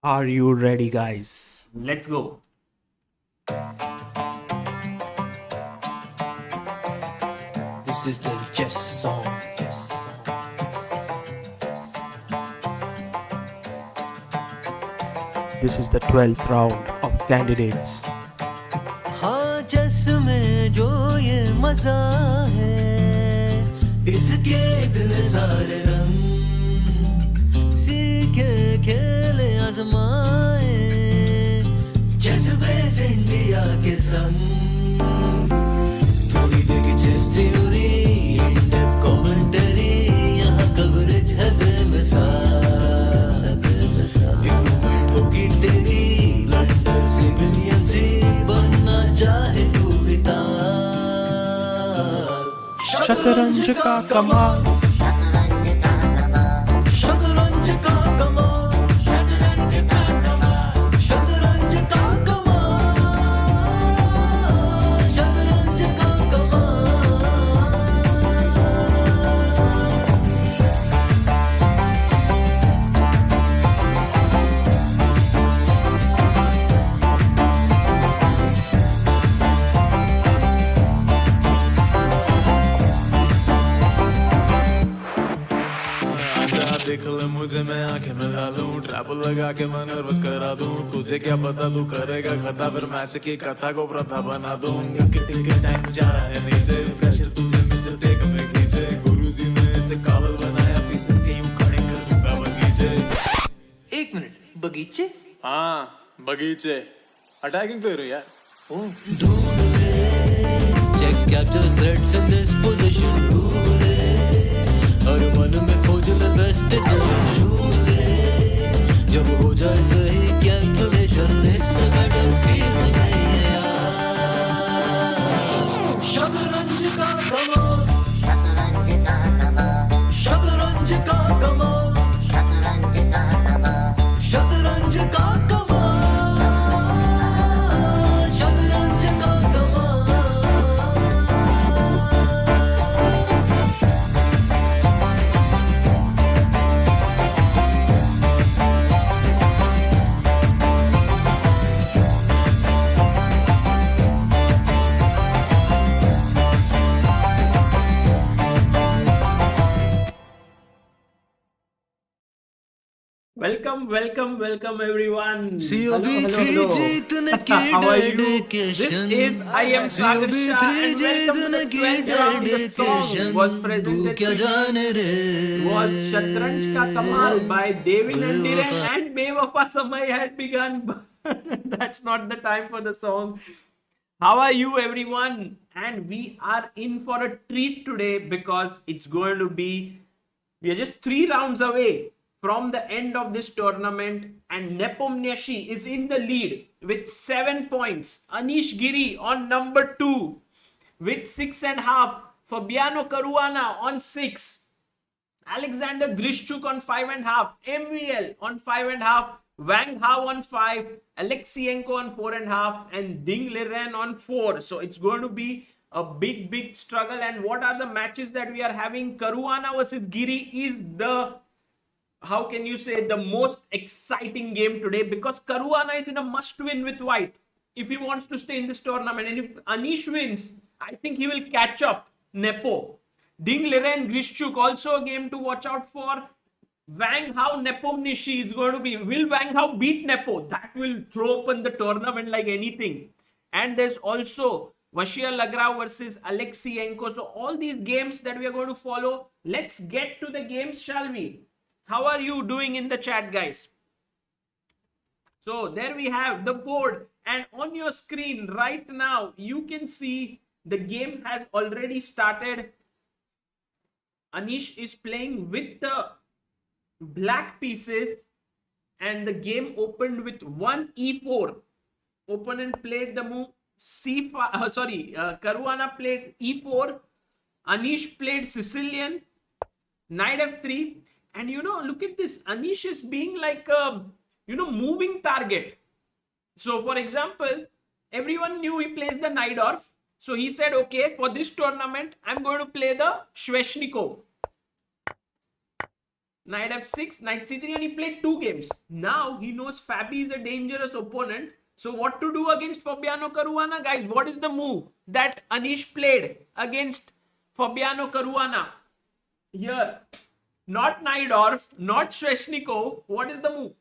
Are you ready, guys? Let's go. This is the chess song. This is the 12th round of candidates. हाँ चस में जो ये मजा है इसके इतने सारे रंग सीखे खेले आजमाए चेस बेस इंडिया के संग थोड़ी देगी chess theory in depth commentary यहाँ कवरेज है बेमिसाल इंप्रूवमेंट होगी तेरी ब्लंडर से मिलियन से बनना चाहे तू भी तार शतरंज का कमाल शतरंज का कमाल शतरंज का कमाल शतरंज का कमाल शतरंज का कमाल देख ले मुझे मैं आंखें मिला लूं ट्रैप लगा के मैं नर्वस करा दूं तुझे क्या पता तू करेगा खता फिर मैच की कथा को प्रथा बना दूं टिक टाइम जा रहा है नीचे प्रेशर तुझे मिस्र देख में खींचे गुरुजी ने इसे काबल बनाया पीसेस के यूं खड़े कर दूंगा बगीचे 1 मिनट बगीचे हाँ बगीचे अटैकिंग पे रहो यार ढूंढ ले checks captures threads in this position ढूंढ ले हर मन में खोज ले बेस्ट डिसीजन जब हो जाए सही कैलकुलेशन इस बैटलफील्ड में यार शतरंज का कमाल शतरंज का कमाल शतरंज का कमाल शतरंज का कमाल शतरंज का कमाल Welcome everyone. Hello. How are you? This is I am Sagar and welcome to the 12th round. The song was presented was Shatranj Ka Kamal by Devin and Liren and Bewafa Samay had begun, but that's not the time for the song. How are you everyone? And we are in for a treat today because it's going to be, we are just 3 rounds away from the end of this tournament and Nepo is in the lead with 7 points. Anish Giri on number 2 with 6.5. Fabiano Caruana on 6. Alexander Grischuk on 5.5. MVL on 5.5. Wang Hao on 5. Alekseenko on 4.5. And Liren on 4. So it's going to be a big struggle. And what are the matches that we are having? Caruana versus Giri is the, how can you say, the most exciting game today because Caruana is in a must-win with white if he wants to stay in this tournament. And if Anish wins, I think he will catch up Nepo. Liren, Grischuk, also a game to watch out for. Wang Hao, Nepo is going to be, will Wang Hao beat Nepo? That will throw open the tournament like anything. And there's also Vashia Lagrao versus Alekseenko. So all these games that we are going to follow. Let's get to the games, shall we? How are you doing in the chat, guys? So there we have the board, and on your screen right now you can see the game has already started. Anish is playing with the black pieces and the game opened with 1 e4. Opponent played the move c5, Caruana played e4. Anish played Sicilian, knight f3. And look at this. Anish is being like a, moving target. So for example, everyone knew he plays the Najdorf. So he said, okay, for this tournament, I'm going to play the Sveshnikov. Knight f6, knight c3, and he played 2 games. Now he knows Fabi is a dangerous opponent. So what to do against Fabiano Caruana, guys? What is the move that Anish played against Fabiano Caruana? Here, not Naidorf, not Sveshnikov. What is the move?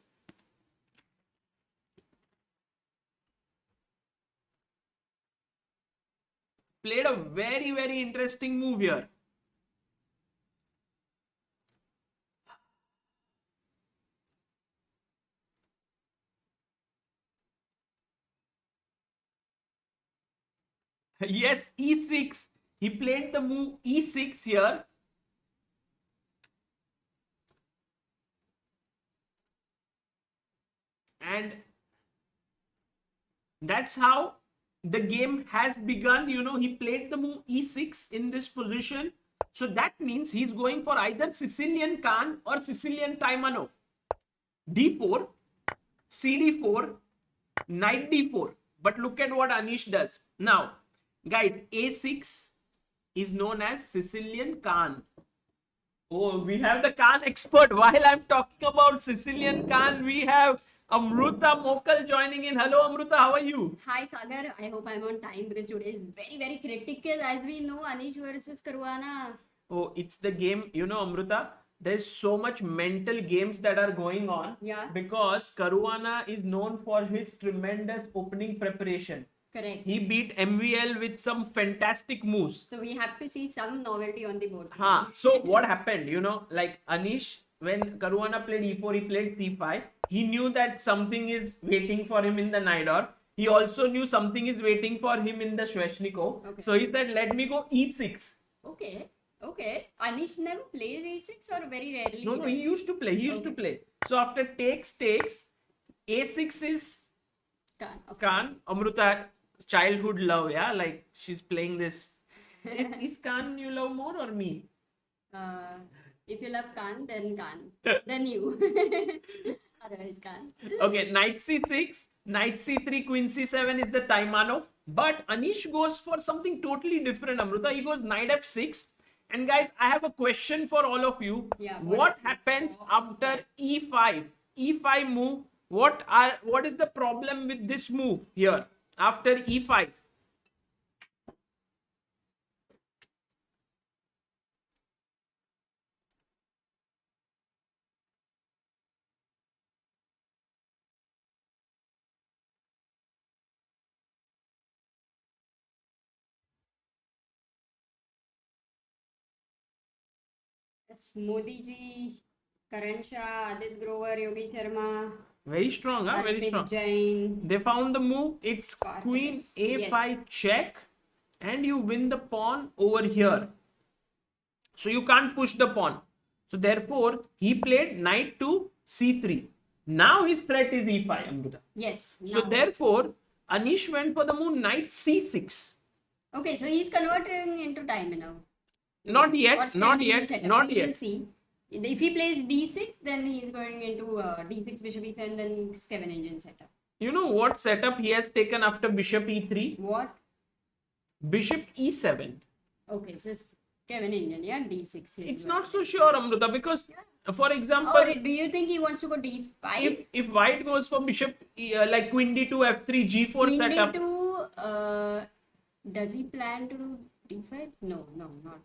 Played a very, very interesting move here. Yes, e6. He played the move e6 here. And that's how the game has begun. You know, he played the move e6 in this position. So that means he's going for either Sicilian Khan or Sicilian Taimanov. d4, cd4, knight d4. But look at what Anish does. Now, guys, a6 is known as Sicilian Khan. Oh, we have the Khan expert. While I'm talking about Sicilian Khan, we have Amruta Mokal joining in. Hello, Amruta. How are you? Hi, Sagar. I hope I'm on time because today is very, very critical. As we know, Anish versus Caruana. Oh, it's the game. You know, Amruta, there's so much mental games that are going on. Yeah. Because Caruana is known for his tremendous opening preparation. Correct. He beat MVL with some fantastic moves. So we have to see some novelty on the board. So what happened? You know, like Anish, when Caruana played e4, he played c5. He knew that something is waiting for him in the Naidorf. He also knew something is waiting for him in the Sveshnikov. Okay. So he said, let me go e6. Okay. Okay. Anish never plays a6 or very rarely? No, he used to play. He used to play. So after takes, a6 is Khan. Amruta, childhood love, yeah? Like she's playing this. Is Khan you love more or me? If you love Khan, then Khan. Then you. Otherwise, Khan. Okay, knight c6, knight c3, queen c7 is the Taimanov. But Anish goes for something totally different, Amruta. He goes knight f6. And guys, I have a question for all of you. Yeah, what happens after e5? E5 move. What is the problem with this move here after e5? Modi ji, Karan Shah, Adit Grover, Yogi Sharma. Very strong, huh? Very strong. Jain. They found the move. It's queen a5 check, and you win the pawn over here. So you can't push the pawn. So therefore, he played knight to c3. Now his threat is e5, Amruta. Yes. So therefore, Anish went for the move knight c6. Okay, so he's converting into time now. Not yet. Not yet. We will see. If he plays d6, then he's going into d6, bishop e7, then Scheveningen setup. You know what setup he has taken after bishop e3? What? Bishop e7. Okay, so Scheveningen, yeah, d6. It's not so sure, Amruta, because, for example... Or do you think he wants to go d5? If white goes for bishop, like queen d2, f3, g4 queen setup... d2, does he plan to do d5? No, not.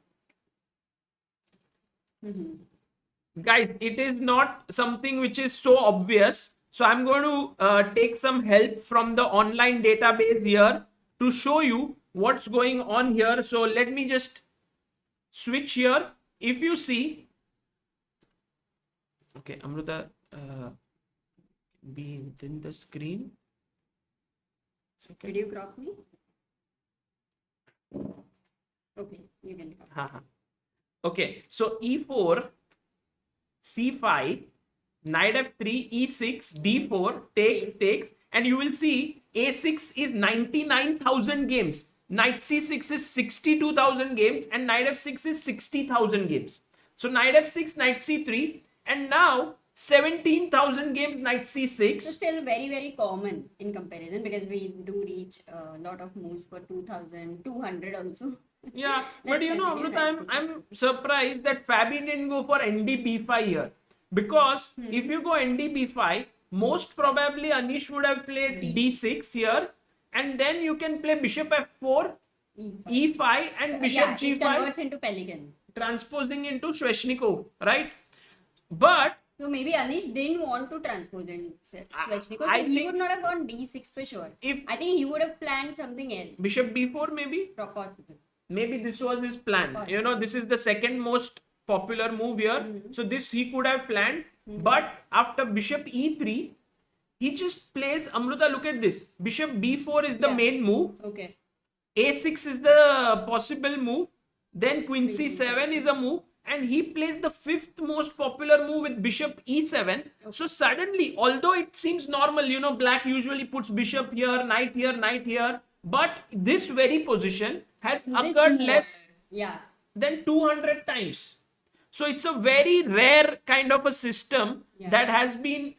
Guys, it is not something which is so obvious. So I'm going to take some help from the online database here to show you what's going on here. So let me just switch here. If you see, okay, Amruta, be within the screen. Did you crop me? Okay, you can crop. Okay, so e4, c5, knight f3, e6, d4, takes, and you will see a6 is 99,000 games, knight c6 is 62,000 games, and knight f6 is 60,000 games. So knight f6, knight c3, and now 17,000 games, knight c6. So still very, very common in comparison, because we do reach a lot of moves for 2,200 also. Yeah, but you know, Amruta, I'm surprised that Fabi didn't go for ND b5 here. Because if you go ND-B5, most probably Anish would have played D6 here, and then you can play bishop F4, E5 and bishop It G5, converts into Pelican. transposing into Sveshnikov, right? But So maybe Anish didn't want to transpose in Sveshnikov. I So he think- would not have gone D6 for sure. if I think he would have planned something else. bishop B4 maybe, Possible. maybe this was his plan. You know, this is the second most popular move here. So this he could have planned. But after bishop E3, he just plays Amruta. Look at this. Bishop B4 is the Yeah. main move. Okay. A6 is the possible move. Then Queen C7 is a move. And he plays the fifth most popular move with bishop E7. So suddenly, although it seems normal, you know, black usually puts bishop here, knight here, knight here. But this very position has occurred This less Yeah. than 200 times. So it's a very rare kind of a system that has been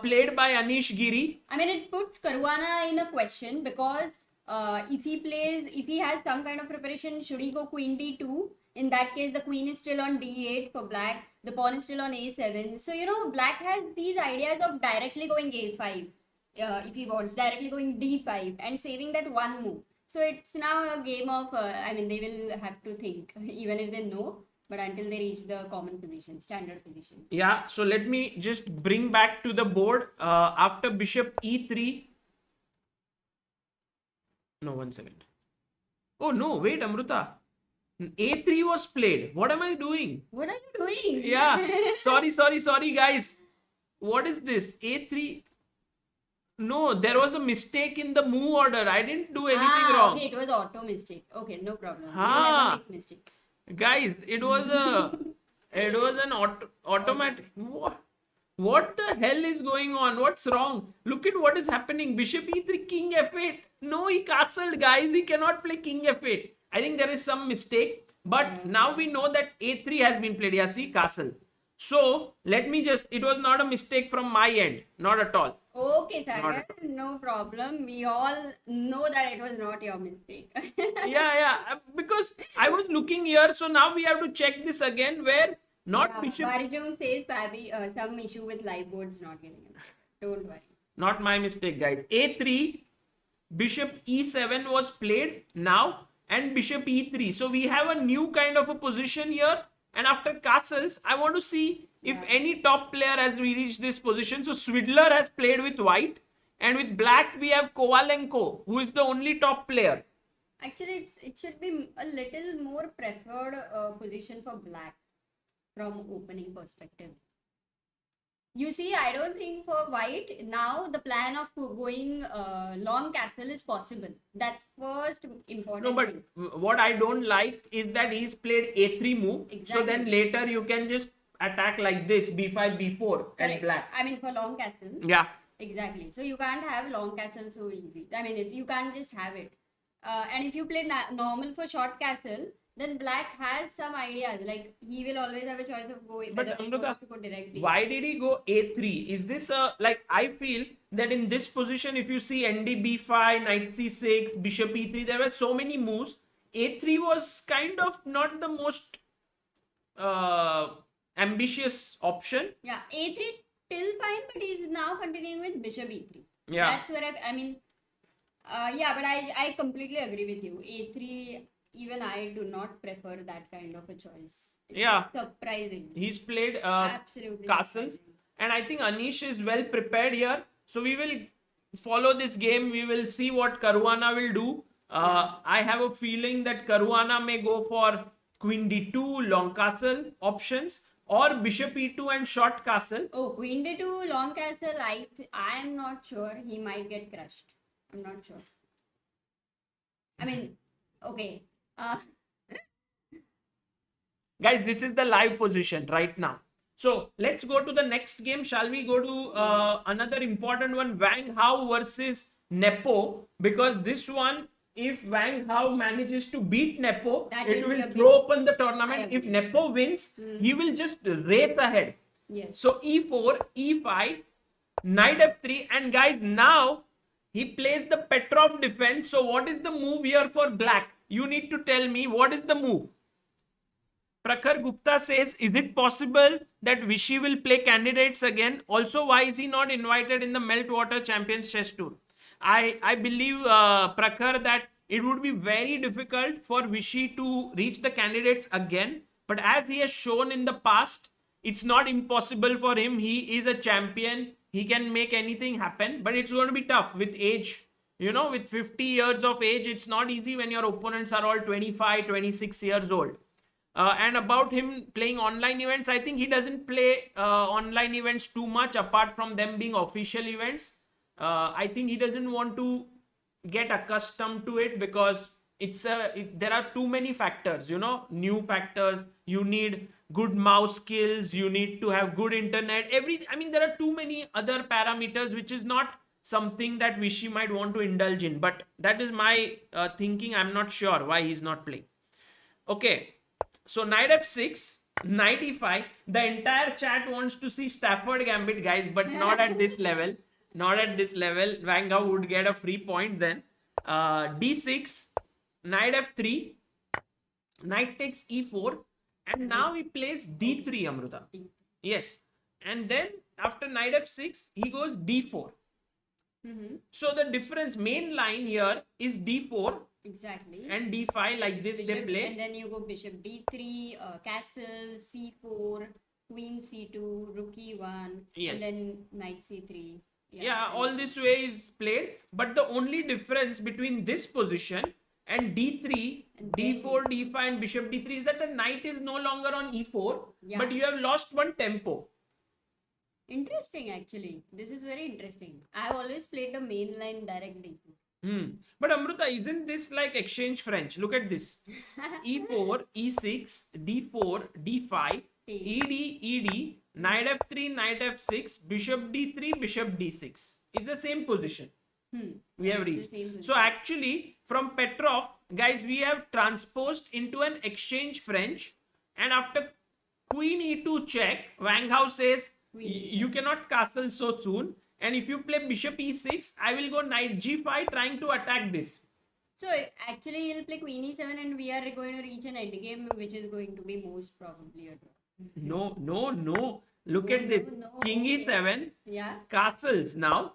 played by Anish Giri. I mean, it puts Caruana in a question because if he has some kind of preparation, should he go Queen D2? In that case, the queen is still on D8 for black. The pawn is still on A7. So, you know, black has these ideas of directly going A5 if he wants, directly going D5 and saving that one move. So it's now a game of, they will have to think even if they know. But until they reach the common position, standard position. Yeah, so let me just bring back to the board. After bishop E3. No, 1 second. Oh, no, wait, Amruta. A3 was played. What am I doing? What are you doing? Yeah, sorry, guys. What is this? A3. No, there was a mistake in the move order. I didn't do anything wrong. Okay, it was auto mistake. Okay, no problem. You Ah. never make mistakes. Guys, it was an automatic. What the hell is going on? What's wrong? Look at what is happening. Bishop E3, King F8. No, he castled, guys. He cannot play King F8. I think there is some mistake. But now we know that A3 has been played. Yeah, see, castle. So, let me just, it was not a mistake from my end. Not at all. Okay, Sagar, no problem. We all know that it was not your mistake. Yeah. Because I was looking here. So now we have to check this again where not bishop. Barijung says probably some issue with live boards not getting it. Don't worry. Not my mistake, guys. A3, bishop E7 was played now and bishop E3. So we have a new kind of a position here. And after castles, I want to see if any top player has reached this position. So Swidler has played with white. And with black, we have Kovalenko, who is the only top player. Actually, it should be a little more preferred position for black from opening perspective. You see, I don't think for white, now the plan of going long castle is possible. That's first important No, but thing. what I don't like is that he's played A3 move. So Exactly. then later you can just attack like this, B5, B4 as Correct. black. I mean, for long castle. Yeah. Exactly. So you can't have long castle so easy. I mean, you can't just have it. And if you play normal for short castle, then black has some ideas. Like he will always have a choice of going. But whether he Amruta, wants to go directly. why did he go A3? Is this like I feel that in this position, if you see ND B5, Knight C6, Bishop E3, there were so many moves. A3 was kind of not the most ambitious option. Yeah, A3 is still fine, but he's now continuing with Bishop E3. Yeah. That's where but I completely agree with you. A3, even I do not prefer that kind of a choice. It's surprising. He's played Absolutely castles. surprising. And I think Anish is well prepared here. So we will follow this game. We will see what Caruana will do. I have a feeling that Caruana may go for Queen D2, long castle options, or Bishop E2 and short castle. Oh, Queen D2, long castle, I am not sure. He might get crushed. I'm not sure. I mean, okay. Guys, this is the live position right now. So let's go to the next game. Shall we go to another important one, Wang Hao versus Nepo? Because this one, if Wang Hao manages to beat Nepo, That it will be will a throw big- open the I tournament. If agree. Nepo wins, he will just race ahead. Yes. So E4, E5, Knight F3, and guys, now he plays the Petrov defense. So what is the move here for black? You need to tell me what is the move. Prakhar Gupta says, is it possible that Vishy will play candidates again? Also, why is he not invited in the Meltwater Champions Chess Tour? I believe, Prakhar, that it would be very difficult for Vishy to reach the candidates again. But as he has shown in the past, it's not impossible for him. He is a champion. He can make anything happen. But it's going to be tough with age. You know, with 50 years of age, it's not easy when your opponents are all 25, 26 years old. And about him playing online events, I think he doesn't play online events too much apart from them being official events. I think he doesn't want to get accustomed to it because there are too many factors, you know, new factors. You need good mouse skills. You need to have good internet. There are too many other parameters, which is not something that Vishy might want to indulge in. But that is my thinking. I'm not sure why he's not playing. Okay. So knight f6, knight e5. The entire chat wants to see Stafford Gambit, guys, but not at this level. Not at this level. Wang Hao would get a free point then. D6, knight f3, knight takes e4, and now he plays d3, Amruta. Yes. And then after knight f6, he goes d4. So the difference, main line here is d4. Exactly. And d5, like this bishop, they play. And then you go bishop d3, castle, c4, queen c2, rook e1, Yes. and then knight c3. Yeah, all this way is played. But the only difference between this position and d3, d4, d5 and bishop d3 is that the knight is no longer on e4, but you have lost one tempo. Interesting, actually. This is very interesting. I have always played the main line directly. But Amruta, isn't this like exchange French? Look at this. E4, E6, D4, D5, ED, ED, knight F3, knight F6, bishop D3, bishop D6. It's the same position. We have reached. So actually, from Petrov, guys, we have transposed into an exchange French. And after queen E2 check, Wang Hao says, you cannot castle so soon. And if you play bishop e6, I will go knight g5 trying to attack this. So actually he'll play queen e7 and we are going to reach an endgame which is going to be most probably a draw. No. Look at this. King e7. Yeah. Castles now.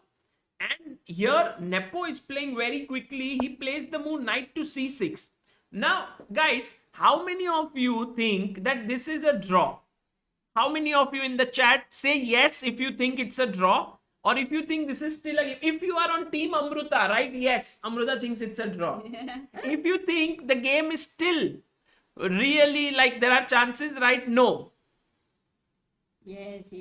And here Nepo is playing very quickly. He plays the move knight to c6. Now guys, how many of you think that this is a draw? How many of you in the chat say yes if you think it's a draw? Or if you think this is still a game. If you are on team Amruta, right? Yes, Amruta thinks it's a draw. If you think the game is still really like there are chances, right? No. Yes. No.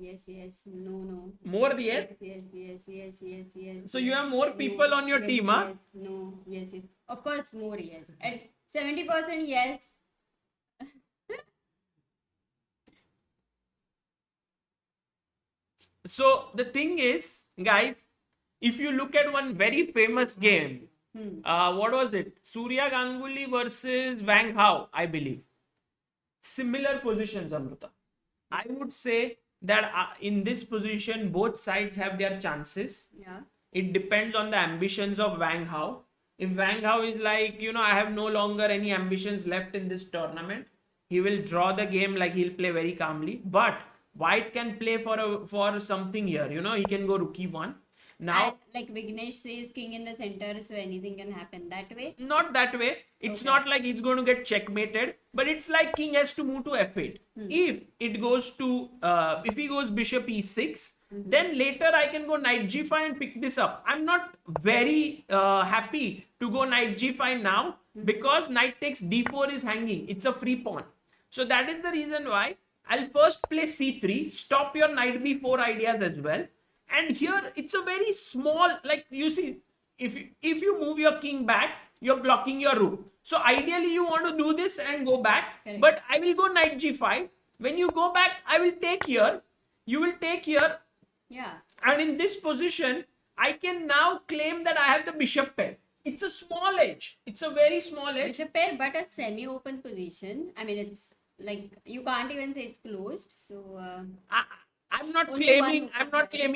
Yes. No. More yes? Yes. So you have more people on your team, huh? Yes. No. Yes. Of course, more yes. And 70% yes. So the thing is, guys, if you look at one very famous game, what was it? Surya Ganguly versus Wang Hao, I believe. Similar positions, Amruta. I would say that in this position, both sides have their chances. Yeah. It depends on the ambitions of Wang Hao. If Wang Hao is like, I have no longer any ambitions left in this tournament, he will draw the game, like he'll play very calmly. But White can play for something here. He can go rook e1. Now, like Vignesh says, king in the center, so anything can happen that way. Not that way. It's not like he's going to get checkmated, but it's like king has to move to f8. If it goes to, if he goes bishop e6, then later I can go knight g5 and pick this up. I'm not very happy to go knight g5 now because knight takes d4 is hanging. It's a free pawn. So that is the reason why I'll first play c3, stop your knight b4 ideas as well. And here it's a very small, like you see, if you move your king back, you're blocking your rook. So ideally you want to do this and go back. Correct. But I will go knight g5. When you go back, I will take here. You will take here. Yeah. And in this position, I can now claim that I have the bishop pair. It's a small edge. It's a very small edge. Bishop pair, but a semi-open position. I mean, it's like you can't even say it's closed. So I'm not claiming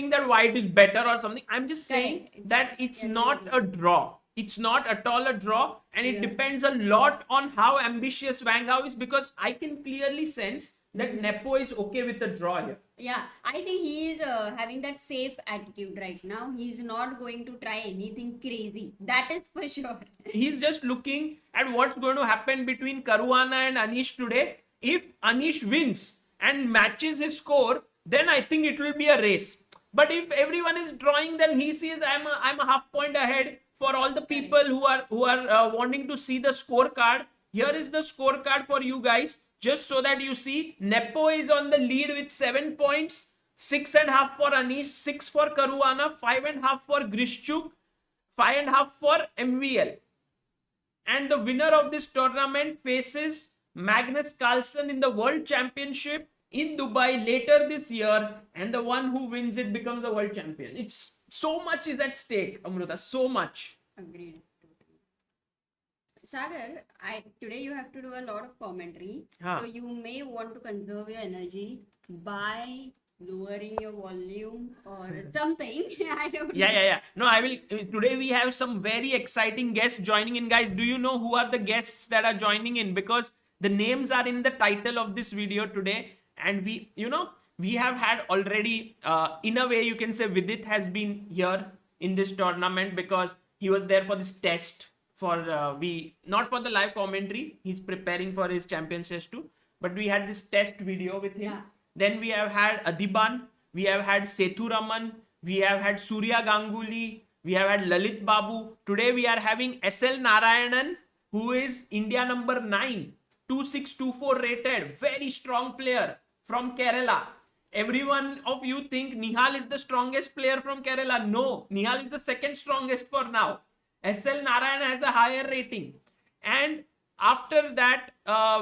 that white is better or something. I'm just saying that it's not a draw. It's not at all a draw, and it Yeah. depends a lot on how ambitious Wang Hao is, because I can clearly sense that Nepo is okay with a draw here. Yeah, I think he is having that safe attitude right now. He's not going to try anything crazy. That is for sure. He's just looking at what's going to happen between Caruana and Anish today. If Anish wins and matches his score, then I think it will be a race. But if everyone is drawing, then he sees I'm a half point ahead. For all the people who are wanting to see the scorecard, here is the scorecard for you guys, just so that you see. Nepo is on the lead with 7 points, 6.5 for Anish, 6 for Caruana, 5.5 for Grischuk, 5.5 for MVL. And the winner of this tournament faces Magnus Carlsen in the World Championship in Dubai later this year, and the one who wins it becomes the world champion. It's so much is at stake, Amruta, so much. Agreed. Sagar, today you have to do a lot of commentary, so you may want to conserve your energy by lowering your volume or something. I don't know. Yeah. No, I will. Today we have some very exciting guests joining in, guys. Do you know who are the guests that are joining in? Because the names are in the title of this video today, and we have had already, in a way you can say Vidit has been here in this tournament because he was there for this test for not for the live commentary. He's preparing for his Champions Test too, but we had this test video with him. Yeah. Then we have had Adiban, we have had Sethu Raman, we have had Surya Ganguly, we have had Lalit Babu. Today we are having SL Narayanan, who is India number 9, 2624 rated, very strong player from Kerala. Everyone of you think Nihal is the strongest player from Kerala. No, Nihal is the second strongest for now. SL Narayanan has a higher rating. And after that,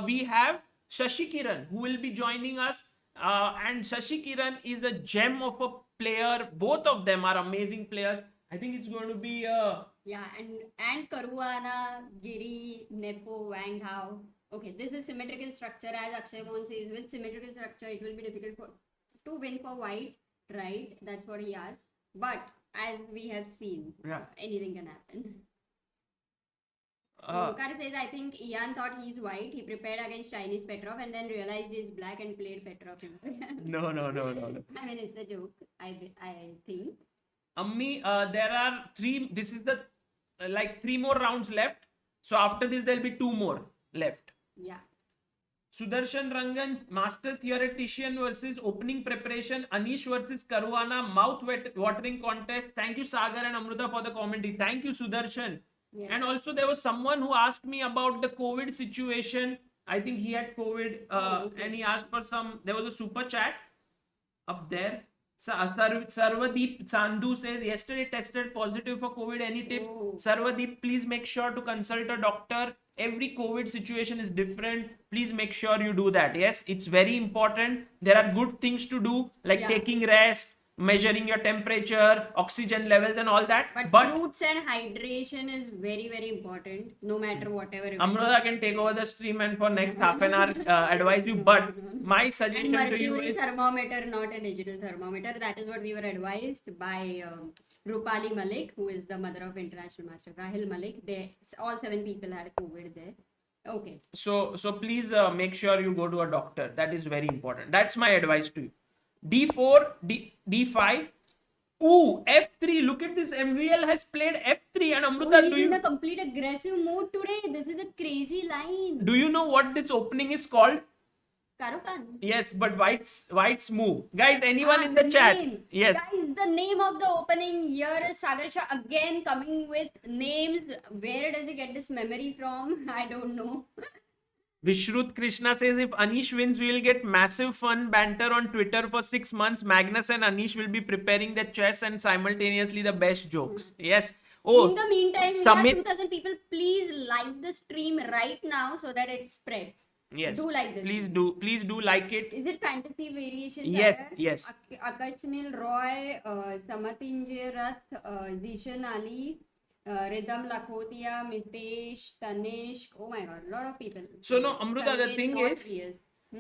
we have Sasikiran, who will be joining us. And Sasikiran is a gem of a player. Both of them are amazing players. I think it's going to be Yeah, and Caruana, Giri, Nepo, Wang Hao. Okay, this is symmetrical structure. As Akshay Mohan says, with symmetrical structure, it will be difficult to win for white, right? That's what he asked. But as we have seen, anything can happen. Mukar says, I think Ian thought he's white. He prepared against Chinese Petrov and then realized he's black and played Petrov himself. No. I mean, it's a joke, I think. Ammi, there are 3. This is the 3 more rounds left. So after this, there'll be 2 more left. Yeah. Sudarshan Rangan, master theoretician versus opening preparation. Anish versus Caruana, mouth-watering contest. Thank you, Sagar and Amruta, for the commentary. Thank you, Sudarshan. Yes. And also, there was someone who asked me about the COVID situation. I think he had COVID, okay. and he asked for some. There was a super chat up there. Sarvadeep Sandhu says, yesterday tested positive for COVID. Any tips? Oh. Sarvadeep, please make sure to consult a doctor. Every COVID situation is different. Please make sure you do that. Yes, it's very important. There are good things to do, like taking rest, measuring your temperature, oxygen levels and all that. But fruits and hydration is very, very important, no matter whatever. Amruta can take over the stream and for next half an hour advise you. But my suggestion to you is thermometer, not a digital thermometer. That is what we were advised by Rupali Malik, who is the mother of International Master Rahil Malik. All 7 people had COVID there. Okay. So please make sure you go to a doctor. That is very important. That's my advice to you. D4, D5. Ooh, F3. Look at this. MVL has played F3. And Amruta, he's in a complete aggressive mode today. This is a crazy line. Do you know what this opening is called? Karukan. Yes, but White's move. Guys, anyone in the chat? Name. Yes. Guys, the name of the opening here is Sagar Shah again coming with names. Where does he get this memory from? I don't know. Vishrut Krishna says, if Anish wins, we will get massive fun banter on Twitter for 6 months. Magnus and Anish will be preparing the chess and simultaneously the best jokes. Yes. Oh, in the meantime, Summit. we have 2,000 people. Please like the stream right now so that it spreads. Yes. Do like this. Please do like it. Is it fantasy variation? Yes, yes. Akashnil Roy, Samatinjay Rath, Zishan Ali, Rhythm Lakhotia, Mitesh, Tanesh. Oh my god, a lot of people. So no, Amruta, the thing is,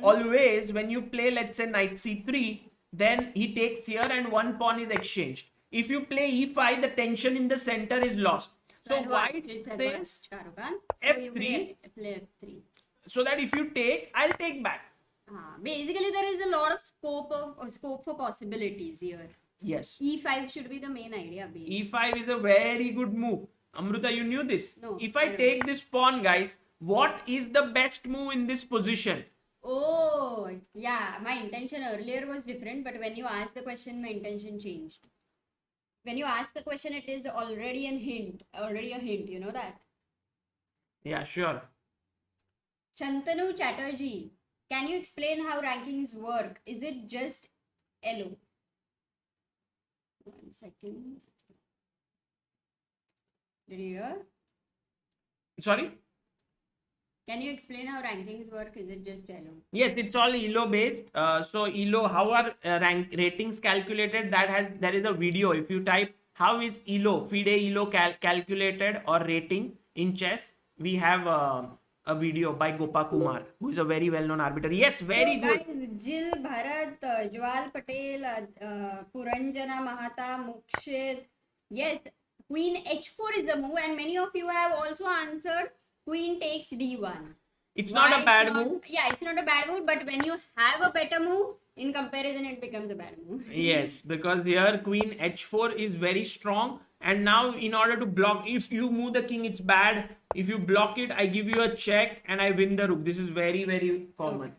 always when you play, let's say knight c3, then he takes here and 1 pawn is exchanged. If you play e5, the tension in the center is lost. So and white it's says advanced Karukan. So you F3. play F3. So that if you take, I'll take back. Basically, there is a lot of scope for possibilities here. Yes. E5 should be the main idea. Basically. E5 is a very good move. Amruta, you knew this. No, If I take this pawn, guys, what is the best move in this position? Oh, yeah. My intention earlier was different, but when you asked the question, my intention changed. When you ask the question, it is already a hint. You know that? Yeah, sure. Shantanu Chatterjee, can you explain how rankings work? Is it just LO? 1 second. Did you hear? Sorry? Can you explain how rankings work? Is it just LO? Yes, it's all ELO based. So ELO, how are ratings calculated? There is a video. If you type how is ELO, FIDE ELO calculated or rating in chess, we have a video by Gopa Kumar, who is a very well-known arbiter. Yes, very good. Guys, Jill, Bharat, Jwal Patel, Puranjana Mahata, Mukshit. Yes, Queen H4 is the move, and many of you have also answered Queen takes D1. It's not a bad move. Yeah, it's not a bad move, but when you have a better move, in comparison, it becomes a bad move. Yes, because here Queen H4 is very strong, and now in order to block, if you move the king, it's bad. If you block it, I give you a check and I win the rook. This is very, very common.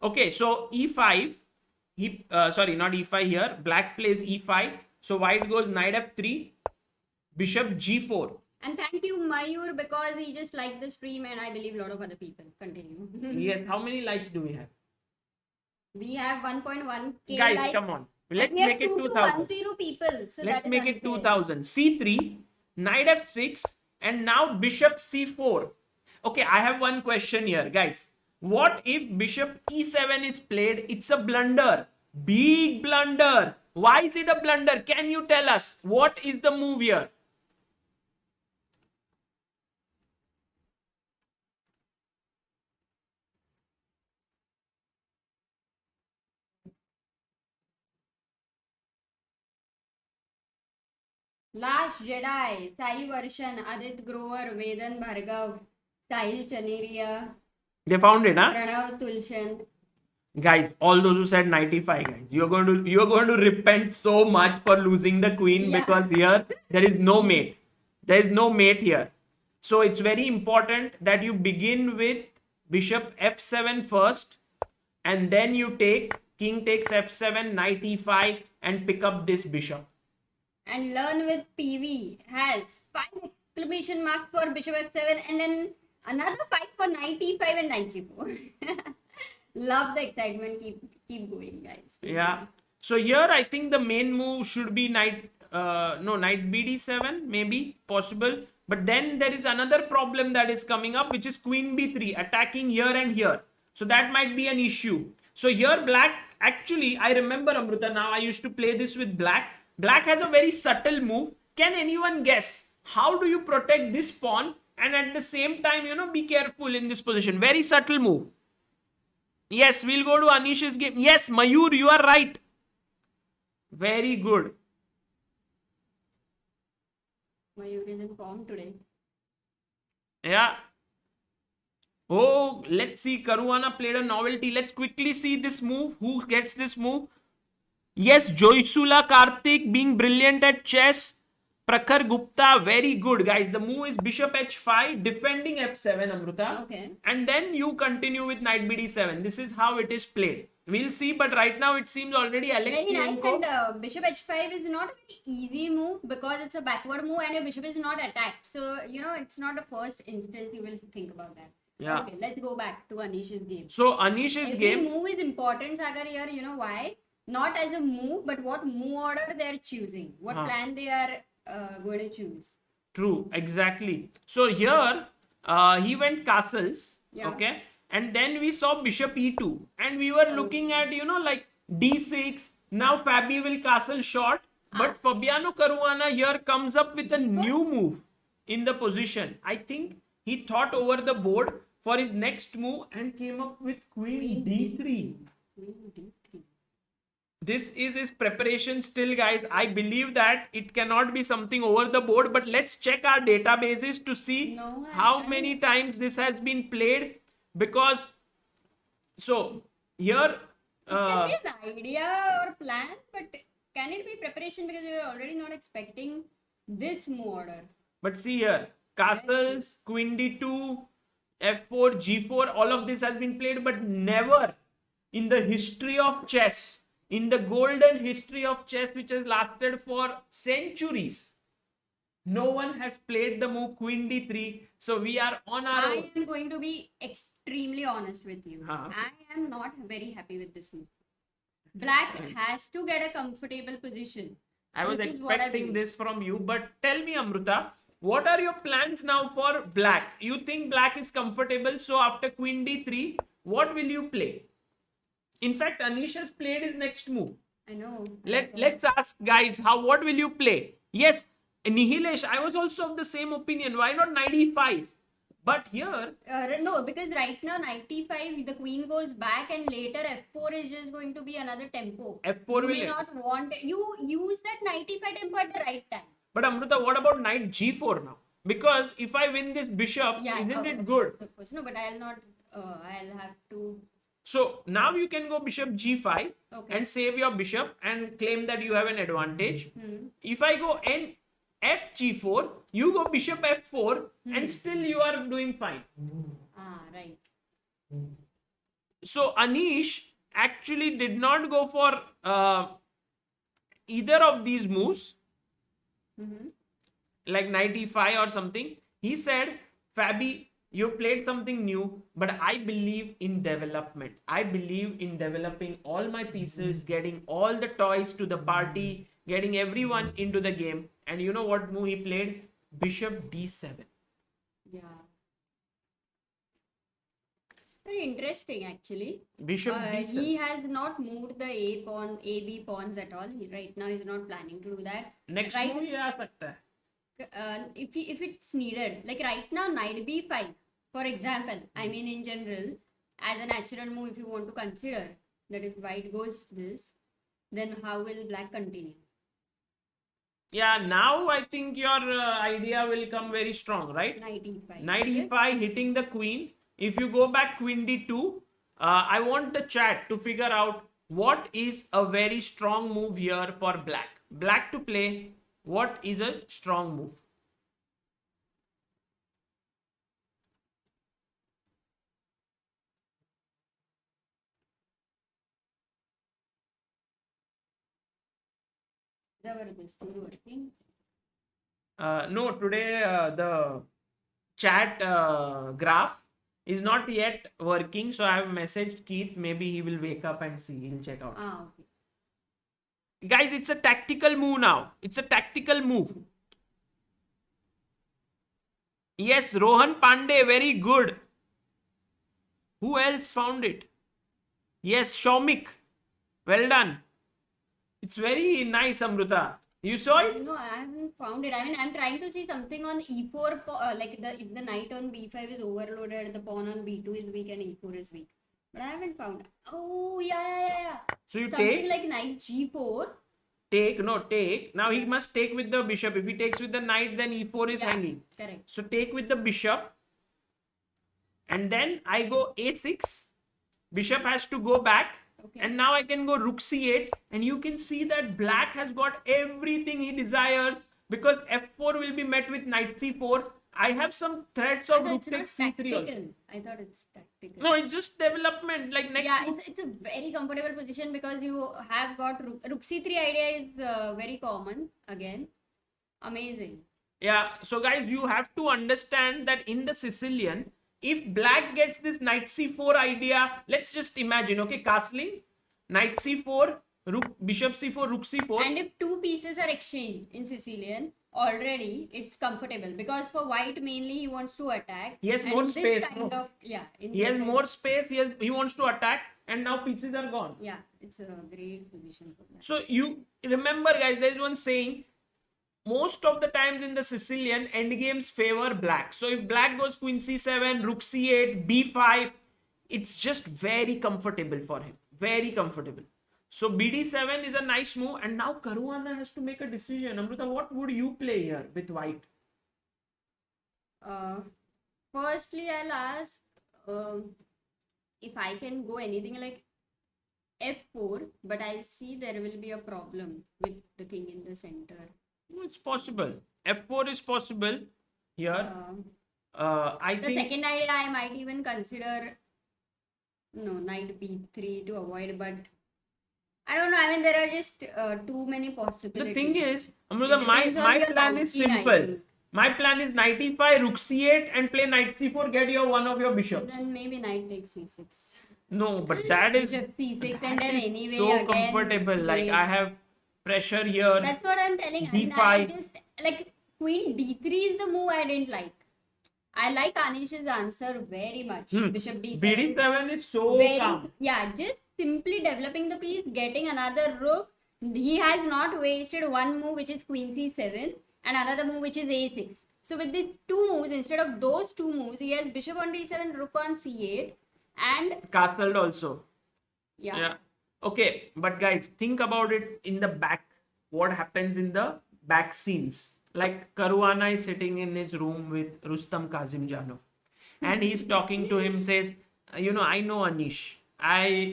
Okay, so E5. Sorry, not E5 here. Black plays E5. So white goes knight F3, bishop G4. And thank you, Mayur, because he just liked the stream, and I believe a lot of other people. Continue. Yes, how many likes do we have? We have 1.1k Guys, likes. come on. Let's make it 2,000. 10 people. So Let's that make is it unfair. 2,000. C3, knight F6, and now bishop C4. Okay, I have one question here, guys. What if bishop E7 is played? It's a blunder. Big blunder. Why is it a blunder? Can you tell us? What is the move here? Last Jedi, Sai Varshan, Adit Grover, Vedan Bhargav, Sahil Chaneria, They found it, huh? Pranav Tulshan. Guys, all those who said 95, guys, you're going to repent so much for losing the queen, Yeah. because here there is no mate. There is no mate here. So it's very important that you begin with bishop F7 first, and then you take king takes F7, knight E5, and pick up this bishop. And Learn with PV has 5 exclamation marks for bishop F7 and then another 5 for knight E5 and knight G4. Love the excitement. Keep going, guys. Yeah. So here I think the main move should be knight BD7, maybe possible. But then there is another problem that is coming up, which is queen B3, attacking here and here. So that might be an issue. So here black, actually I remember, Amruta, now I used to play this with black. Black has a very subtle move. Can anyone guess how do you protect this pawn and at the same time, be careful in this position? Very subtle move. Yes, we'll go to Anish's game. Yes, Mayur, you are right. Very good. Mayur is in form today. Yeah. Oh, let's see. Caruana played a novelty. Let's quickly see this move. Who gets this move? Yes, Joysula Karthik being brilliant at chess. Prakhar Gupta, very good, guys. The move is bishop h5, defending f7, Amruta. Okay. And then you continue with knight bd7. This is how it is played. We'll see, but right now it seems already Very nice. Alekseenko. And bishop h5 is not a very easy move because it's a backward move and your bishop is not attacked. So, it's not the first instance you will think about that. Yeah. Okay, let's go back to Anish's game. So Anish's Every game. move is important, Sagar, here. You know why? Not as a move, but what move order they're choosing. What plan they are going to choose. True, exactly. So here he went castles, Yeah. okay, and then we saw bishop e2, and we were looking at like d6. Now Fabi will castle short, but Fabiano Caruana here comes up with a new move in the position. I think he thought over the board for his next move and came up with queen d3. Queen d3. This is his preparation still, guys. I believe that it cannot be something over the board, but let's check our databases to see No, how I many mean- times this has been played. Because, so here, It can be an idea or plan, but can it be preparation because you are already not expecting this move order? but see here, castles, queen d2, f4, g4, all of this has been played, but never in the history of chess, in the golden history of chess, which has lasted for centuries, no one has played the move queen d3. So we are on our own. I am going to be extremely honest with you. Huh? I am not very happy with this move. Black has to get a comfortable position. I was This is what I expecting believe. this from you, but tell me, Amruta, what are your plans now for black? You think black is comfortable, so after queen d3, what will you play? In fact, Anish has played his next move. I know. Let's ask guys, what will you play? Yes, Nihilesh, I was also of the same opinion. Why not knight e5? But here, No, because right now knight e5, the queen goes back, and later f4 is just going to be another tempo. f4 You will may not want you use that knight e5 tempo at the right time. But Amruta, what about knight g4 now? Because if I win this bishop, isn't it good? Of course, no, but I'll not. I'll have to. So now you can go bishop g5 Okay. and save your bishop and claim that you have an advantage. Hmm. If I go f g4, you go bishop f4 and still you are doing fine. Ah, right. So Anish actually did not go for either of these moves, like knight e5 or something. He said, Fabi, you played something new, but I believe in development. I believe in developing all my pieces, getting all the toys to the party, getting everyone into the game. And you know what move he played? Bishop d7. Yeah. Very interesting, actually. Bishop d7. He has not moved the A pawn, A B pawns at all. Right now, he's not planning to do that. Next right, move ये आ सकता है. if it's needed, like right now, knight B5, for example. I mean, in general, as a natural move, if you want to consider that if white goes this, then how will black continue? Yeah, now I think your idea will come very strong, right? Knight E5. Knight okay? e5 hitting the queen. If you go back queen d2, I want the chat to figure out what is a very strong move here for black. Black to play, what is a strong move? Zabardast, working. No, today the chat graph is not yet working. So I have messaged Keith. Maybe he will wake up and see. He'll check out. Ah, okay. Guys, it's a tactical move now. It's a tactical move. Yes, Rohan Pandey, very good. Who else found it? Yes, Shomik. Well done. It's very nice, Amruta. You saw it? No, I haven't found it. I mean, I'm trying to see something on E4, like if the knight on B5 is overloaded, the pawn on B2 is weak and E4 is weak. But I haven't found. Oh, yeah. So you Something take, like knight G4. take. Now he must take with the bishop. If he takes with the knight, then E4 is Yeah, hanging. correct. So take with the bishop. And then I go A6. Bishop has to go back. Okay. And now I can go rook c8, and you can see that black has got everything he desires, because f4 will be met with knight c4. I have some threats I of thought rook it's not takes c3 also. tactical. I thought it's tactical. No, it's just development. Like next Yeah, move. it's a very comfortable position because you have got rook c3 idea is very common again. Amazing. Yeah, so guys, you have to understand that in the Sicilian, if black gets this knight c4 idea, let's just imagine, okay, castling, knight c4, bishop c4, rook c4. And if two pieces are exchanged in Sicilian, already it's comfortable because for white mainly he wants to attack. He has and more in this space, kind no? of, yeah, in He this has kind more of- space, he wants to attack, and now pieces are gone. Yeah, it's a great position for that. So you remember, guys, there is one saying, most of the times in the Sicilian, endgames favor black. So if black goes queen c7, rook c8, b5, it's just very comfortable for him. Very comfortable. So BD7 is a nice move, and now Caruana has to make a decision. Amruta, what would you play here with white? Firstly, I'll ask if I can go anything like f4, but I see there will be a problem with the king in the center. No, it's possible. F4 is possible here. I The think second idea I might even consider knight b3 to avoid, but I don't know. I mean, there are just too many possibilities. the thing is, Amruta, It my depends on your plan is knight, I simple. think. My plan is knight e5, rook c8, and play knight c4. Get your one of your So bishops. then maybe knight takes c6. No, but that is Bishop c6 and that then is anyway so again comfortable. Like c8. I have pressure here. That's what I'm telling. I mean, I d5. just like queen d3 is the move I didn't like. I like Anish's answer very much. Bishop d7. BD7 is so calm. Yeah, just simply developing the piece, getting another rook. He has not wasted one move, which is queen c7, and another move, which is a6. So with these two moves, instead of those two moves, he has bishop on d7, rook on c8, and Castled also. yeah. Okay, but guys, think about it in the back. What happens in the back scenes? Like Caruana is sitting in his room with Rustam Kazimjanov, and he's talking to him. Says, I know Anish.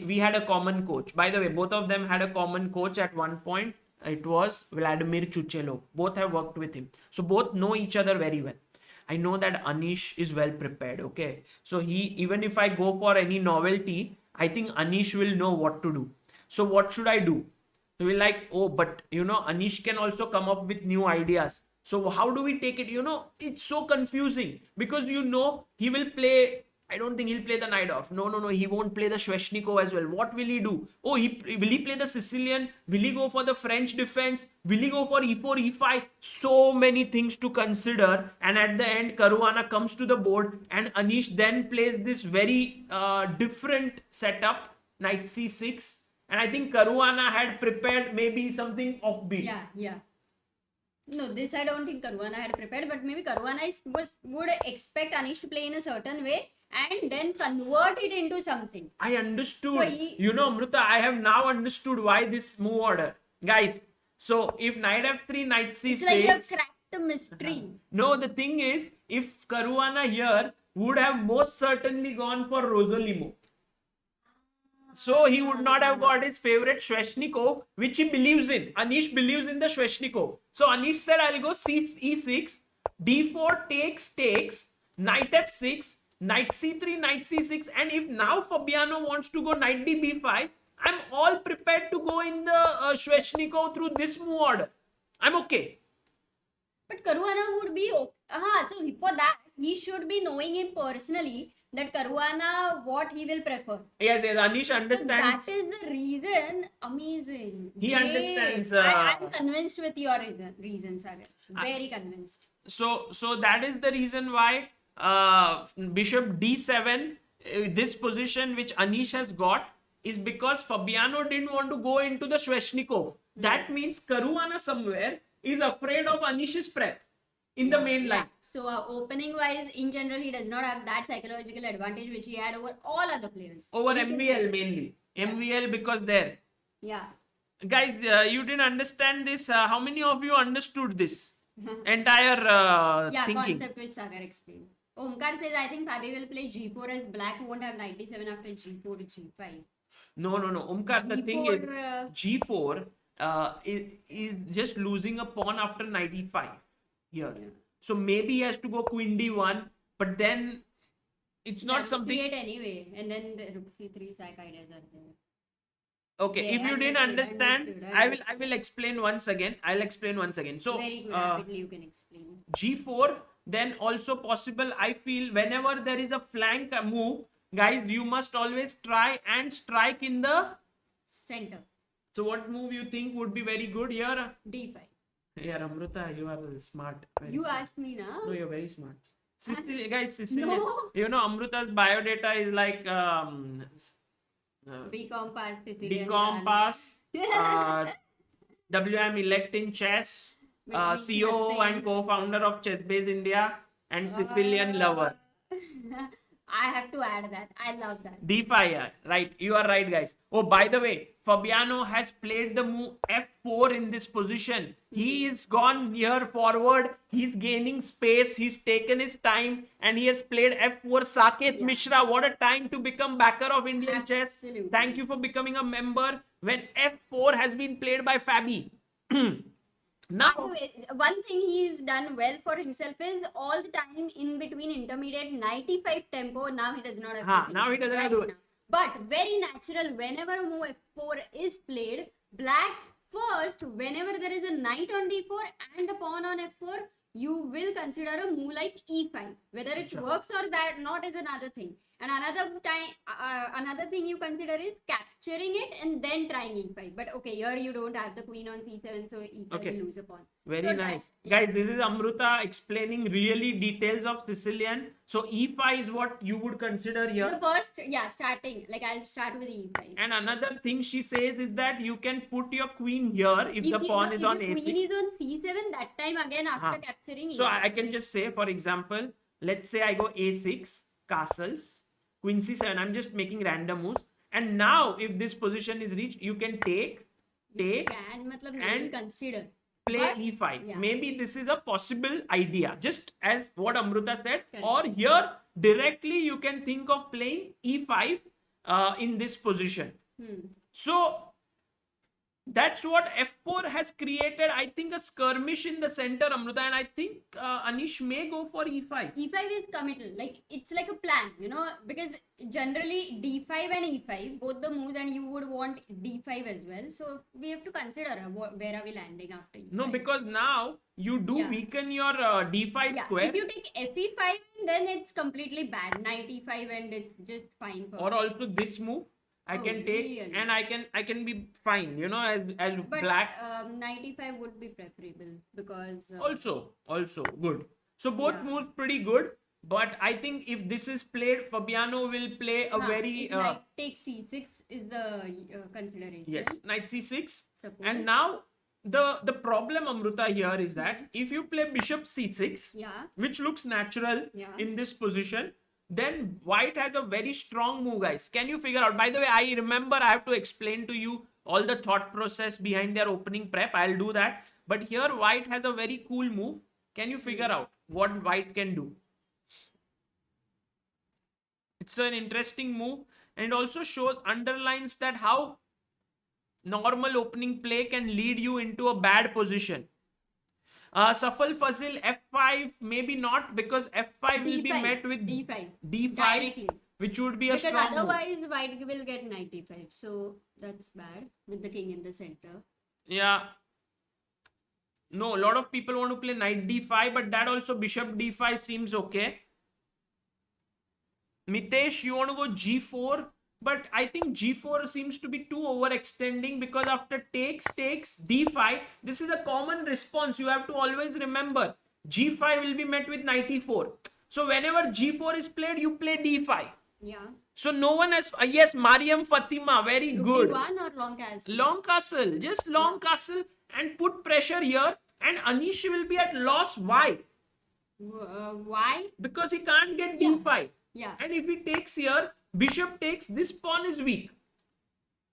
We had a common coach. By the way, both of them had a common coach at one point. It was Vladimir Chuchelov. Both have worked with him, so both know each other very well. I know that Anish is well prepared. Okay, so even if I go for any novelty, I think Anish will know what to do. So what should I do? So we're like, oh, but Anish can also come up with new ideas. So how do we take it? It's so confusing because he will play. I don't think he'll play the knight off. No. He won't play the Sveshnikov as well. What will he do? Oh, will he play the Sicilian? Will he go for the French defense? Will he go for e4, e5? So many things to consider. And at the end, Caruana comes to the board and Anish then plays this very different setup, knight c6. And I think Caruana had prepared maybe something offbeat. Yeah. No, this I don't think Caruana had prepared, but maybe Caruana would expect Anish to play in a certain way and then convert it into something. I understood. So Amruta, I have now understood why this move order. Guys, so if knight f3, knight c6. It's like you have cracked the mystery. No, the thing is, if Caruana here would have most certainly gone for Rosolimo. So he would not have got his favorite Sveshnikov, which he believes in. Anish believes in the Sveshnikov. So Anish said, I'll go e6, d4 takes, knight f6, knight c3, knight c6. And if now Fabiano wants to go knight b5, I'm all prepared to go in the Sveshnikov through this move order. I'm okay. But Caruana would be so for that, he should be knowing him personally, that Caruana, what he will prefer. Yes, Anish understands. So that is the reason. Amazing. He Great. understands. I'm convinced with your reason, Sagar. Very convinced. So that is the reason why Bishop d7, this position which Anish has got, is because Fabiano didn't want to go into the Sveshnikov. That means Caruana somewhere is afraid of Anish's prep in the main line. So opening wise, in general, he does not have that psychological advantage which he had over all other players. Over MVL mainly. MVL because there. Yeah. Guys, you didn't understand this. How many of you understood this entire thinking? Concept which Sagar explained. Omkar says, I think Fabi will play g4 as black won't have 97 after g4 to g5. No. Omkar, the thing is, g4 is just losing a pawn after knight e5 here. Yeah. So maybe he has to go queen d1, but then it's not something. C8 anyway, and then the rook c3 sack ideas are there. Okay, if you didn't understand, I will explain once again. I'll explain once again. So very good, rapidly you can explain. G4, then also possible. I feel whenever there is a flank move, guys, you must always try and strike in the center. So what move you think would be very good here? D5. Yeah, Amruta, you are smart. You smart. asked me now. No, you're very smart. Sicilian. No. Amruta's biodata is like BCom pass, Sicilian. BCom pass. WM elect in chess. CEO and co-founder of Chess Base India and Sicilian lover. I have to add that. I love that. D5, yeah. Right. You are right, guys. Oh, by the way, Fabiano has played the move F4 in this position. He is gone here forward. He's gaining space. He's taken his time and he has played F4. Saket Mishra, what a time to become backer of Indian chess. Absolutely. Thank you for becoming a member. When F4 has been played by Fabi. Now, By the way, one thing he's done well for himself is all the time in between intermediate 95 tempo. Now he does not have to now he doesn't have to do it. But very natural, whenever a move F4 is played, black first, whenever there is a knight on D4 and a pawn on F4, you will consider a move like E5. Whether it works or that not is another thing. And another thing you consider is capturing it and then trying E5. But okay, here you don't have the queen on C7, so E5 will lose a pawn. Very So nice. that- Guys, this is Amruta explaining really details of Sicilian. So E5 is what you would consider here. The first, starting. Like I'll start with E5. And another thing she says is that you can put your queen here if the pawn is on If the queen A6. is on C7, that time again after capturing So E5. I can just say, for example, let's say I go A6, castles, queen C7. I'm just making random moves. And now if this position is reached, you can take, can, matlab, and and consider. play But- E5. yeah. Maybe this is a possible idea, just as what Amruta said. Correct. Or here, directly you can think of playing E5 in this position. So that's what F4 has created, I think, a skirmish in the center, Amruta. And I think Anish may go for E5. E5 is committal. Like it's like a plan, because generally D5 and E5, both the moves, and you would want D5 as well. So we have to consider where are we landing after E5. No, because now you do Yeah. weaken your D5 yeah, square. if you take FE5, then it's completely bad. Knight E5 and it's just fine for Or also this move. I Oh, can take really? and I can be fine, as But black. Knight E5 would be preferable because Also good. So both Yeah. moves pretty good. But I think if this is played, Fabiano will play a very if knight takes C6 is the consideration. yes, knight C6. Suppose. And now the problem, Amruta, here is that if you play bishop C6, Yeah. which looks natural Yeah. in this position, then white has a very strong move, guys. Can you figure out? By the way, I remember I have to explain to you all the thought process behind their opening prep. I'll do that. But here white has a very cool move. Can you figure out what white can do? It's an interesting move, and also underlines that how normal opening play can lead you into a bad position. Safal Fazil F5, maybe not, because F5 will be D5, met with D5 D5, directly. which would be a Because strong move. otherwise white will get knight E5, so that's bad with the king in the center. Yeah. No, a lot of people want to play knight D5, but that also bishop D5 seems okay. Mitesh, you want to go G4, but I think G4 seems to be too overextending, because after takes D5, this is a common response. You have to always remember G5 will be met with knight E4. So whenever G4 is played, you play D5. Yeah. So no one has yes, Mariam Fatima, very good. D1 or long castle? Long castle, just long castle, and put pressure here, and Anish will be at loss. Why? Why? Because he can't get Yeah. D5. Yeah. And if he takes here, bishop takes, this pawn is weak.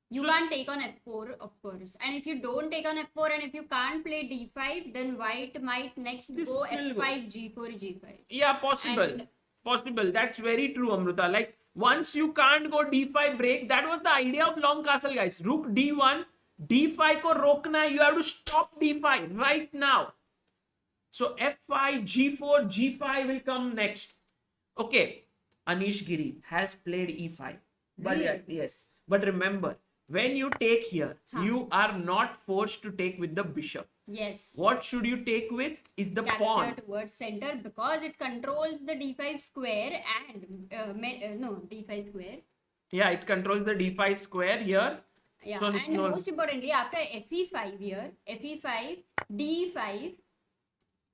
You So- can't take on F4, of course. And if you don't take on F4 and if you can't play D5, then white might next This go will go. F5, G4, G5. Yeah, possible. And- Possible. That's very true, Amruta. Like, once you can't go D5 break, that was the idea of long castle, guys. Rook D1, D5 ko rokna hai. You have to stop D5 right now. So F5, G4, G5 will come next. Okay. Anish Giri has played E5. But Really? yes. But remember, when you take here, you are not forced to take with the bishop. Yes. What should you take with is the Capture pawn. towards center because it controls the D5 square and D5 square. Yeah, it controls the D5 square here. Yeah, So it's and not- most importantly, after FE5 here, FE5, D5,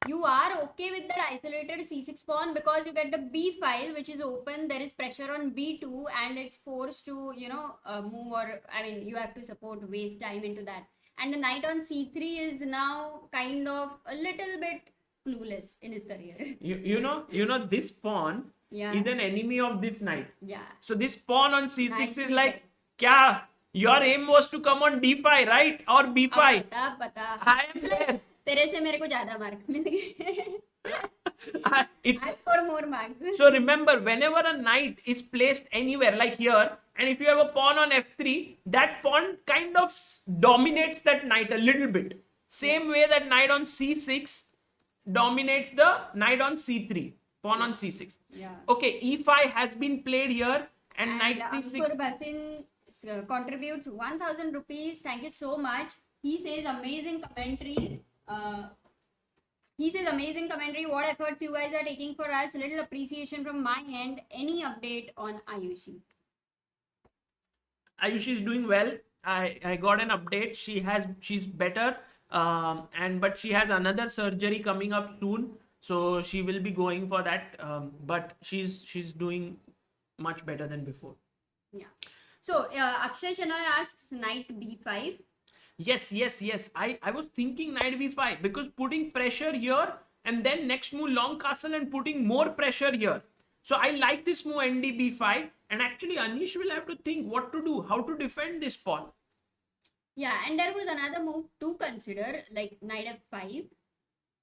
you are okay with that isolated C6 pawn because you get the B file which is open. There is pressure on B2 and it's forced to, move, or I mean, you have to waste time into that. And the knight on C3 is now kind of a little bit clueless in his career. You know this pawn Yeah. is an enemy of this knight. Yeah. So this pawn on c6 Knight is C5. like, kya? Your aim was to come on d5, right? Or b5. अब पता. I am It's like, there. तेरे से मेरे को ज़्यादा mark मिल गए. It's I score more marks. so remember, whenever a knight is placed anywhere like here, and if you have a pawn on f3, that pawn kind of dominates that knight a little bit. Same way that knight on c6 dominates the knight on c3, pawn on c6. Yeah. Okay, e5 has been played here, and knight c6. Ankur Basin contributes 1,000 rupees. Thank you so much. He says amazing commentary. What efforts you guys are taking for us. Little appreciation from my end. Any update on Ayushi? Ayushi is doing well. I got an update. She's better. But she has another surgery coming up soon, so she will be going for that. But she's doing much better than before. Yeah. So Akshay Shenoy asks knight b5. Yes. I was thinking knight b5 because putting pressure here and then next move long castle and putting more pressure here. So I like this move nd b5, and actually Anish will have to think what to do, how to defend this pawn. Yeah, and there was another move to consider, like knight f5.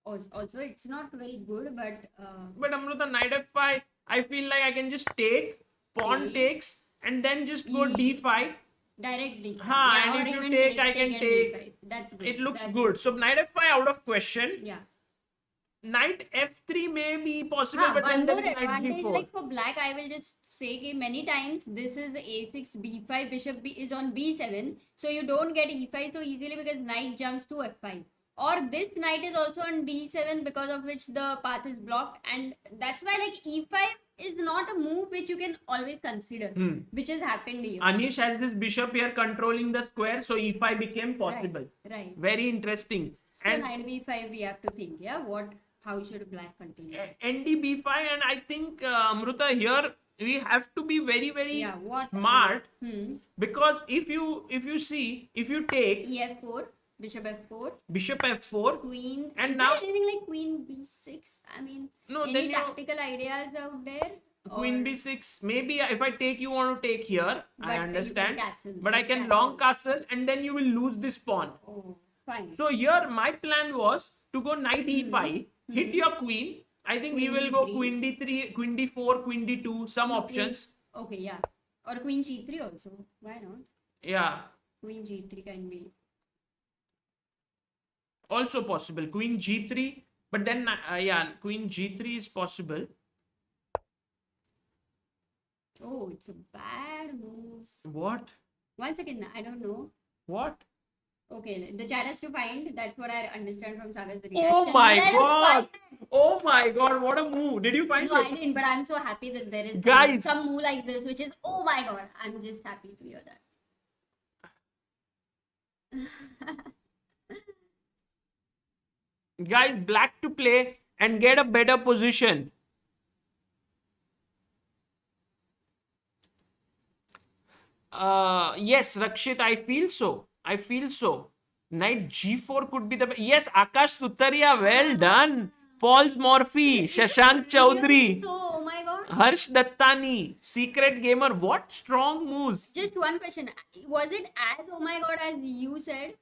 Also, it's not very good, but But Amruta, knight f5, I feel like I can just take, pawn Take. takes, and then just go d5. direct d5. And or if you even take, I can and take. d5. That's good. It looks That's good. So knight f5 out of question. Yeah. Knight f3 may be possible, but One then more there is knight advantage, g4. like for black, I will just say कि many times this is a6, b5, bishop is on b7, so you don't get e5 so easily because knight jumps to f5. Or this knight is also on d7 because of which the path is blocked, and that's why like e5 is not a move which you can always consider, which has happened here. Anish has this bishop here controlling the square, so e5 became possible. Right. Very interesting. So And knight b5 we have to think, yeah, how should black continue? nd b5, and I think Amruta here we have to be very Yeah, what- smart because if you take ef4, bishop f4, bishop f4, queen. And Is now- there anything like queen b6? I mean, No, then any you- tactical ideas out there? queen Or- b6, maybe if I take, you want to take here, But I you can understand, castle, but I just can castle. long castle and then you will lose this pawn. Oh, fine. So here my plan was to go knight e5, hit your queen. I think we Queen will go g3. queen d3, queen d4, queen d2, some No, options. Okay, yeah. Or queen g3 also. Why not? Yeah, Queen g3 can be. also possible. Queen g3, but then queen g3 is possible. Oh, it's a bad move. What? 1 second, I don't know. What? Okay, the chat has to find. That's what I understand from Sagar's reaction. Oh my Let us god! find it. Oh my god! What a move! Did you find No, it? I didn't, but I'm so happy that there is Guys. some move like this, which is, oh my god, I'm just happy to hear that. Guys, black to play and get a better position. Yes, Rakshit, I feel so. Knight g4 could be the yes. Akash Sutaria, well done. Paul's Morphy, Shashank Chaudhary, So, oh my god. Harsh Dattani, Secret Gamer. What strong moves! Just one question. Was it as oh my god as you said?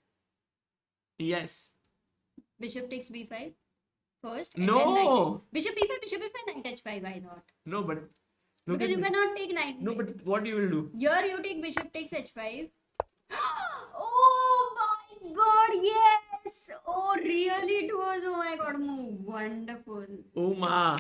Yes. Bishop takes b5 first. No. Then knight. Bishop b5, knight h5, I thought. No, but look Because at you this. cannot take knight. No, but what you will do? Here you take bishop takes h5. Oh my god, yes! Oh, really? It was, oh my god, move. Wonderful. Oh ma.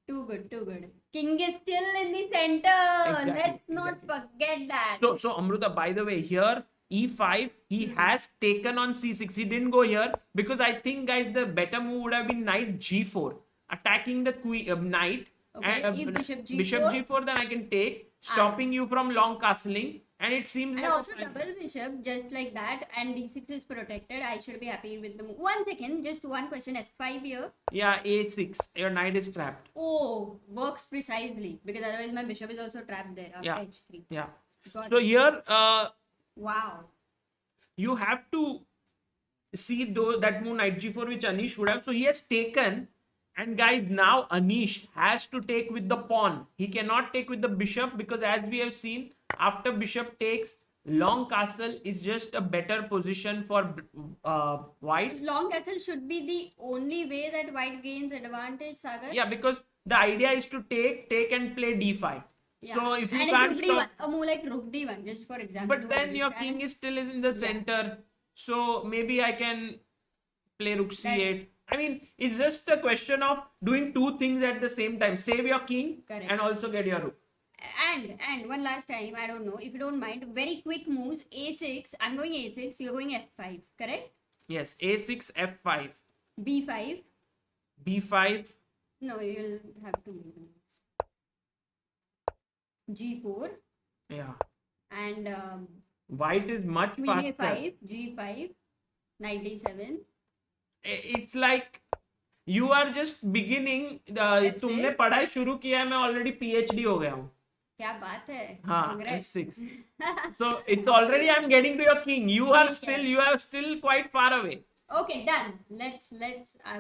Too good, too good. King is still in the center. Exactly, Let's not forget that. So Amruta, by the way, here e5, he has taken on c6. He didn't go here because I think, guys, the better move would have been knight g4, attacking the queen knight. Okay, And, if bishop g4. bishop g4, then I can take, stopping you from long castling, and it seems And like also double bishop, just like that, and d6 is protected. I should be happy with the move. 1 second, just one question. F5 here. yeah, a6. Your knight is trapped. Oh, works precisely because otherwise my bishop is also trapped there after Yeah. h3. Yeah. Got So it. here, Wow. you have to see that move knight g4 which Anish would have. So he has taken, and guys, now Anish has to take with the pawn. He cannot take with the bishop because as we have seen, after bishop takes, long castle is just a better position for white. Long castle should be the only way that white gains advantage, Sagar. Yeah, because the idea is to take and play d5. Yeah. So if you and can't like stop, a move like rook d1, just for example. but then your king is still in the center. So maybe I can play rook c8. I mean, it's just a question of doing two things at the same time. Save your king and also get your rook. And one last time, I don't know, if you don't mind, very quick moves. A6, I'm going A6, you're going F5, correct? Yes, A6, F5. B5. B5. No, you'll have to move. G4. Yeah. And white is much Queen faster. A5, G5, Knight D7. It's like you are just beginning. तुमने पढ़ाई शुरू किया है, मैं already PhD हो गया हूँ. क्या बात है? हाँ, F6. So it's already I'm getting to your king. You are still quite far away. Okay, done. Let's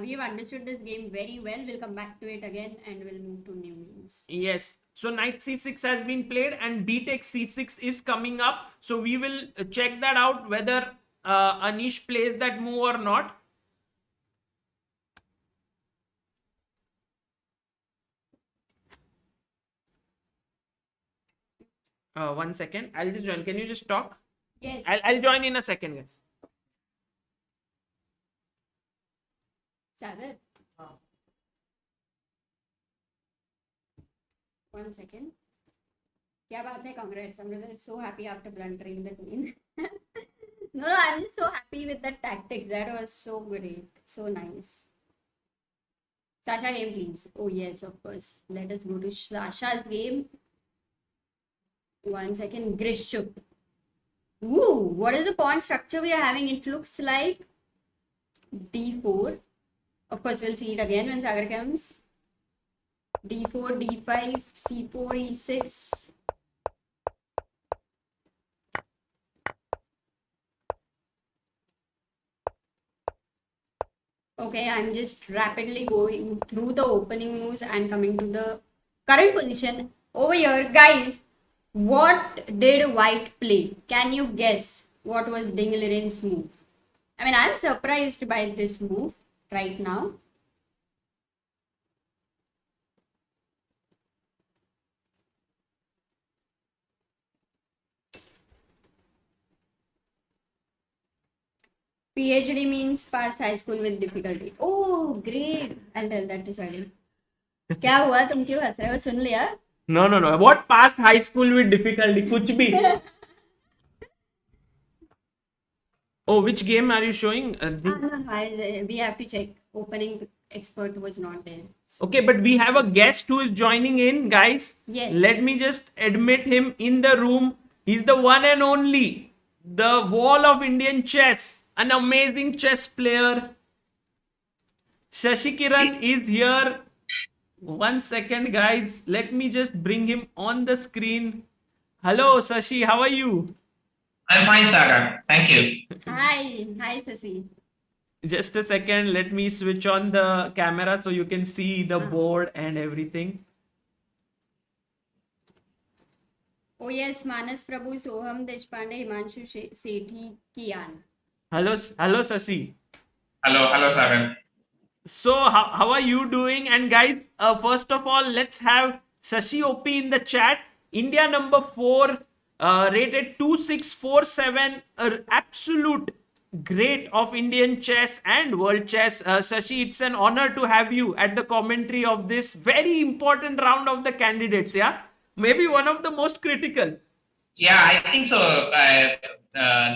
we've understood this game very well. We'll come back to it again and we'll move to new moves. Yes. So knight c6 has been played and b takes c6 is coming up. So we will check that out whether Anish plays that move or not. One second. I'll just join. Can you just talk? Yes. I'll join in a second, guys. Sagar. 1 second. क्या बात है? Congrats. Amruta is so happy after blundering the queen. No, I'm just so happy with the tactics. That was so great. So nice. Sasha game, please. Oh yes, of course. Let us go to Sasha's game. 1 second. Grischuk. Ooh, what is the pawn structure we are having? It looks like d4. Of course, we'll see it again when Sagar comes. d4, d5, c4, e6. Okay, I'm just rapidly going through the opening moves and coming to the current position. Over here, guys, what did white play? Can you guess what was Liren's move? I mean, I'm surprised by this move right now. PhD means passed high school with difficulty. Oh, great. I'll tell that to Sagar. क्या हुआ? तुम क्यों हंस रहे हो? सुन लिया? No. What passed high school with difficulty? कुछ भी. Oh, which game are you showing? No, we have to check. Opening expert was not there. So. Okay, but we have a guest who is joining in, guys. Yes. Let me just admit him in the room. He's the one and only, the wall of Indian chess, an amazing chess player. Sasikiran is here. 1 second, guys. Let me just bring him on the screen. Hello, Sashi. How are you? I'm fine, Sagar. Thank you. Hi, Sasi. Just a second. Let me switch on the camera so you can see the board and everything. Oh yes, Manas Prabhu, Soham Deshpande, Himanshu Sethi, Kian. Hello, Sasi. Hello, Sagar. So how are you doing? And guys, first of all, let's have Sashi OP in the chat. India number 4, rated 2647, absolute great of Indian chess and world chess. Sashi, it's an honor to have you at the commentary of this very important round of the candidates. Yeah, maybe one of the most critical. Yeah, I think so.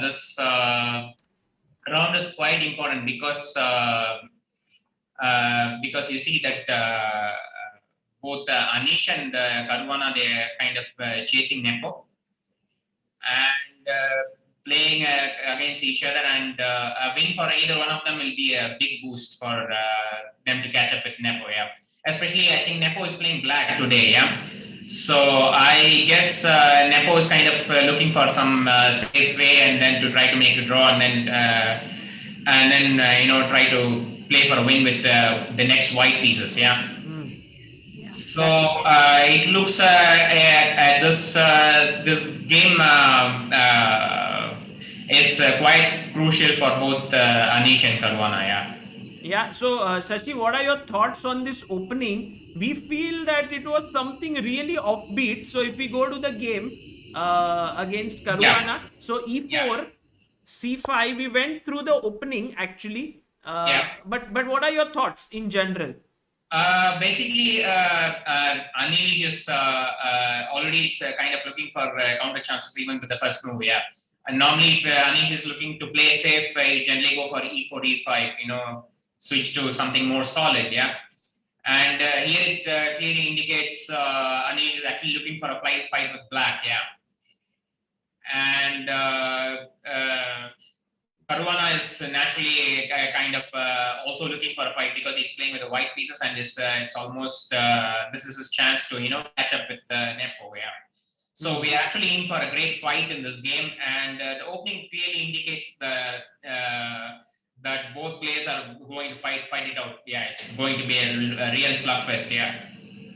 This round is quite important because you see that both Anish and Caruana, they're kind of chasing Nepo and playing against each other, and a win for either one of them will be a big boost for them to catch up with Nepo. Yeah, especially I think Nepo is playing black today. Yeah, so I guess Nepo is kind of looking for some safe way and then to try to make a draw and then and then try to play for a win with the next white pieces. Yeah. So it looks this game is quite crucial for both Anish and Caruana. Yeah. Yeah, so Shashi, what are your thoughts on this opening? We feel that it was something really offbeat. So if we go to the game against Caruana, so E4, Yeah. C5, we went through the opening actually. Yeah. But what are your thoughts in general? Basically, Anish is already kind of looking for counter chances even with the first move. Yeah. And normally, if Anish is looking to play safe, he generally go for E4, E5. Switch to something more solid. Yeah. And here it clearly indicates Anish is actually looking for a fight with black. Yeah. And Caruana is naturally kind of also looking for a fight because he's playing with the white pieces, and it's almost this is his chance to catch up with Nepo. Yeah. So we are actually in for a great fight in this game, and the opening clearly indicates that both players are going to fight it out. Yeah, it's going to be a real slugfest. Yeah.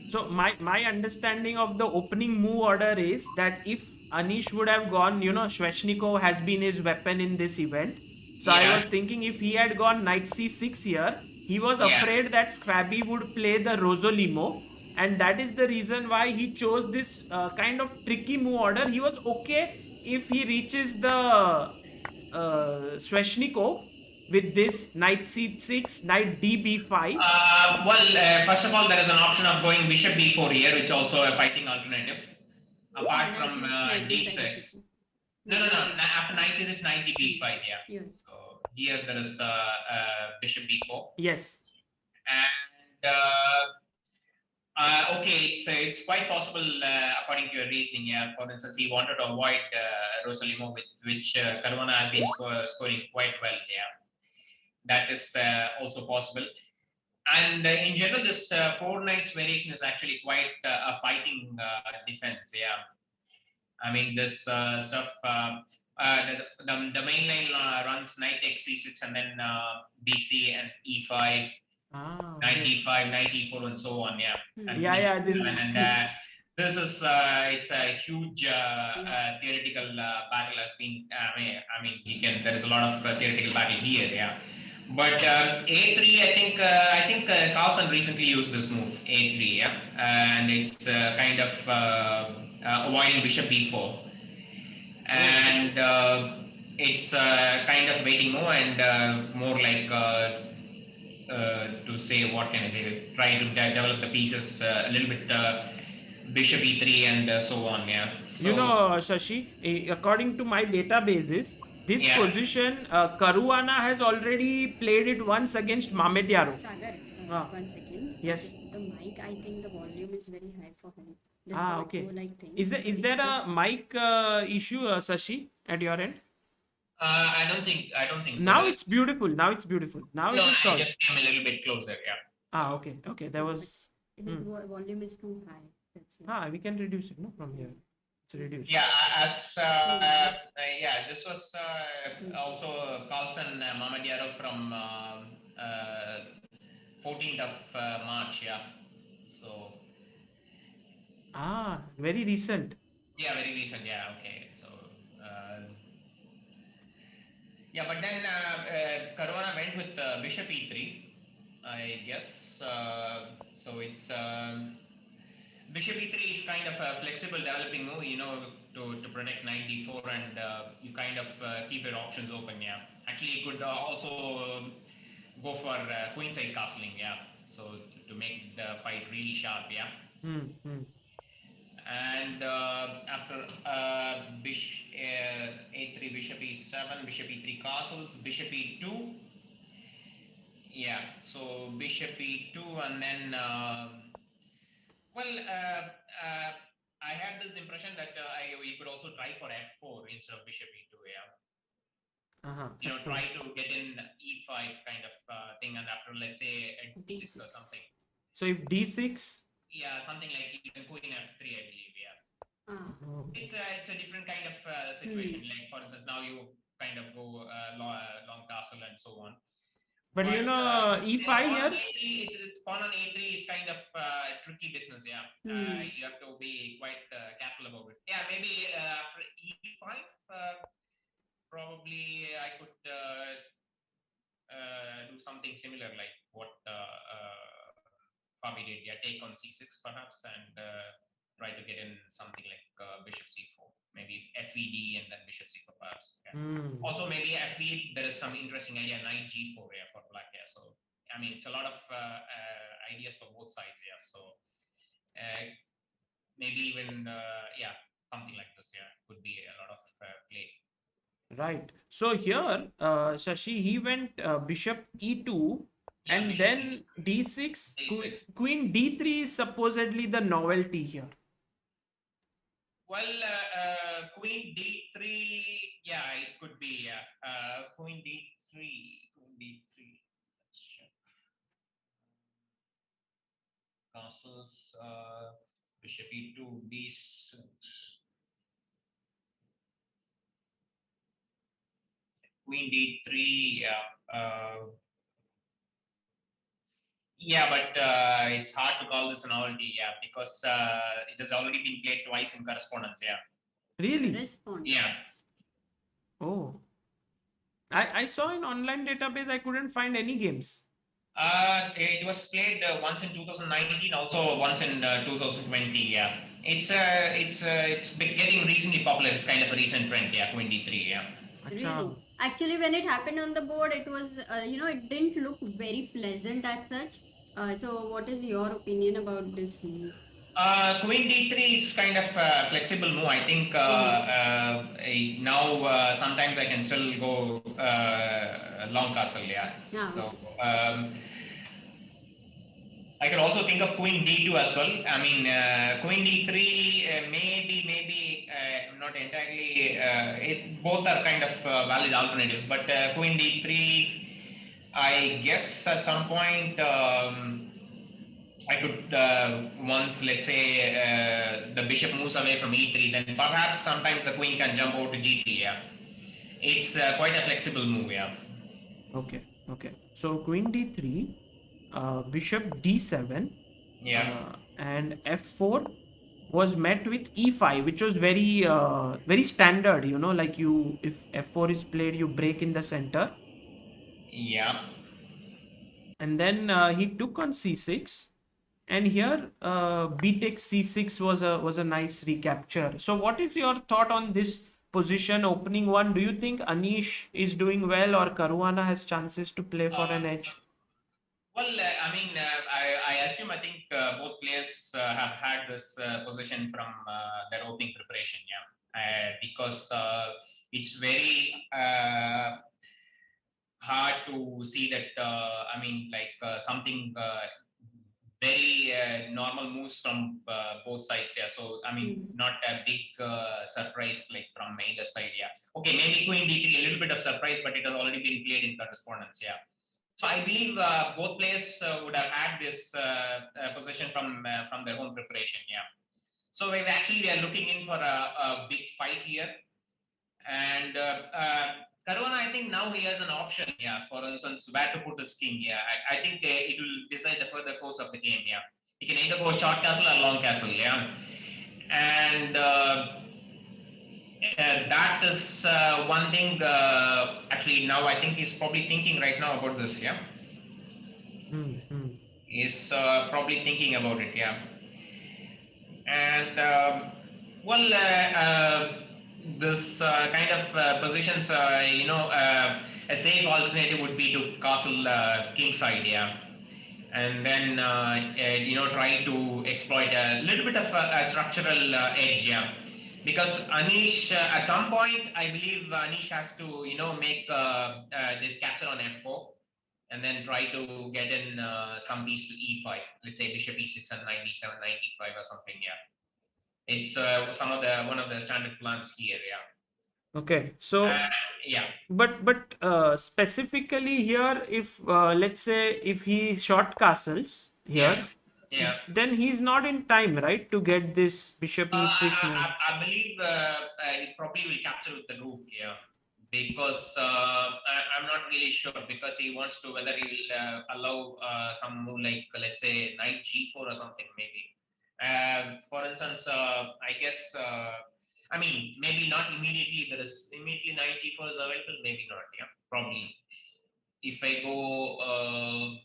So my understanding of the opening move order is that if Anish would have gone, Sveshnikov has been his weapon in this event. So I was thinking if he had gone knight c6 here, he was afraid that Fabi would play the Rosolimo, and that is the reason why he chose this kind of tricky move order. He was okay if he reaches the Sveshnikov with this knight c6, knight db5. First of all, there is an option of going bishop b4 here, which is also a fighting alternative. Apart from d6. No. After knight c6, knight db5. Yeah. Yes. So here there is bishop b4. Yes. And okay, so it's quite possible according to your reasoning. Yeah. For instance, he wanted to avoid Rosolimo, with which Caruana has been scoring quite well. Yeah. That is also possible. And in general, this 4 knights variation is actually quite a fighting defense. Yeah. I mean, this stuff, the main line runs knight takes c6 and then bc and e5, knight d5, knight e4, and so on. Yeah. And this is it's a huge theoretical battle has been. I mean, there is a lot of theoretical battle here. Yeah. But a3, I think Carlsen recently used this move, a3, yeah, and it's kind of avoiding bishop b4, and it's kind of waiting more and more like to say, what can I say? Try to develop the pieces a little bit, bishop e3 and so on, yeah. So, Shashi, according to my databases, this position, Caruana has already played it once against Mamedyaro. Sagar, 1 second. Yes. The mic, I think the volume is very high for him. Okay. Is there a mic issue, Shashi, at your end? I don't think so. Now it's beautiful. Now it's I just came a little bit closer. Yeah. Okay. There was. His volume is too high. That's why. We can reduce it, no, from here. Reduced. Yeah, this was also Carlsen Mamedyaro from 14th of March. Yeah, so. Very recent. Yeah, very recent. Yeah, okay. So, but then Caruana went with bishop e3, I guess. So it's. Bishop e3 is kind of a flexible developing move, to protect knight d4, and you kind of keep your options open. Yeah, actually, you could also go for queenside castling. Yeah, so to make the fight really sharp. Yeah. And after bishop a3, bishop e7, bishop e3 castles, bishop e2. Yeah, so bishop e2, and then. I had this impression that we could also try for f4 instead of bishop e2. Yeah. Try to get in e5 kind of thing, and after, let's say, d6 or something. So if d6. Yeah, something like even queen f3, I believe. Yeah. It's a different kind of situation. Like, for instance, now you kind of go long castle and so on. But you know, E5 pawn here. on A3, it's pawn on A3 is kind of tricky business. Yeah, you have to be quite careful about it. Yeah, maybe after E5, probably I could do something similar like what Fabi did. Yeah, take on C6 perhaps and try to get in something like bishop C4, maybe FED and then bishop C4 perhaps. Yeah. Also maybe FE, there is some interesting idea, knight G4 yeah, for black. Yeah, so I mean it's a lot of ideas for both sides. Yeah, so maybe even yeah, something like this. Yeah, could be a lot of play. Right. So here, Shashi, he went bishop E2 and bishop then D6, D6. Queen D3 is supposedly the novelty here. Well, Queen D3, yeah, it could be. Yeah, Queen D3, Queen D3. Let's check. Castles, Bishop E2, D6. Queen D3, yeah. Yeah, but it's hard to call this a novelty, yeah, because it has already been played twice in correspondence, yeah. Really? Correspondence. Yeah. Oh. I saw in online database, I couldn't find any games. It was played once in 2019, also once in 2020, yeah. It's been getting recently popular. It's kind of a recent trend, yeah, Queen D3, yeah. Really? Actually, when it happened on the board, it was, it didn't look very pleasant as such. So what is your opinion about this move? Queen D3 is kind of a flexible move. I think now sometimes I can still go long castle, yeah. So I can also think of Queen D2 as well. I mean, Queen D3 maybe not entirely. Both are kind of valid alternatives, but Queen D3, I guess at some point I could once, let's say, the bishop moves away from E3, then perhaps sometimes the queen can jump over to G3. Yeah, it's quite a flexible move. Yeah. Okay. So Queen D3. Bishop D7, yeah, and F4 was met with E5, which was very very standard. You know, like if F4 is played, you break in the center. Yeah. And then he took on C6, and here B takes C6 was a nice recapture. So, what is your thought on this position, opening one? Do you think Anish is doing well, or Caruana has chances to play for an edge? Well, I mean, I assume I think both players have had this position from their opening preparation, yeah, because it's very hard to see that. I mean, like something very normal moves from both sides, yeah. So I mean, not a big surprise like from either side, yeah. Okay, maybe Queen D3 a little bit of surprise, but it has already been played in correspondence, yeah. So I believe both players would have had this position from their own preparation. Yeah. So we are looking in for a big fight here, and Caruana, I think now he has an option. Yeah. For instance, where to put his king. Yeah. I think it will decide the further course of the game. Yeah. He can either go short castle or long castle. Yeah. And that is one thing. Actually, now I think he's probably thinking right now about this. Yeah, he's probably thinking about it. Yeah, and this kind of positions. A safe alternative would be to castle king side. Yeah. And then try to exploit a little bit of a structural edge. Yeah. Because Anish, at some point, I believe Anish has to, make this capture on F4 and then try to get in some piece to E5. Let's say bishop E6 and knight D7, knight E5 or something. Yeah, it's one of the standard plans here. Yeah. Okay, so yeah. But specifically here, if let's say if he short castles here. Yeah. Then he's not in time, right, to get this bishop E6. I believe he probably will capture with the rook. Yeah. because I'm not really sure, because he wants to, whether he will allow some move like, let's say, knight g4 or something, maybe. For instance, I guess, I mean, maybe not immediately. There is immediately knight g4 is available, maybe not. Yeah, probably. If I go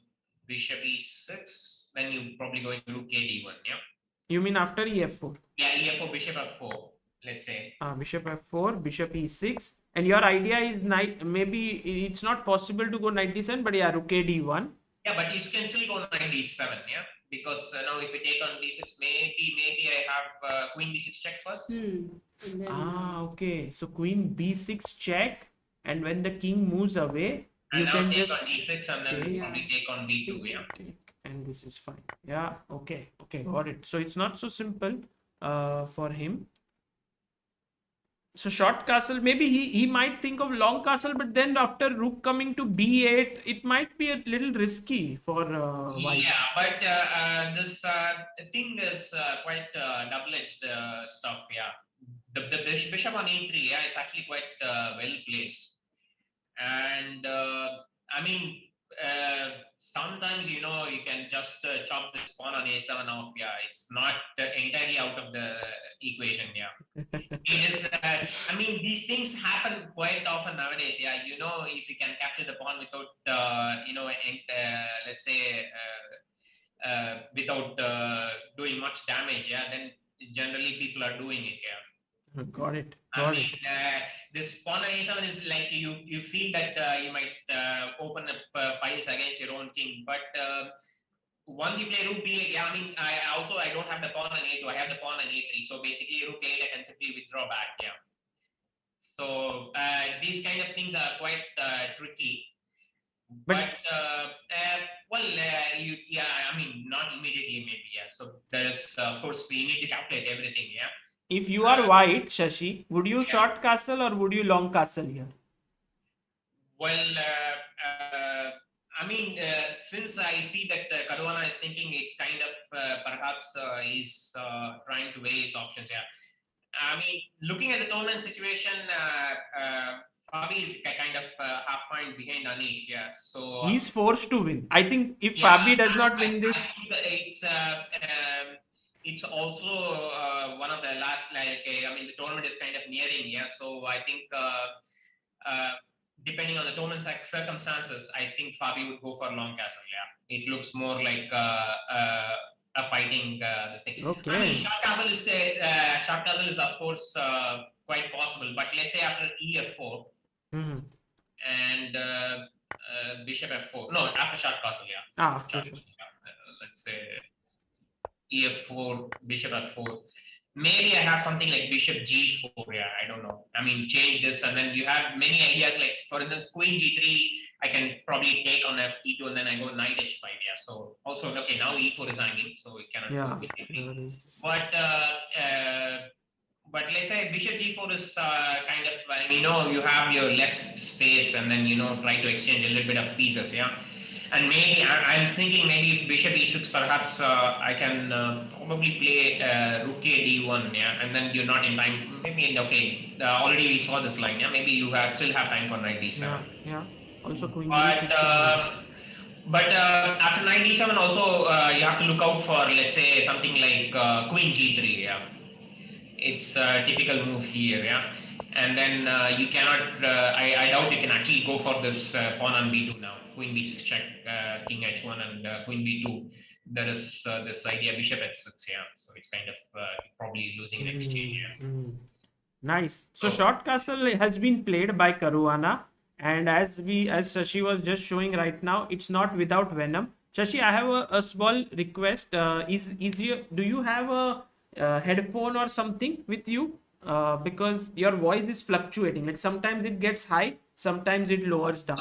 bishop e6, then you probably going rook a d1. Yeah. You mean after ef4? Yeah, ef4, bishop f4. Let's say. Bishop f4, bishop e6, and your idea is knight. Maybe it's not possible to go knight d7, but yeah, rook a d1. Yeah, but you can still go knight d7. Yeah, because now if we take on d6, maybe I have queen b6 check first. And then, Okay. So queen b6 check, and when the king moves away, And you now can take just on d6 and then Okay. probably take on b2. Yeah. take, and this is fine. Yeah. Okay. Got it. So it's not so simple for him. So short castle, maybe he might think of long castle, but then after rook coming to b8, it might be a little risky for white. Yeah, but this thing is quite double-edged stuff. Yeah, the bishop on e3. Yeah, it's actually quite well placed, and I mean, sometimes you can just chop this pawn on a7 off. Yeah, it's not entirely out of the equation. Yeah, it is. I mean, these things happen quite often nowadays. Yeah, if you can capture the pawn without, let's say, without doing much damage. Yeah, then generally people are doing it. Yeah. Got it. I mean, this pawn on a7 is like you feel that you might open up files against your own king, but once you play rook b8, yeah, I mean, I don't have the pawn on a2, I have the pawn on a3, so basically rook a8 I can simply withdraw back, yeah. So these kind of things are quite tricky, but I mean, not immediately maybe, yeah. So there is, of course, we need to calculate everything, yeah. If you are white, Shashi, would you short castle or would you long castle here? Well, I mean, since I see that Caruana is thinking it's kind of perhaps he's trying to weigh his options. Yeah, I mean, looking at the tournament situation, Fabi is kind of half point behind Anish. Yeah, so he's forced to win. I think if Fabi does not win this, it's also one of the last. I mean, the tournament is kind of nearing. Yeah, so I think. Depending on the tournament circumstances, I think Fabi would go for long castle. Yeah, it looks more like a fighting this thing. Okay. I mean, short castle is of course quite possible, but let's say after e4 and bishop f4. No, after short castle. Yeah. After short. Let's say e4, bishop f4. Maybe I have something like bishop g4. Yeah, I don't know. I mean, change this, and then you have many ideas. Like, for instance, queen g3. I can probably take on f2, and then I go knight h5. Yeah. So also, okay, now e4 is hanging, so it cannot. Yeah. But let's say bishop g4 is kind of you have your less space, and then try to exchange a little bit of pieces. Yeah. And maybe I'm thinking maybe if bishop e6, perhaps I can probably play rook a d1, yeah, and then you're not in time. Maybe already we saw this line, yeah. Maybe you still have time for knight d7. Yeah. Also queen d6. But after knight d7, also you have to look out for, let's say, something like queen g3. Yeah, it's a typical move here. Yeah. And then you cannot. I doubt you can actually go for this pawn on b2 now. Queen b6 check, king h1, and queen b2. There is this idea bishop h6. Yeah, so it's kind of probably losing the exchange. Yeah. Nice. So short castle has been played by Caruana, and as Shashi was just showing right now, it's not without venom. Shashi, I have a small request. Do you have a headphone or something with you? Because your voice is fluctuating. Like sometimes it gets high, sometimes it lowers down.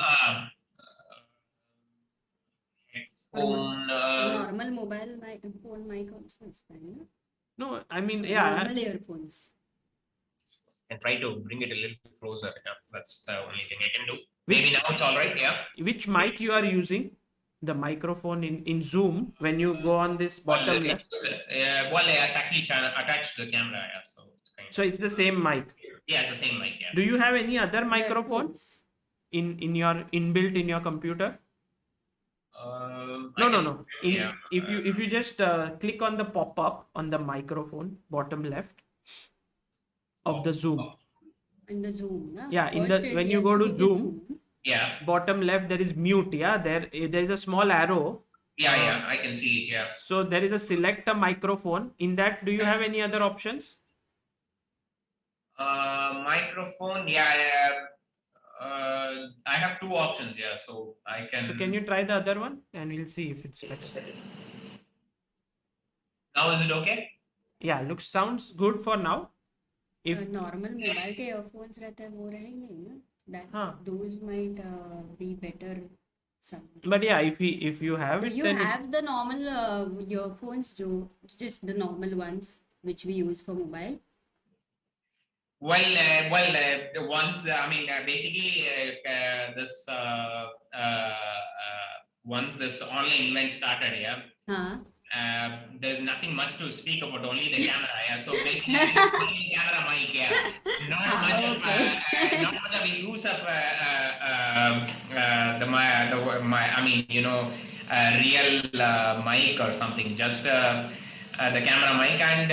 Headphone. Normal mobile phone mic also is fine. No, I mean, yeah. Normal earphones. And try to bring it a little bit closer. Yeah, that's the only thing I can do. Maybe now it's all right. Yeah. Which mic you are using? The microphone in Zoom when you go on this bottom left. It's actually attached to the camera. Yeah, so it's kind of. So it's the same mic. Yeah, it's the same mic. Yeah. Do you have any other microphone Headphones. in your inbuilt in your computer? I can- No. Yeah. If you just click on the pop-up on the microphone, bottom left of the Zoom. In the Zoom. Na? Yeah, in First the it when you has go to be the Zoom, Yeah. bottom left there is mute. Yeah, there is a small arrow. Yeah. I can see it. Yeah. So there is a select a microphone. In that, do you have any other options? Microphone. Yeah. I have two options. Yeah. So I can. So can you try the other one and we'll see if it's better. Now is it okay? Yeah, sounds good for now. If normal mobile के earphones रहते हैं वो रहेंगे ना that हाँ. those might be better sound. but yeah, if you have it, You then have the normal earphones जो just the normal ones which we use for mobile. Once I mean, basically, this once this online event started, yeah. हाँ. There's nothing much to speak about, only the camera. Yeah, so basically, only camera mic. Yeah, not much of a use of I mean, real mic or something. Just the camera mic. And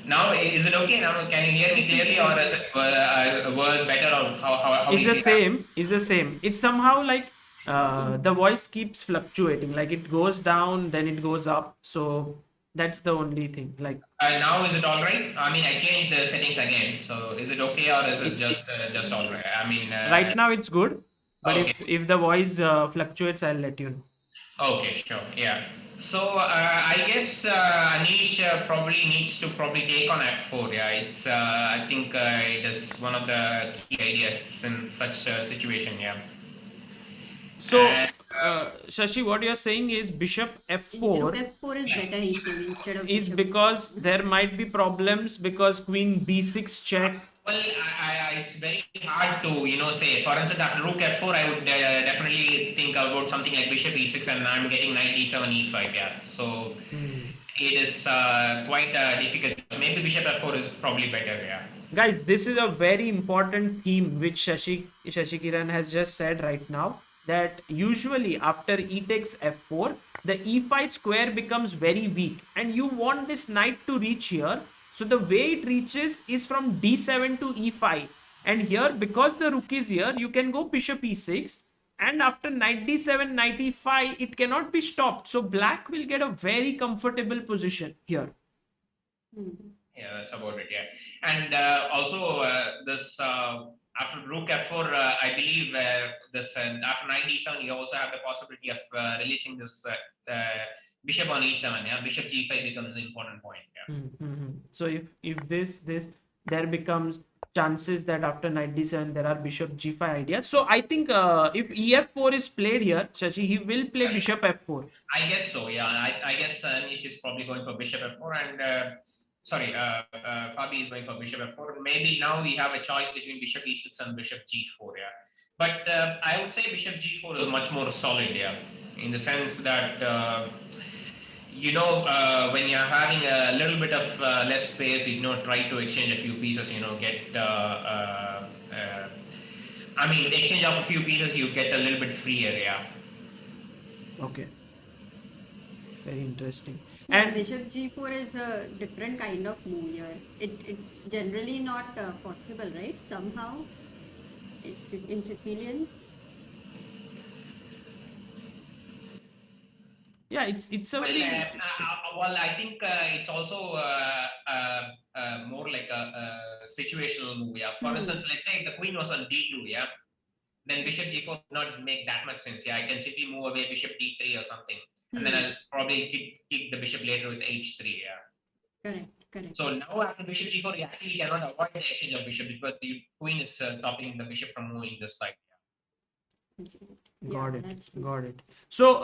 now, is it okay? Now, can you hear me clearly, or is it was better, or how? it's the same. It's the same. It's somehow like the voice keeps fluctuating. Like it goes down, then it goes up. So that's the only thing. Like now is it all right? I mean, I changed the settings again. So is it okay, or is it just all right? I mean, right now it's good. But okay. if the voice fluctuates, I'll let you know. Okay, sure. Yeah. So I guess Anish probably needs to take on F4. Yeah, it's I think it is one of the key ideas in such a situation. Yeah. So Shashi, what you're saying is bishop f4 F4 is better, he said, instead of is bishop. because there might be problems because queen b6 check. Well, it's very hard to say. For instance, after rook f4, I would definitely think about something like bishop e6, and I'm getting knight e7, e5. Yeah, so it is quite difficult. Maybe bishop f4 is probably better. Yeah. Guys, this is a very important theme which Sasikiran has just said right now, that usually after e takes f4, the e5 square becomes very weak, and you want this knight to reach here. So the way it reaches is from d7 to e5, and here, because the rook is here, you can go bishop e6, and after knight d7, knight e5, it cannot be stopped. So black will get a very comfortable position here. Yeah, that's about it. Yeah, and also this after rook f4, I believe this after knight e7, you also have the possibility of releasing this bishop on e7. Yeah, bishop g5 becomes an important point. Yeah. So if this there becomes chances that after knight d7 there are bishop g5 ideas. So I think if ef4 is played here, Shashi, he will play bishop f4. I guess so. Yeah, I guess Anish is probably going for bishop f4, and Fabi is going for bishop f4. Maybe now we have a choice between bishop e6 and bishop g4. Yeah, but I would say bishop g4 is much more solid. Yeah, in the sense that when you're having a little bit of less space, try to exchange a few pieces. Exchange of a few pieces, you get a little bit freer. Yeah. Okay. Very interesting. Yeah, And bishop g4 is a different kind of move here. It's generally not possible, right? Somehow, it's in Sicilians. yeah, it's a very Well, I think it's also more like a situational move. Yeah. For instance, let's say if the queen was on d2, yeah, then bishop g4 would not make that much sense. Yeah, I can simply move away bishop d3 or something, and then I'll probably kick the bishop later with h3. Yeah. Correct. So now after bishop g4, you actually cannot avoid the exchange of bishop because the queen is stopping the bishop from moving this side. Yeah. Okay. got it. So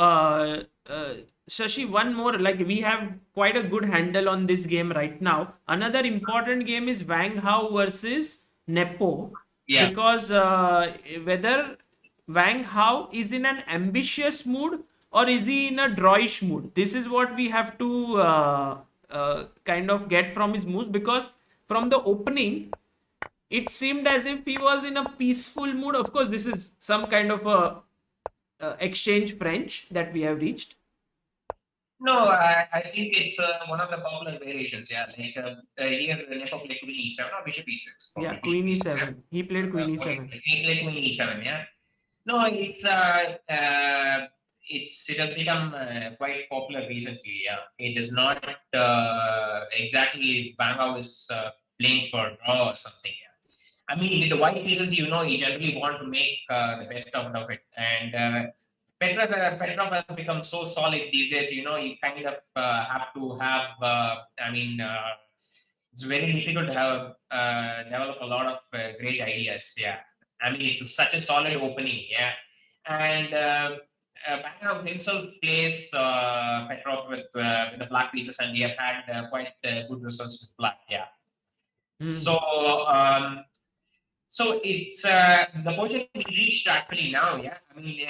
Shashi, one more, like we have quite a good handle on this game right now. Another important game is Wang Hao versus Nepo. Yeah. Because whether Wang Hao is in an ambitious mood or is he in a drawish mood, this is what we have to kind of get from his moves, because from the opening it seemed as if he was in a peaceful mood. Of course, this is some kind of a exchange French that we have reached. No, I think it's one of the popular variations. Yeah, like here Nepo played Queen E7 or Bishop E6. Yeah, Probably Queen Bishop E6. E7. He played Queen E7. He played Queen E7. Yeah. No, it has become quite popular recently. Yeah, it is not exactly Wang Hao is playing for draw or something. Yeah. I mean, with the white pieces, you generally want to make the best out of it. And Petrov has become so solid these days. You kind of have to have. It's very difficult to have develop a lot of great ideas. Yeah, I mean, it's such a solid opening. Yeah, and Bangkok himself plays Petrov with the black pieces, and he have had quite good results with black. Yeah. Hmm. So it's the position we reached actually now. Yeah, I mean,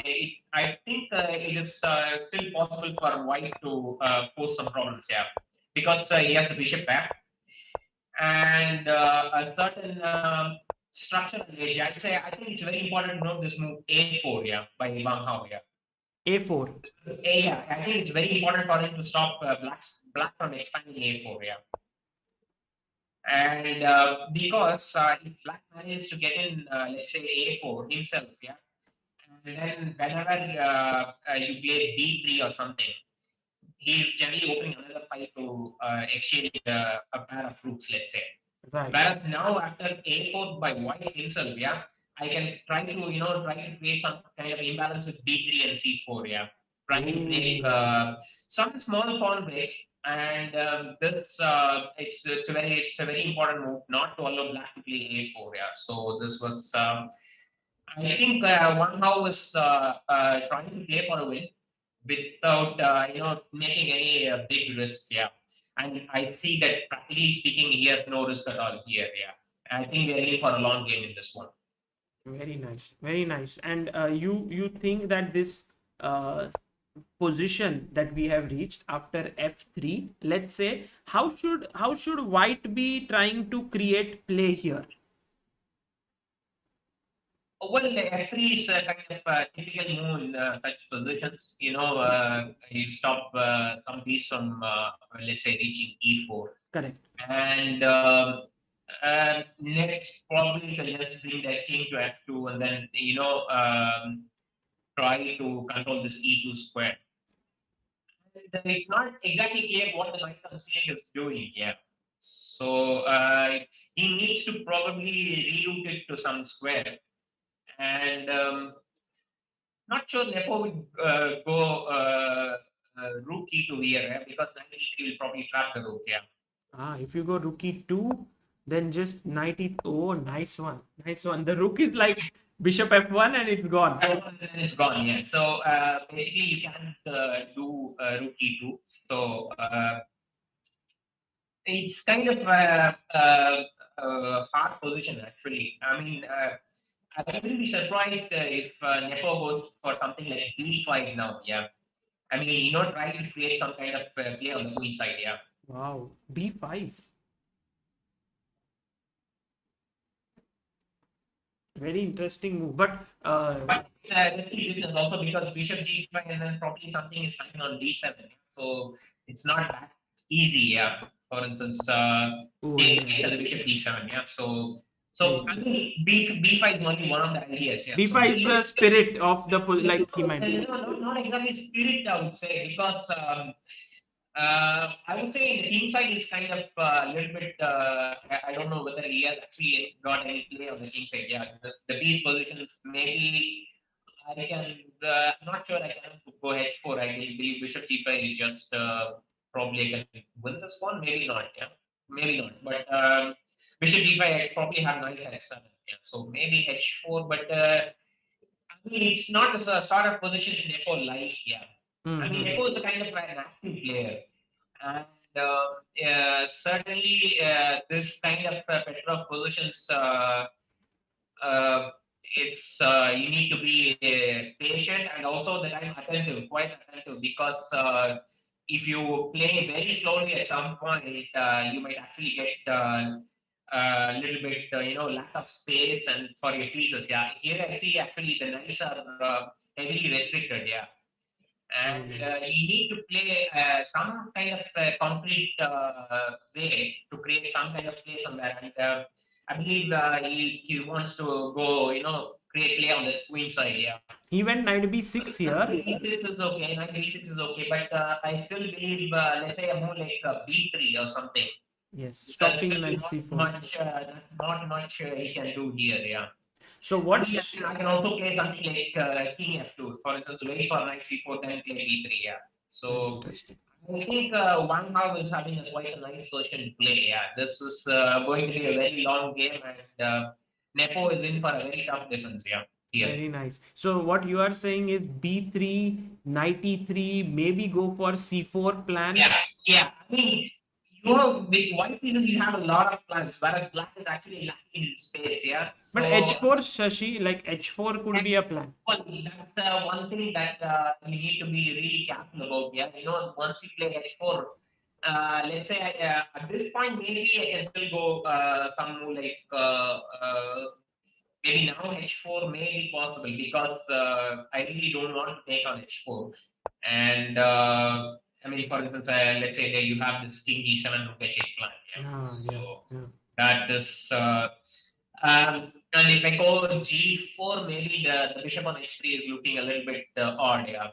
I think it is still possible for White to pose some problems. Yeah, because he has the bishop back and a certain structural area. I think it's very important to note this move A4. Yeah, by Wang Hao. Yeah. A4. Yeah, I think it's very important for him to stop black from expanding A4. Yeah. And because if black manages to get in, let's say A4 himself, yeah, and then whenever you play B3 or something, he's generally opening another fight to exchange a pair of rooks, let's say. Right. Whereas now after A4 by white himself, yeah, I can try to create some kind of imbalance with B3 and C4, yeah, trying to make some small pawn breaks. And this it's a very important move not to allow black to play A4, yeah. So this was I think Wang Hao was trying to play for a win without making any big risk, yeah. And I see that practically speaking, he has no risk at all here, yeah. I think we're in for a long game in this one. Very nice, very nice. And you think that this uh, position that we have reached after F3, let's say, how should White be trying to create play here? Well, F3 is a kind of typical move in such positions. You stop some piece from, let's say, reaching E4. Correct. And next, probably you can just bring that king to F2 and then, try to control this E2 square. It's not exactly clear what the knight on C8 is doing here. So he needs to probably reroute it to some square. And not sure Nepo would go rook E2 here because knight E3 will probably trap the rook, yeah. If you go rook e2, then just knight e. Oh, nice one, nice one. The rook is like bishop f1 and it's gone. And it's gone, yeah. So basically, you can't do rook e2. So it's kind of a hard position, actually. I mean, I wouldn't be surprised if Nepo goes for something like b5 now, yeah. I mean, try to create some kind of play on the queen side, yeah. Wow, b5. Very interesting move. But it's a risky business also because bishop g5 and then probably something is hanging on d7. So it's not that easy, yeah. For instance, take the bishop d7, yeah. So I mean, b5 is only one of the ideas, yeah. b5 is the spirit of the like he might. Not exactly spirit, I would say, because I would say the king side is kind of a little bit. I don't know whether he has actually got any play on the king side. Yeah, the piece positions maybe I can. I'm not sure I can go h4. I believe bishop g5 is just probably I can win this one. Maybe not. Yeah, maybe not. But bishop g5 I probably have knight h7. Yeah, so maybe h4. But I mean, it's not the sort of position Nepo like. Yeah. I mean, Nepo is a kind of an active player. And certainly, this kind of Petrov positions, it's you need to be patient and also the time attentive, quite attentive, because if you play very slowly at some point, you might actually get little bit, lack of space and for your pieces. Yeah, here I see actually the knights are heavily restricted. Yeah, and you need to play some kind of concrete way to create some kind of play on that. And I believe he wants to go, create play on the queen side. Yeah. He went knight b6 here. B6 is okay, knight b6 is okay, but I still believe, let's say a move like b3 or something. Yes, stopping knight Not c4. much, not much he can do here. Yeah. So what? I can also play something like king f2. For instance, wait for knight c4, then play b3. Yeah. So Interesting. I think Wang Hao is having quite a nice position to play. Yeah. This is going to be a very long game, and Nepo is in for a very tough defense. Yeah. Here. Very nice. So what you are saying is b3, knight e3, maybe go for c4 plan. Yeah. I mean, with white pieces, you have a lot of plans, whereas black is actually lacking in space. Yeah. So, But h4, Shashi, like h4 could be a plan. well, that's one thing that you need to be really careful about. Yeah. Once you play h4, let's say at this point, maybe I can still go some move like maybe now h4 may be possible because I really don't want to take on h4. And I mean, for instance, let's say that you have this king g7 rook h8 plan. Yeah. So that is, and if I go g4, maybe the bishop on h3 is looking a little bit odd. Yeah.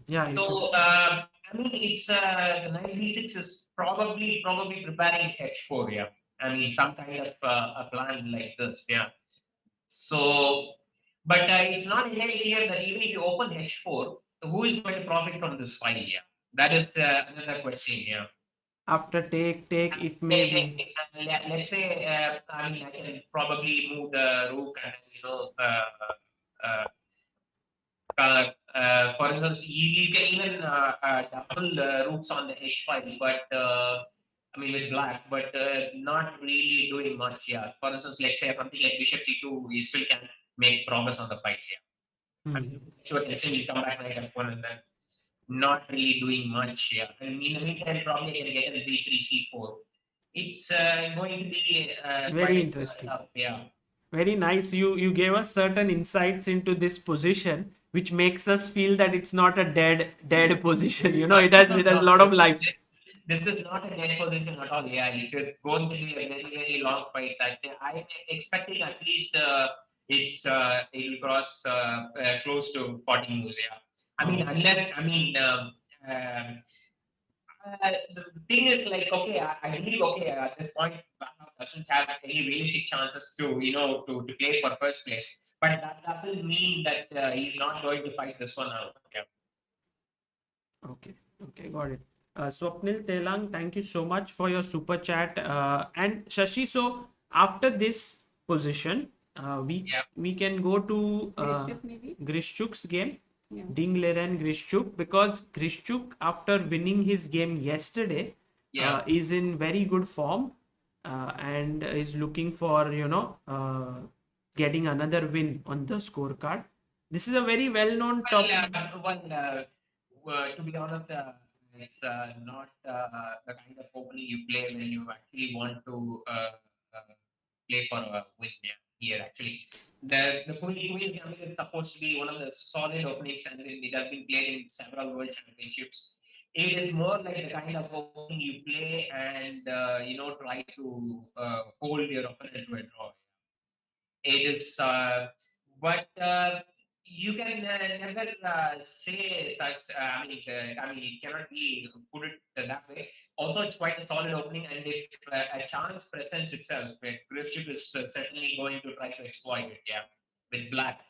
Yeah. So I mean, it's the knight b6 is probably preparing h4. Yeah. I mean, some kind of a plan like this. Yeah. So, but it's not entirely clear that even if you open h4, who is going to profit from this file? Yeah, that is another question. Yeah. After take, it may be. Let's say, I mean, I can probably move the rook and for instance, you can even double rooks on the h file, but I mean with black, but not really doing much. Yeah. For instance, let's say something like bishop c2, you still can make progress on the file. Yeah. I mean, sure, let's say you come back knight f1 and then not really doing much. Yeah. And in the meantime, probably I can get a b3 c4. It's going to be very interesting. Yeah. Very nice. You gave us certain insights into this position, which makes us feel that it's not a dead position. It has a lot of life. This is not a dead position at all. Yeah, it is going to be a very, very long fight. I'm expecting at least it will cross close to 40 moves. Yeah, I mean, the thing is like, okay, I believe, okay, at this point, Bangkok doesn't have any realistic chances to to play for first place. But that doesn't mean that he's not going to fight this one out. Yeah. Okay, got it. Swapnil Telang, thank you so much for your super chat. And Shashi, so after this position, we can go to Grischuk's game. Yeah. Ding Liren Grischuk, because Grischuk, after winning his game yesterday, is in very good form and is looking for getting another win on the scorecard. This is a very well-known topic. To be honest, it's not the kind of opening you play when you actually want to play for a win. Here, actually, the Queen Gambit is supposed to be one of the solid openings, and it has been played in several world championships. It is more like the kind of opening you play and try to hold your opponent to a draw. It is, but you can never say such. I mean, it cannot be put it that way. Also, it's quite a solid opening, and if a chance presents itself, Grischuk is certainly going to try to exploit it. Yeah, with black.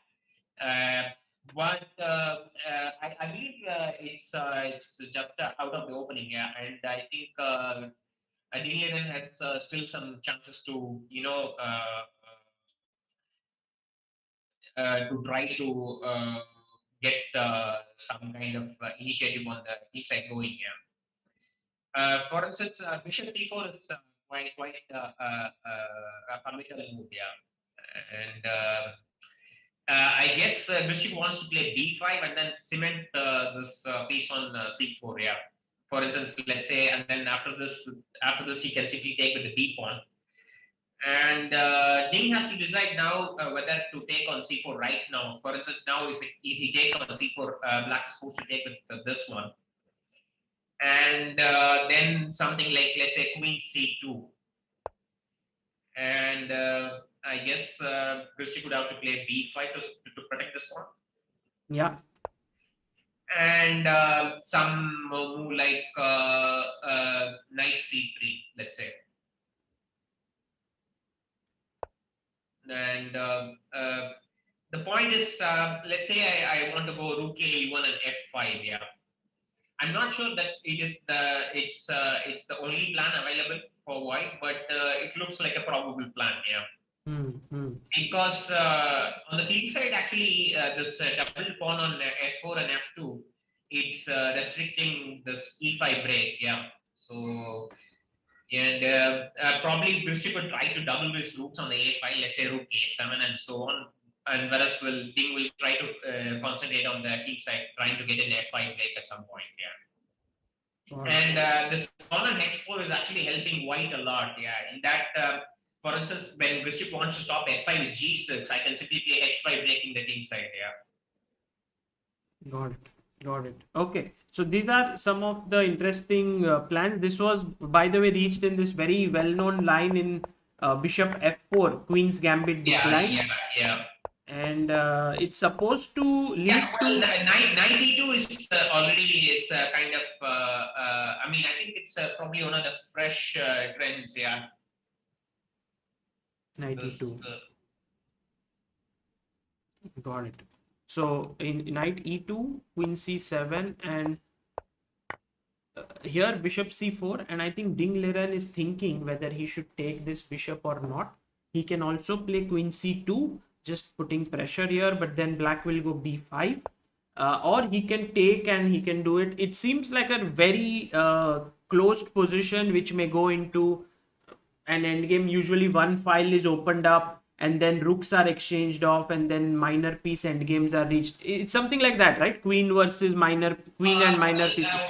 But I believe it's just out of the opening. Yeah, and I think Liren has still some chances to to try to get some kind of initiative on the king side going. Yeah. For instance, bishop c4 is quite a committal move. Yeah, and I guess Grischuk wants to play b5 and then cement this piece on c4. Yeah. For instance, let's say, and then after this, he can simply take with the b pawn. And Ding has to decide now whether to take on c4 right now. For instance, now if he takes on c4, black is supposed to take with this one. And then something like, let's say, queen c2. And I guess Grischuk would have to play b5 to protect this one. Yeah. And some move like knight c3, let's say. And the point is, let's say I want to go rook a1 and f5. Yeah, I'm not sure that it's the only plan available for white, but it looks like a probable plan. Yeah. Because on the king side, actually, this double pawn on f4 and f2, it's restricting this e5 break. Yeah. So, and probably Grischuk would try to double his rooks on the a5, let's say rook a7 and so on. And whereas Ding will try to concentrate on the king side, trying to get an f5 break at some point. Yeah. Wow. And this pawn on h4 is actually helping white a lot. Yeah. In that. For instance, when Grischuk wants to stop f5 with g6, I can simply play h5 breaking the king side. Yeah. Got it. Okay. So these are some of the interesting plans. This was, by the way, reached in this very well-known line in bishop f4, Queen's Gambit decline. Yeah. And it's supposed to lead to... Knight e2 is already, it's a kind of, I mean, I think it's probably one of the fresh trends, yeah. Knight e2. Got it. So in knight e2, queen c7, and here bishop c4, and I think Ding Liren is thinking whether he should take this bishop or not. He can also play queen c2, just putting pressure here, but then black will go b5, or he can take and he can do it. It seems like a very closed position which may go into an endgame. Usually one file is opened up and then rooks are exchanged off and then minor piece endgames are reached. It's something like that, right? Queen versus minor, queen and minor pieces. It's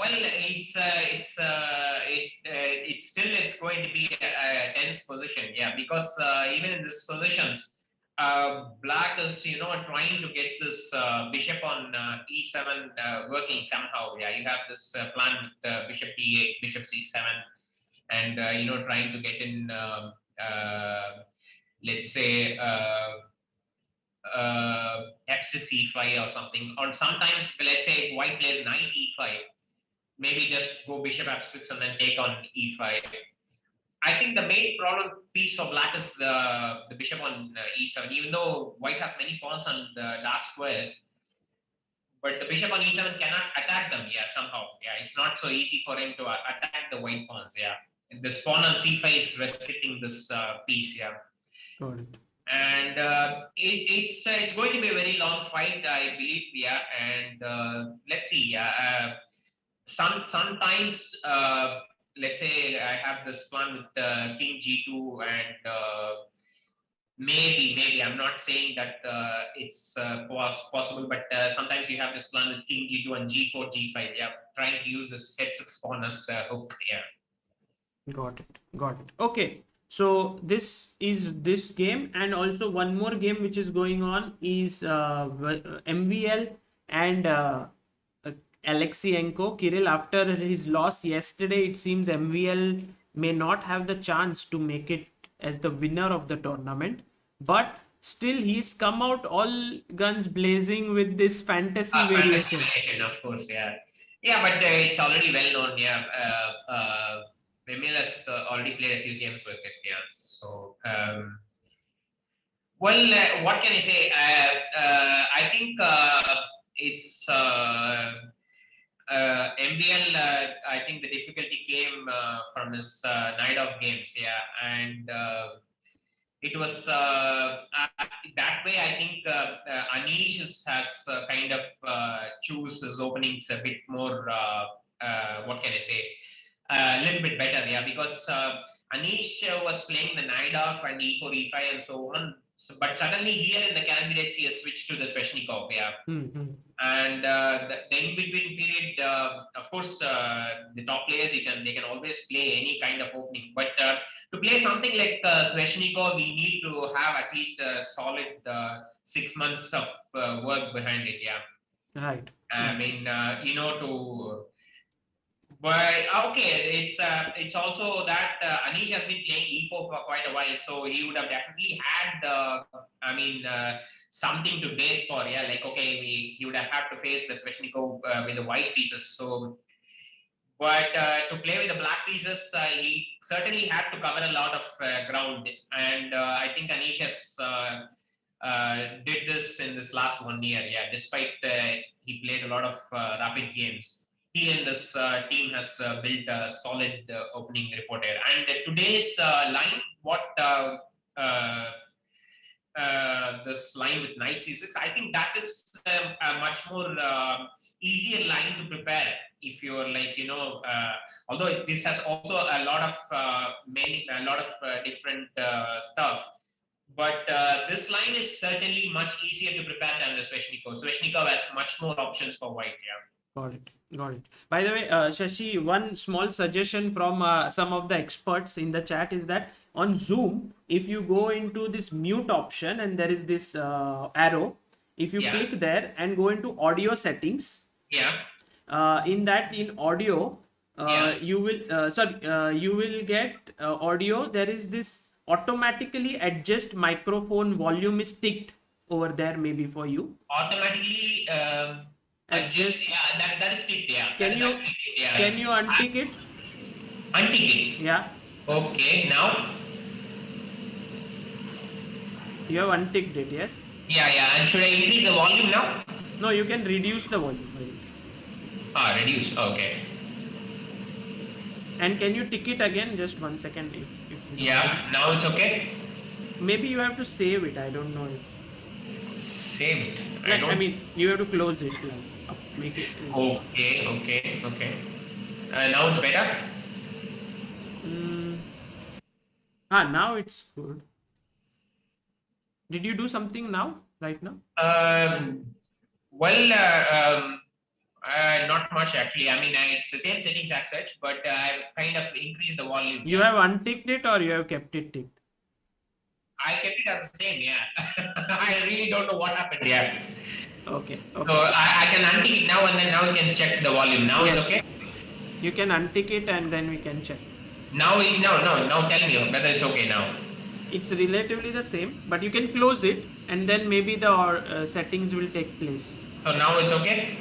going to be a tense position, yeah, because even in this positions, black is trying to get this bishop on e7 working somehow. Yeah, you have this plan with bishop e8, bishop c7. And trying to get in, let's say, f6 e5 or something. Or sometimes, let's say, if white plays knight e5, maybe just go bishop f6 and then take on e5. I think the main problem piece for black is the bishop on e7. Even though white has many pawns on the dark squares, but the bishop on e7 cannot attack them. Yeah, somehow. Yeah, it's not so easy for him to attack the white pawns. Yeah. This pawn on c5 is restricting this piece, yeah. Got it. And it's going to be a very long fight, I believe, yeah. And let's see, sometimes, let's say I have this plan with king g2, and maybe I'm not saying that it's possible, but sometimes you have this plan with king g2 and g4, g5, yeah, trying to use this h6 pawn as hook, yeah. Got it. Okay, so this is this game, and also one more game which is going on is MVL and Alekseenko. Kiril, after his loss yesterday, it seems MVL may not have the chance to make it as the winner of the tournament, but still he's come out all guns blazing with this fantasy variation. Of course, yeah, but it's already well known, yeah. Emil has already played a few games with it, yeah. So, what can I say? I think it's MBL. I think the difficulty came from his night of games, yeah, and it was that way. I think Anish has kind of choose his openings a bit more. What can I say? A little bit better, yeah, because Anish was playing the knight off and e4, e5 and so on. but suddenly here in the candidates he has switched to the Sveshnikov. Yeah. Mm-hmm. And the in-between period, of course, the top players they can always play any kind of opening. But to play something like Sveshnikov, we need to have at least a solid 6 months of work behind it. Yeah. Right. I mean, to. But okay, it's also that Anish has been playing E4 for quite a while, so he would have definitely had something to base for. Yeah, like okay, he would have had to face the Sveshnikov with the white pieces. So, but to play with the black pieces, he certainly had to cover a lot of ground, and I think Anish has did this in this last 1 year. Yeah, despite he played a lot of rapid games. He and this team has built a solid opening report here. And today's line, what this line with knight c6, I think that is a much more easier line to prepare if you're like, although this has also a lot of different stuff. But this line is certainly much easier to prepare than the Sveshnikov. Sveshnikov has much more options for white, yeah. Got it. By the way, Shashi, one small suggestion from some of the experts in the chat is that on Zoom, if you go into this mute option and there is this arrow, if you click there and go into audio settings, in audio, you will get audio. There is this automatically adjust microphone volume is ticked over there, maybe for you. Automatically. Adjust, that is ticked, yeah. Can you untick it? Untick it? Yeah. Okay, now? You have unticked it, yes? Yeah, and should I increase the volume now? No, you can reduce the volume. Reduce, okay. And can you tick it again? Just 1 second. Now it's okay? Maybe you have to save it, I don't know if... Save it? I mean, you have to close it. Make it. Okay. Now it's better? Now it's good. Did you do something now? Right now? Not much actually. I mean, it's the same settings as such, but I've kind of increased the volume. You have unticked it or you have kept it ticked? I kept it as the same, yeah. I really don't know what happened, yeah. Okay. So I can untick it now and then now we can check the volume. Now yes. It's okay? You can untick it and then we can check. Now tell me whether it's okay now. It's relatively the same, but you can close it and then maybe the settings will take place. So now it's okay?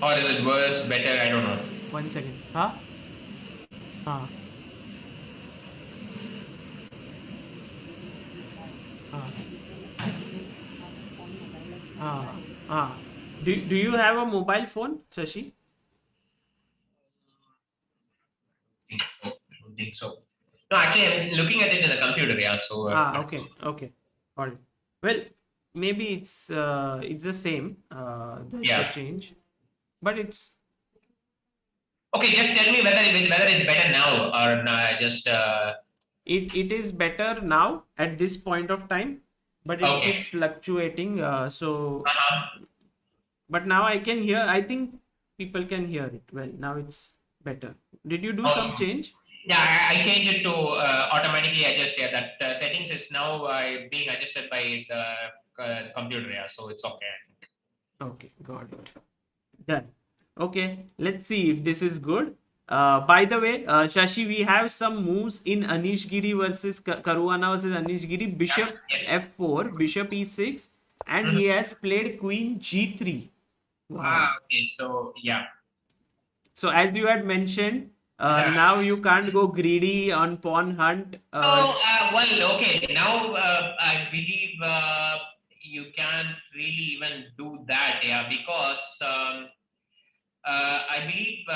Or is it worse, better? I don't know. 1 second. Do you have a mobile phone, Shashi? I don't think so. No, actually, I'm looking at it in the computer, yeah. So. Okay. Got it. Well, maybe it's the same. The change, but it's. Okay, just tell me whether it's better now or just. It is better now at this point of time, but it keeps fluctuating. But now I can hear. I think people can hear it well. Now it's better. Did you do some change? Yeah, I changed it to automatically adjust. Yeah, that settings is now being adjusted by the computer. Yeah, so it's okay, I think. Okay, got it. Done. Okay, let's see if this is good. By the way, Shashi, we have some moves in Anish Giri versus Caruana versus Anish Giri. Bishop f4, Bishop e6, and he has played Queen g3. Wow. Okay, so yeah. So as you had mentioned, now you can't go greedy on pawn hunt. Okay. Now I believe you can't really even do that, yeah, because I believe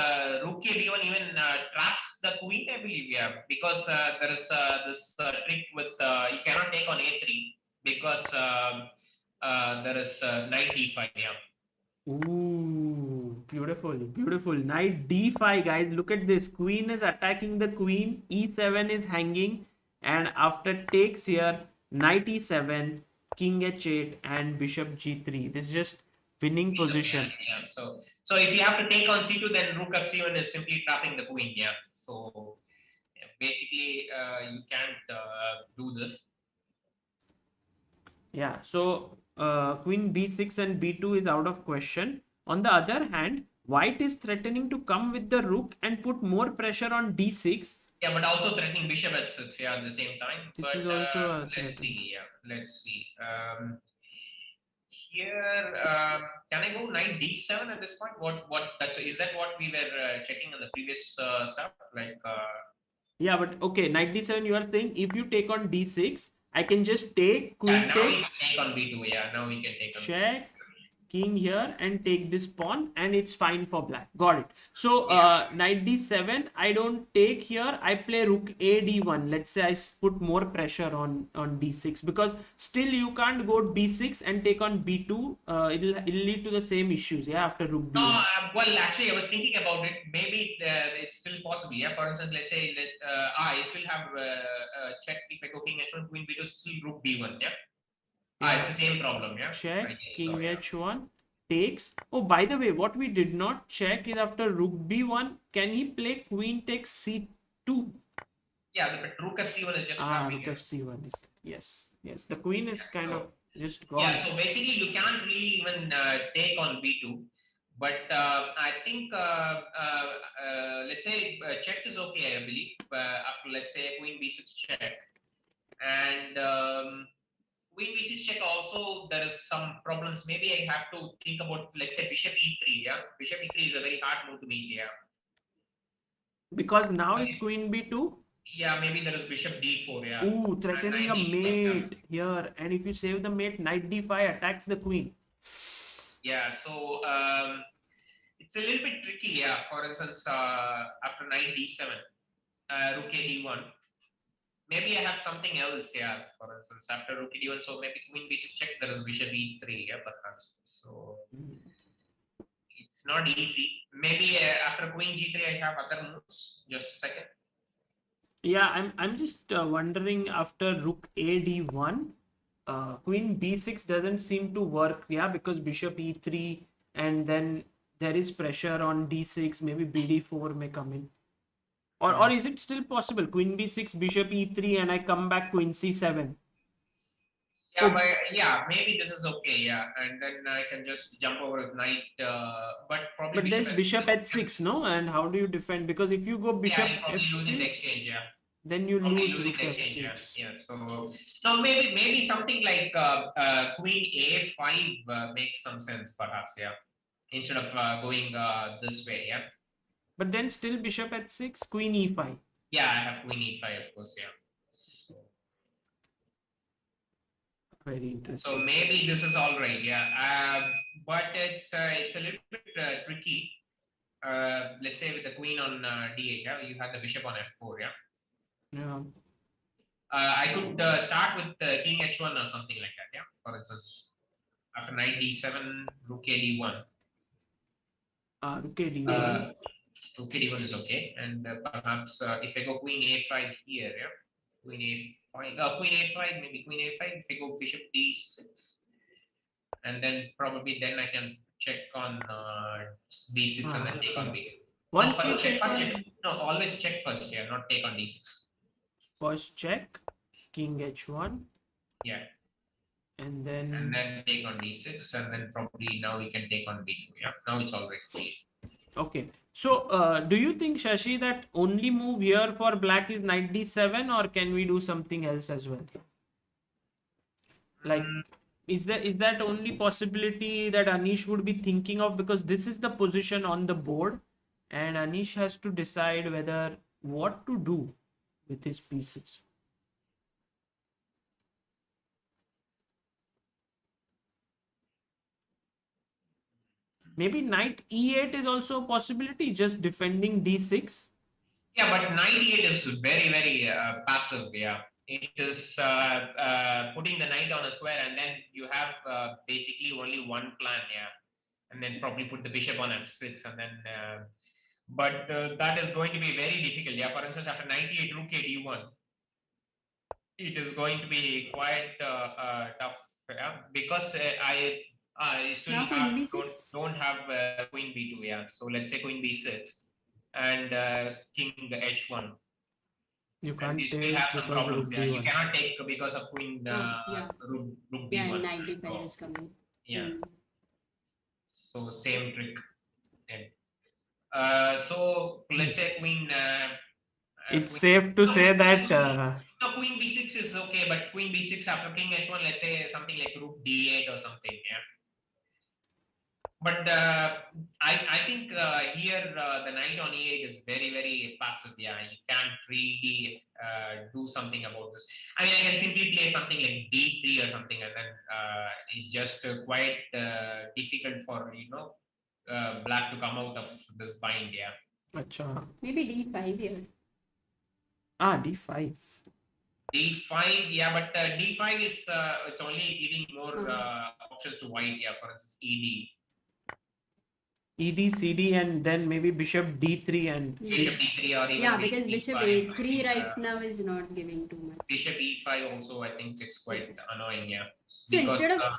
rook d1 even traps the queen, I believe, yeah, because there is this trick with you cannot take on a3 because there is knight d5, yeah. Ooh, beautiful. Knight d5, guys. Look at this. Queen is attacking the queen. e7 is hanging, and after takes here, knight e7, king h8, and bishop g3. This is just winning position. Yeah. So if you have to take on c2, then rook f7 is simply trapping the queen. Yeah. So yeah, basically, you can't do this. Yeah, so queen b6 and b2 is out of question. On the other hand, white is threatening to come with the rook and put more pressure on d6. Yeah, but also threatening bishop h6. Yeah, at the same time. This But is also a let's threat. see. Yeah, let's see. Here, can I go knight d7 at this point? What that's is that what we were checking on the previous stuff? Like Yeah, but okay, knight d7, you are saying if you take on d6, I can just take, yeah, queen now we can takes, take on b2. Yeah, now we can take on b2. check, king here, and take this pawn, and it's fine for black. Got it. So knight d7, I don't take here. I play rook a d1. Let's say I put more pressure on d6, because still you can't go b6 and take on b2. It'll lead to the same issues. Yeah, after rook No, b1. well, actually, I was thinking about it. Maybe it's still possible. Yeah, for instance, let's say I still have check if I go king h1, queen b2, still rook b1. Yeah, it's the same problem. Yeah, I Check, guess king so, yeah. h1 takes. Oh, by the way, what we did not check is after rook b1, can he play queen takes c2? Yeah, but rook f1 is just Ah, trapping rook it. f1 is yes. The queen is kind of just gone. Yeah, so basically you can't really even take on b2. But I think let's say check is okay. I believe after let's say queen b6 check and. Queen b6 check also there is some problems. Maybe I have to think about let's say bishop e3. Yeah, bishop e3 is a very hard move to meet. Yeah, Because now it's queen b2. yeah, maybe there is bishop d4. Yeah, Ooh, threatening a knight d4, mate here. And if you save the mate, knight d5 attacks the queen. yeah. So it's a little bit tricky. Yeah, for instance, after knight d7, rook a d1. Maybe I have something else. Yeah, for instance, after rook a d1, so maybe queen b6 check. There is bishop e3. Yeah, perhaps. So it's not easy. Maybe after queen g3, I have other moves. Just a second. Yeah, I'm just wondering after rook a d1, queen b6 doesn't seem to work. Yeah, because bishop e3, and then there is pressure on d6. Maybe bd4 may come in. Or is it still possible? Queen b6, bishop e3, and I come back queen c7. Yeah, but yeah, maybe this is okay. Yeah, and then I can just jump over with knight. But probably. But there's bishop h6, no? And how do you defend? Because if you go bishop yeah, probably losing the f6, exchange. Yeah. then you Probably lose losing rook the exchange. f6. Yeah. So maybe something like queen a5 makes some sense, perhaps. Yeah. Instead of going this way. Yeah. But then still bishop h6, queen e5. Yeah, I have queen e5, of course. Yeah. Very interesting. So maybe this is all right. Yeah. But it's a little bit tricky. Let's say with the queen on d8. Yeah, you have the bishop on f4. Yeah. Yeah. I could start with king h1 or something like that. Yeah. For instance, after knight d7, rook a d1. Rook a d1. Rook a d1 is okay, and perhaps if I go queen a5 here, yeah, queen a5, maybe queen a5. If I go bishop d6, and then probably then I can check on b6 and then take on b2. Once No, you take check. on, No, always check first. Yeah, not take on d6. first check, king h1, Yeah, and then and then take on d6, and then probably now we can take on b2. Yeah, now it's all right. okay. So do you think, Shashi, that only move here for black is knight d7, or can we do something else as well? Like, is that only possibility that Anish would be thinking of? Because this is the position on the board, and Anish has to decide whether what to do with his pieces. Maybe knight e8 is also a possibility, just defending d6. Yeah, but knight e8 is very, very passive. Yeah, it is putting the knight on a square, and then you have basically only one plan. Yeah, and then probably put the bishop on f6, and then. But that is going to be very difficult. Yeah, for instance, after knight e8, rook a d1. it is going to be quite tough, because I still Now queen b6. don't have queen b2. Yeah, so let's say queen b6 and king h1. You And can't we still take have some because problems. rook Yeah, you d1. cannot take because of queen Yeah. rook Yeah, d1. and knight d5 So, is coming. yeah, Hmm. so same trick. And so let's say queen. It's Queen, safe to say that no, queen b6 is okay, but queen b6 after king h1, let's say something like rook d8 or something. Yeah. But I think here the knight on e8 is very, very passive. Yeah, you can't really do something about this. I mean, I can simply play something like d3 or something, and then it's just quite difficult for black to come out of this bind. Yeah. Acha. Maybe d5 here. d5. D5, yeah, but D5 is it's only giving more options to white. Yeah, for instance, ED. ED, CD, and then maybe bishop d3 and Bishop this. D3 or even Yeah, because bishop E5, a3 right now is not giving too much. Bishop E5 also, I think it's quite annoying. Yeah, So because instead of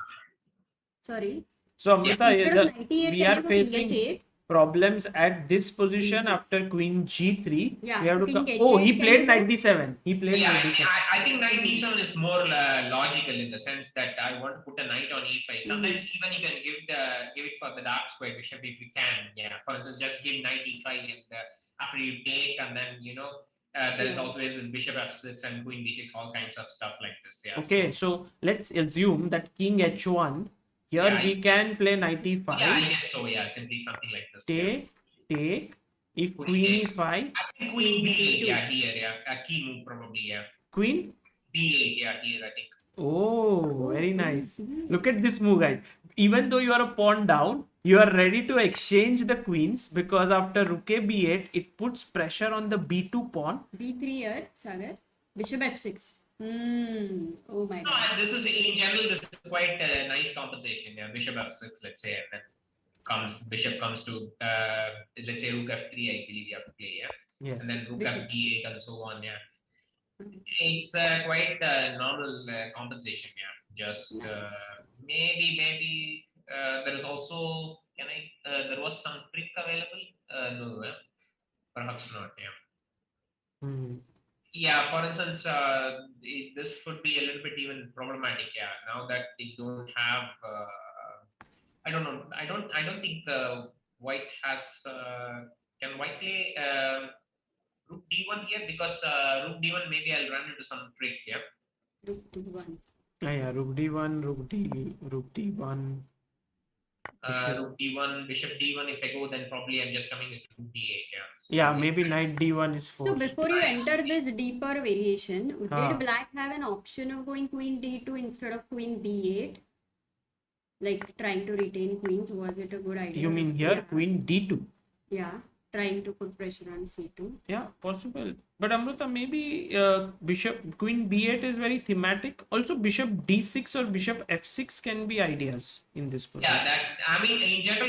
sorry, So Amruta, instead of knight e8, we can are you go king facing h8? problems at this position after queen g3. Yeah, We have so to king oh, h8, he can played you knight go? d7. He played yeah, knight d7. I think knight D7 is more logical in the sense that I want to put a knight on E5. Sometimes even you can give it for the dark square bishop if you can. Yeah, for instance, just give knight E5 and after you take, and then there is always this bishop f6 and queen b6, all kinds of stuff like this. Yeah. Okay, so let's assume that king h1. Here Yeah, we can play knight e5. Yeah, I guess so. Yeah, simply something like this. Take, take. If Queen queen A8. e5, I think queen b8. Yeah, here. Yeah, a key move probably. Yeah, queen. b8. Yeah, here I think. Oh, very nice. Look at this move, guys. Even though you are a pawn down, you are ready to exchange the queens because after rook a b8, it puts pressure on the b2 pawn. b3 here, Sagar. Bishop f6. Oh my No, god. this is in general. This is quite a nice compensation. Yeah, bishop f6. Let's say, and then bishop comes to let's say rook f3. I believe you have to play. Yeah. Yes. And then rook Bishop. f8 and so on. Yeah. It's quite normal compensation. Yeah. Just maybe there is also there was some trick available. No, perhaps not. Yeah. Yeah, for instance, this could be a little bit even problematic. Yeah, now that they don't have, I don't know. I don't think white has. Can white play rook d1 here? Because rook d1, maybe I'll run into some trick. Yeah. Rook d1. Yeah, rook d1, rook d1. Rook d1, bishop d1. If I go, then probably I'm just coming with rook d8. Yeah. So Yeah, maybe knight d1 is So forced. before you enter this deeper variation, did black have an option of going queen d2 instead of queen b8? Like trying to retain queens, was it a good idea? You mean here Yeah. queen d2? Yeah, trying to put pressure on c2. Yeah, possible. But Amruta, maybe bishop queen b8 is very thematic. Also, bishop d6 or bishop f6 can be ideas in this position. yeah, that I mean, in general,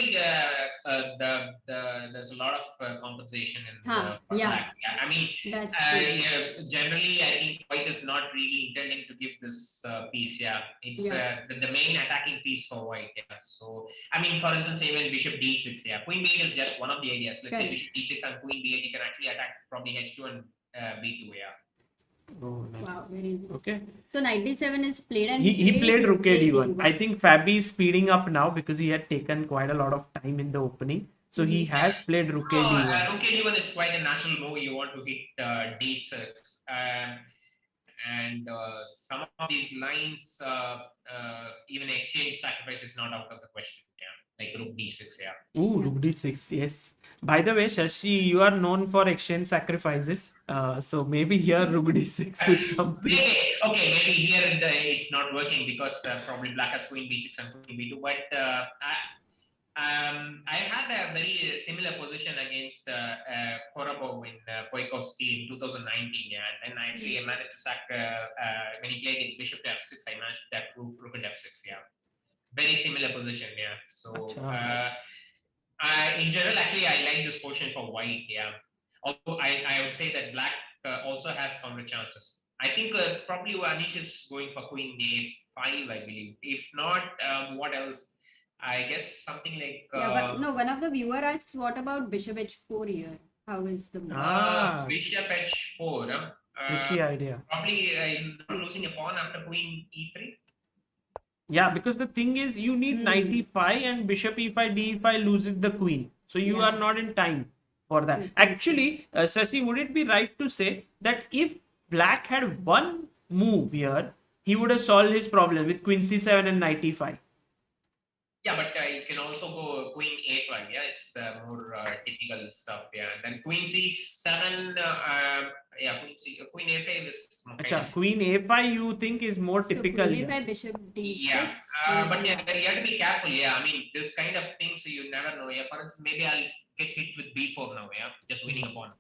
there's a lot of compensation in Huh, for yeah. black. Yeah, I mean, That's true. yeah, generally, I think white is not really intending to give this piece. Yeah, it's the main attacking piece for white. Yeah, so I mean, for instance, even bishop d6. Yeah, queen b8 is just one of the ideas. Let's say bishop d6 and queen b8, you can actually attack probably h2 and b2. Yeah. Oh, nice. Wow, very nice. Okay. So knight d7 is played and He played rook a d1. I think Fabi is speeding up now because he had taken quite a lot of time in the opening. So he has played rook a d1. Rook a d1 is quite a natural move. You want to hit d6. And some of these lines, even exchange sacrifice is not out of the question. Yeah, like rook d6. Yeah. Ooh, rook d6. Yes. By the way, Shashi, you are known for exchange sacrifices. So maybe here rook d6 is something. Okay, maybe here it's not working because probably black has queen b6 and queen b2. But I had a very similar position against Korobov in Poikovsky in 2019. Yeah, and then I actually managed to sack when he played in bishop to f6. I managed to sack rook at f6. Yeah, very similar position. Yeah, so in general, actually, I like this position for white. Yeah, although I would say that black also has counter chances. I think probably Anish is going for queen a5, I believe. If not, what else? I guess something like Yeah, but no, one of the viewer asks, what about bishop h4 here? How is the move? bishop h4. Tricky idea. Probably not losing a pawn after queen e3. Yeah, because the thing is, you need knight e5 and bishop e5, d5 loses the queen. So you Yeah. are not in time for that. Yes, Actually, Sasi, would it be right to say that if black had one move here, he would have solved his problem with queen c7 and knight e5? Yeah, but you can also go queen a5. Yeah, it's more typical stuff. Yeah, and then queen c7. Yeah, queen a5 is Acha, queen a5 you think is more typical So here? queen a5, bishop d6. Yeah, but you have to be careful. Yeah, I mean, this kind of things you never know. Yeah, for instance, maybe I'll get hit with b4 now. Yeah, just winning a pawn.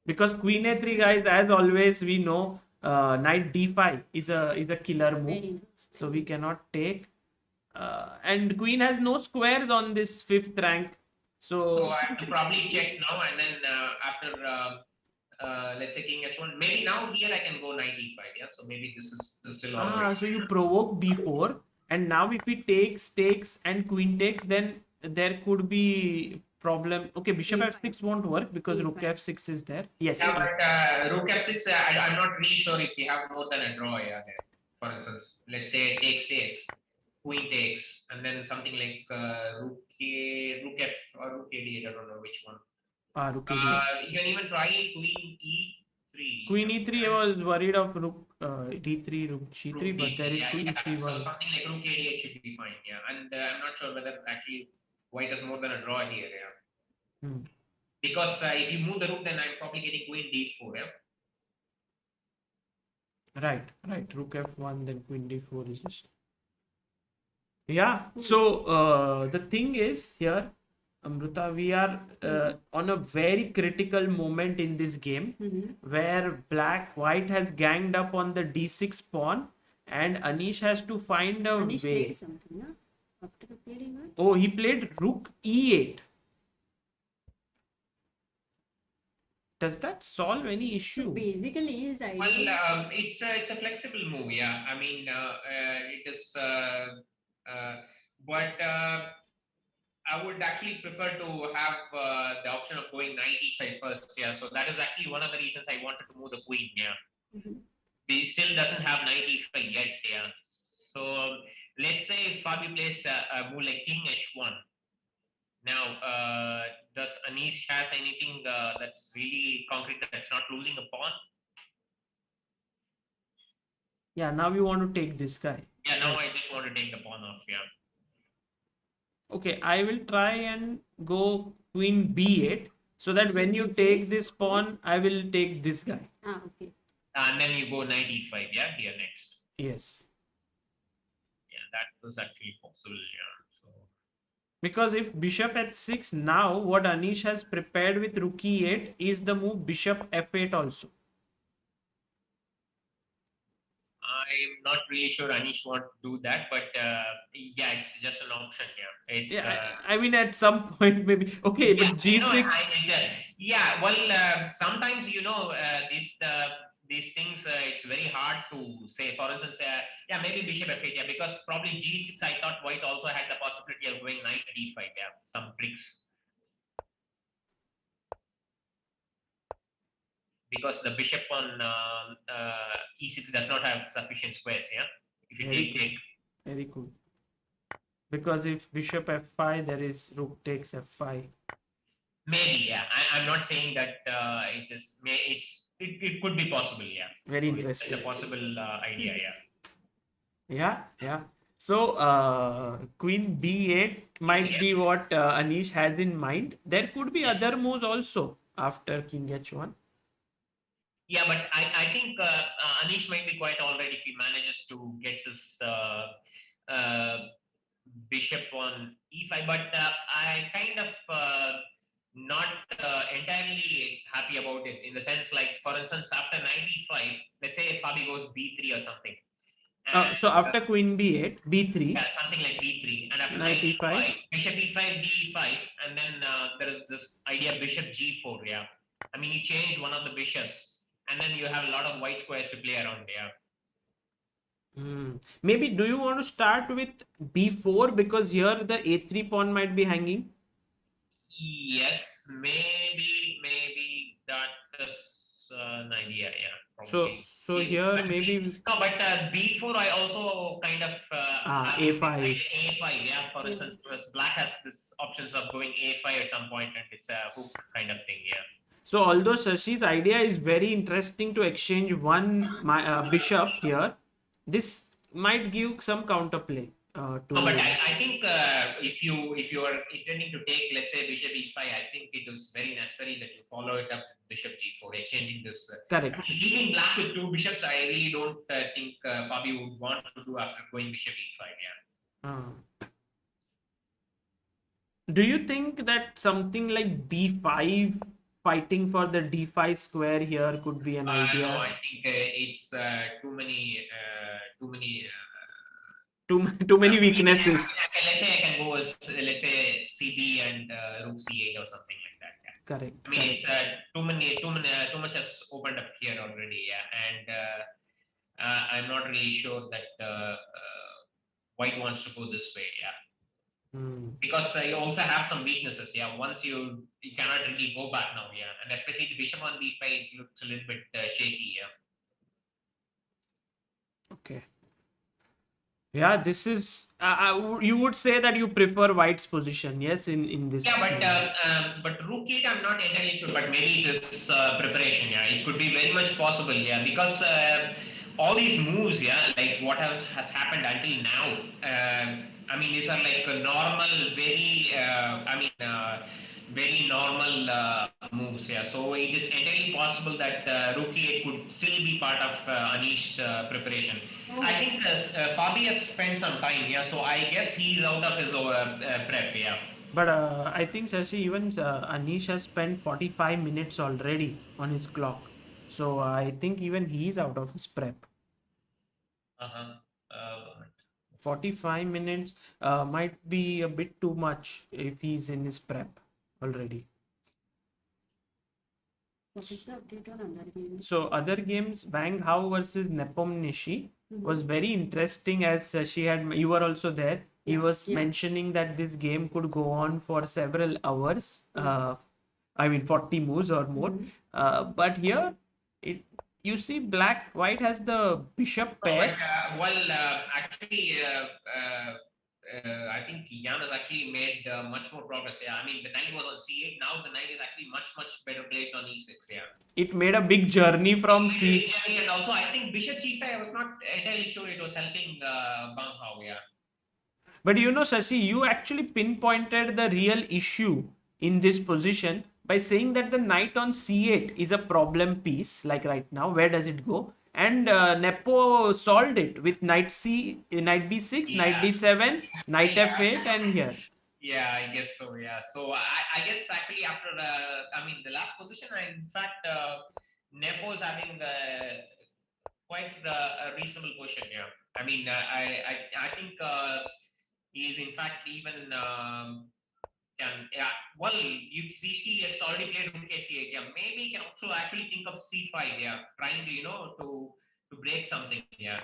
Because queen a3, guys, as always, we know knight d5 is a killer move. Very nice. So we cannot take. And queen has no squares on this 5th rank. So I have to probably check now, and then after let's say king h1, maybe now here I can go knight e5. Yeah, so maybe this is still all right. So you provoke b4, and now if he takes and queen takes, then there could be problem. Okay, bishop f6 won't work because rook f6 is there. Yes. Yeah, but rook f6, I'm not really sure if you have more than a draw. Yeah, there. For instance, let's say takes, queen takes, and then something like rook f or rook a8. I don't know which one. Rook a8. You can even try queen e3. Queen e3, I was worried of rook d3, rook g3, Rook but there is D3, queen yeah. c1. So something like rook a8 should be fine. Yeah, and I'm not sure whether actually white has more than a draw here. Yeah. Because if you move the rook, then I'm probably getting queen d4. Yeah. Right. Rook f1, then queen d4 is just. Yeah. So the thing is here, Amruta, we are on a very critical moment in this game where white has ganged up on the d6 pawn, and Anish has to find a Anish way. played something, no? After the playing one? Oh, he played rook e8. Does that solve any issue? So basically, his idea. Well, it's a flexible move. Yeah, I mean, it is. But I would actually prefer to have the option of going knight e5 first. Yeah, so that is actually one of the reasons I wanted to move the queen. Yeah, he still doesn't have knight e5 yet. Yeah, so let's say Fabi plays a move like king h1. Now, does Anish has anything that's really concrete that's not losing a pawn? Yeah, now we want to take this guy. Yeah, now I just want to take the pawn off. Yeah. Okay, I will try and go queen b8 so that when you take this pawn, I will take this guy. Okay. And then you go knight e5. Yeah, here next. Yes. Yeah, that was actually possible. Yeah. So. Because if bishop h6, now what Anish has prepared with rook e8 is the move bishop f8 also. I'm not really sure Anish want to do that, but yeah, it's just an option. Yeah, it's, I mean, at some point maybe. Okay, yeah, but g6. Yeah, well, sometimes these things it's very hard to say. For instance, yeah, maybe bishop f8. Yeah, because probably g6. I thought white also had the possibility of going knight d5. Yeah, some tricks. Because the bishop on e6 does not have sufficient squares, yeah. If you take. Very cool. Because if bishop f5, there is rook takes f5. Maybe, yeah. I'm not saying that it could be possible, yeah. Very interesting. It's a possible idea, yeah. Yeah. So queen b8 might be what Anish has in mind. There could be other moves also after king h1. Yeah, but I think Anish might be quite alright if he manages to get this bishop on e5. But I kind of not entirely happy about it, in the sense, like, for instance, after knight e5, let's say Fabi goes b3 or something. So after queen b8, b3. Yeah, something like b3, and after knight e5, bishop e5, d5, and then there is this idea bishop g4. Yeah, I mean, he changed one of the bishops. and then you have a lot of white squares to play around. Yeah. Maybe do you want to start with b4 because here the a3 pawn might be hanging? Yes, maybe that is an idea. Yeah, So probably. so here maybe No, but b4 I also kind of have a5. a5. Yeah, for instance, because black has this options of going a5 at some point, and it's a hook kind of thing. Yeah. So although Shashi's idea is very interesting to exchange one bishop here, this might give some counterplay No, but to. I think if you are intending to take, let's say, bishop e5, I think it is very necessary that you follow it up with bishop g4, exchanging this. Correct. Leaving black with two bishops, I really don't think Fabi would want to do after going bishop e5. Yeah. Do you think that something like b5 fighting for the d5 square here could be an idea? No, I think it's too many. Too many weaknesses. Let's say I can go with, let's say, cd and rook c8 or something like that. Yeah. Correct. I mean, it's too much has opened up here already. Yeah, and I'm not really sure that white wants to go this way. Yeah. Because you also have some weaknesses. Yeah, once you cannot really go back now. Yeah, and especially the bishop on b5 looks a little bit shaky. Yeah. Okay. Yeah, this is. You would say that you prefer white's position, yes, in this. Yeah, but rook 8, I'm not entirely sure, but maybe it is preparation. Yeah, it could be very much possible. Yeah, because all these moves, yeah, like what has happened until now. I mean, these are like a normal, very normal moves. Yeah, so it is entirely possible that rook 8 could still be part of Anish preparation. I think Fabi has spent some time. Yeah, so I guess he's out of his prep. Yeah. But I think Shashi, even Anish has spent 45 minutes already on his clock. So I think even he's out of his prep. 45 minutes might be a bit too much if he's in his prep already. What is the update on other games? So other games, Wang Hao versus Nepo was very interesting, as you were also there. He was mentioning that this game could go on for several hours. I mean 40 moves or more. But here you see white has the bishop pair. Actually, I think Jan has actually made much more progress. Yeah, I mean the knight was on c8. Now the knight is actually much better placed on e6. Yeah. It made a big journey from c. And also I think bishop g5. I was not entirely sure it was helping Wang Hao. Yeah. But you know, Shashi, you actually pinpointed the real issue in this position by saying that the knight on c8 is a problem piece. Like right now, where does it go? And Nepo solved it with knight b6, knight d7, knight f8, and here. Yeah, I guess so. Yeah, so I guess actually after the last position, in fact, Nepo is having quite a reasonable position. Yeah, I mean, I think he's in fact even. You see, he has already played rook a8. Yeah, maybe he can also actually think of c5. Yeah, trying to break something. Yeah.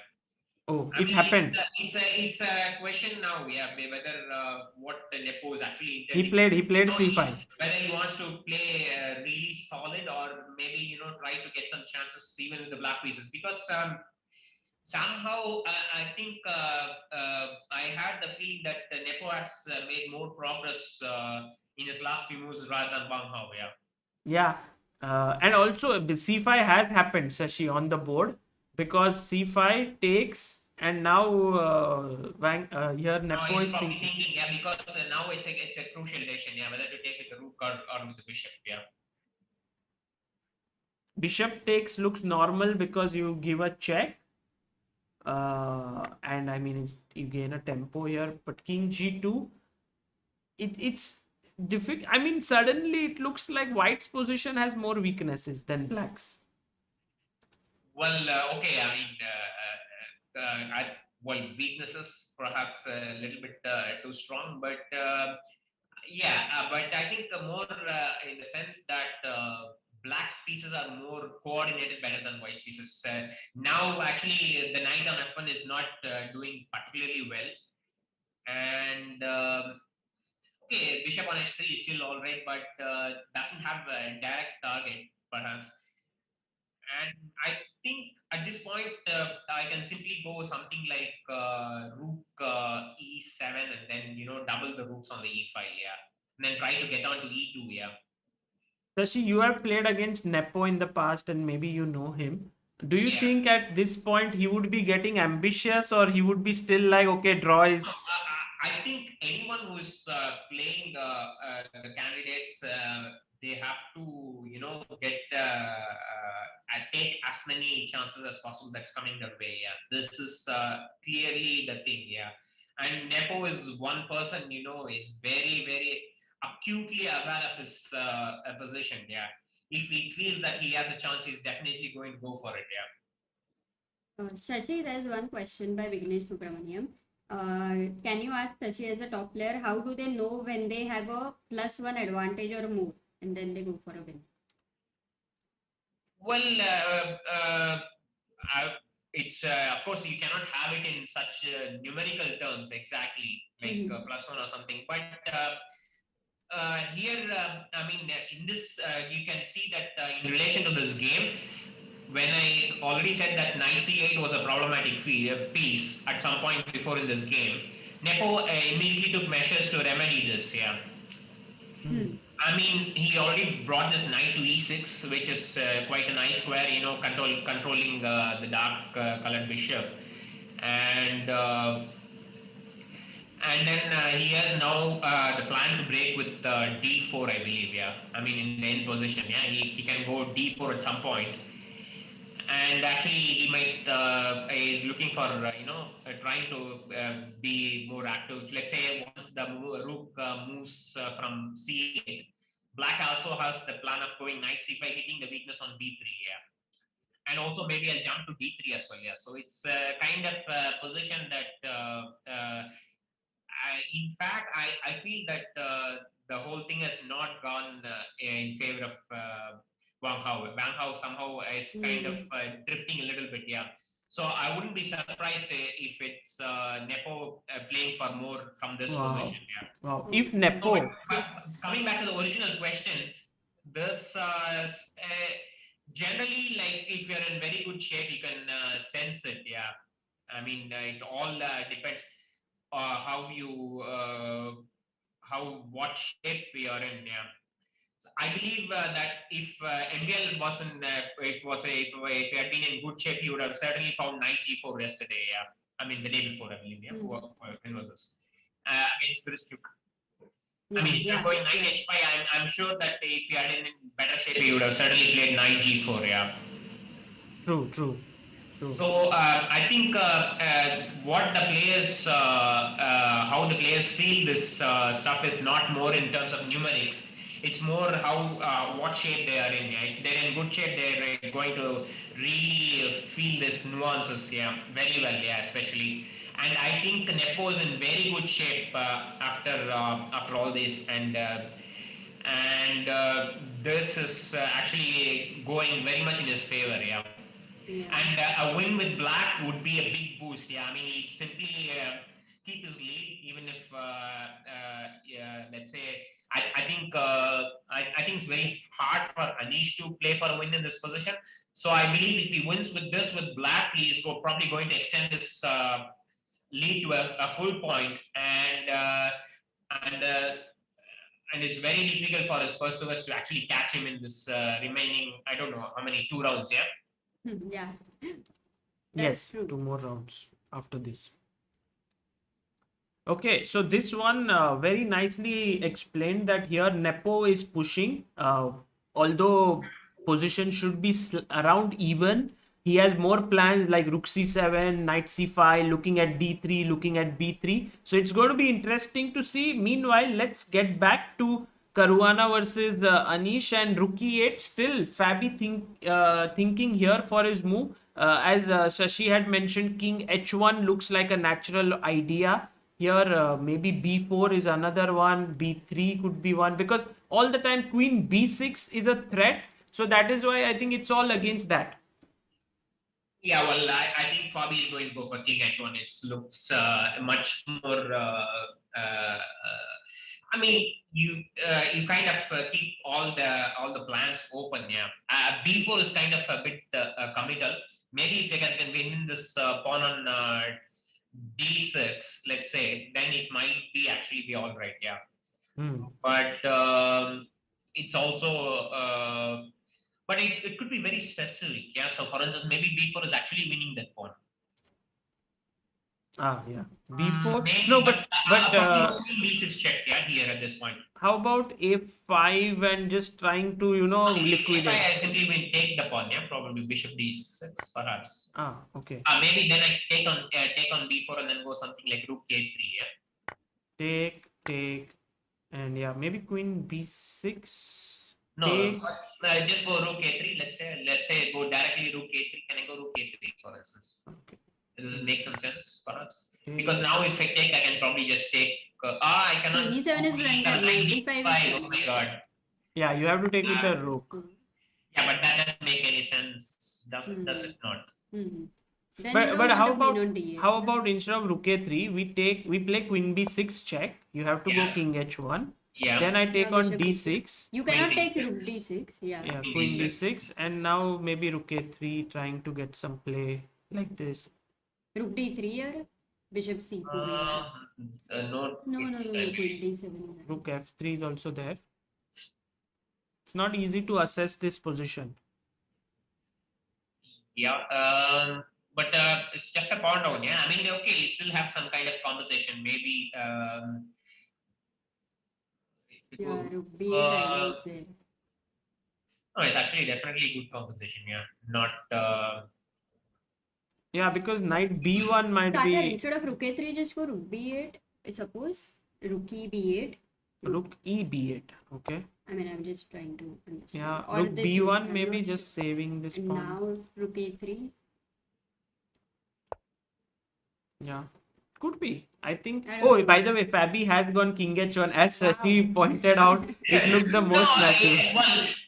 Oh, it happened. It's a question now. Yeah, whether what the Nepo is actually intending. He played c5. Whether he wants to play really solid or maybe try to get some chances even with the black pieces, because somehow I think I had the feeling that Nepo has made more progress in his last few moves rather than Wang Hao. Yeah, and also c5 has happened, Shashi, on the board, because c5 takes, and now here Nepo is thinking. Yeah, because now it's a crucial decision. Yeah, whether to take with the rook or with the bishop. Yeah. Bishop takes looks normal because you give a check. And I mean you gain a tempo here, but king g2, it's difficult. I mean suddenly it looks like white's position has more weaknesses than black's. Well, okay, I mean weaknesses perhaps a little bit too strong, but but I think more in the sense that black's pieces are more coordinated better than white's pieces. Now, actually, the knight on f1 is not doing particularly well. And okay, bishop on h3 is still all right, but doesn't have a direct target, perhaps. And I think at this point, I can simply go something like rook e7 and then, double the rooks on the e file, yeah. And then try to get on to e2, yeah. Shashi, you have played against Nepo in the past and maybe you know him. Do you Yeah. think at this point he would be getting ambitious, or he would be still like, okay, draw is... I think anyone who is playing the candidates, they have to, get take as many chances as possible that's coming their way. Yeah, this is clearly the thing. Yeah, and Nepo is one person, is very, very acutely aware of his position. Yeah, if he feels that he has a chance, he's definitely going to go for it. Yeah. Shashi, there's one question by Vignesh Subramaniam. Can you ask Shashi as a top player, how do they know when they have a +1 advantage or more and then they go for a win? Well, it's of course you cannot have it in such numerical terms exactly, like +1 or something. But here, I mean, in this, you can see that in relation to this game, when I already said that knight c8 was a problematic piece at some point before in this game, Nepo immediately took measures to remedy this. Yeah. I mean, he already brought this knight to e6, which is quite a nice square, controlling the dark colored bishop. And then he has now the plan to break with d4, I believe, yeah. I mean, in the end position, yeah. He can go d4 at some point. And actually, he might is looking for trying to be more active. Let's say once the rook moves from c8, black also has the plan of going knight c5, hitting the weakness on b3. Yeah, and also maybe I'll jump to d3 as well. Yeah, so it's a kind of position that in fact I feel that the whole thing has not gone in favor of Wang Hao. Wang Hao somehow is kind of drifting a little bit, yeah. So I wouldn't be surprised if it's Nepo playing for more from this position, yeah. Wow. If Nepo... So, coming back to the original question, this generally, like, if you're in very good shape, you can sense it, yeah. I mean, it all depends what shape we are in, yeah. I believe that if MBL wasn't, if he had been in good shape, he would have certainly found knight g4 yesterday. Yeah, I mean the day before, I believe. Yeah, when was this? Against Grischuk. I mean, if you're going knight h5, I'm sure that if he had been in better shape, he would have certainly played knight g4. Yeah. True. So I think what the players, how the players feel this stuff is not more in terms of numerics. It's more how what shape they are in. Yeah. If they're in good shape, they're going to really feel this nuances. Yeah, very well. Yeah, especially. And I think Nepo is in very good shape after all this, and this is actually going very much in his favor. Yeah. And a win with black would be a big boost. Yeah, I mean, he'd simply keep his lead, even if let's say. I think it's very hard for Anish to play for a win in this position. So I believe if he wins with black, he's probably going to extend his lead to a full point, and it's very difficult for his pursuers to actually catch him in this remaining, I don't know how many, 2 rounds. Yeah. Yeah. Yes, 2 more rounds after this. Okay, so this one very nicely explained that here Nepo is pushing, although position should be around even. He has more plans like rook c7, knight c5, looking at d3, looking at b3. So it's going to be interesting to see. Meanwhile, let's get back to Caruana versus Anish and rook e8. Still, Fabi thinking here for his move. As Shashi had mentioned, king h1 looks like a natural idea. Here, maybe b4 is another one, b3 could be one, because all the time queen b6 is a threat, So that is why I think it's all against that. Yeah, well, I think Fabi is going to go for King H1. It looks much more. I mean, you kind of keep all the plans open. Yeah, B4 is kind of a bit committal. Maybe if you can win this pawn on D6, let's say, then it might be actually be all right. Yeah, but it's also. But it could be very specific. Yeah. So for instance, maybe B4 is actually winning that pawn. Yeah. B4. Maybe, No, but B6 check. Yeah, here at this point. how about A5 and just trying to liquidate? I simply will take the pawn. Yeah, probably bishop D6 perhaps. Okay. Maybe then I take on B4 and then go something like rook K3. Yeah. Take, and yeah, maybe queen B6. No, just go rook K3. Let's say go directly rook K3. Can I go rook K3 for instance? Okay. Does this make some sense for us? Because now if I take, I can probably just take. I cannot. Queen E7 is blunder. D5 is Oh my god. Yeah, you have to take with a rook. Yeah, but that doesn't make any sense. Does it not? Then But how queen on D8. about instead of rook A3, we play queen B6 check. You have to go Yeah. king H1. Yeah. Then I take on bishop D6. You cannot Queen take rook D6. Yeah. Yeah, Queen queen D6. D6, and now maybe rook A3, trying to get some play like this. Rook D3 or bishop C4. No. No, it's queen timing. D7. Rook F3 is also there. It's not easy to assess this position. Yeah. But it's just a pawn down. Yeah. I mean, okay, you still have some kind of conversation. Maybe. Yeah, rook B8 is there. No, it's actually definitely a good composition. Yeah. Not. Yeah, because knight B1 might Sagar, be instead of rook A3, just go rook B8. I suppose rook E B8. rook E B8. Okay. I mean, I'm just trying to understand. Yeah, Or rook this B1 I'm maybe not just saving this sure. pawn. Now rook A3. Yeah, could be. I think. I don't Oh, know. by the way, Fabi has gone king H1. As Sashi pointed out, it looked the most natural.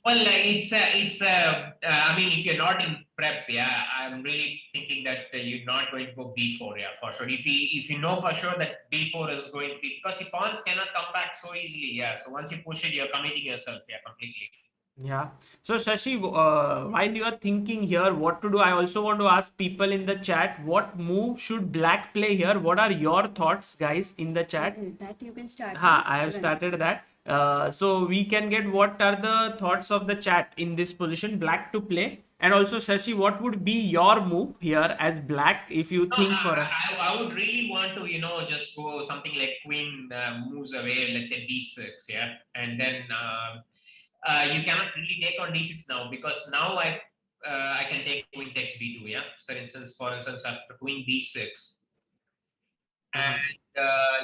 It's. I mean, if you're not in prep, yeah, I'm really thinking that you're not going to go B4, yeah, for sure. If you know for sure that B4 is going to be, because the pawns cannot come back so easily, yeah. So once you push it, you're committing yourself, yeah, completely. Yeah. So Shashi, while you are thinking here what to do, I also want to ask people in the chat, what move should black play here? What are your thoughts, guys, in the chat? That you can start. I have started that. So we can get what are the thoughts of the chat in this position, black to play. And also, Shashi, what would be your move here as black if you think for a... I would really want to, just go something like queen moves away, let's say D6, yeah. And then you cannot really take on D6 now, because now I can take queen takes B2, yeah. So for instance, after queen B6, and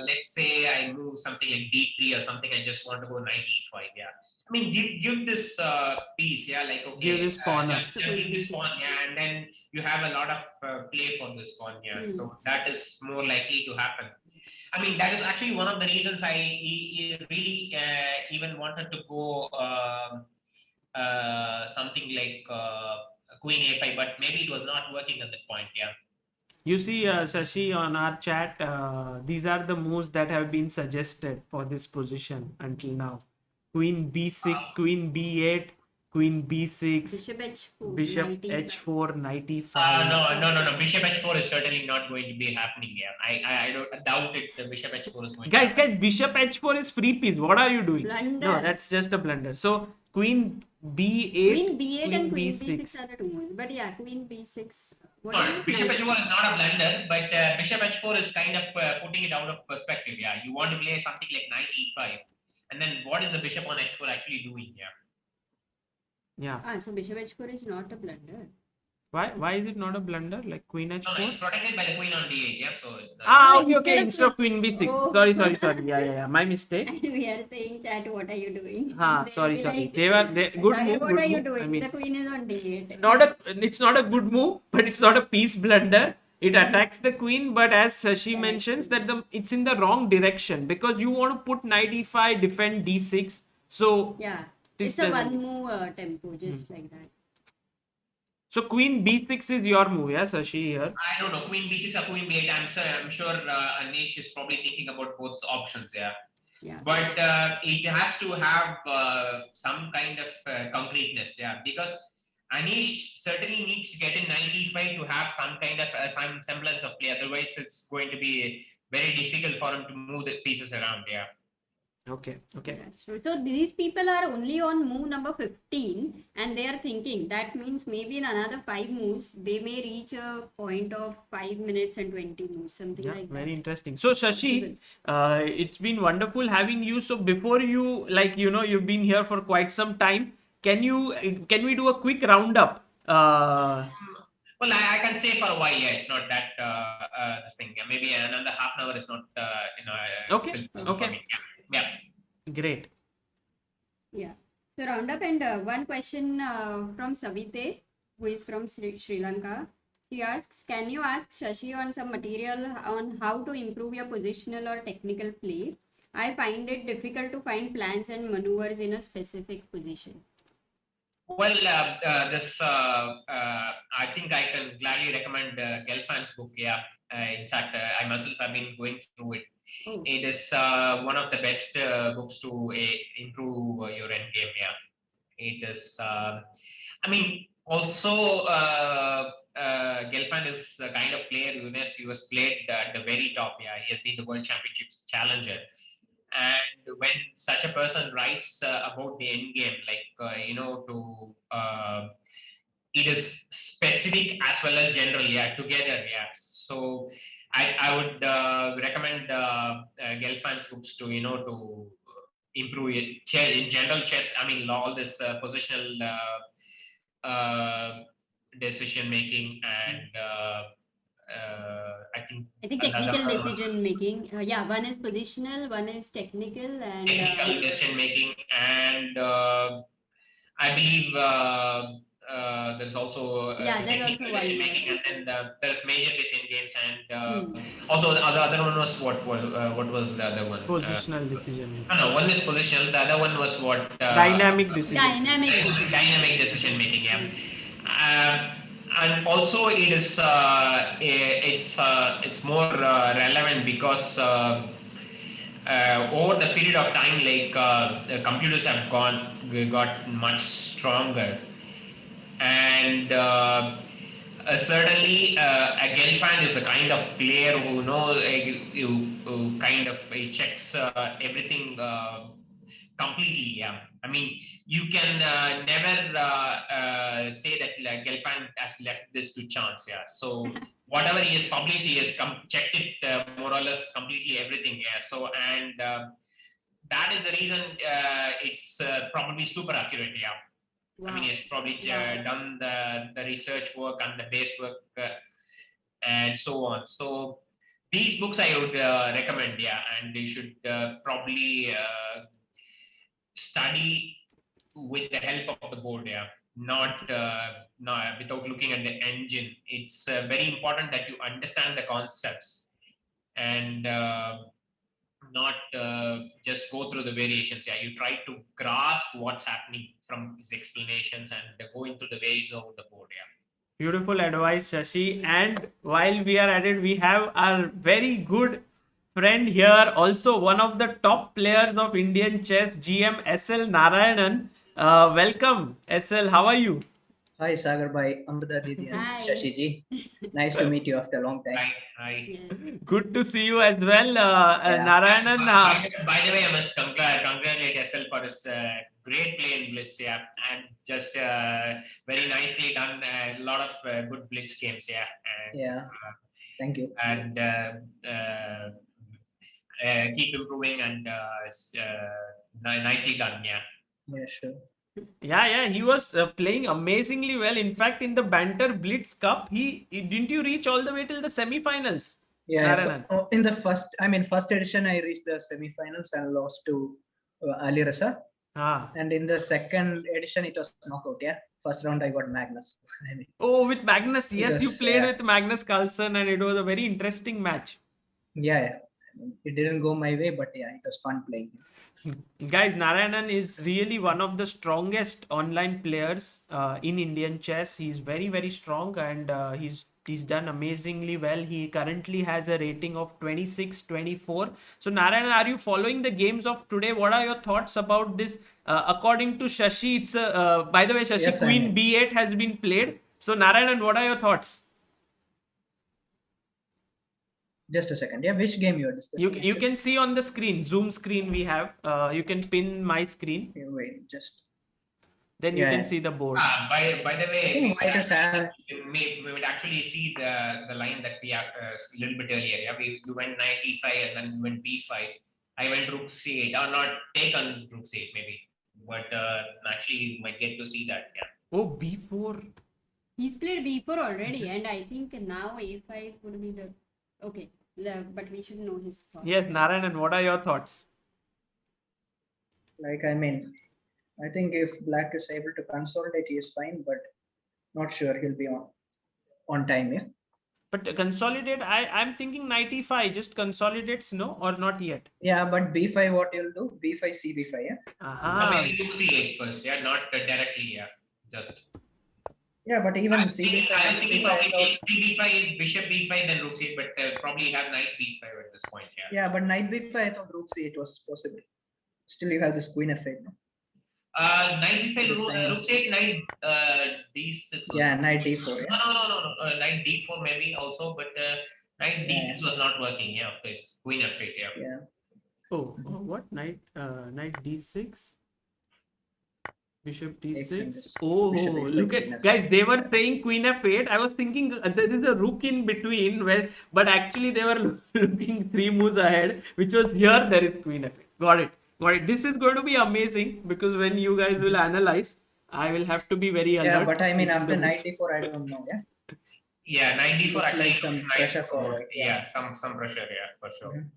let's say I move something like D3 or something, I just want to go knight E5, yeah. I mean, give this piece, yeah, like, okay. Give this pawn. Just give this pawn, yeah, and then you have a lot of play for this pawn, yeah. So that is more likely to happen. I mean, that is actually one of the reasons I really even wanted to go something like queen A5, but maybe it was not working at that point, yeah. You see, Shashi, on our chat, these are the moves that have been suggested for this position until now. Queen B6, Queen B8, Queen B6, Bishop H4. Bishop knight E5. H4, Knight E5. No. Bishop H4 is certainly not going to be happening here. I don't doubt it. The Bishop H4 is going. Guys, Bishop H4 is free piece. What are you doing? Blunder. No, that's just a blunder. So Queen B8, Queen B8 and Queen B6. B6 are the two moves. But yeah, Queen B6. What No, do you Bishop like? H4 is not a blunder, but Bishop H4 is kind of putting it out of perspective. Yeah, you want to play something like Knight E5, and then what is the Bishop on H4 actually doing? Yeah. Yeah. So Bishop H4 is not a blunder. Why is it not a blunder? Like Queen No, H4? it's protected by the Queen on D8. Yeah, so. Okay. Instead of Queen B6. Oh. Sorry. Yeah. My mistake. And we are saying, chat, what are you doing? Sorry. They'll be like, They good "Sagar, move. What Good are you move. doing? I mean, The queen is on D8. it's not a good move, but it's not a piece blunder. It attacks the queen, but as Shashi mentions that it's in the wrong direction, because you want to put Knight E5, defend D6. So Yeah. This It's a doesn't one exist. move tempo, just like that. So queen b6 is your move, yeah, Sashi here. I don't know, queen b6 or queen b8. I'm sure Anish is probably thinking about both options. Yeah. Yeah. But it has to have some kind of concreteness, yeah, because Anish certainly needs to get in 95 to have some kind of some semblance of play. Otherwise, it's going to be very difficult for him to move the pieces around. Yeah. Okay. That's true. So these people are only on move number 15 and they are thinking that means maybe in another 5 moves they may reach a point of 5 minutes and 20 moves, something Yeah, like very that. interesting. So Shashi, it's been wonderful having you. So before you, you've been here for quite some time. Can we do a quick roundup? Well, I can say for a while, yeah, it's not that thing. Yeah, maybe another half an hour is not, Okay, still possible for okay. me. Yeah. Great. Yeah. So round up and one question from Savite, who is from Sri Lanka. She asks, can you ask Shashi on some material on how to improve your positional or technical play? I find it difficult to find plans and maneuvers in a specific position. Well, I think I can gladly recommend Gelfan's book. Yeah. In fact, I myself have been going through it. Oh. It is one of the best books to improve your end game. Yeah. It is. Also, Gelfand is the kind of player who has played at the very top. Yeah, he has been the World Championships challenger. And when such a person writes about the end game, it is specific as well as general, yeah, together, yeah. So I would recommend Gelfan's books to improve it. In general chess, all this positional decision making and I think technical decision making. One is positional, one is technical, and technical decision making, and I believe there's also technical decision making, and then there's major decision games, and also the other one was what was the other one? Positional decision. No, one is positional. The other one was what? Dynamic decision. Dynamic decision making. Yeah. And also it is it's more relevant because over the period of time, the computers have got much stronger, and certainly a Gelfand is the kind of player who knows who kind of checks everything completely. Yeah, you can never say that Gelfand has left this to chance. Yeah, so whatever he has published, he has checked it more or less completely everything. Yeah, so and that is the reason it's probably super accurate. Yeah. Wow. He's probably done the research work and the base work and so on. So these books I would recommend, yeah, and they should probably study with the help of the board, yeah, not without looking at the engine. It's very important that you understand the concepts and not just go through the variations. Yeah, you try to grasp what's happening from his explanations and go into the variations of the board. Yeah. Beautiful advice, Shashi. And while we are at it, we have our very good friend here, also one of the top players of Indian chess, GM SL Narayanan. Welcome, SL. How are you? Hi, Sagar bhai, Amruta Didi, and Shashi ji. Nice to meet you after a long time. Hi. Yes. Good to see you as well, Narayanan. By the way, I must congratulate SL for his great play in Blitz, yeah, and just very nicely done. A lot of good Blitz games, yeah. And, thank you. And keep improving and nicely done, yeah. Yeah, sure. Yeah, he was playing amazingly well. In fact, in the Banter Blitz Cup, he didn't you reach all the way till the semi-finals? Yeah, in the first edition, I reached the semi-finals and lost to Ali Rasa. And in the second edition, it was knockout. Yeah, first round I got Magnus. With Magnus, yes, you played with Magnus Carlsen, and it was a very interesting match. Yeah. It didn't go my way, but yeah, it was fun playing. Guys, Narayanan is really one of the strongest online players in Indian chess. He's very, very strong, and he's done amazingly well. He currently has a rating of 26-24. So Narayanan, are you following the games of today? What are your thoughts about this? According to Shashi, it's by the way, Shashi, Yes, Queen B8 has been played. So Narayanan, what are your thoughts? Just a second. Yeah, which game you are discussing? You can see on the screen, Zoom screen we have. You can pin my screen. Okay, wait, just. Then you can see the board. By the way, we would actually see the line that we have a little bit earlier. Yeah, we went knight e5 and then we went b5. I went rook c8, or not take on rook c8 maybe, but actually you might get to see that. Yeah. Oh, b4. He's played b4 already, and I think now a5 would be the okay. But we should know his thoughts. Yes, Narayanan, what are your thoughts? Like, I mean, I think if Black is able to consolidate, he is fine, but not sure he'll be on time, yeah. But consolidate, I'm thinking knight e5 just consolidates, no, or not yet? Yeah, but b5, what you'll do? b5, cb5, yeah. Maybe rook c8 first, yeah, not directly, yeah, just. Yeah, but even c5, I was thinking probably b5, bishop b5, then rook c8, but probably have knight b5 at this point, yeah. Yeah, but knight b5, I thought rook c8 was possible. Still, you have this queen f8, no? Knight b5, rook c8, knight d6. Yeah, knight d4. Yeah. No. Knight d4 maybe also, but knight d6 was not working. Yeah, okay. Queen f8. Yeah. Oh, what knight? Knight d6. Bishop d6. Oh, Bishop look at guys. They were saying queen f8. I was thinking there is a rook in between, but actually they were looking 3 moves ahead, which was here. There is queen f8. Got it. This is going to be amazing because when you guys will analyze, I will have to be very alert. Yeah, but I mean, after knight d4, I don't know. Yeah. Yeah, knight d4 actually some pressure forward. Yeah, some pressure. Yeah, for sure. Mm-hmm.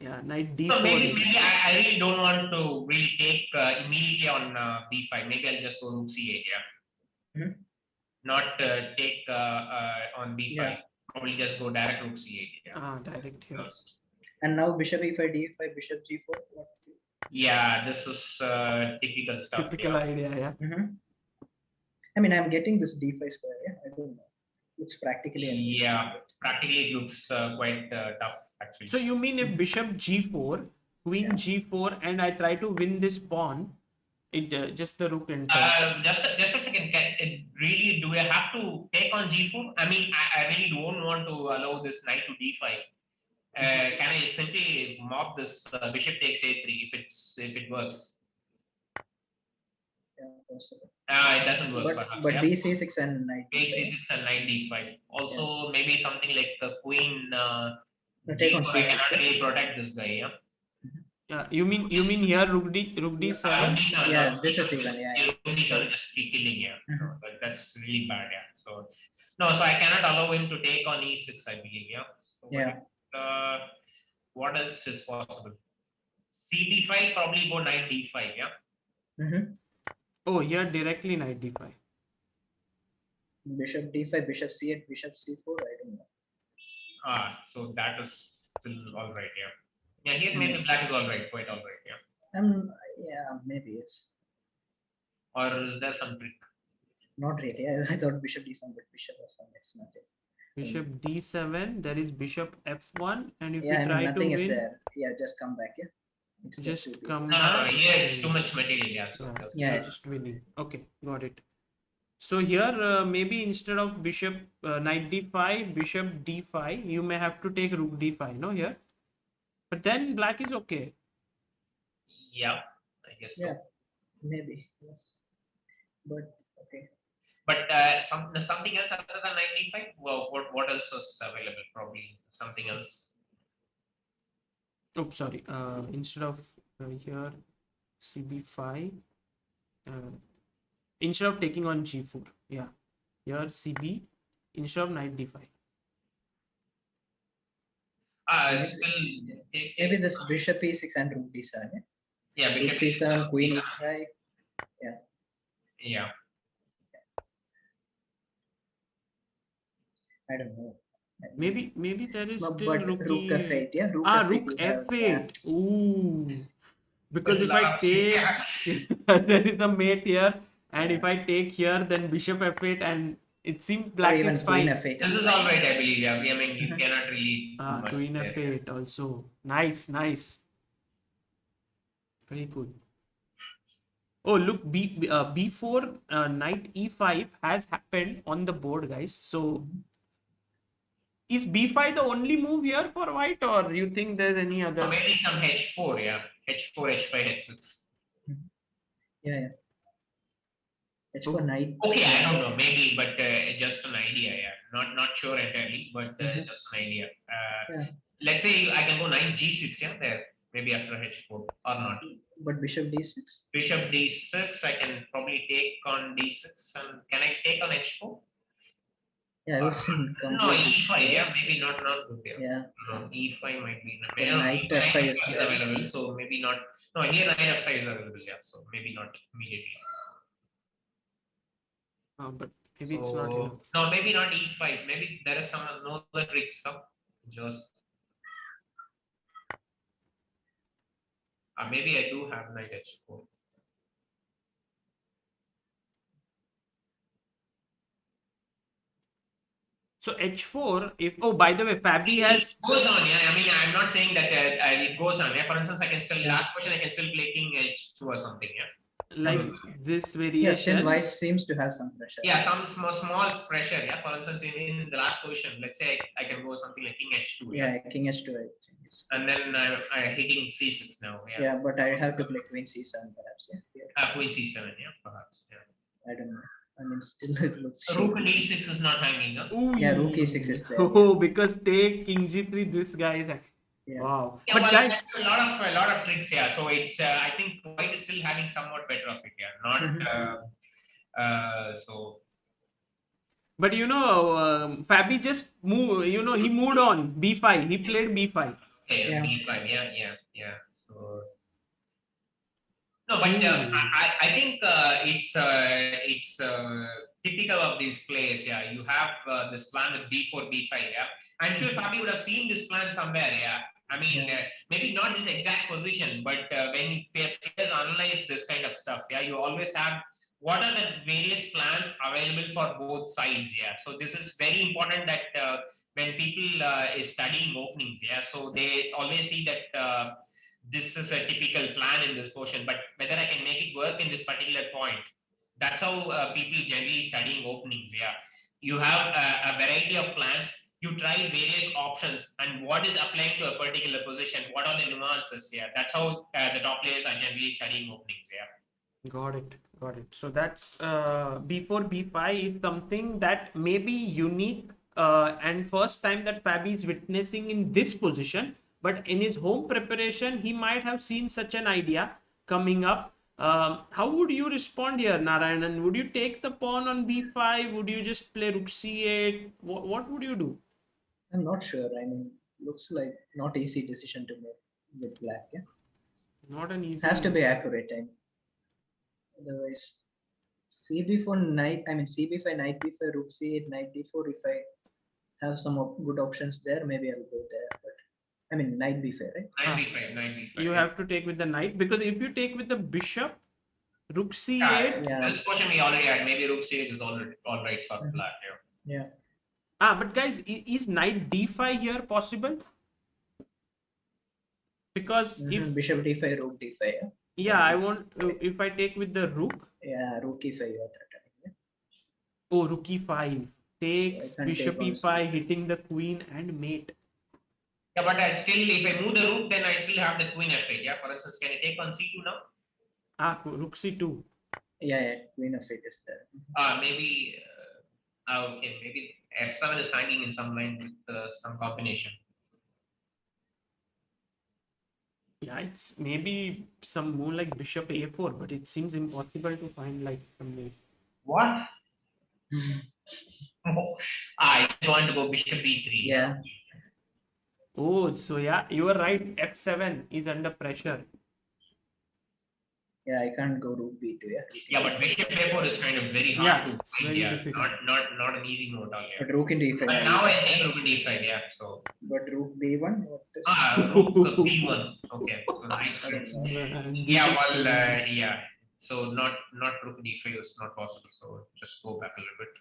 Yeah, knight d4. So maybe I really don't want to really take immediately on b5. Maybe I'll just go rook c8. Yeah. Mm-hmm. Not take on b5. Yeah. Probably just go direct rook c8. Yeah. Direct here. And now bishop e5, d5, bishop g4. What? Yeah, this was typical stuff. Typical idea, yeah. Mm-hmm. I mean, I'm getting this d5 square. Yeah, I don't know. Looks practically. Yeah, practically it looks quite tough actually. So you mean if bishop g4, queen g4, and I try to win this pawn, it just the rook enters. Just a second. Really, do I have to take on g4? I mean, I really don't want to allow this knight to d5. Can I simply mob this bishop takes a3 if it works? Yeah, possible. It doesn't work. But b6 and knight b6 and knight d5. Also, maybe something like the queen. Take on I cannot really protect this guy. Yeah. Yeah, you mean here rook d7? Yeah, this is even. Yeah. Just killing. Yeah. But that's really bad. Yeah. So I cannot allow him to take on e6. I believe. Yeah. So what else is possible? cd5, probably go knight d5, yeah? Mm-hmm. Oh, here directly knight d5. Bishop d5, bishop c8, bishop c4, I don't know. So that is still alright, yeah. Yeah, here maybe black is alright, quite alright, yeah. Yeah, maybe, yes. Or is there some trick? Not really. I thought bishop d7, but bishop f1, it's nothing. Bishop d7, there is bishop f1, and if you try try nothing to win, is there. Yeah, just come back. Yeah, it's just come No, back. yeah, it's too much material. Yeah, so just winning. Okay, got it. So here maybe instead of bishop knight d5, bishop d5, you may have to take rook d5. No, here, but then black is okay. Yeah, I guess so. Yeah, maybe yes, but okay. But something else other than knight d5? Well, what else was available? Probably something else. Oh, sorry. Instead of here cb5, instead of taking on g4, yeah, here cb instead of knight d5. Maybe this bishop e6 and rook d7. Yeah, bishop e7, queen e5. Yeah. Yeah. I don't know. Maybe there is No, still but rook rook f8, yeah. Rook Ah, f8 rook you have, f8. Ooh. Because if Lot I of take, yeah. there is a mate here, and if I take here, then bishop f8, and it seems or black even is queen fine. f8. This is all right, I believe. Yeah, I mean, you cannot really do Ah, much queen there, yeah. f8 also. Nice, nice. Very good. Oh, look, b4, knight e5 has happened on the board, guys. So, is b5 the only move here for white, or you think there's any Or other? maybe some h4, yeah. h4, h5, h6. Yeah. H4 Oh. knight. Okay, I don't know, maybe, but just an idea, yeah. Not sure entirely, but just an idea. Yeah. Let's say I can go knight g6, yeah, there. Maybe after h4 or not. But bishop d6. Bishop d6, I can probably take on d6, and can I take on h4? Yeah, I was in No, complete. e5, yeah, maybe not good there. Yeah. No, e5 might be. The No, knight knight f5 is is there. available, so maybe not. No, here knight f5 is available, yeah, so maybe not immediately. But maybe it's not enough. No, maybe not e5. Maybe there is some no other tricks. Just maybe I do have knight h4. So h4, if by the way, Fabi has It goes on, yeah. I mean, I'm not saying that it goes on. Yeah, for instance, I can still last question. I can still play king h2 or something. Yeah, like this Yeah, variation. still white seems to have some pressure. yeah, some small pressure. Yeah, for instance, in the last position, let's say I can go something like king h2. Yeah, king h2 I think. And then I'm hitting c6 now. Yeah, Yeah, but I have to play queen c7 perhaps. Yeah. queen c7. Yeah, perhaps. Yeah. I don't know. I mean, still it looks Rook shaky. d6 is not hanging. Huh? Ooh. Yeah, rook e6 is there. Oh, because take king g3. This guy is. Yeah. Wow. Yeah, But well, guys, that's a lot of tricks. Yeah, so it's I think white is still having somewhat better of it. Yeah, not so. but Fabi just moved. He moved on b5. He played b5. Okay, Yeah. b5. Yeah. So no, but I think it's typical of these plays. Yeah, you have this plan with b4, b5. Yeah, I'm sure Fabi would have seen this plan somewhere. Yeah, I mean maybe not this exact position, but when players analyze this kind of stuff, yeah, you always have what are the various plans available for both sides. Yeah, so this is very important that when people is studying openings. Yeah, so they always see that. This is a typical plan in this portion, but whether I can make it work in this particular point, that's how people generally studying openings. Yeah, you have a variety of plans, you try various options, and what is applying to a particular position, what are the nuances. Yeah, that's how the top players are generally studying openings. Yeah, Got it. So that's b4, b5 is something that may be unique and first time that Fabi is witnessing in this position. But in his home preparation, he might have seen such an idea coming up. How would you respond here, Narayanan? Would you take the pawn on b5? Would you just play rook c8? What would you do? I'm not sure. I mean, looks like not easy decision to make with black. Yeah, Not an easy. has to be accurate. I mean, otherwise, cb4 knight. I mean, cb5 knight b5 rook c8 knight d4. If I have some good options there, maybe I'll go there. But I mean, knight b5, right? knight b5. You have to take with the knight, because if you take with the bishop, rook c8. Yeah. This portion we already had. Maybe rook c8 is all right for black. Yeah. But guys, is knight d5 here possible? Because if bishop d5 rook d5. Yeah, I want if I take with the rook. Yeah, rook e5 you are threatening. Yeah? Oh, rook e5 takes So I can't bishop take on e5, hitting the queen and mate. Yeah, but I still, if I move the rook, then I still have the queen f8. Yeah, for instance, can I take on c2 now? Rook c2. Yeah, queen f8 is there. Maybe. Okay, maybe f7 is hanging in some line with some combination. Yeah, it's maybe some more like bishop a4, but it seems impossible to find like some way. What? I want to go bishop b3. Yeah. Oh, so yeah, you are right. f7 is under pressure. Yeah, I can't go rook b2. Yeah. Yeah, but bishop a4 is kind of very hard Yeah, to it's find. very Yeah, difficult. not an easy note out here. But rook into e5. But Yeah, now I think rook into e5. Yeah, so but rook b1. What is rook b1. Okay, so nice. I don't know. And Yeah, this is well, crazy. yeah. So not rook into e5 is not possible. So just go back a little bit.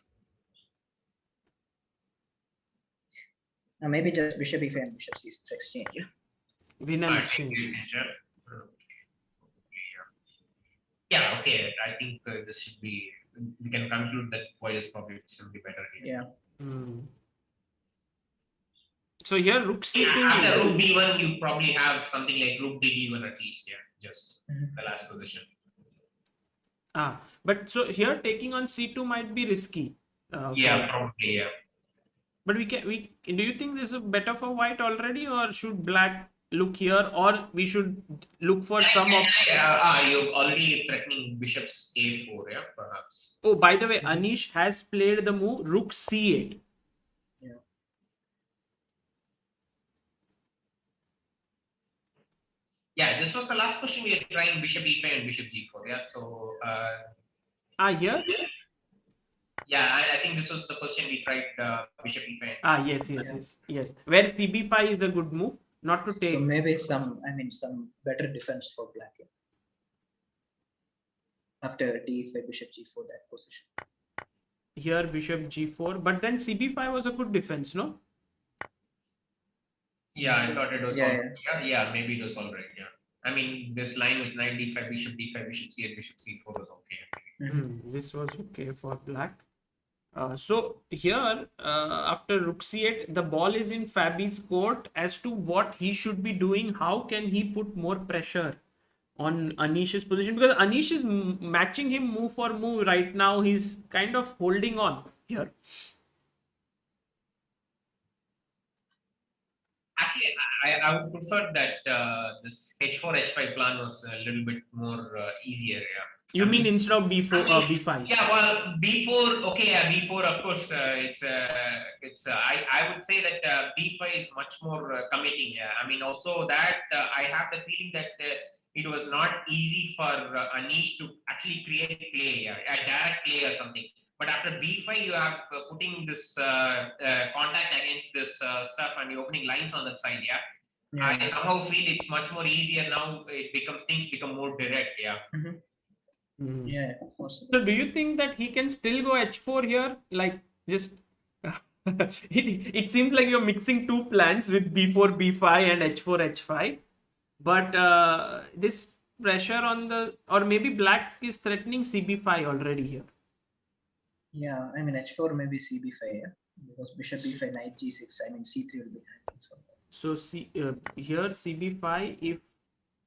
Maybe just bishop e5 and bishop c6 exchange. Yeah. Win and exchange. Yeah, okay. I think this should be. We can conclude that white is probably still be better here. Yeah. Hmm. So here rook c2. After rook b1, you probably have something like rook d1 at least. Yeah, just the last position. But so here taking on c2 might be risky. Yeah, probably. Yeah. But do you think this is better for white already, or should black look here, or we should look for some of? You're already threatening bishop's a4. Yeah, perhaps. Oh, by the way, Anish has played the move rook c8. Yeah, this was the last question we are trying bishop e5 and bishop g4. Yeah, so. Here. Yeah, I think this was the question we tried bishop e5. Yes. Where cb5 is a good move, not to take. So maybe some better defense for black. Yeah. After d5 bishop g4 that position. Here bishop g4, but then cb5 was a good defense, no? Yeah, I thought it was Yeah, all right. Yeah, maybe it was all right. Yeah. I mean, this line with knight d5, bishop d5, bishop c8, bishop c4 was okay. This was okay for black. So here, after rook c8, the ball is in Fabi's court as to what he should be doing. How can he put more pressure on Anish's position? Because Anish is matching him move for move right now. He's kind of holding on here. Actually, I would prefer that this h4, h5 plan was a little bit more easier. Yeah. You mean instead of b4 or b5? Yeah, well, b4, okay, yeah, b4, of course, I would say that b5 is much more committing. Yeah. I mean, also that I have the feeling that it was not easy for Anish to actually create play, a direct play or something. But after b5, you have putting this contact against this stuff and you're opening lines on that side. Yeah. I somehow feel it's much more easier now. Things become more direct. Yeah. Yeah, possible. So do you think that he can still go h4 here? Like just it seems like you're mixing two plans with b4, b5 and h4, h5. But this pressure on or maybe black is threatening cb5 already here. Yeah, I mean h4 maybe cb5, yeah, because bishop b5, knight g6. I mean c3 will be hanging. So here cb5 if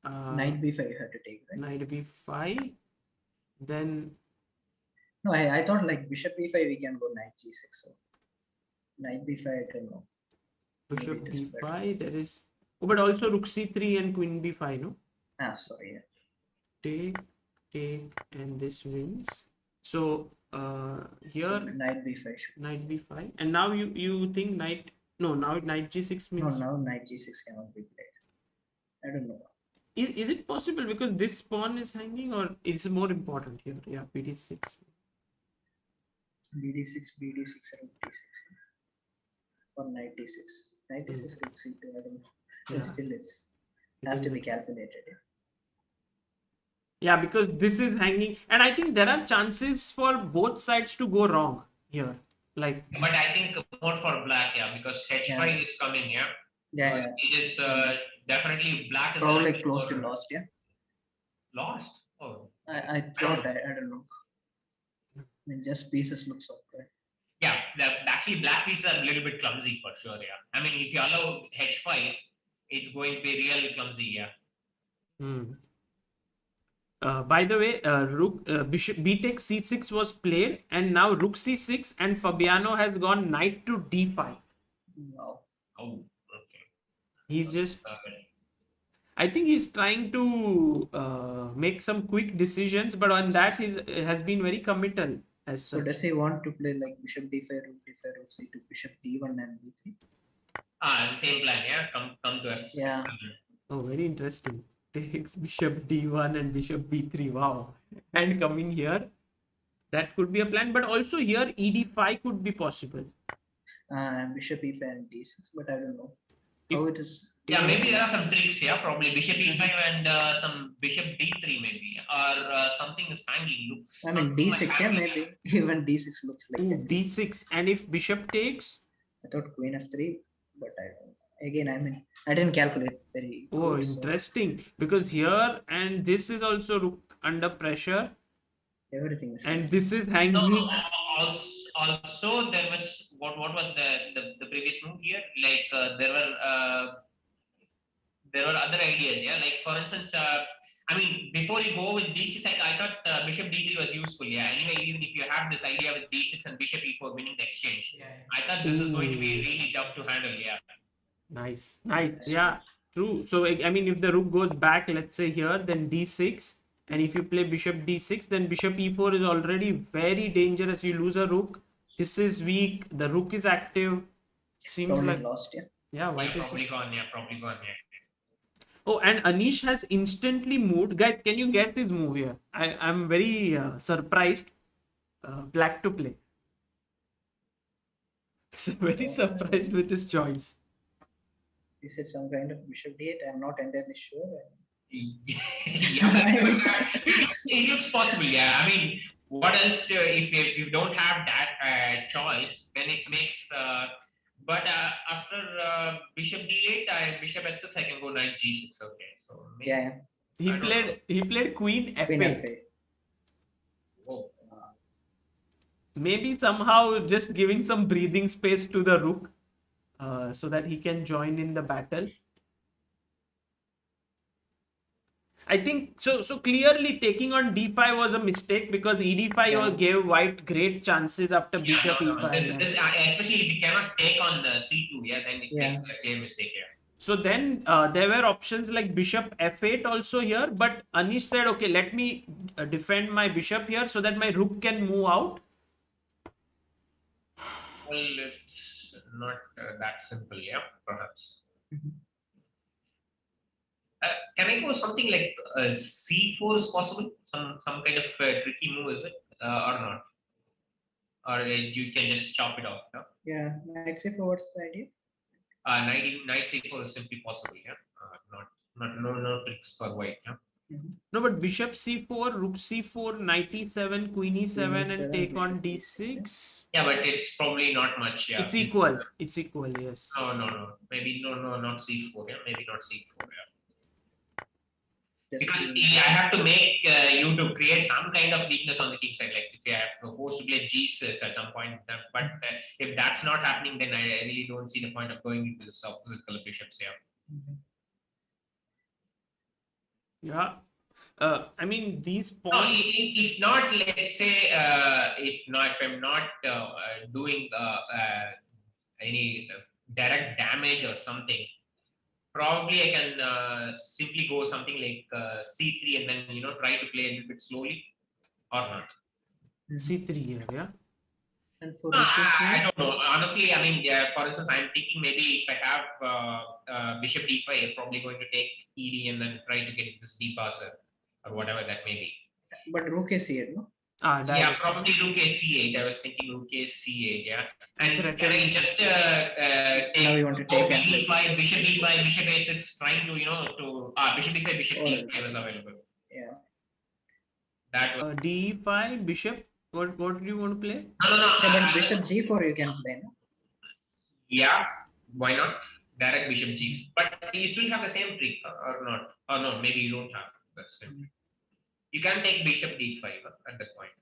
knight b5 you have to take, right? Knight b5, then no, I thought like bishop b5 we can go knight g6. So knight b5 I don't know. Bishop b5 there is, but also rook c3 and queen b5, no? Sorry, yeah. Take and this wins. So here So knight b5. Knight b5, and now you think knight now knight g6 means No, now knight g6 cannot be played. I don't know. Is it possible because this pawn is hanging, or it's more important here? Yeah, bd6. bd6 and d6, or knight d6. Knight d6 rook c2. I don't know. But still it has to be calculated. Yeah, because this is hanging, and I think there are chances for both sides to go wrong here. Like, but I think more for black, yeah, because h5 is coming, yeah. Yeah. It is definitely black is Probably close to lost, yeah. Lost? Oh. I thought I don't know. I mean, just pieces look so good. Yeah, actually black pieces are a little bit clumsy for sure, yeah. I mean, if you allow h5, it's going to be really clumsy, yeah. By the way, bishop b takes c6 was played, and now rook c6, and Fabiano has gone knight to d5. Wow. Oh, okay. He's just, I think he's trying to make some quick decisions, but on that he has been very committal as such. So does he want to play like bishop d5, rook c2, bishop d1 and b3? The same plan, yeah. Come to f. Yeah. Oh, very interesting. takes bishop d1 and bishop b3. Wow. And coming here, that could be a plan. But also here, ed5 could be possible. Bishop e5 and d6, but I don't know If- how it is. Yeah, maybe there are some tricks. Yeah, probably bishop e5 and some bishop d3 maybe, or something is hanging. Looks. I mean something d6, like yeah, hanging. maybe even d6 looks like Ooh, that. d6. And if bishop takes, I thought queen f3, but I don't. Again, I mean, I didn't calculate very. oh, good, so interesting. Because here and this is also rook under pressure, everything is. and this is hanging. No, also there was what was the previous move here? Like there were other ideas. Yeah, like for instance, I mean before you go with d6, I thought bishop d3 was useful. Yeah. Anyway, even if you have this idea with d6 and bishop e4 winning the exchange, I thought this is going to be really tough to handle. Yeah. Nice, nice. Yeah, true. So I mean, if the rook goes back, let's say here, then d6, and if you play bishop d6, then bishop e4 is already very dangerous. You lose a rook. This is weak. The rook is active. Seems Probably like lost, yeah. yeah, white is. Probably gone. Yeah, probably gone. Yeah. Oh, and Anish has instantly moved. Guys, can you guess his move here? I'm very surprised. Black to play. So very surprised with his choice. Is it some kind of bishop d8? I'm not entirely sure. Yeah, it looks possible. Yeah, I mean, what else? If you don't have that choice, then it makes. But after bishop d8, bishop h6, I can go knight g6. Okay, so maybe, Yeah, He I don't played queen queen f8. f8. oh, Maybe somehow just giving some breathing space to the rook, so that he can join in the battle. I think so. So clearly, taking on d5 was a mistake because ed5 Yeah. gave white great chances after yeah, bishop no, e5. this, especially if you cannot take on the c2, yeah, then it Yeah. makes a clear mistake. Yeah. So then there were options like bishop f8 also here, but Anish said, okay, let me defend my bishop here so that my rook can move out. Well, it's not that simple. Yeah, perhaps. Mhm. Can I go something like c4 is possible? Some kind of tricky move, is it or not? Or you can just chop it off. No? Yeah, knight c4, what's the idea? Knight c4 is simply possible. Yeah, no tricks for white. Yeah. No, but bishop c4, rook c4, knight e7, queen e7, and e7, take on bishop e6, d6. Yeah, but it's probably not much. Yeah, It's equal. It's equal, yes. No. Maybe no, not c4. Yeah, maybe not c4. Yeah. Just Because queen. I have to make you to create some kind of weakness on the king side. Like if you have supposed to play g6 at some point, but if that's not happening, then I really don't see the point of going into this opposite color bishops here. Mhm. Yeah. I mean, these No, pawns. if not, let's say if I'm not doing any direct damage or something, probably I can simply go something like c3 and then try to play a little bit slowly or not. c3 here, yeah. And for No, I bishop don't know. Honestly, I mean, for instance, I'm thinking maybe if I have bishop d5, I'm probably going to take ed and then try to get this d passer or whatever that may be. e, but rook is c8, no? Ah, Yeah, direct. probably rook a c8. I was thinking rook a c8. Yeah, and Correct. can I just take Now you want to take and d5, bishop d5, bishop a6, trying to bishop d5, bishop Oh. d5 was available. Yeah. That was d5, bishop. What do you want to play? no. Yeah, but bishop g4 you can play, no? Yeah, why not? Direct bishop g. But you still have the same trick, or not? Or no, maybe you don't have the same trick. You can take bishop d5 at that point.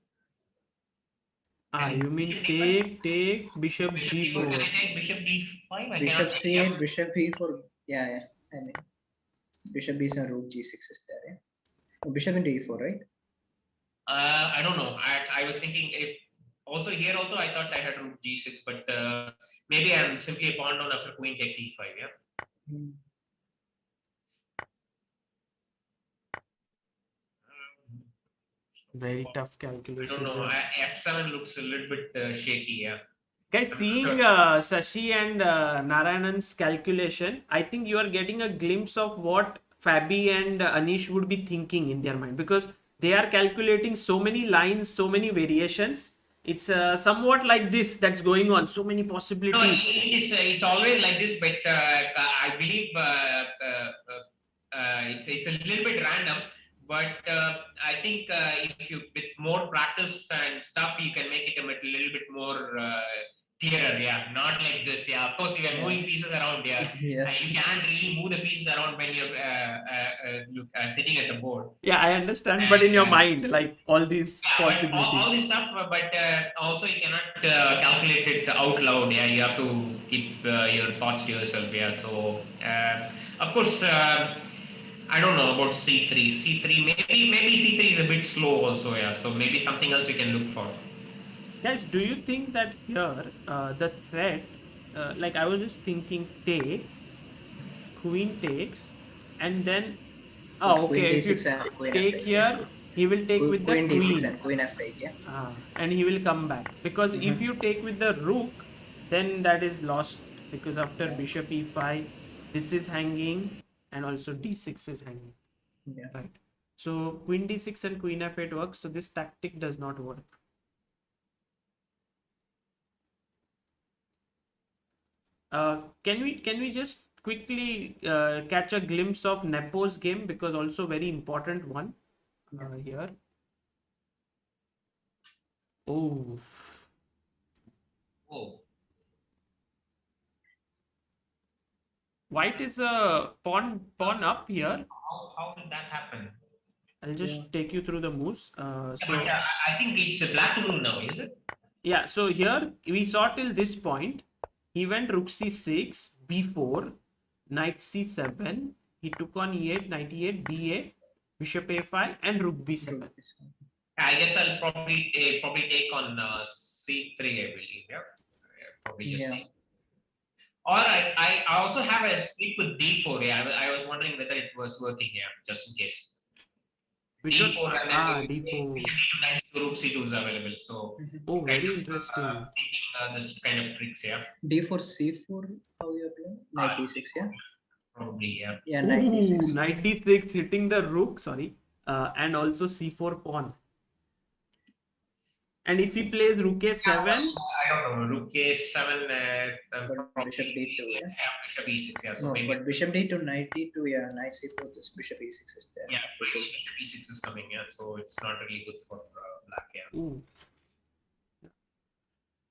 Ah, You mean take bishop Can g4. I take bishop d5? I Bishop cannot take, yeah. c8, bishop e4. Yeah. I mean, bishop b7, rook g6 is there. Yeah? Oh, bishop into e4, right? I don't know. I was thinking if also here also I thought I had rook g6, but maybe I'm simply a pawn down after queen takes e5. Yeah. Hmm. Very tough I calculations. don't know. here. F7 looks a little bit shaky. Yeah. Guys, seeing Shashi and Narayanan's calculation, I think you are getting a glimpse of what Fabi and Anish would be thinking in their mind, because they are calculating so many lines, so many variations. It's somewhat like this that's going on. So many No, possibilities. it's always like this, but I believe it's a little bit random. But I think if you with more practice and stuff, you can make it a little bit more clearer. Yeah, not like this. Yeah, of course, you are moving pieces around. Yeah, Yes. you can't really move the pieces around when you're sitting at the board. Yeah, I understand, but in your mind, like all these Yeah, but all possibilities. this stuff, but also you cannot calculate it out loud. Yeah, you have to keep your thoughts to yourself. Yeah, so of course, I don't know about C3. C3, maybe C3 is a bit slow also. Yeah, so maybe something else we can look for. Guys, do you think that here the threat, like I was just thinking, take, queen takes, and then, oh, Queen okay, if you D6 and Queen take F8. here, he will take with the Queen D6 queen. and Queen F8. Yeah. And he will come back, because if you take with the rook, then that is lost, because after bishop e5, this is hanging, and also d6 is hanging, Yeah. right? So queen d6 and queen f8 works, so this tactic does not work. Can we just quickly catch a glimpse of Nepo's game, because also very important one here. Oh, Oh, white is a pawn up here. how did that happen? I'll just take you through the moves. So But I think it's a black to move now, is it? yeah, so here we saw till this point. He went rook c6, b4, knight c7. He took on e8, knight e8, b8, bishop a5, and rook b7. I guess I'll probably take on C3, I believe. Yeah, probably just Yeah. take. Or I also have a streak with D4. Yeah, I was wondering whether it was working. Yeah, just in case. Which one? D4 and then D4. bishop E9 rook C2 is available. So Oh, very interesting. thinking this kind of tricks. Yeah, D4 C4. How you are playing? Knight D6. Yeah. probably. Yeah. Yeah. Knight Ooh, D6. knight d6 hitting the rook, sorry, and also c4 pawn. And if he plays rook a7, I don't know. Rook A7. But bishop D2. Yeah. Bishop E6. Yeah. So No, maybe. but bishop D2, knight D2. Yeah. Knight C4. This bishop E6 is there. Yeah, maybe bishop E6 is coming. Yeah, so it's not really good for black. Yeah. ooh,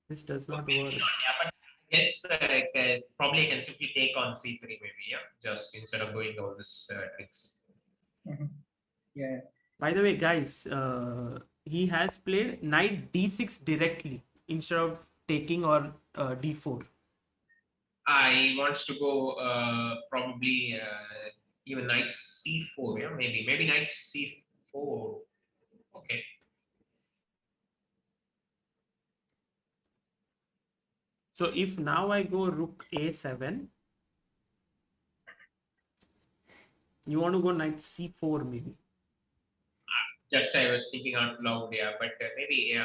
this does not Maybe work. not, yeah, but yes, probably I can simply take on C3 maybe, yeah, just instead of doing all this tricks. Yeah. By the way, guys, he has played knight d6 directly instead of taking or d4. He wants to go probably even knight C4, yeah, maybe knight C4. Okay. So if now I go rook a7, you want to go knight c4 maybe. Just I was thinking out loud, yeah, but maybe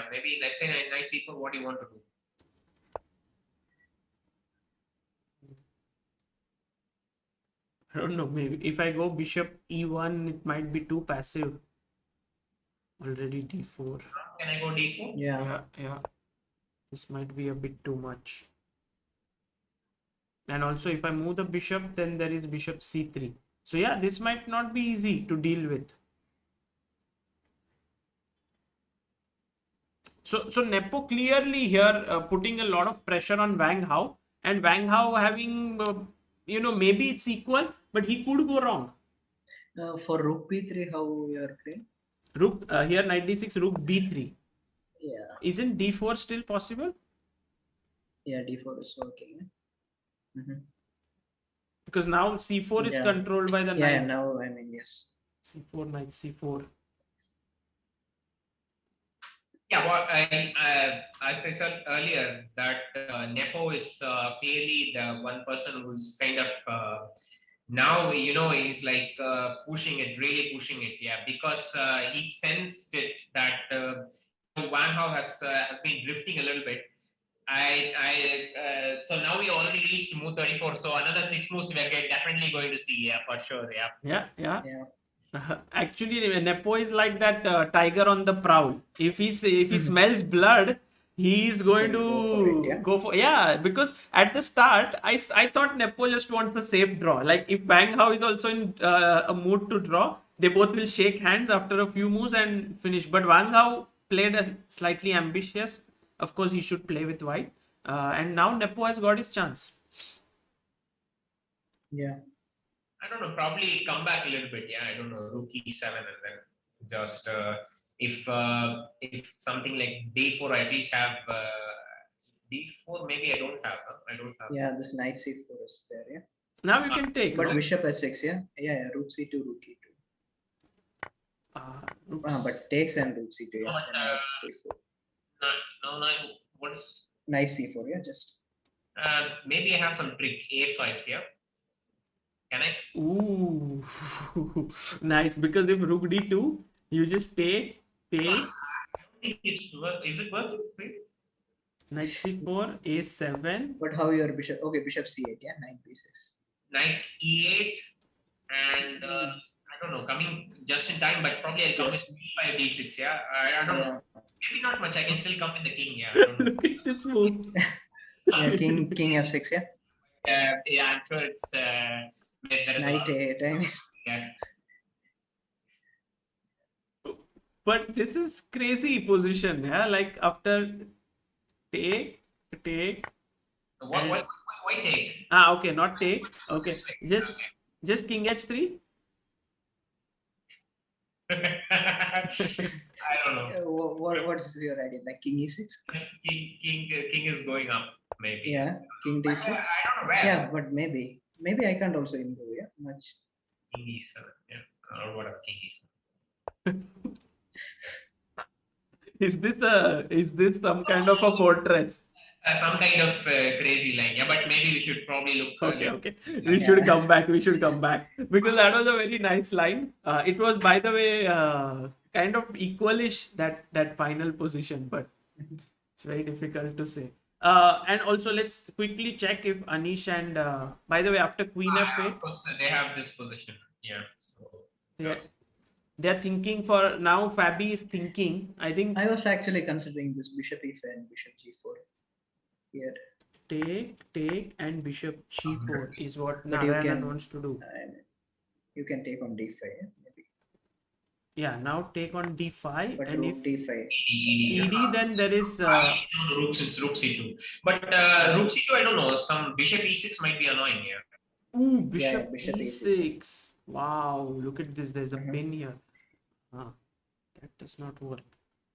let's say knight C4. What do you want to do? I don't know, maybe if I go bishop e1, it might be too passive. Already d4. Can I go D4? Yeah. Yeah. This might be a bit too much. And also if I move the bishop, then there is bishop c3. So yeah, this might not be easy to deal with. So Nepo clearly here putting a lot of pressure on Wang Hao, and Wang Hao having, maybe it's equal, but he could go wrong. For rook B3, how you are playing? Rook here knight d6, rook b3. Yeah. Isn't d4 still possible? Yeah. D4 is working. Yeah. Because now c4 is Yeah. controlled by the Yeah. knight. Now I mean yes. C4, knight c4. Yeah, well, as I said earlier, that Nepo is clearly the one person who's kind of now, he's like really pushing it, yeah, because he sensed it that Wang Hao has been drifting a little bit. So now we already reached move 34. So another 6 moves we are definitely going to see. Yeah, for sure. Yeah. Yeah. Yeah. Actually, Nepo is like that tiger on the prowl. If he Mm-hmm. smells blood, he is going He'll go for it, yeah. go for because at the start I thought Nepo just wants the safe draw. Like if Wang Hao is also in a mood to draw, they both will shake hands after a few moves and finish. But Wang Hao played a slightly ambitious. Of course, he should play with white. And now Nepo has got his chance. Yeah. I don't know. Probably come back a little bit. Yeah, I don't know. Rook e7 and then just if something like d4, I at least have d4. Maybe I don't have. I don't have. Yeah, this knight c4 is there, yeah. Now you can take. But no? bishop h6, yeah. Yeah, rook c2, rook e2. But takes and rook c2, yeah. But, And knight c4. No. What's Knight c4, yeah, just. maybe I have some trick a5. Yeah. Can I? Ooh, nice. Because if rook d2, you just take. I think it's is it working? Wait. Knight c4, a7. But how your bishop? Okay, bishop c8, yeah, knight b6. Knight e8 and I don't know, coming just in time, but probably I'll come with b5 d6. Yeah, I don't know. Maybe not much. I can still come with the king. Yeah. I don't know. Look at this move. Yeah, king f6, yeah. Yeah, I'm sure it's there is Knight a8, I mean. yeah. But this is crazy position. Yeah, like after take. Why take? Okay, not take. Okay, just king h3. I don't know. What's your idea? Like king e6? King is going up, maybe. Yeah, king I d6. don't know where. Yeah, but maybe I can't also improve, yeah, much. King e7, yeah, or whatever. King e7. Is this some kind of a fortress? Some kind of crazy line, yeah. But maybe we should probably look. Okay. We should come back. Because that was a very nice line. It was, by the way, kind of equalish that final position, but it's very difficult to say. And also, let's quickly check if Anish and by the way, after Queen f8, of course, they have this position. Yeah. So. yes, they're thinking for now. Fabi is thinking. I think I was actually considering this bishop e5 and bishop g4 here. take and bishop g4 is what But you Narayanan can- wants to do. You can take on d5, yeah, maybe. Yeah, now take on d5, But and rook if d5. ED, then there is Rook is rook c2. But rook c2, I don't know. Some bishop e6 might be annoying here. bishop bishop e6. Wow, look at this. There's a Mhm. pin here. That does not work.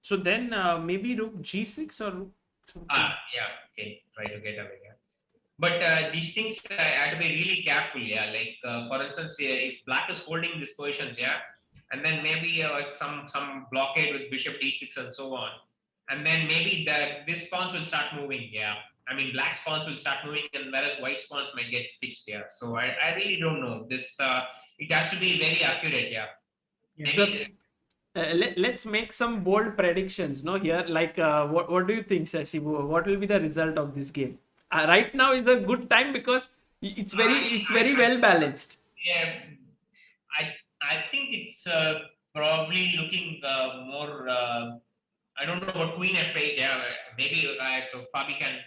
So then maybe rook g6 or rook something. Yeah. Okay. Try to get away. Yeah. But these things I have to be really careful. Yeah. Like for instance, if black is holding these positions, yeah, and then maybe like some blockade with bishop d6 and so on, and then maybe this pawns will start moving. Yeah. I mean, black's pawns will start moving, and whereas white's pawns might get fixed. Yeah. So I really don't know. This it has to be very accurate. Yeah. Maybe. Let's make some bold predictions. No, here, like what do you think, Shashi? What will be the result of this game? Right now is a good time because it's very well balanced. Yeah, I think it's probably looking more. I don't know about Queen f8. Yeah, maybe Fabi can,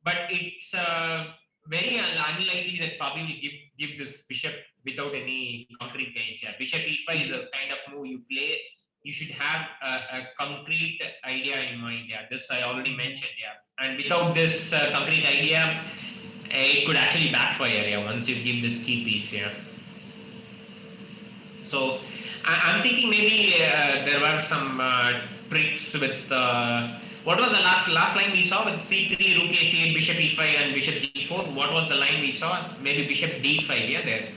but it's very unlikely that Fabi will give this bishop without any concrete gains. Yeah, bishop e5 is a kind of move you play. You should have a concrete idea in mind. Yeah, this I already mentioned. Yeah, and without this concrete idea, it could actually backfire. Yeah, once you give this key piece. Yeah. So I'm thinking maybe there were some tricks with what was the last line we saw with c3, rook a8, bishop e5, and bishop g4. What was the line we saw? Maybe bishop d5. Yeah, there.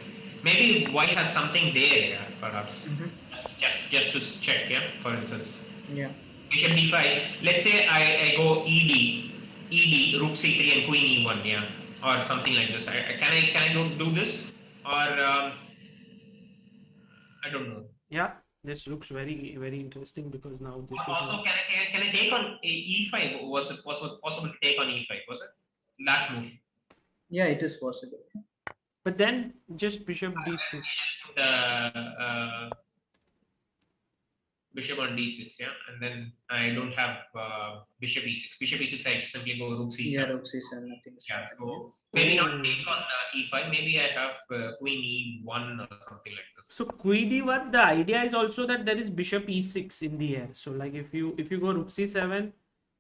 Maybe white has something there. Yeah, perhaps. Just to check. Yeah, for instance. Yeah. Bishop d5. Let's say I go ed, rook c3 and queen e1. Yeah, or something like this. Can I do this or? I don't know. Yeah. This looks very, very interesting because now this is. Also, can I take on e5? Was it possible to take on e5? Was it last move? Yeah, it is possible. But then just bishop d6. Bishop on d6, yeah, and then I don't have bishop e6. Bishop e6, I just simply go rook c7. Yeah, rook c7, nothing. Yeah, so maybe not take on e5. Maybe I have queen e1 or something like this. So queen d1. The idea is also that there is bishop e6 in the air. So like if you go rook c7,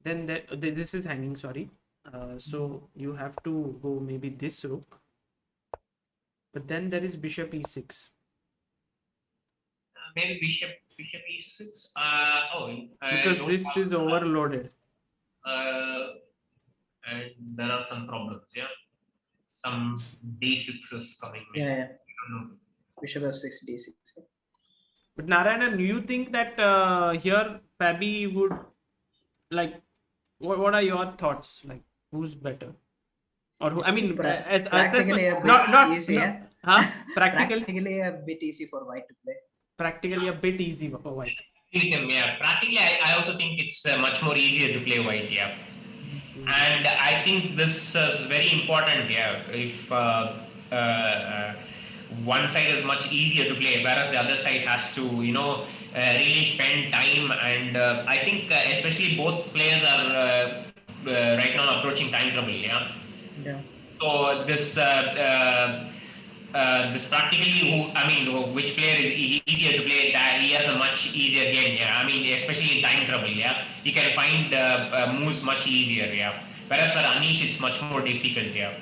then this is hanging. Sorry. So you have to go maybe this rook. But then there is bishop e6. Maybe bishop e6. Because this is overloaded. And there are some problems. Yeah, some d6 is coming. Yeah, yeah. I don't know. Bishop f6, d6. Yeah. But Narayanan, do you think that here Fabi would like? What are your thoughts? Like, who's better? Or who? I mean, as practically a bit not easy. Yeah. Practically a bit easy for white to play. Practically a bit easy for white. Yeah, practically, I also think it's much more easier to play white. Yeah, and I think this is very important. Yeah, if one side is much easier to play, whereas the other side has to, really spend time. And I think especially both players are right now approaching time trouble. Yeah. Yeah. So this practically, which player is easier to play? That he has a much easier game. Yeah, I mean, especially in time trouble. Yeah, you can find moves much easier. Yeah, whereas for Anish, it's much more difficult. Yeah.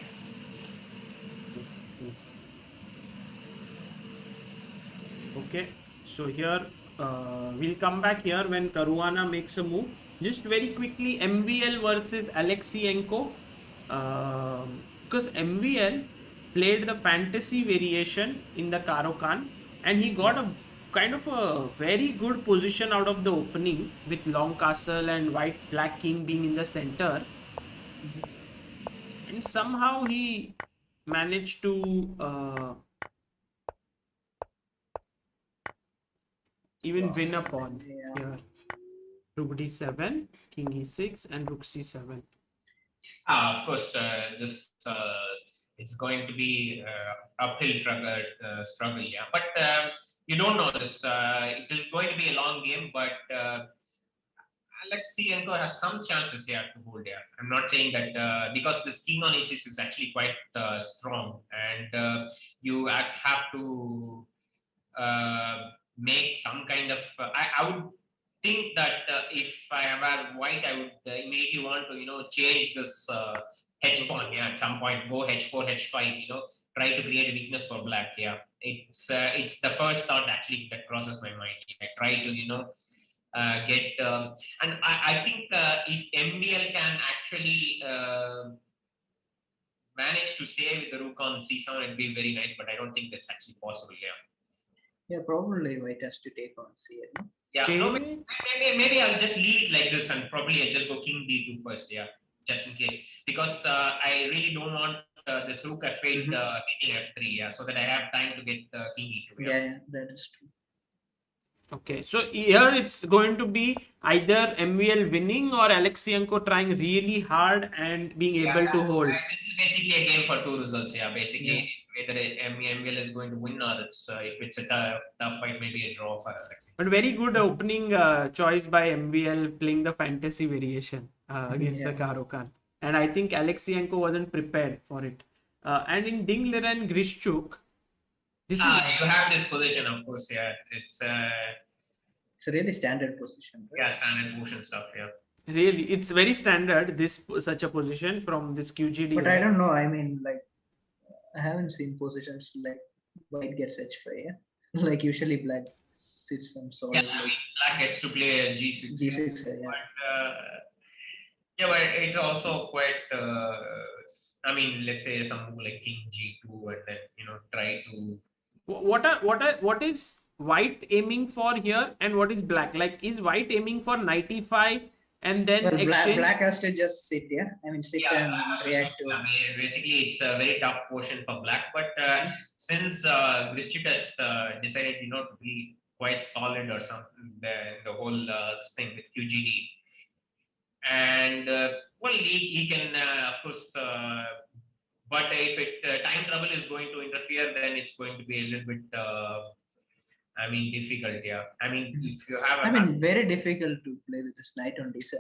Okay, so here we'll come back here when Caruana makes a move. Just very quickly, MVL versus Alekseenko. Because MVL played the fantasy variation in the Caro-Kann, and he got a kind of a very good position out of the opening with long castle and white black king being in the center. And somehow he managed to even win a pawn here. Rook d7, king e6, and rook c7. Of course, this it's going to be uphill struggle. Yeah, but you don't know this. It is going to be a long game, but Alekseenko has some chances here to hold here. I'm not saying that because this king on e6 is actually quite strong, and you have to make some kind of. I would think that if I have white, I would immediately want to change this h pawn. Yeah, at some point go h4, h5. Try to create a weakness for black. Yeah, it's the first thought actually that crosses my mind. I try to get and I think if MBL can actually manage to stay with the rook on c7, it'd be very nice. But I don't think that's actually possible. Yeah. Yeah, probably white has to take on c8. Yeah, no, maybe I'll just leave it like this and probably I'll just go king d2 first, yeah, just in case. Because I really don't want this rook f8 hitting f3, yeah, so that I have time to get king e2. Yeah, that is true. Okay, so here it's going to be either MVL winning or Alekseenko trying really hard and being able to hold. This is basically a game for two results, yeah, basically. Whether MVL is going to win or if it's a tough fight, maybe a draw for Alekseenko. But very good opening choice by MVL playing the fantasy variation against the Caro-Kann. And I think Alekseenko wasn't prepared for it. And in Ding Liren Grischuk, this is... You have this position, of course, yeah. It's a really standard position. Right? Yeah, standard motion stuff, yeah. Really, it's very standard, such a position from this QGD. But I don't know, I mean, like, I haven't seen positions like white gets h5, yeah? Like usually black sits some sort of... Yeah, black gets to play a g6. G6, yeah. But it's also quite... let's say some like king g2 and then, try to... What is white aiming for here and what is black? Like, is white aiming for knight e5 and then exchange? Black has to just sit, yeah? Sit and react to it. Basically, it's a very tough portion for black. But since Grischuk has decided, to be quite solid or something. The whole thing with QGD, and well, he can of course. But if time trouble is going to interfere, then it's going to be a little bit. I mean, difficult. Yeah. I mean, if you have a I mean, very difficult to play with this knight on d7.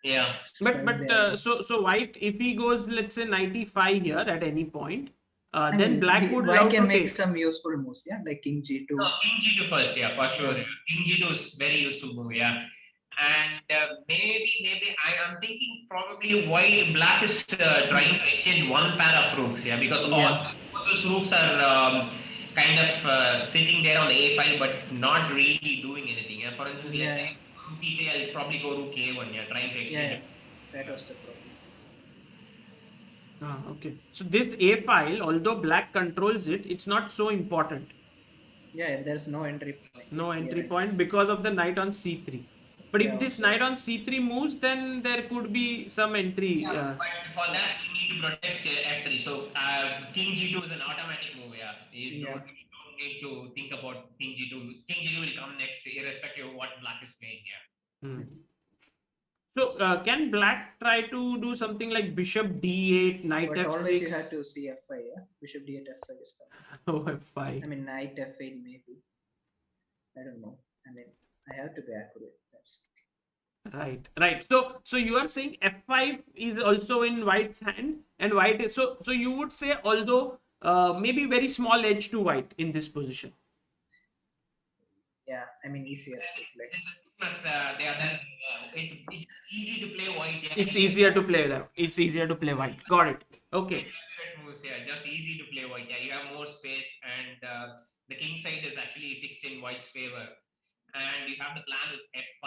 yeah. But so white, if he goes, let's say 95 here at any point, I then mean, black would white love can to make take. some useful moves, yeah, like king g2. No, King G2 first, yeah, for sure. King G2 is very useful move, yeah. And maybe I am thinking probably why black is trying to exchange one pair of rooks, yeah, because all those rooks are kind of sitting there on the a file but not really doing anything. Yeah? For instance, let's say T3, I'll probably go rook a1, yeah, trying to exchange. That was the problem. Okay. So this A file, although black controls it, it's not so important. Yeah, there's no entry point. No entry point because of the knight on c3. But if this knight on c3 moves, then there could be some entry. But for that, you need to protect f3. So King G2 is an automatic move. Yeah, you don't need to think about King G2. King G2 will come next, irrespective of what black is playing. Yeah. So can black try to do something like bishop d8, knight But f6? always you have to see f5, yeah? Bishop d8, f5 is coming. Oh, f5. I mean, knight f8 maybe. I don't know. I mean, I have to be accurate. That's Right. So you are saying f5 is also in white's hand, and white is so you would say, although maybe very small edge to white in this position. yeah, I mean, easier to play. It's easy to play white. Yeah. It's easier to play that. It's easier to play white. Got it. Okay. Moves, yeah, just easy to play white. Yeah, you have more space, and the king side is actually fixed in white's favor. And you have the plan with f5,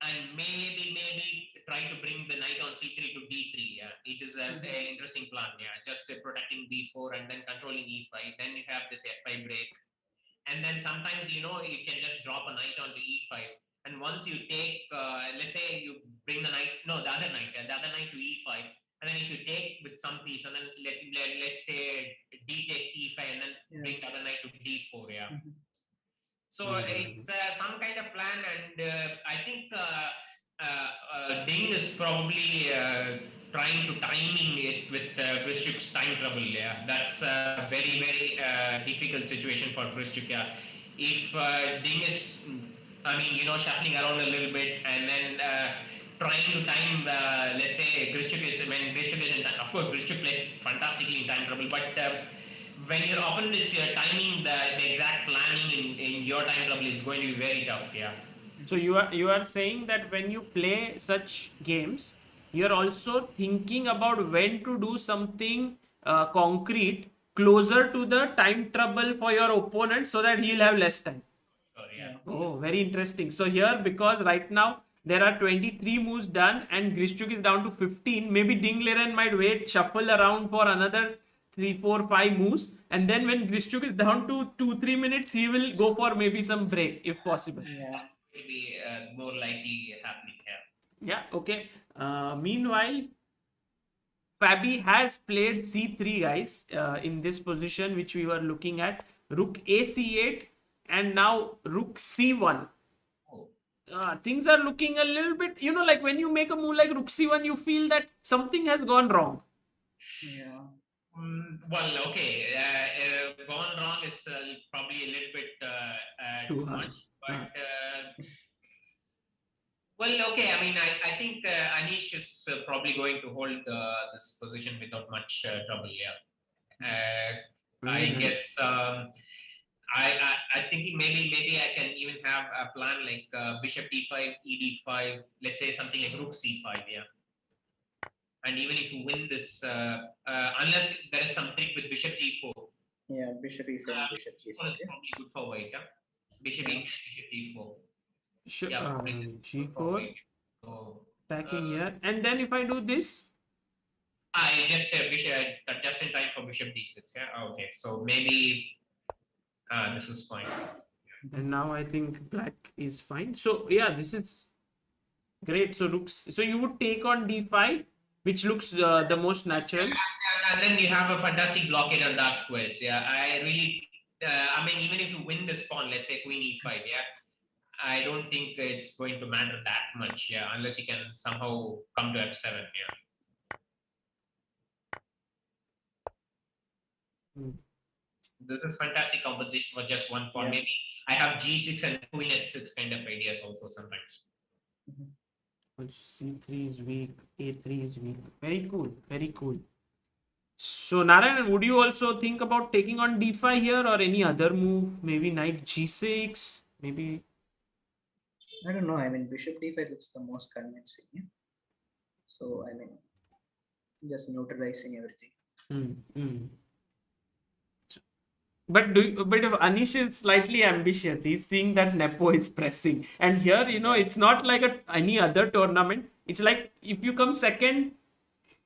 and maybe try to bring the knight on c3 to d3. Yeah, it is an interesting plan. Yeah, just protecting b4 and then controlling e5. Then you have this f5 break, and then sometimes you can just drop a knight onto e5. And once you take, let's say you bring the other knight to e5, and then if you take with some piece, and then let's say d takes e5, and then bring the other knight to d4, yeah. So it's some kind of plan, and I think Ding is probably trying to timing it with Grischuk's time trouble, yeah. That's a very, very difficult situation for Grischuk, yeah. If Ding is shuffling around a little bit and then trying to time, let's say Grischuk is in time. Of course, Grischuk plays fantastically in time trouble, but when your opponent is timing the exact planning in your time trouble, it's going to be very tough. Yeah. So you are saying that when you play such games, you are also thinking about when to do something concrete closer to the time trouble for your opponent, so that he'll have less time. Oh, very interesting. So here, because right now there are 23 moves done and Grischuk is down to 15, maybe Ding Liren might wait, shuffle around for another 3, 4, 5 moves, and then when Grischuk is down to 2-3 minutes, he will go for maybe some break if possible. Yeah, will be more likely happening here. Yeah, okay. Meanwhile, Fabi has played c3, guys, in this position which we were looking at. Rook ac8 and now rook c1. Things are looking a little bit, like when you make a move like rook c1, you feel that something has gone wrong. Yeah. Well, okay. Gone wrong is probably a little bit too much. But, well, okay. I mean, I think Anish is probably going to hold this position without much trouble, yeah. I guess I'm thinking maybe I can even have a plan like bishop d5, ed5, let's say something like rook c5, yeah. And even if you win this, unless there is some trick with bishop g4. Yeah, bishop e4, bishop g4. Is probably good for white, yeah. Bishop e5, bishop e4. Sure. Yeah, g4. So, attacking here. And then if I do this? I just just in time for bishop d6, yeah. Okay, so maybe this is fine. And now I think black is fine. So yeah, this is great. So you would take on d5, which looks the most natural. And then you have a fantastic blockade on dark squares. Yeah, I really I mean, even if you win this pawn, let's say queen e5, yeah, I don't think it's going to matter that much, yeah, unless you can somehow come to f7, yeah. This is fantastic compensation for just one pawn. Yeah. Maybe I have g6 and queen h6 kind of ideas also sometimes. C3 is weak, A3 is weak. Very cool, very cool. So Narayanan, would you also think about taking on d5 here or any other move? Maybe knight g6, maybe. I don't know. I mean, bishop d5 looks the most convincing. Yeah? So I mean, just neutralizing everything. But if Anish is slightly ambitious, he's seeing that Nepo is pressing, and here it's not like any other tournament. It's like if you come second,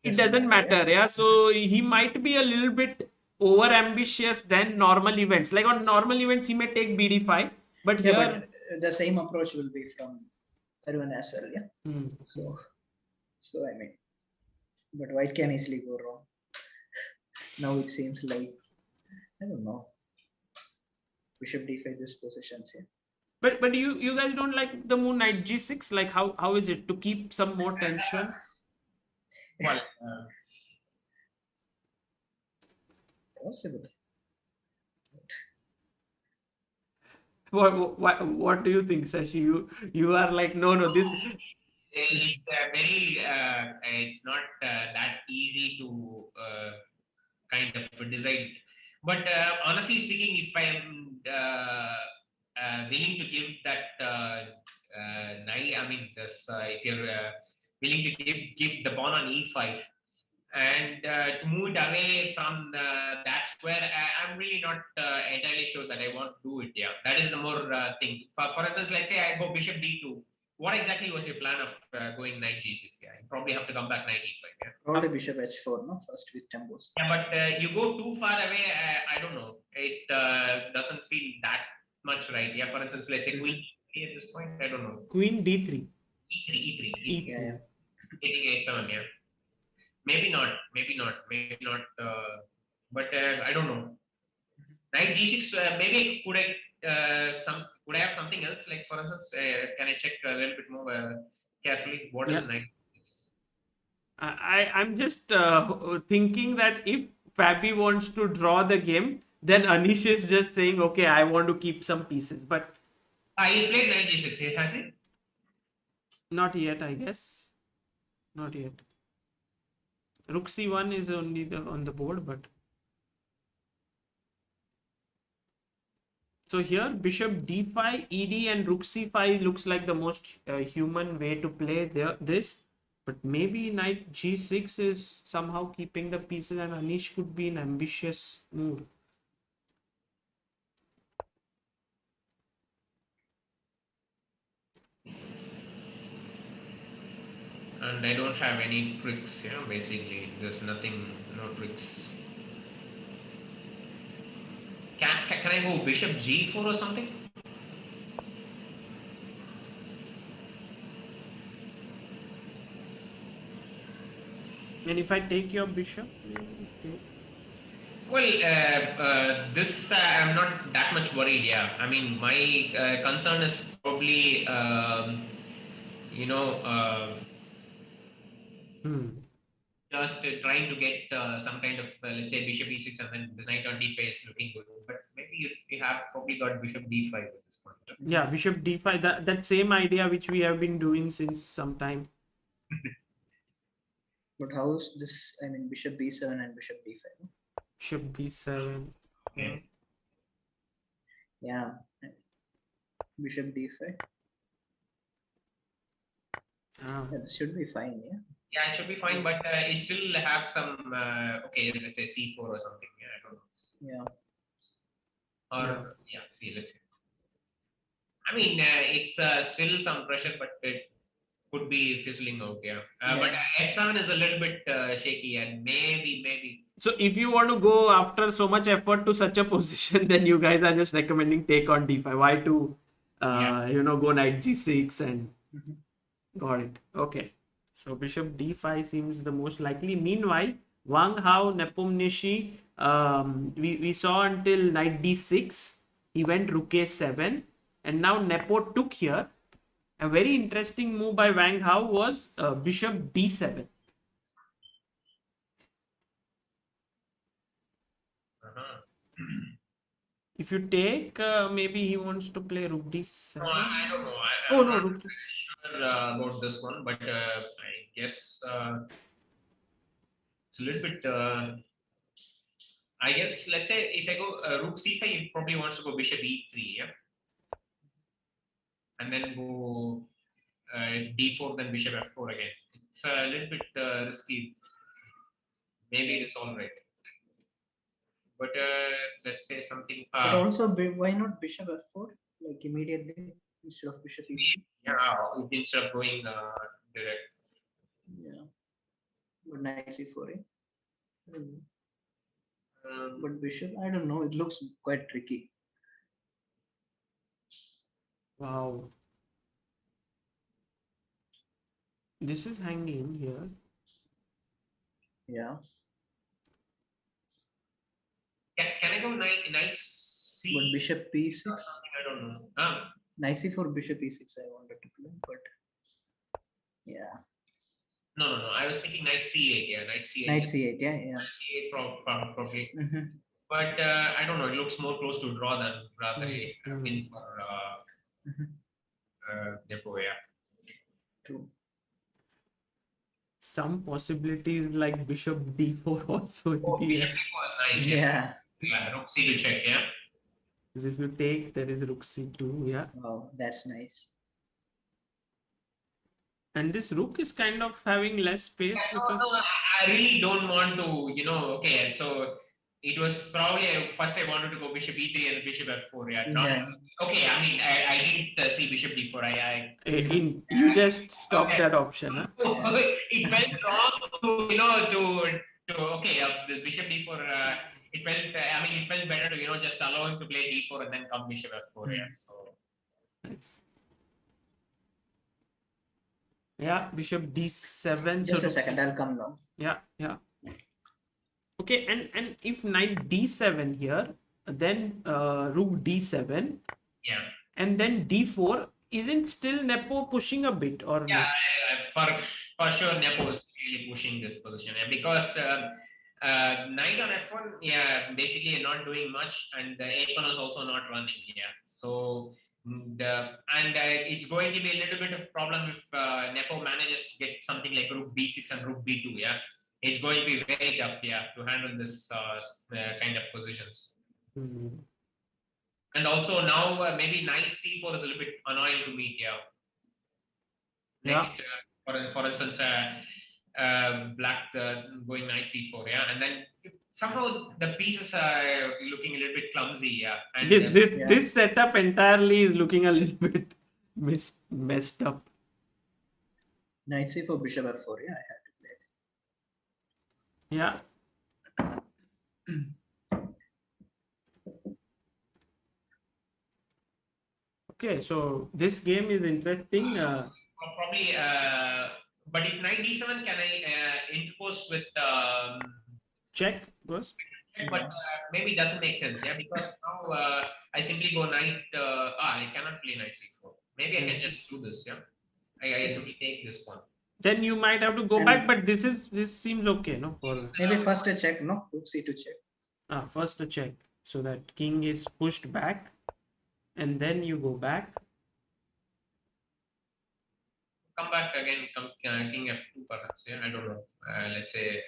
it doesn't matter. Yeah, so he might be a little bit over ambitious than normal events. Like on normal events, he may take BD5, but here. But the same approach will be from Caruana as well, yeah. So I mean, but white can easily go wrong. Now it seems like, I don't know, bishop d5 this positions here. But you guys don't like the move knight g6? Like how is it to keep some more tension? Well, possible. What do you think, Sashi? You are like no this. It's it's not that easy to kind of decide. But honestly speaking, if I'm willing to give that knight, I mean, if you're willing to give the pawn on e5 and to move it away from that square, I'm really not entirely sure that I want to do it. Yeah, that is the more thing. For instance, let's say I go bishop d2. What exactly was your plan of going knight g6? Yeah, you probably have to come back knight e5. Yeah? Probably bishop h4, no? First with tempos. Yeah, but you go too far away, I don't know. It doesn't feel that much right. Yeah, for instance, let's say queen at this point, I don't know. Queen d3. E3. Yeah. Hitting a7, yeah. Maybe not. But I don't know. Knight g6, maybe could I have something else? Like for instance, can I check a little bit more carefully? What is knight g6? I'm just thinking that if Fabi wants to draw the game, then Anish is just saying, okay, I want to keep some pieces. But he played knight g6, has he? Not yet, I guess. Not yet. Rook c1 is only on the board, but so here bishop d5, ed, and rook c5 looks like the most human way to play this. But maybe knight g6 is somehow keeping the pieces, and Anish could be in ambitious mood. And I don't have any tricks, yeah, basically. There's nothing, no tricks. Can I go bishop g4 or something? And if I take your bishop? Well, this I'm not that much worried, yeah. I mean, my concern is probably, just trying to get some kind of, let's say, bishop e6 and then the knight on d5 is looking good. But maybe you have probably got bishop d5 at this point. Yeah, bishop d5, that same idea which we have been doing since some time. But how is this? I mean, bishop b7 and bishop d5. No? Bishop b7. Okay. Yeah. Bishop d5. Yeah, this should be fine, yeah. Yeah, it should be fine, but it still have some, okay, let's say c4 or something. Yeah, I don't know. Yeah. Or, see, let's see. I mean, it's still some pressure, but it could be fizzling out, yeah. But f7 is a little bit shaky, and maybe. So if you want to go after so much effort to such a position, then you guys are just recommending take on d5. Why to, go knight g6 and got it. Okay. So bishop d5 seems the most likely. Meanwhile, Wang Hao, Nepomniachtchi we saw until knight d6. He went rook a7, and now Nepo took here. A very interesting move by Wang Hao was bishop d7. If you take, maybe he wants to play rook d7. No, I don't know. Oh, I'm no, not rook. sure about this one, but I guess it's a little bit. I guess let's say if I go rook c5, he probably wants to go bishop e3, yeah, and then go if d4, then bishop f4 again. It's a little bit risky. Maybe it's all right, but let's say something. But also, why not bishop f4 like immediately instead of bishop e3? Yeah, instead of going direct. Yeah. But knight c4, eh? I don't know. But bishop, I don't know. It looks quite tricky. Wow. This is hanging here. Yeah. Can I go knight c? But bishop p6. Something I don't know. Knight c4, bishop e6. I wanted to play, but yeah. No. I was thinking knight c8. Yeah, knight c8. Knight c8. Yeah. Knight c8 probably. Mm-hmm. But I don't know. It looks more close to draw than rather a win for Nepo. Yeah. True. Some possibilities like bishop d4 also in the Bishop air. d4 is nice. Yeah. Rook c to check. Yeah. Because if you take, there is rook c2. Yeah. Wow, that's nice. And this rook is kind of having less space because I really don't want to, okay, so it was probably first I wanted to go bishop e3 and bishop f4. Yeah. Okay, I mean, I didn't see bishop d4. you just stopped that option. Huh? It felt wrong the bishop d4. It felt better to, just allow him to play d4 and then come bishop f4. Yeah. So. Nice. Yeah, bishop d7. Just so a second, I'll come now. Yeah. Okay, and if knight d7 here, then rook d7. Yeah. And then d4, isn't still Nepo pushing a bit or yeah, for sure Nepo is really pushing this position because knight on f1, basically not doing much, and the a1 is also not running. So it's going to be a little bit of problem if Nepo manages to get something like rook b6 and rook b2. It's going to be very tough to handle this kind of positions. And also now maybe knight c4 is a little bit annoying to me. Next, for instance, black going knight c4. And then somehow the pieces are looking a little bit clumsy. And this setup entirely is looking a little bit messed up. Knight c4, bishop f4. Yeah, I had to play it. Yeah. Okay, so this game is interesting. Probably, but if knight d7, can I interpose with check first? But maybe it doesn't make sense, because now I simply go knight. I cannot play knight c4. Maybe I can just do this. I simply take this one. Then you might have to go back, but this seems okay, no? Maybe first a check, no? Rook c2 check. First a check, so that king is pushed back, and then you go back. Come back again. King f2 perhaps. I don't know. Let's say.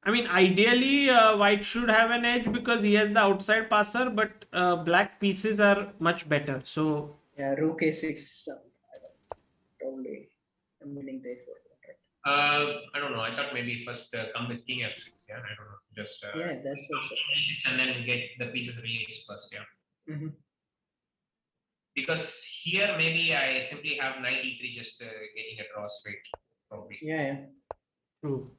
I mean, ideally, white should have an edge because he has the outside passer, but black pieces are much better. So yeah, rook a6. Probably I'm winning there for that. I don't know. I thought maybe first come with king f6. I don't know. Just that's also e6 and then get the pieces released first. Because here maybe I simply have knight e3 just getting a draw straight. Probably. Yeah. True.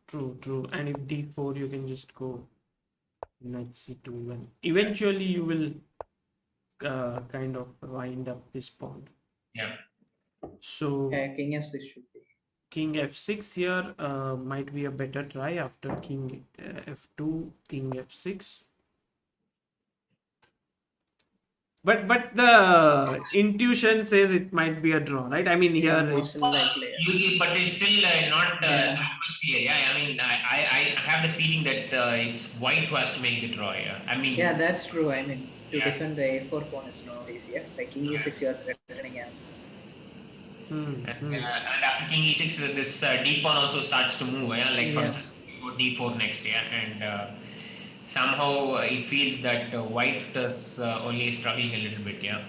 And if d4, you can just go knight c2, and eventually you will kind of wind up this pawn. Yeah. So king f6 should be. king f6 here might be a better try after king f2, king f6. But the intuition says it might be a draw, right? I mean, here Most likely. But it's still not Yeah. that much clear. Yeah, I mean, I have the feeling that it's white who has to make the draw. Yeah, I mean, Yeah, that's true. I mean, to Yeah. defend the a4 pawn is not easy. Yeah? Like king e6, you are threatening him. and after king e6, this d pawn also starts to move. Yeah, like for Yeah. instance, you go d4 next. Yeah, and somehow it feels that white is only struggling a little bit. Yeah.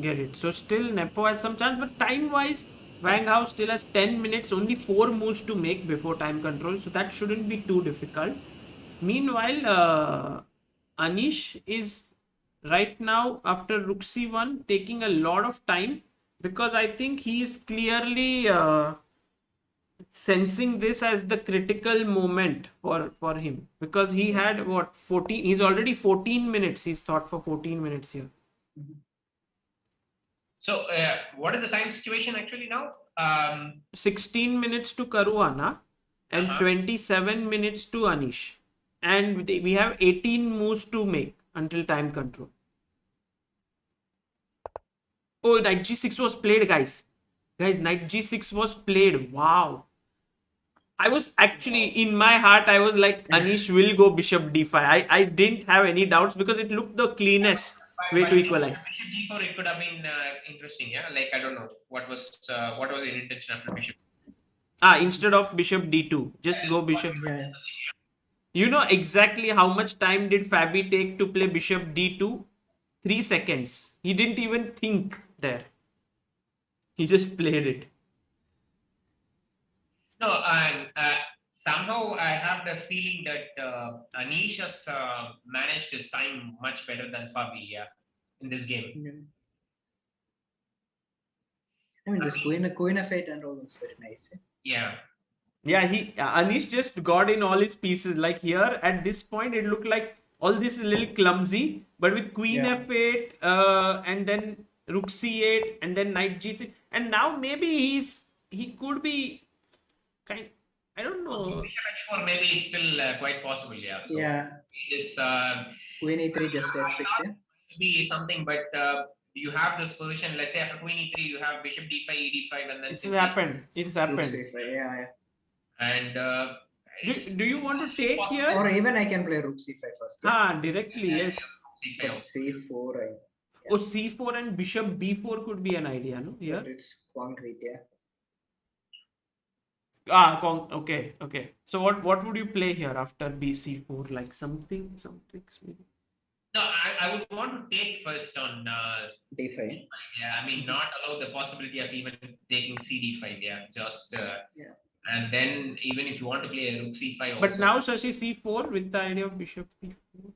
Get it. So still Nepo has some chance, but time-wise, Wang Hao still has 10 minutes, only 4 moves to make before time control, so that shouldn't be too difficult. Meanwhile, Anish is right now after Rook C1 taking a lot of time because I think he is clearly sensing this as the critical moment for him because he had what 14. He's already 14 minutes. He's thought for 14 minutes here. So, what is the time situation actually now? 16 minutes to Caruana and 27 minutes to Anish. And we have 18 moves to make until time control. Oh, knight g6 was played, guys. Guys, knight g6 was played. Wow. I was actually, in my heart, I was like, Anish will go bishop d5. I didn't have any doubts because it looked the cleanest way to equalize. Bishop d4, it could have been interesting, yeah. Like I don't know what was the intention after bishop. Instead of bishop d2, just go bishop. Yeah. You know exactly how much time did Fabi take to play bishop d2? 3 seconds. He didn't even think there. He just played it. No, and somehow I have the feeling that Anish has managed his time much better than Fabi, yeah, in this game. I mean, this queen f8 and all was very nice. Yeah. Yeah, Anish just got in all his pieces. Like here, at this point, it looked like all this is a little clumsy. But with queen f8 and then rook c8 and then knight g6. And now maybe he could be kind. I don't know. Bishop h4 maybe is still quite possible, yeah. So this queen e3 just f6, yeah. Be something, but you have this position. Let's say after queen e3, you have bishop d5, e5, and then it's happened. It's happened. Yeah. And do you want to take here? Or even I can play rook c5 first. Yeah? Directly, yes. But c4, Oh, c4 and bishop b4 could be an idea, no? Here. But it's concrete, yeah. Okay. So what would you play here after bc4? Like some tricks maybe? No, I would want to take first on d5. Yeah, I mean, not allow the possibility of even taking cd5. Yeah, just and then even if you want to play a rook c5. Also, but now Shashi c4 with the idea of bishop b4.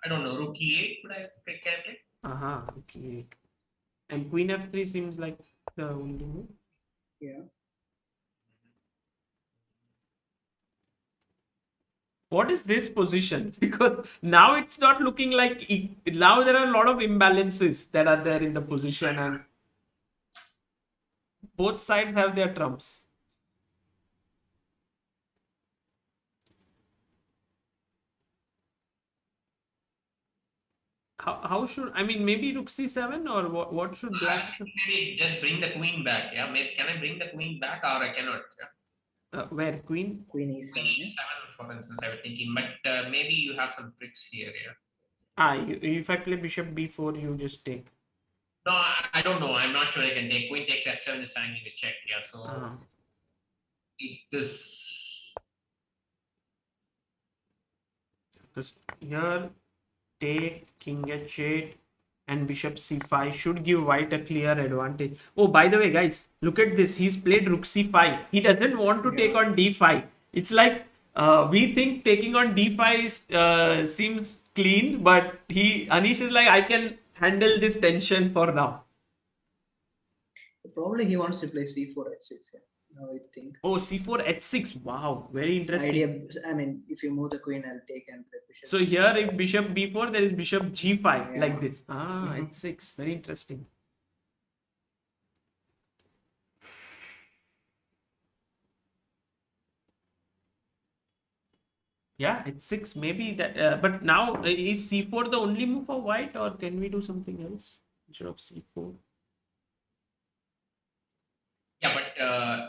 I don't know, rook e8. Can I play? Rook e8. And queen f3 seems like the only move. Yeah. What is this position? Because now it's not looking like now there are a lot of imbalances that are there in the position and both sides have their trumps. How should I mean maybe rook c7 or what should black? Maybe just bring the queen back. Yeah, maybe can I bring the queen back or I cannot? Yeah. Where queen? Queen e7. Queen e7, for instance, I was thinking, but maybe you have some tricks here. Yeah. If I play bishop b4, you just take. No, I don't know. I'm not sure I can take. Queen takes f7 is hanging a check. Yeah, so it is. Because here take king h8 and bishop c5 should give white a clear advantage. Oh, by the way, guys, look at this. He's played rook c5. He doesn't want to take on d5. It's like we think taking on d5 seems clean, but Anish is like, I can handle this tension for now. Probably he wants to play c4 h6. Yeah. Now I think. Oh, c4 h6. Wow, very interesting. I mean, if you move the queen, I'll take and play bishop. So here, if bishop b4, there is bishop g5 like this. H6. Very interesting. Yeah, h6 maybe that. But now is c4 the only move for white, or can we do something else instead of c4? Yeah, but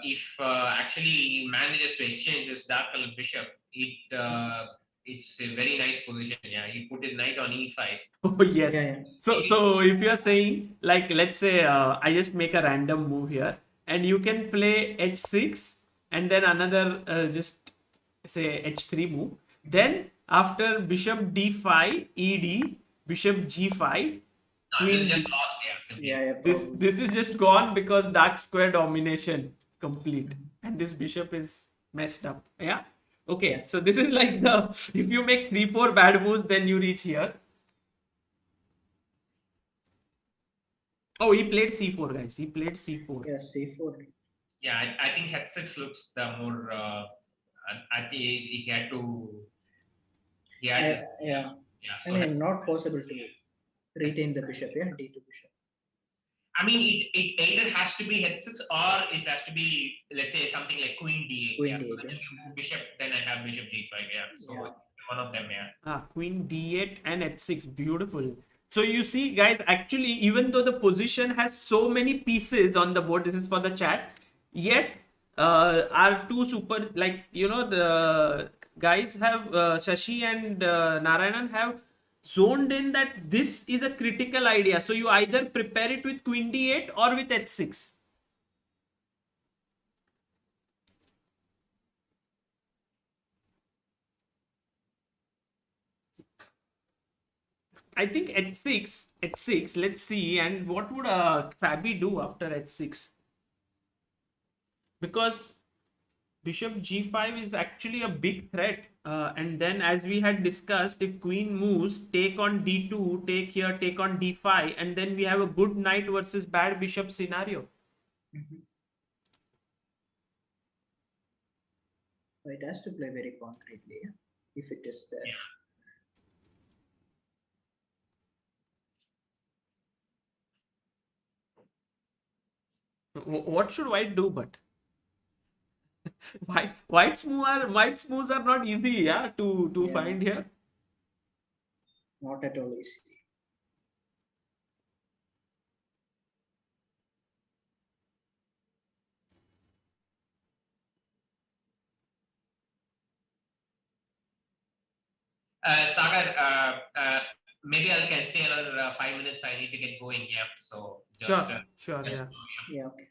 if actually he manages to exchange this dark colored bishop, it's a very nice position. Yeah, he put his knight on e5. Oh yes. Yeah, yeah. So if you are saying, like, let's say I just make a random move here, and you can play h6 and then another just say h3 move. Then after bishop d5, ed, bishop g5, No, this is queen. just lost. Yeah, simply. Yeah, yeah. This Probably. this is just gone because dark square domination complete, and this bishop is messed up. Yeah. Okay. Yeah. So this is like the, if you make 3-4 bad moves, then you reach here. Oh, he played c4, guys. He played c4. Yeah, c4. Yeah, I think h6 looks the more. I think he had to. He had. Yeah. Yeah. I So mean, not possible to retain the bishop. Yeah, d2 bishop. I mean, it either has to be h6 or it has to be, let's say, something like queen d8. Queen Yeah. So d8, then yeah. you move bishop, then I have bishop g5. Yeah. So Yeah. one of them. Yeah. Queen d8 and h6. Beautiful. So you see, guys, actually, even though the position has so many pieces on the board, this is for the chat, yet our two super, like, the guys have, Shashi and Narayanan have zoned in that this is a critical idea. So you either prepare it with queen d8 or with h6. I think h6, let's see. And what would Fabi do after h6? Because bishop g5 is actually a big threat. And then, as we had discussed, if queen moves, take on d2, take here, take on d5, and then we have a good knight versus bad bishop scenario. So it has to play very concretely, yeah, if it is there. What should white do? But white's moves are not easy, yeah, to Yeah. find here. Not at all easy. Sagar, maybe I can stay another 5 minutes. I need to get going. Yeah. So just, Sure, just- yeah. Yeah, okay.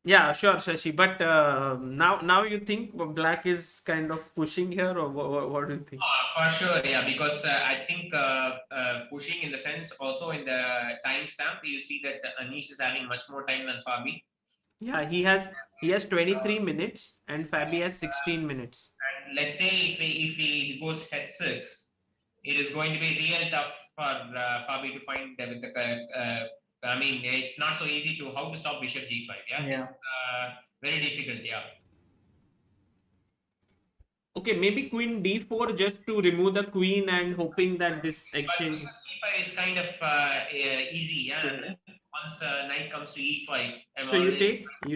Yeah, sure, Shashi. But now you think black is kind of pushing here, or what do you think? For sure, yeah, because I think pushing in the sense also in the timestamp, you see that Anish is having much more time than Fabi. Yeah, he has 23 minutes and Fabi has 16 minutes. And let's say if he goes h6, it is going to be real tough for Fabi to find with the. I mean, it's not so easy to how to stop bishop g5. Yeah, Yeah. It's, very difficult. Yeah. Okay, maybe queen d4 just to remove the queen and hoping that this exchange. But g5 is kind of easy. Yeah. Yeah. Once knight comes to e5. So you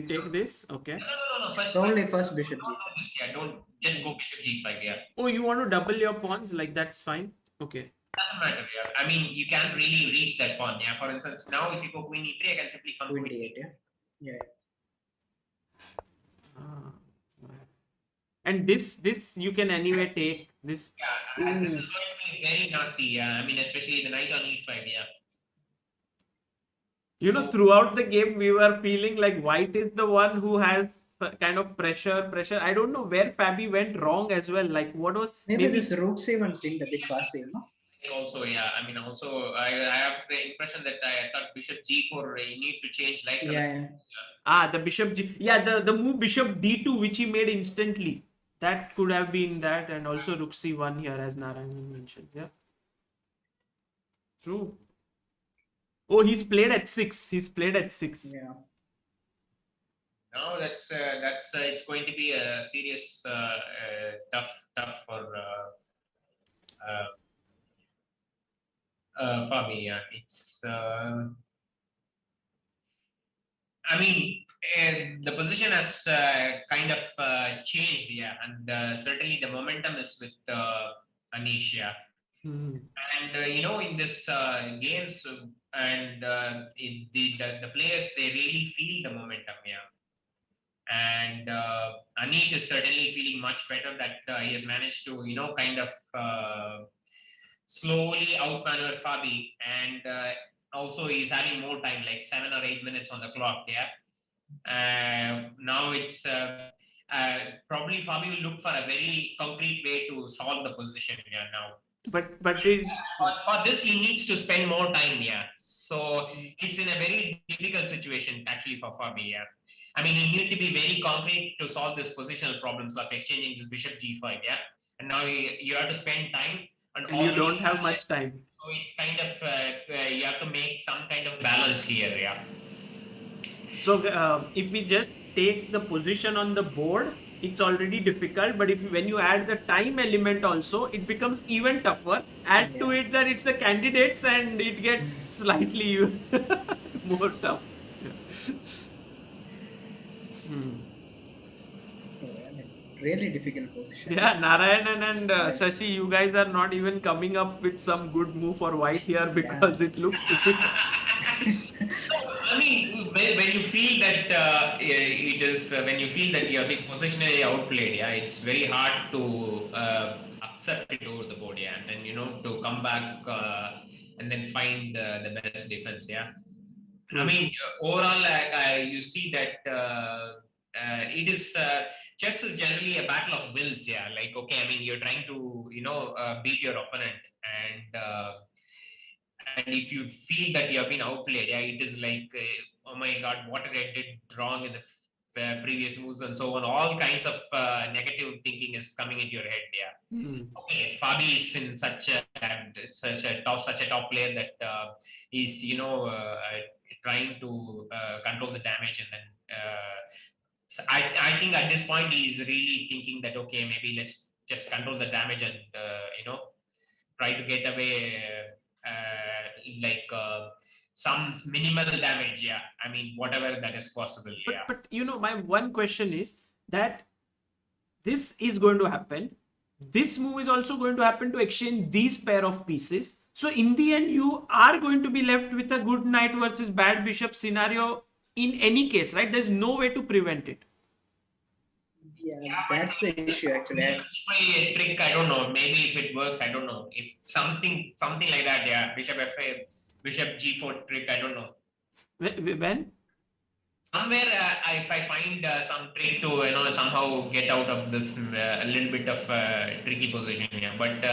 take this, okay? No. First, Only first bishop don't g5. do this, yeah, don't just go bishop g5. Yeah. Oh, you want to double your pawns? Like, that's fine. Okay. Doesn't matter. Yeah. I mean, you can't really reach that pawn. Yeah. For instance, now if you go queen e3, I can simply come Queen to d8, yeah. Yeah. Ah, and this you can anyway take this. Yeah, and this is going to be very nasty. Yeah, I mean, especially the knight on e5. Yeah. Throughout the game, we were feeling like white is the one who has kind of pressure. I don't know where Fabi went wrong as well. Like, what was Maybe this rook c1 seemed a bit passive, no? Also, yeah. I mean, also, I have the impression that I thought bishop g4. You need to change like. Yeah. the bishop g. Yeah, the move bishop d2 which he made instantly. That could have been that, and also rook c1 here, as Narayanan mentioned. Yeah. True. Oh, he's played at 6. Yeah. No, that's it's going to be a serious tough for Fabi. Yeah, it's. I mean, The position has kind of changed, yeah, and certainly the momentum is with Anish, yeah. Hmm. And in this games and the players, they really feel the momentum, yeah. And Anish is certainly feeling much better that he has managed to kind of slowly outmaneuver Fabi, and also he's having more time, like 7 or 8 minutes on the clock, yeah. Now it's probably Fabi will look for a very concrete way to solve the position, yeah, now. But it, For this, he needs to spend more time, yeah. So it's in a very difficult situation actually for Fabi, yeah. I mean, he needs to be very concrete to solve this positional problems of exchanging this bishop g5, yeah. And now you have to spend time, and you don't have much time. So it's kind of you have to make some kind of balance here, yeah. So if we just take the position on the board, it's already difficult. But when you add the time element also, it becomes even tougher. Add to it that it's the candidates, and it gets slightly more tough. Really difficult position. Yeah, Narayanan and Shashi, you guys are not even coming up with some good move for white here because it looks difficult. I mean, when you feel that it is, when you feel that you are being positionally outplayed, yeah, it's very hard to accept it over the board, yeah, and then to come back and then find the best defense, yeah. I mean, overall, you see that it is chess is generally a battle of wills, yeah. Like, okay, I mean, you're trying to beat your opponent, and if you feel that you have been outplayed, yeah, it is like, oh my God, what did I did wrong in the previous moves and so on. All kinds of negative thinking is coming into your head, yeah. Okay, Fabi is in such a top player that he's trying to control the damage, and then so I think at this point he's really thinking that, okay, maybe let's just control the damage and try to get away some minimal damage, yeah. I mean, whatever that is possible, yeah. But my one question is that this is going to happen. This move is also going to happen to exchange these pair of pieces. So in the end, you are going to be left with a good knight versus bad bishop scenario in any case, right? There's no way to prevent it. Yeah, that's the issue actually. My trick, I don't know. Maybe if it works, I don't know. If something like that, yeah. Bishop f5, bishop g4 trick, I don't know. When? Somewhere, if I find some trick to somehow get out of this a little bit of tricky position, yeah. But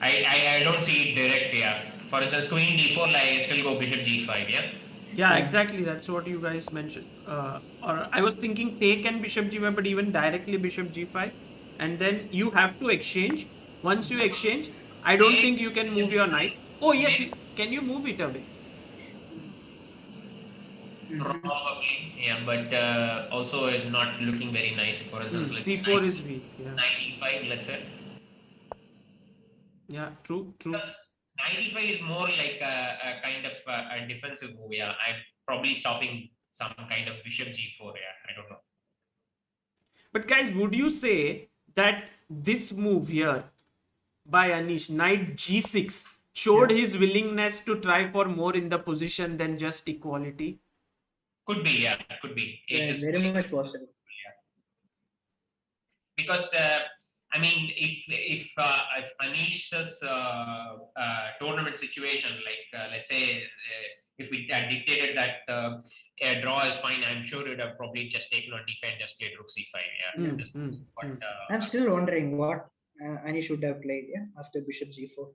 I don't see it direct, yeah. For instance, queen d4, I still go bishop g5, yeah. Yeah, exactly. That's what you guys mentioned. Or I was thinking take and bishop g5, but even directly bishop g5, and then you have to exchange. Once you exchange, I don't think you can move your knight. Oh yes, can you move it away? Probably, yeah, but also it's not looking very nice. For instance, c4 is weak. Yeah. 95, let's say. Yeah, true. 95 is more like a kind of a defensive move. Yeah, I'm probably stopping some kind of bishop g4. Yeah, I don't know. But guys, would you say that this move here by Anish, knight g6, showed his willingness to try for more in the position than just equality? Could be, yeah, could be. Yeah, very much possible. Yeah. Because I mean, if Anish's tournament situation, like let's say, if we had dictated that a draw is fine, I'm sure you'd have probably just taken on defense, just played rook c5. Yeah, I'm still wondering what Anish should have played. Yeah, after bishop g4.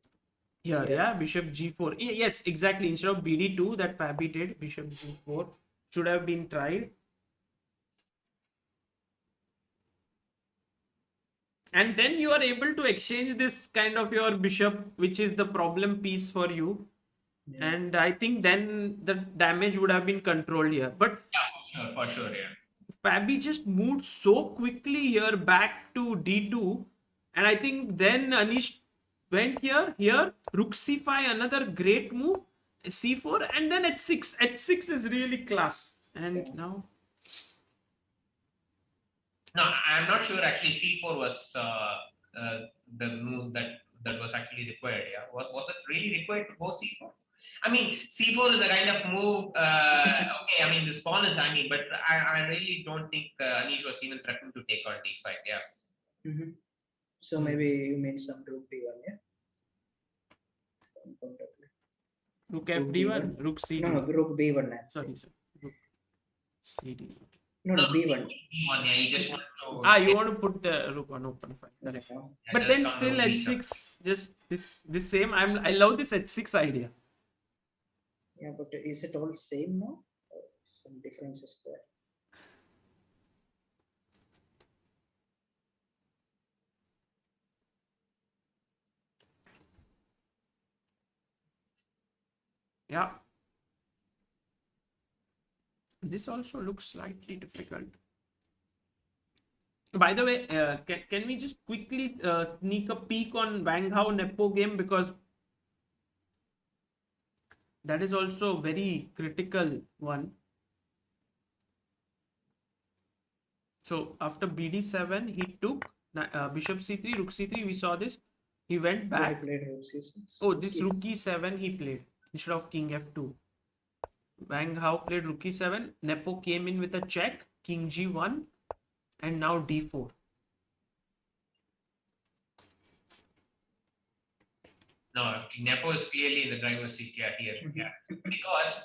Yeah, bishop g4. Yes, exactly. Instead of bd2 that Fabi did, bishop g4 should have been tried. And then you are able to exchange this kind of your bishop, which is the problem piece for you. Yeah. And I think then the damage would have been controlled here. But yeah, for sure, yeah. Fabi just moved so quickly here back to d2. And I think then Anish went here, rook c5, another great move, c4, and then h6. h6 is really class. And now No, I'm not sure. Actually, C4 was the move that was actually required. Yeah, was it really required to go C4? I mean, C4 is a kind of move. Okay, I mean, this pawn is hanging, but I really don't think Anish was even threatened to take on D5. Yeah. Mm-hmm. So maybe you mean some rook d1, yeah? Some counter play. Rook Rook FD1, B1. Rook CD. No, rook b1. I'm Sorry, saying. sir. Rook CD. No, b1. D1, yeah, you just want to. Ah, you want to put the rook on open fine. Correct. No. Yeah, But just then on still rook B7. h6, just this same. I love this h6 idea. Yeah, but is it all same now? Or some differences there. Yeah. This also looks slightly difficult. By the way, can we just quickly sneak a peek on Wang Hao Nepo game, because that is also a very critical one. So after BD7, he took Bishop C3, Rook C3. We saw this. He went He back. played rook c6. Oh, this Yes. Rook E7 he played instead of King F2. Wang Hao played Rook E7. Nepo came in with a check, King G1, and now D4. No, Nepo is clearly in the driver's seat here. Yeah, because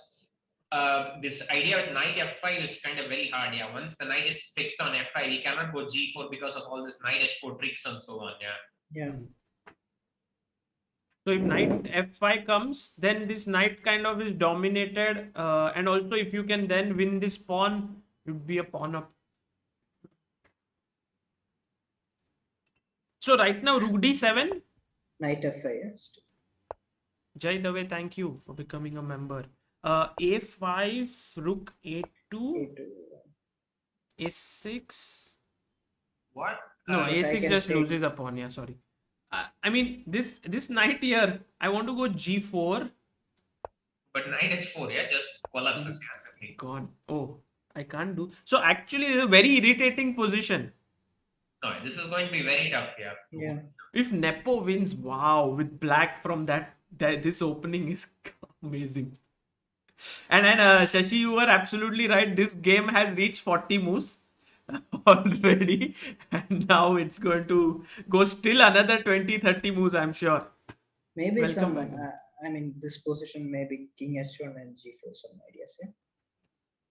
this idea with knight f5 is kind of very hard. Yeah, once the knight is fixed on f5, he cannot go g4 because of all this knight h4 tricks and so on. Yeah. Yeah. So if knight f5 comes, then this knight kind of is dominated, and also if you can then win this pawn, it would be a pawn up. So right now Rook D7. Knight f5, yes. Jai Dave, thank you for becoming a member. A5, Rook A2, A2. A6. What? No, I A6 can just take- loses a pawn. Yeah, sorry. I mean this knight here. I want to go G4. But knight h4, yeah, just collapses. Yeah, simply. God. Oh, I can't do. So actually, it's a very irritating position. No, this is going to be very tough. Yeah. Yeah. If Nepo wins, wow, with black from that this opening is amazing. And then Shashi, you were absolutely right. This game has reached 40 moves already, and now it's going to go still another 20-30 moves, I'm sure. Maybe Welcome some. back. I mean, this position maybe king h1 and g4. Some ideas. Yeah.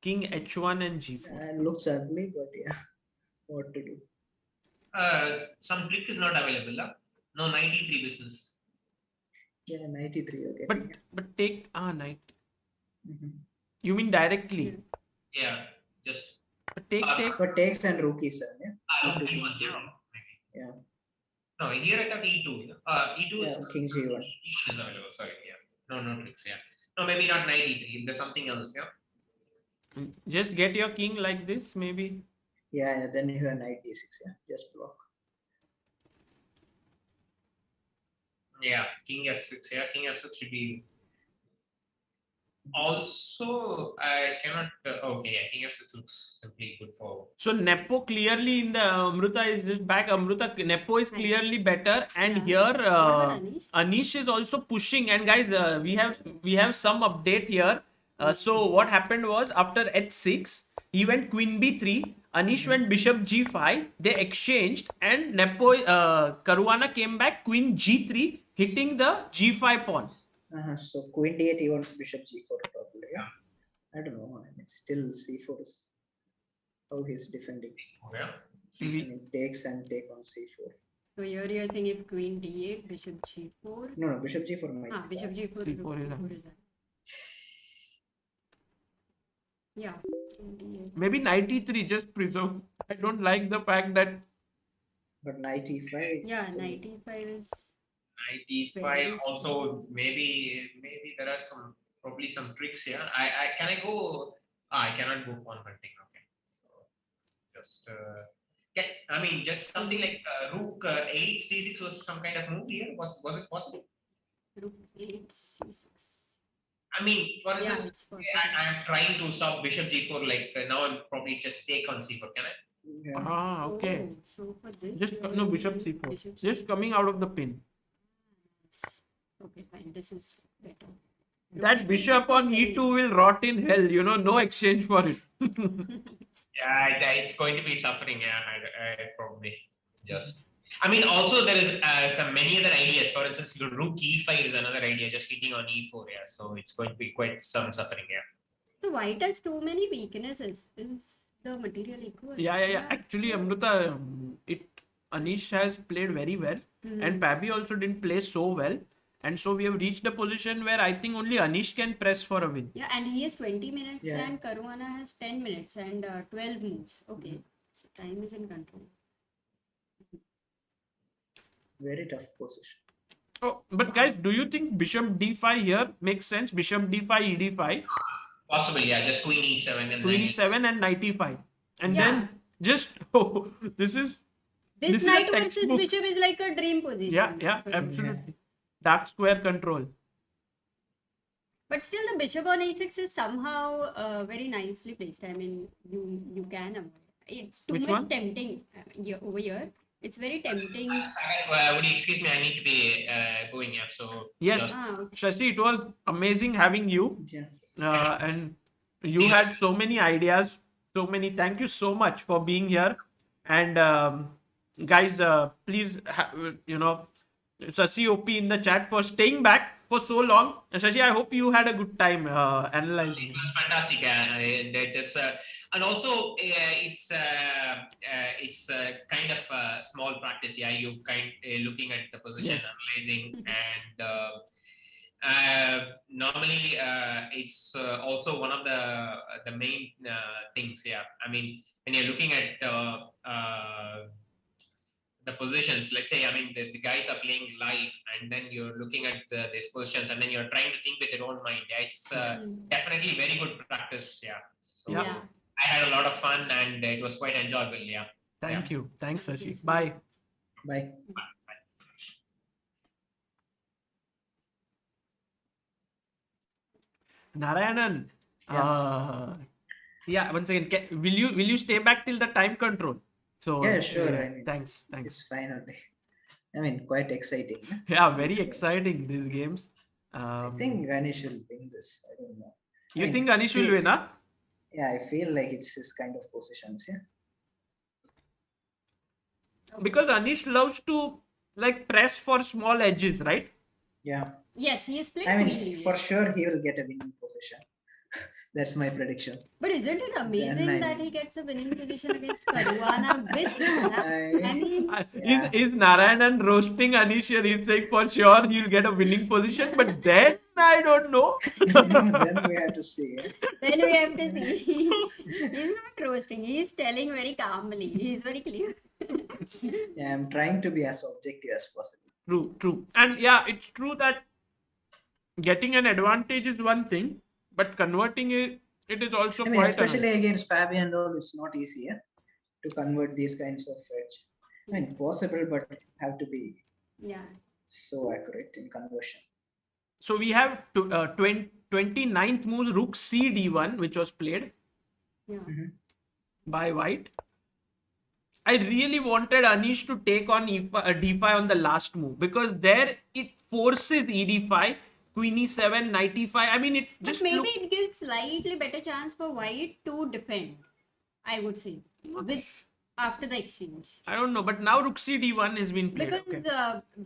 King H1 and G4. Looks ugly, but yeah, what to do? Some trick is not available. Huh? No knight e3 business. Yeah, 93. Okay. But take knight. Mm-hmm. You mean directly? Yeah, just. But take. But takes and rook e7. Yeah. Rook e1, yeah, maybe. Yeah. No, here I thought e2. E2 is Yeah, king g1. E1 is available. Sorry, yeah. No tricks. Yeah. No, maybe not knight e3. There's something else. Yeah. Just get your king like this, maybe. Yeah. Then you have knight d6. Yeah. Just block. Yeah, king f6. Yeah, king f6 should be. Also, I cannot. Okay, yeah, king f6 looks simply good for. So Nepo clearly in the Amruta is just back. Nepo is clearly better, and Yeah. here What about Anish? Anish is also pushing. And guys, we have some update here. So what happened was after h6, he went queen b3. Anish went bishop g5. They exchanged, and Nepo Caruana came back queen g3, hitting the g5 pawn. So queen d8 he wants bishop g4 probably. Yeah. I don't know. I mean, still c4 is how he's defending. Yeah. I mean, takes and take on c4. So here you're saying if queen d8, bishop g4. No, bishop g4 might. Bishop g4. C4 is rook on. c4 is on. Yeah. Queen d8. Maybe knight e3 just preserve. I don't like the fact that But knight e5. Yeah, still- knight e5 is. Knight e5 also maybe there are probably some tricks here. Can I go? I cannot go pawn hunting. Okay, so just I mean just something like rook 8 c6 was some kind of move here. Was it possible? Rook 8 c6. I mean, for Yeah, instance, it's possible. I am trying to solve bishop g4. Like now I'm probably just take on c4. Can I? Yeah. Ah, okay. Oh, so for this, Just you no will bishop use c4. bishop Just coming out of the pin. Okay, fine. This is better. That Rook bishop is on very e2 will rot in hell. No exchange for it. Yeah, it's going to be suffering. Yeah, probably just. I mean, also there is some many other ideas. For instance, rook e5 is another idea, just hitting on e4. Yeah, so it's going to be quite some suffering. Yeah. So white has too many weaknesses. Is the material equal? Yeah. Actually, Amruta, Anish has played very well, and Fabi also didn't play so well, and so we have reached a position where I think only Anish can press for a win. Yeah, and he has 20 minutes Yeah. and Caruana has 10 minutes and 12 moves. Okay, so time is in control. Very tough position. Oh, but guys, do you think bishop d5 here makes sense? Bishop d5, ed5, Possible. Yeah, just queen e7 and queen then e7, and knight e5, and Yeah. then just this is This is a knight versus textbook. bishop is like a dream position. Yeah, for him. absolutely. Dark square control. But still, the bishop on a6 is somehow very nicely placed. I mean, you can avoid. It's too Which much one? tempting over here. It's very tempting. Sagar, would you excuse me? I need to be going. Yeah, so Yes, just- Okay. Shashi, it was amazing having you. Yeah. And you had so many ideas, so many. Thank you so much for being here. And guys, please, Sasi OP in the chat for staying back for so long. Shashi, I hope you had a good time analyzing. It was fantastic, and it is, and also it's kind of small practice. Yeah, you looking at the position, Yes. analyzing, and normally it's also one of the main things. Yeah, I mean when you're looking at the positions, let's say, I mean, the guys are playing live, and then you're looking at these positions, and then you're trying to think with your own mind. Yeah, it's definitely very good practice. Yeah. So Yeah. I had a lot of fun, and it was quite enjoyable. Yeah. Thank you. Thanks, Shashi. Bye. Bye. Narayanan. Yeah, once again, will you stay back till the time control? So Yeah, sure. I mean, thanks. It's fine only. I mean, quite exciting. Huh? Yeah, very exciting these games. I think Anish will win this. I don't know. You I think Anish will win, huh? Yeah, I feel like it's this kind of positions. Yeah. Because Anish loves to like press for small edges, right? Yeah. Yes, he is playing I mean, queen. for sure he will get a winning position. That's my prediction. But isn't it amazing Then I- that he gets a winning position against Caruana with black? I mean, Yeah. Is Narayanan roasting Anish here? He's saying for sure he'll get a winning position, but then I don't know. Then we have to see. Yeah. then we have to see. He's not roasting. He's telling very calmly. He's very clear. Yeah, I'm trying to be as objective as possible. True. And yeah, it's true that getting an advantage is one thing, but converting it is also I mean, quite especially another. against Fabi and all, it's not easy to convert these kinds of edge. I mean, possible, but have to be Yeah. so accurate in conversion. So we have 29th move rook c d1, which was played Yeah. by white. I really wanted Anish to take on d5 on the last move, because there it forces ed5, queen e7, knight e5. I mean, it But just maybe it gives slightly better chance for white to defend, I would say, with after the exchange. I don't know, but now rook c d1 has been played. Because Okay.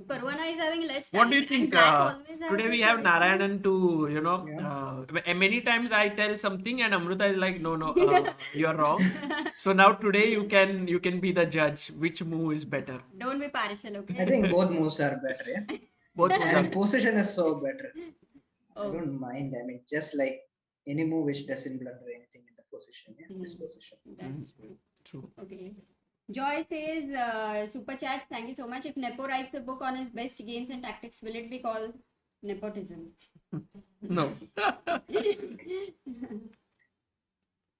Caruana is having less time. What do you and think? Black always has Today a we have choice. Narayanan to, many times I tell something and Amruta is like, no, you're wrong. So now today you can be the judge. Which move is better? Don't be partial, I okay? think both moves are better. Yeah. Both moves And are. position is so better. Oh. I don't mind. I mean, just like any move which doesn't blunder anything in the position. Yeah, this position. That's true. True. Okay. Joy says, super chat, thank you so much. If Nepo writes a book on his best games and tactics, will it be called nepotism? No.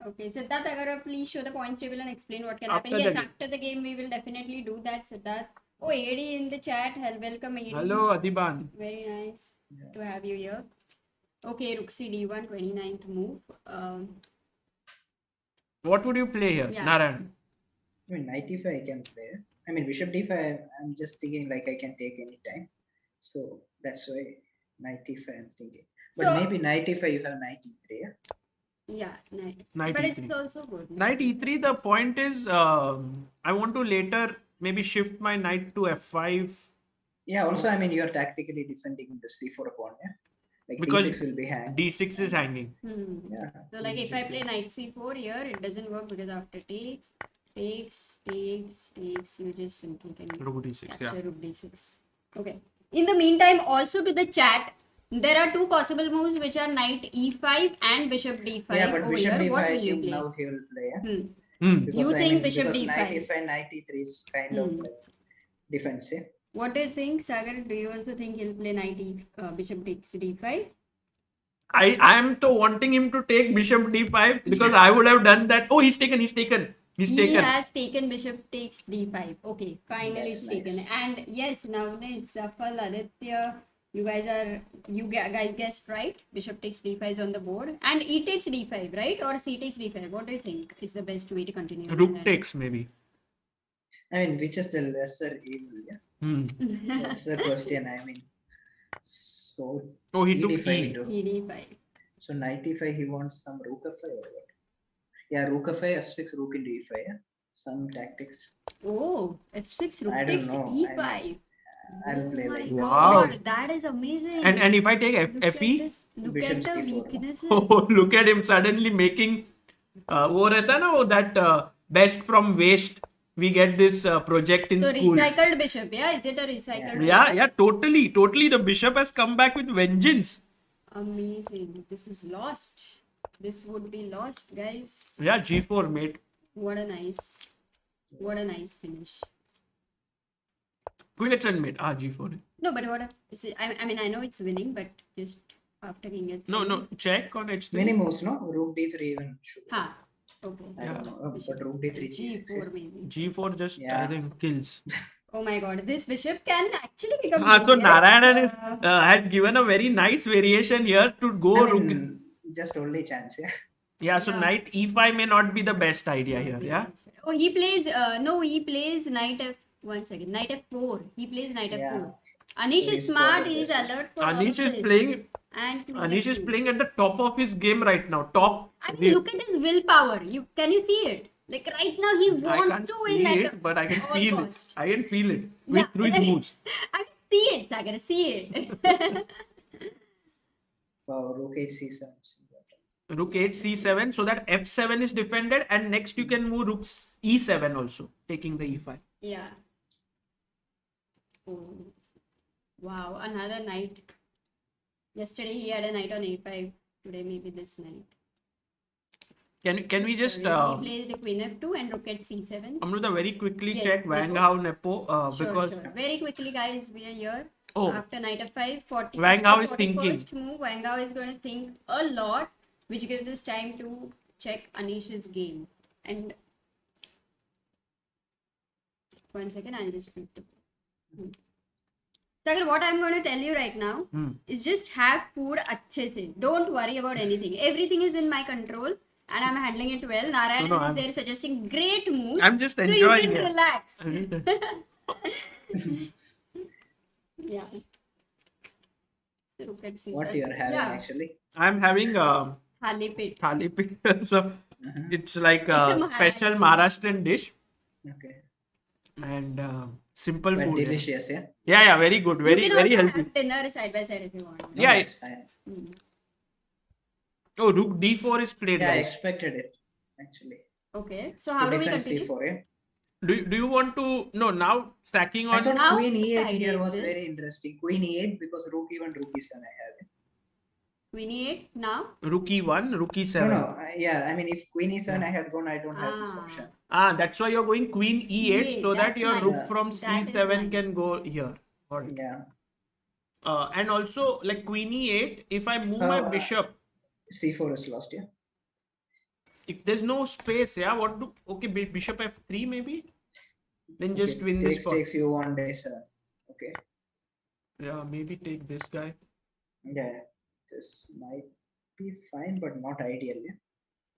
Okay, Siddharth Agarwal, please show the points table and explain what can After happen. the Yes, game. after the game, we will definitely do that, Siddharth. Oh, AD in the chat. Welcome, AD. Hello, Adiban. Very nice Yeah. to have you here. Okay, Rook C D1, 29th move. What would you play here, Yeah. Narayan? I mean, knight e5 I can play. I mean, bishop d5, I'm just thinking like I can take any time. So that's why knight e5 I'm thinking. But So- maybe knight e5 you have knight e3. Yeah? Yeah, knight. Knight But E3. it's also good. Knight e3, the point is, I want to later maybe shift my knight to f5. Yeah, also, I mean, you're tactically defending the c4 pawn. Yeah? Like Because d6 will be hanged. d6 is hanging. Yeah. So like if I play knight c4 here, it doesn't work because after takes, you just simply can Rook d6, capture yeah. rook d6. Okay. In the meantime, also to the chat, there are two possible moves which are knight e5 and bishop d5. Yeah, but over bishop here. d5 What I will you think play? now he will play. Yeah? Hmm. Because, You I think mean, bishop because d5? knight e5, knight e3 is kind of like defense. Yeah? What do you think, Sagar? Do you also think he'll play bishop takes d5? I am to wanting him to take bishop d5 because I would have done that. Oh, he's taken. He has taken bishop takes d5. Okay, finally That's it's taken. nice. And yes, now it's Safal, Aditya. You guys guessed right. Bishop takes d5 is on the board. And e takes d5, right? Or c takes d5. What do you think is the best way to continue? Rook takes maybe. I mean, which is the lesser evil? Yeah? That's the question. I mean, so Oh, he took d5 E. he took. E d5. So knight e5 he wants some rook f5 or what? Yeah, rook f5, f6, rook into e5. Yeah? Some tactics. Oh, f6 rook I don't takes know. e5. I'll play Oh like my this. Wow. God, that is amazing. And if I take Look at fe, this. Look Bishop at the c4. weaknesses. oh, look at him suddenly making. वो रहता है ना वो that best from waste. We get this project in So school. recycled bishop, yeah? Is it a recycled Yeah, bishop? yeah, totally. The bishop has come back with vengeance. Amazing. This is lost. This would be lost, guys. Yeah, g4 mate. What a nice finish. Queen h7 mate. g4. No, but I mean, I know it's winning, but just after king h3. No, check on h3. Many moves, no? Rook d3 even should. Ha. Okay. I don't know. But rook d3, g6. G4 maybe. g4 just, Yeah. I think, kills. Oh my god, this bishop can actually become So king, yes? Narayanan has given a very nice variation here to go I rook. mean, just only chance, yeah. Yeah, so Yeah. knight e5 may not be the best idea here. Yeah. Oh, he plays he plays knight f. One second, knight f4. He plays knight Yeah. f4. Anish So is he's smart. got He's this. alert for all Anish of is this. playing. And queen Anish is f2. playing at the top of his game right now. Top. I mean, look at his willpower. Can you see it? Like right now, he I wants can't to see win at it, but I can all feel cost. it. I can feel it Yeah. through his moves. I can see it, Sagar. See it. Wow, rook h7. Rook 8 c7, so that f7 is defended, and next you can move rook e7 also, taking the e5. Yeah. Oh. Wow, another knight. Yesterday he had a knight on a5. Today maybe this knight. Can we just He plays the queen f2 and rook at c7. Amruta, very quickly Yes, check Wang Nepo. Hao Nepo because Sure. Very quickly, guys, we are here. Oh. After knight f5, 40. Wang Hao the is thinking. 41st move, Wang Hao is going to think a lot, which gives us time to check Anish's game. And 1 second, I'll just flip the. Sagar, what I'm going to tell you right now is just have food अच्छे से. Don't worry about anything. Everything is in my control and I'm handling it well. Narayanan No, is I'm- there suggesting great moves. I'm just so you enjoying can it. relax. Yeah. So look at What you are having actually? I'm having Thali pit. thali pit. So it's like It's a a special Maharashtrian dish Okay. and simple But food. delicious, yeah? Yeah, very good, very you can very also healthy. have dinner side by side if you want. No, Yeah. that's fine. Oh, rook d4 is played. Yeah, I Guys. expected it, actually. Okay. So how To do we defend continue? c4, yeah? Do you want to now stacking I on? thought How queen e8 idea here is was this? very interesting. Queen e8 because rook e1, rook e7 I have. Queen e8 now. Rook e1, rook No, e7. no. Yeah, I mean, if queen e7 I had gone, I don't have this option. That's why you're going queen e8 E8, so that that's your nice. rook from That is c7 nice. can go here. Alright. Yeah. And also like queen e8, if I move my bishop, c4 is lost, yeah? if there's no space, yeah, what do? Okay, bishop f3 maybe. Then just Okay, win this part. takes you on day 7. Okay. Yeah, maybe take this guy. Yeah, this might be fine, but not ideal, yeah?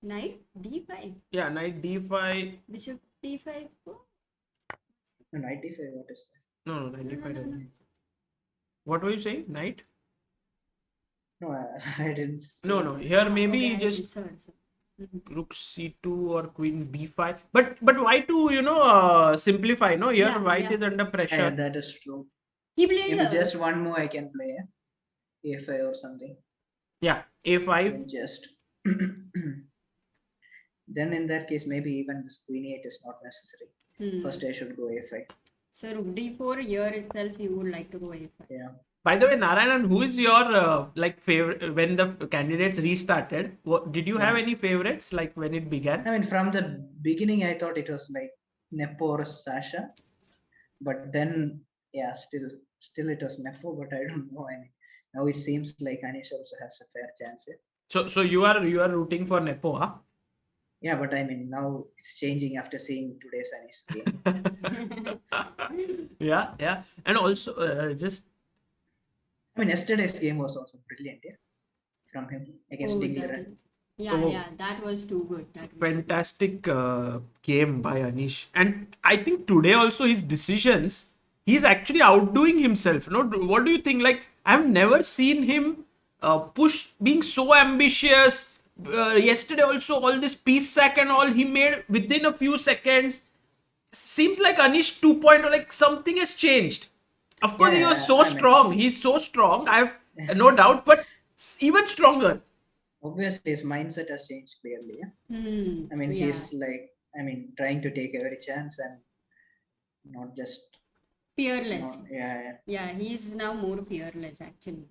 Knight d5. Yeah, knight d5. Bishop d5. Oh, No, knight d5. What is that? No, no, 95 no, no. doesn't. What were you saying? Knight? No, I didn't. See. No. Here maybe Okay, I just misheard. Mhm. rook c2 or queen b5. But why to simplify? No, here Yeah, white yeah. is under pressure. Yeah, that is true. He played. Maybe just one more I can play. A5 or something. Yeah, a5. Then just. Then in that case, maybe even this queen e8 is not necessary. First, I should go a5. So rook d4 here itself, you would like to go a5. Yeah. By the way, Narayanan, who is your favorite when the candidates restarted? Did you have any favorites like when it began? I mean, from the beginning, I thought it was like Nepo or Sasha, but then, yeah, still it was Nepo. But I don't know. I mean, now it seems like Anish also has a fair chance here. So you are rooting for Nepo, huh? Yeah, but I mean, now it's changing after seeing today's Anish game. Yeah, and also I mean, yesterday's game was also brilliant, yeah, from him against Liren. Yeah, that was too good. Fantastic game by Anish, and I think today also his decisions, he's actually outdoing himself. No, what do you think? Like, I've never seen him push, being so ambitious. Yesterday also, all this piece sack and all he made within a few seconds. Seems like Anish 2.0, like something has changed. Of course, he was so strong. He's so strong. I have no doubt, but even stronger. Obviously, his mindset has changed clearly. Yeah? I mean, he's like, trying to take every chance and not just fearless. Yeah, he's now more fearless actually.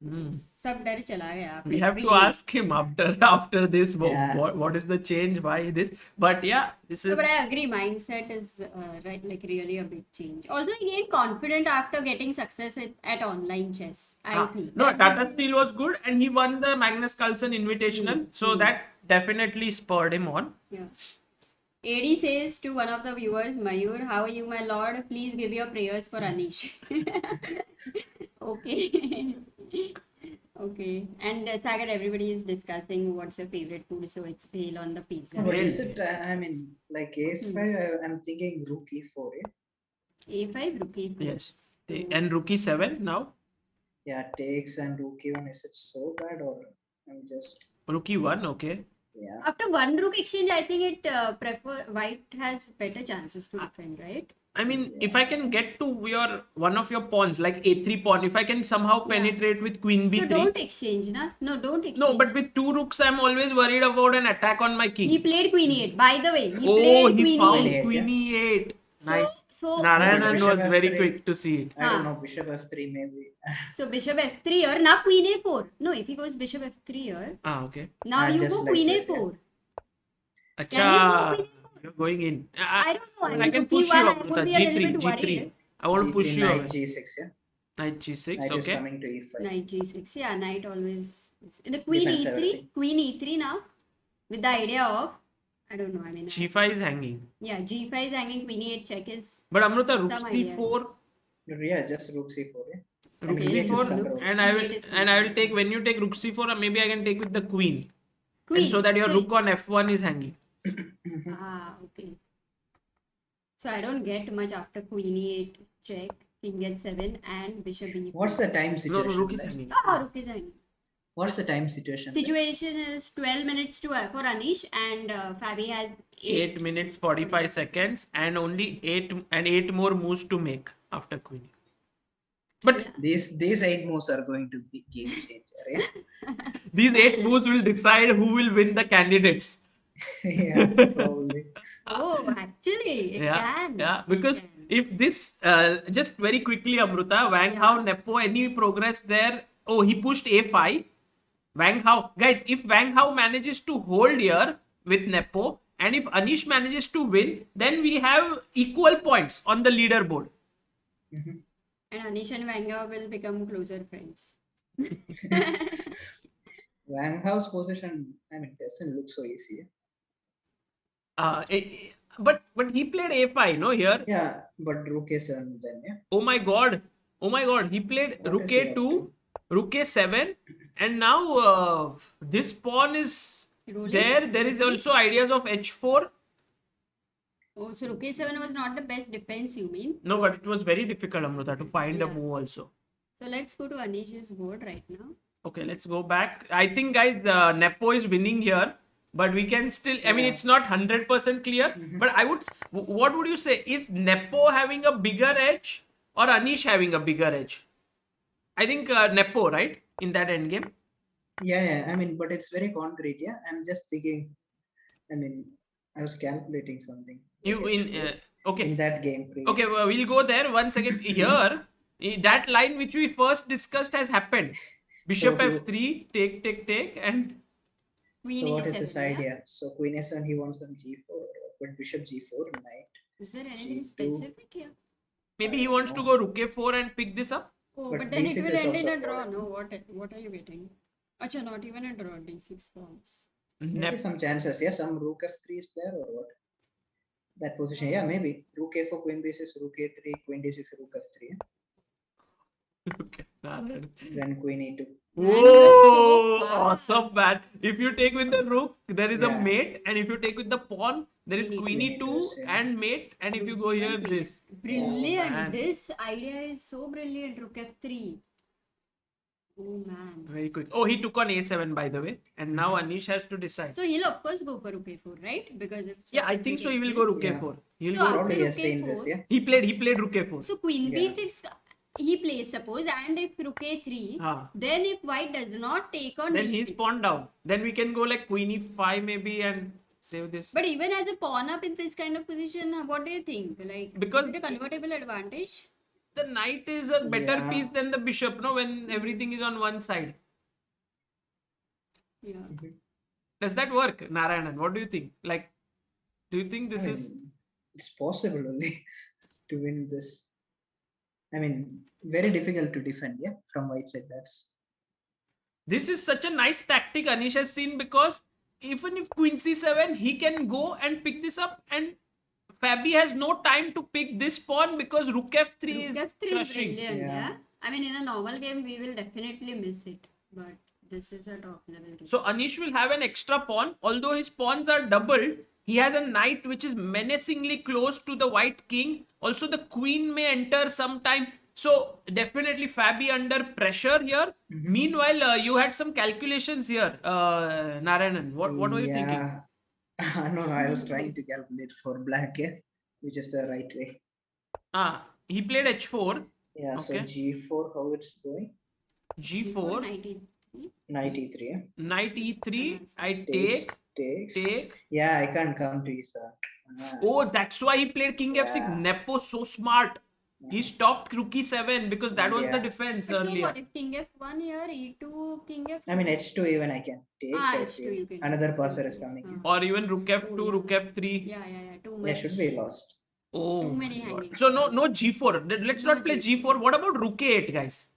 सब डर चला गया. We have to ask him after this what is the change, why this, but yeah, this is. But I agree, mindset is right, like really a big change. Also, he gained confidence after getting success at online chess. I think. No, Tata Steel was good, and he won the Magnus Carlsen Invitational, so that definitely spurred him on. Yeah. AD says to one of the viewers, Mayur, how are you, my lord? Please give your prayers for Anish. Okay. Okay. And Sagar, everybody is discussing what's your favorite food, so it's pale on the pizza. What is it? Like a5, I'm thinking rook e4. Yeah? A5, rook e4. Yes. And rook e7 now? Yeah, takes and rook e1. Is it so bad or I'm just. Rook e1, okay. Yeah. After one rook exchange, I think it white has better chances to defend, right? I mean, if I can get to one of your pawns, like a3 pawn, if I can somehow penetrate with queen b3. So don't exchange, na? No, don't exchange. No, but with two rooks, I'm always worried about an attack on my king. He played queen e8. By the way, he found e8. queen e8. Nice. So Narayanan was Bishop very F3. quick to see it. I don't know, bishop f3 maybe. So bishop f3 here, now queen a4. No, if he goes bishop f3 here, Okay. now you just go like queen this, a4. Acha, you're going in. I don't know. I can push you up with a G3. G3. I want to push you knight away. g6, yeah? Knight G6, Knight is okay. coming to e5. Knight g6. Yeah, knight always. The queen Depends e3. everything. Queen e3 now. With the idea of, I don't know. I mean, G5 is hanging. yeah, g5 is hanging. Queen e8 check is. But Amruta, rook Some idea. c4. Yeah, just rook c4, yeah? Rook I mean, e8 is c4, conquerable. and I will take, when you take rook c4, maybe I can take with the queen. Queen. And so that your So- rook on f1 is hanging. Okay. So I don't get much after queen e8 check, king h7 and bishop e4. What's the time No, situation? rook is like? hanging. Oh, rook is hanging. What's the time situation? like? Situation is 12 minutes for Anish and Fabi has 8 minutes 45 seconds and only 8 more moves to make after queen. But These 8 moves are going to be game changer, yeah? these 8 moves will decide who will win the candidates. Yeah, probably. Oh, actually, it can. Yeah, because It can. if this, just very quickly, Amruta, Wang Hao, Nepo, any progress there? Oh, he pushed a5. Wang Hao, guys, if Wang Hao manages to hold here with Nepo, and if Anish manages to win, then we have equal points on the leaderboard. Mhm. And Anish and Wang Hao will become closer friends. Wang Hao's position, doesn't look so easy. But he played a5, no, here. Yeah, but rook a7 then, yeah? Oh my god, he played What rook is he up a2, rook a7, and now this pawn is Rolling there is e3. also ideas of h4. Oh, so rook a7 was not the best defense, you mean? No, but it was very difficult, Amruta, to find a Yeah. move also. So let's go to Anish's board right now. Okay, let's go back. I think, guys, Nepo is winning here, but we can still. I mean, Yeah. it's not 100% clear. But I would. What would you say? Is Nepo having a bigger edge or Anish having a bigger edge? I think Nepo, right, in that endgame. Yeah. I mean, but it's very concrete. Yeah, I'm just thinking. I mean, I was calculating something. You in okay. in that game. Okay, well, we'll go there. One second. Here, that line which we first discussed has happened. Bishop So f3, take, and Queen So what is a7. this yeah? idea? So Queen a7, he wants some g4, but Bishop g4, knight. Is there anything G2. specific here? maybe he wants to go rook a4 and pick this up. Oh, But but then it d6 will is end in a also draw. fine. No, what are you getting? Acha, not even a draw. D6 falls. Maybe Nep- some chances. Yeah, some rook f3 is there or what? That position. Yeah, maybe. Rook a4, queen b6, rook a3, queen d6, rook f3. Yeah? Then queen e2. Whoa, so awesome, man. If you take with the rook, there is a Yeah. mate, and if you take with the pawn, there is Queen queen e2. e2 Yeah. and mate, and if you go here, this. Brilliant. man. This idea is so brilliant. Rook f3. Oh man. Very quick. Oh, he took on a7, by the way, and now Anish has to decide. So he'll of course go for rook a4, right? Because if Yeah, I think so. He will go rook Yeah. a4. He'll So go. after Probably he rook has seen a4, this. Yeah. He played rook a4. So queen Yeah. b6 he plays, suppose, and if rook a3, Ah. then if white does not take on Then d6. he's pawn down. Then we can go like queen e5 maybe and save this. But even as a pawn up in this kind of position, what do you think? Like, Because- is it a convertible advantage? The knight is a better Yeah. piece than the bishop, no? When everything is on one side. Yeah. Does that work, Narayanan? What do you think? Like, do you think this I is? mean, it's possible only to win this. I mean, very difficult to defend. Yeah, from white side. This is such a nice tactic Anish has seen, because even if queen c7, he can go and pick this up, and Fabi has no time to pick this pawn because rook f3 is Rook f3 is crushing. brilliant, Yeah. yeah. I mean, in a normal game, we will definitely miss it. But this is a top level game. So Anish will have an extra pawn. Although his pawns are doubled, he has a knight which is menacingly close to the white king. Also, the queen may enter sometime. So definitely Fabi under pressure here. Meanwhile, you had some calculations here, Narayanan. What were you thinking? No, I was trying to calculate for black. Yeah, which is the right way. He played h4, Yeah. So Okay. g4, how it's going? g4, 90. Knight e3. Yeah. knight e3. I Takes, take. takes. Yeah, I can't come to e7. Oh, that's why he played king f6. Yeah. Nepo so smart. He stopped rook e7 because that was the Yeah. defense But so earlier. what if king f1 here, e2, king f2? I mean, h2 even I can take. I h2 feel. you can Another take. passer is coming. Or even rook f2, Oh, yeah. rook f3. Yeah. Too Yeah, much. should be lost. Oh, Too many my God. hanging. So no g4. Let's No not play G4. g4. What about rook a8, guys?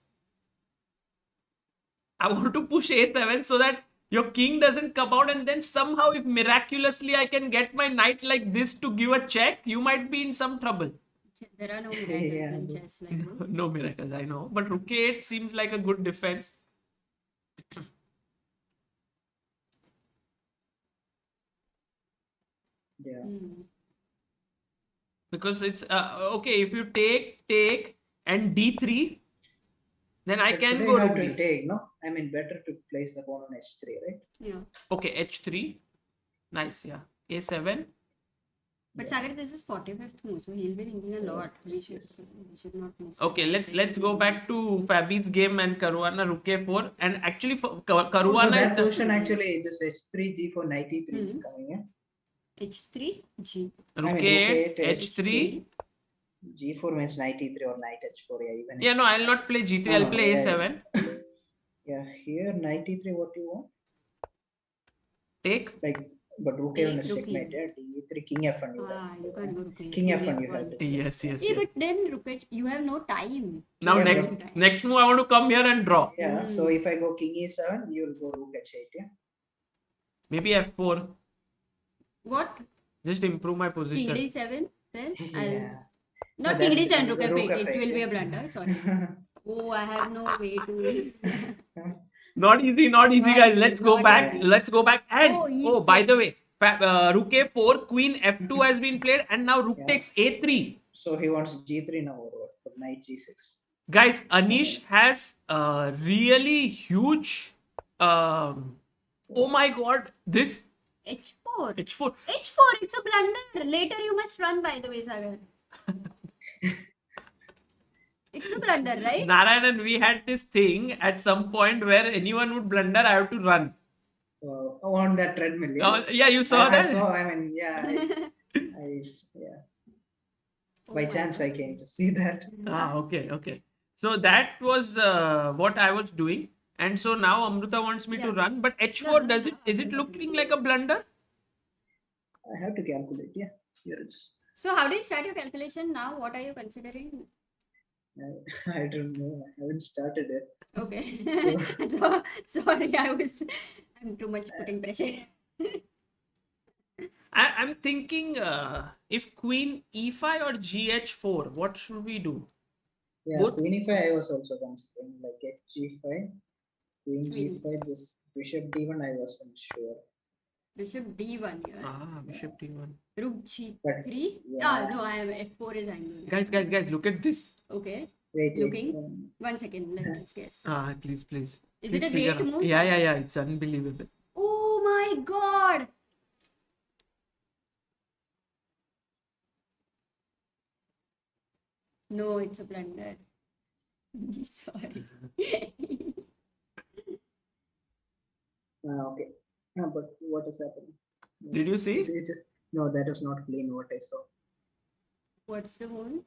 I want to push a7 so that your king doesn't come out, and then somehow, if miraculously I can get my knight like this to give a check, you might be in some trouble. There are no miracles Yeah. in chess like this. No miracles, I know. But rook a8 seems like a good defense. Yeah. Hmm. Because it's okay, if you take and d3, then I But can should go I have rook to d. take, no? I mean, better to place the pawn on h3, right? Yeah. Okay, h3. Nice, yeah. a7. But Sagar, this is 45th move, so he'll be thinking a lot. We should not miss. Okay, it. let's go back to Fabi's game and Caruana rook a4. And actually, So Caruana is that the position actually, this h3, g4, knight e3 is Mhm. coming, yeah? H3, G. rook I mean, a8, rook a8, h3. g4 means knight e3 or knight h4, yeah, even Yeah, no, h3. I'll not play g3. No, I'll no, play yeah, a7. Yeah, here knight e3, what you want? Take. Like, but rook Take, a1 is rook checkmate, yeah? d3, king f1 you Ah, you can't go to King. King f1 you have to. Yes. Yeah, but then rook H, you have no time. Now Yeah, next move, I want to come here and draw. Yeah, so if I go king e7, you'll go rook h8, yeah? Maybe f4. What? Just improve my King position. d7? Then Yeah. not No, King that's d7, rook rook f8. It f8, will be yeah. a blunder. Sorry. Oh, I have no way to. Not easy, Not guys. easy, Let's go not back. easy. Let's go back. And Oh, he by the way, Rook a4, queen f2 has been played, and now rook Yeah. takes a3. So he wants g3 now or what? For knight g6. Guys, Anish has really huge. Oh my god, this H4. h4. H4, it's a blunder. Later you must run, by the way, Sagar. It's a blunder, right? Narayanan, we had this thing at some point where anyone would blunder, I have to run. On that treadmill. Yeah, Yeah, you saw I that? saw. I mean, yeah. Yeah. Oh By my chance, God. I came to see that. Okay. So that was what I was doing, and so now Amruta wants me to Yeah. run. But h4, is it looking like a blunder? I have to calculate. Yeah, here it's. So how do you start your calculation now? What are you considering? I don't know. I haven't started it. Okay. So sorry, I'm too much putting pressure. I'm thinking if queen e5 or gh4, what should we do? Yeah, Both- queen e5 I was also considering, like g5, queen Queen. g5, this bishop d1 I wasn't sure. Bishop d1 here. Bishop d1. Rook g3. But, No, I am f4 is angry. Guys, look at this. Okay. Wait, Looking. 1 second, let us guess. Please. Is Please it a figure great out. move? Yeah, it's unbelievable. Oh my god! No, it's a blunder. Sorry. okay. But what is happening? Did you see? No, that is not clean what I saw. What's the move?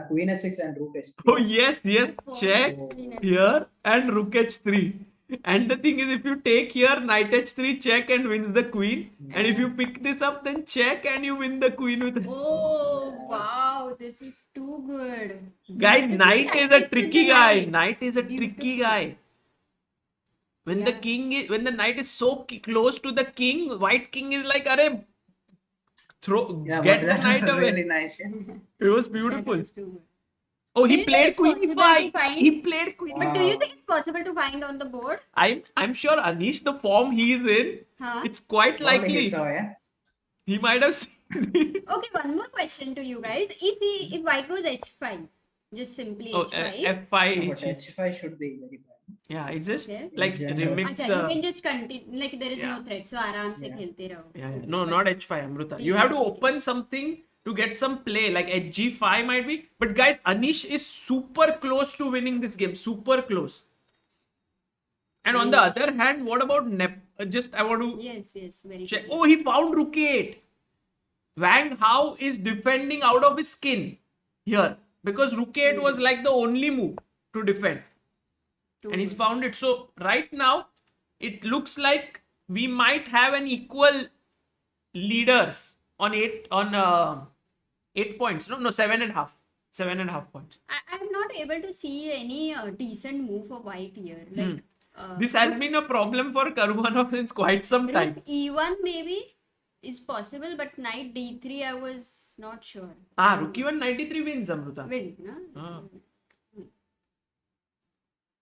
Queen h6 and rook h3. Oh yes, check Queen F4. here and rook h3. And the thing is, if you take here, knight h3, check and wins the queen. And if you pick this up, then check and you win the queen with. Oh wow, this is too good. Guys, Beautiful knight is a tactics with tricky the guy. knight. Knight is a tricky Beautiful. guy. When the knight is so close to the king, white king is like, "Arey, Yeah, get but the that knight was away." really nice. Yeah. It was That beautiful. was too good. Oh, Do he you think played it's queen possible to e5. find- He played queen. But do you Wow. think it's possible to find on the board? I'm sure Anish, the form he's in, Huh? it's quite Only he likely saw, yeah. he might have seen it. Okay, one more question to you guys. If white goes h5, just simply Oh, h5. f5. But h5 should be very bad. Yeah, it's just Okay. like In general. remix Acha, you can the. just continue. Like there is Yeah. no threat, so aram se Yeah. khelte raho. Yeah. No, not h5, Amruta. You Yeah, have to okay. open something to get some play, like hg5 might be. But guys, Anish is super close to winning this game. Super close. And on the other hand, what about Nep? I want to Yes, very check. good. Oh, he found rook 8. Wang Hao is defending out of his skin here because rook 8 was like the only move to defend. And he's found it. So right now, it looks like we might have an equal leaders on 8 points. No, 7.5. 7.5 points. I'm not able to see any decent move for white here. Like This has been a problem for Caruana since quite some time. rook e1 maybe is possible, but knight d3 I was not sure. Rook e1 93 wins, Amruta. Wins, no?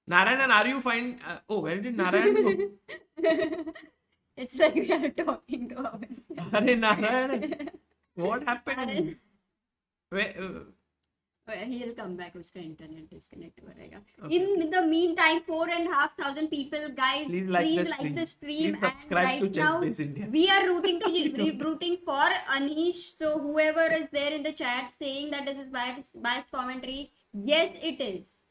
Narayanan, are you fine? Where did Narayanan go? It's like we are talking to ourselves. Arey Narayanan, what happened? Where, He'll come back. Uska internet disconnect ho rahega. In the meantime, 4,500 people, guys, Please like the stream. Please subscribe and to right Chess now, Base India. we are rooting for Anish. So whoever is there in the chat saying that this is biased commentary, yes, it is.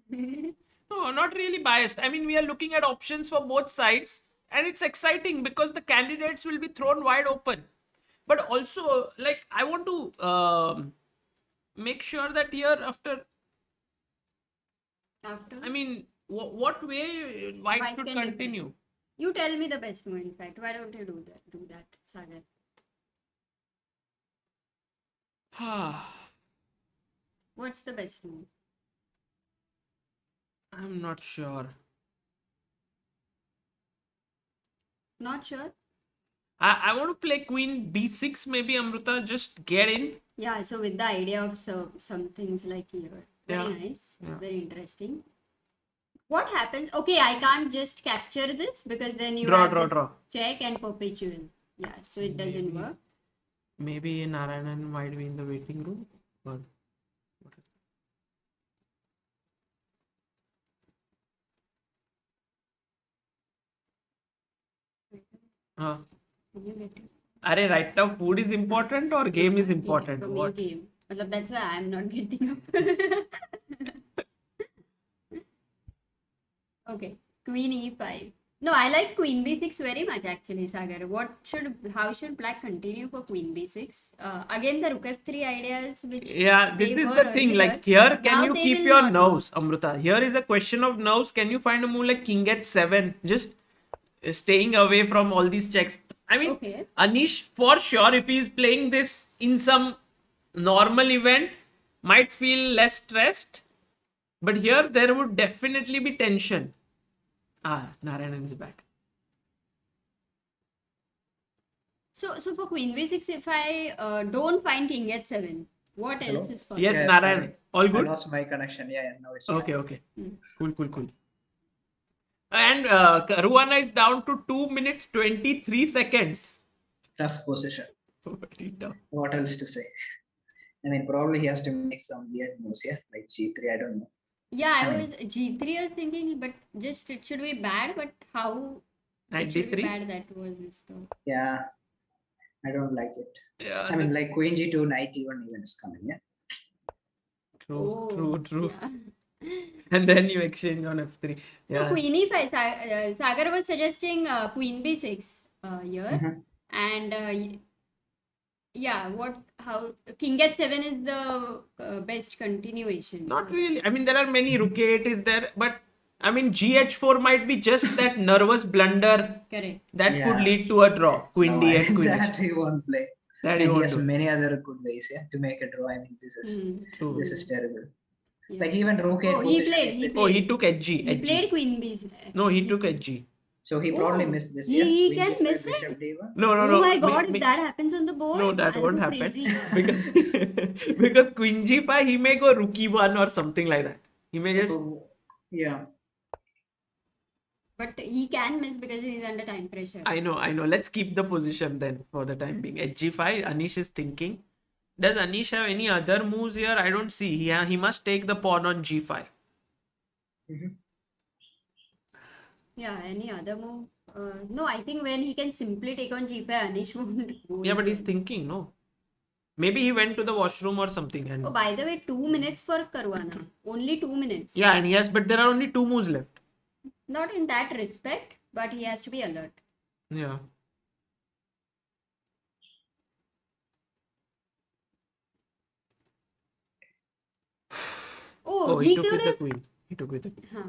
No, not really biased. I mean, we are looking at options for both sides, and it's exciting because the candidates will be thrown wide open. But also, like, I want to make sure that here after. I mean, what way white White should can defend. continue? You tell me the best move. In fact, why don't you do that, Sagar? What's the best move? I'm not sure. Not sure. I want to play queen b6 maybe, Amruta. Just get in. Yeah, so with the idea of some things like here. Very Yeah. nice. Yeah. Very interesting. What happens? Okay, I can't just capture this because then you Draw, have draw, this draw. check and perpetual. Yeah, so it doesn't work. Maybe Narayanan might be in the waiting room. Or... Uh, Can you get it? Arey, right now food is important or game is Yeah, important? for me, What? game. Matlab, that's why I'm not getting up. Okay, Queen E5. No, I like Queen B6 very much actually, Sagar. How should Black continue for Queen B6? Again, the Rook F3 ideas which Yeah, this they is were the thing. earlier, Like here, can now you they keep will your not nerves, Amruta? Here is a question of nerves. Can you find a move like King H7? Just staying away from all these checks. I mean, Okay. Anish, for sure, if he's playing this in some normal event, might feel less stressed. But here, there would definitely be tension. Narayanan is back. So for Queen B6, if I don't find King H7, what Hello? else is possible? Yes, Yeah, Narayanan. sorry. All I good? lost my connection. Yeah, now it's Okay, fine. okay. Cool. And Caruana is down to 2 minutes 23 seconds. Tough position. Very tough. What else to say? I mean, probably he has to make some weird moves, yeah, like G3. I don't know. Yeah, I I mean- was G3. I was thinking, but just it should be bad. But how it should be 93? bad? That was this though. Yeah, I don't like it. Yeah, I mean, like Queen G2, Knight E1 even is coming, yeah. true. Yeah. And then you exchange on F3. So Yeah. Queen E5, Sagar was suggesting Queen B6 here, Mhm. and yeah, how King H7 is the best continuation. Not really. I mean, there are many. Rook A8 is there, but I mean, GH4 might be just that nervous blunder Correct. that Yeah. could lead to a draw. Queen No, I D8, mean, Queen that H. he won't play. That he And he won't has do. many other good ways, yeah, to make a draw. I mean, this is True. this is terrible. Yeah. Like even Rook 8 Oh, he position, played. if He it- Oh, he played. took HG. He played Queen B6. No, he took HG. So he probably Oh, missed this. he- Yeah, he Queen can G5, miss Bishop it? D1. No. Oh my Me- God! me- If that happens on the board, No, that I'll won't go happen. crazy. Because, because Queen G5, he may go Rook E1 or something like that. He may just. So, yeah. But he can miss because he's under time pressure. I know. Let's keep the position then for the time being. HG5, Anish is thinking. Does Anish have any other moves here? I don't see. He must take the pawn on G5. Mhm. Yeah, any other move? No, I think when he can simply take on G5, Anish won't go. Yeah, but into he's it. thinking, no? Maybe he went to the washroom or something. And Oh, by the way, 2 minutes for Caruana. Only 2 minutes. yeah, and he has, but there are only 2 moves left. Not in that respect, but he has to be alert. Yeah. Oh, He he took could with the have. queen. He took with the queen. Huh.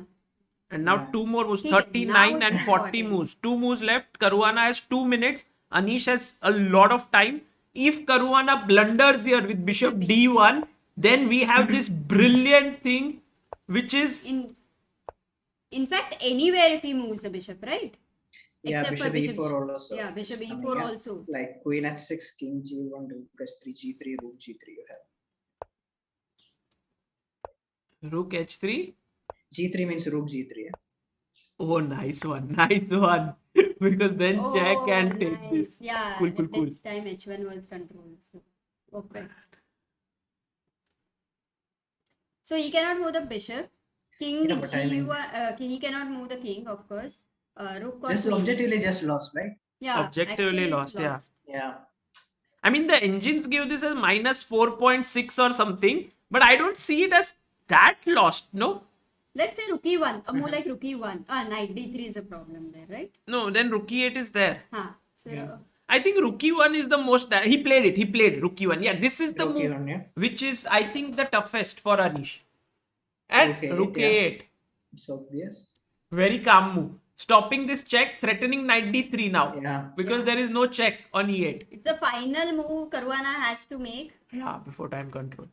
And now Yeah. 2 more moves. He- 39 now and it's 40 important. moves. 2 moves left. Caruana has 2 minutes. Anish has a lot of time. If Caruana blunders here with bishop d1, then we have this brilliant thing, which is In fact, anywhere if he moves the bishop, right? Yeah, Except for bishop bishop. E4 also. Yeah, bishop is coming, E4 yeah. also. Like Queen H6, King G1, Rook S3, G3, Rook G3 you have. rook h3. G3 means Rook G3. Yeah? Oh, nice one. Nice one. Because then check Oh, and take nice. this. Yeah, Cool, at cool, cool. this time H1 was controlled. So, okay. So he cannot move the bishop. King Yeah, but I mean- G1, he cannot move the king, of course. Rook or Just queen. objectively just lost, right? Yeah, Objectively actually it's lost, yeah. Yeah. I mean, the engines give this as minus 4.6 or something, but I don't see it as that lost, no? Let's say rook e1, a move like rook e1. Knight d3 is a problem there, right? No, then rook e8 is there. Huh. So, I think rook e1 is the most. He played rook e1. Yeah, this is the Rook move, E1, yeah. which is, I think, the toughest for Anish. And Rook A8, rook yeah. a8. It's obvious. Very calm move. Stopping this check, threatening knight d3 now. Yeah. Because Yeah. there is no check on e8. it's the final move Caruana has to make. Yeah, before time control.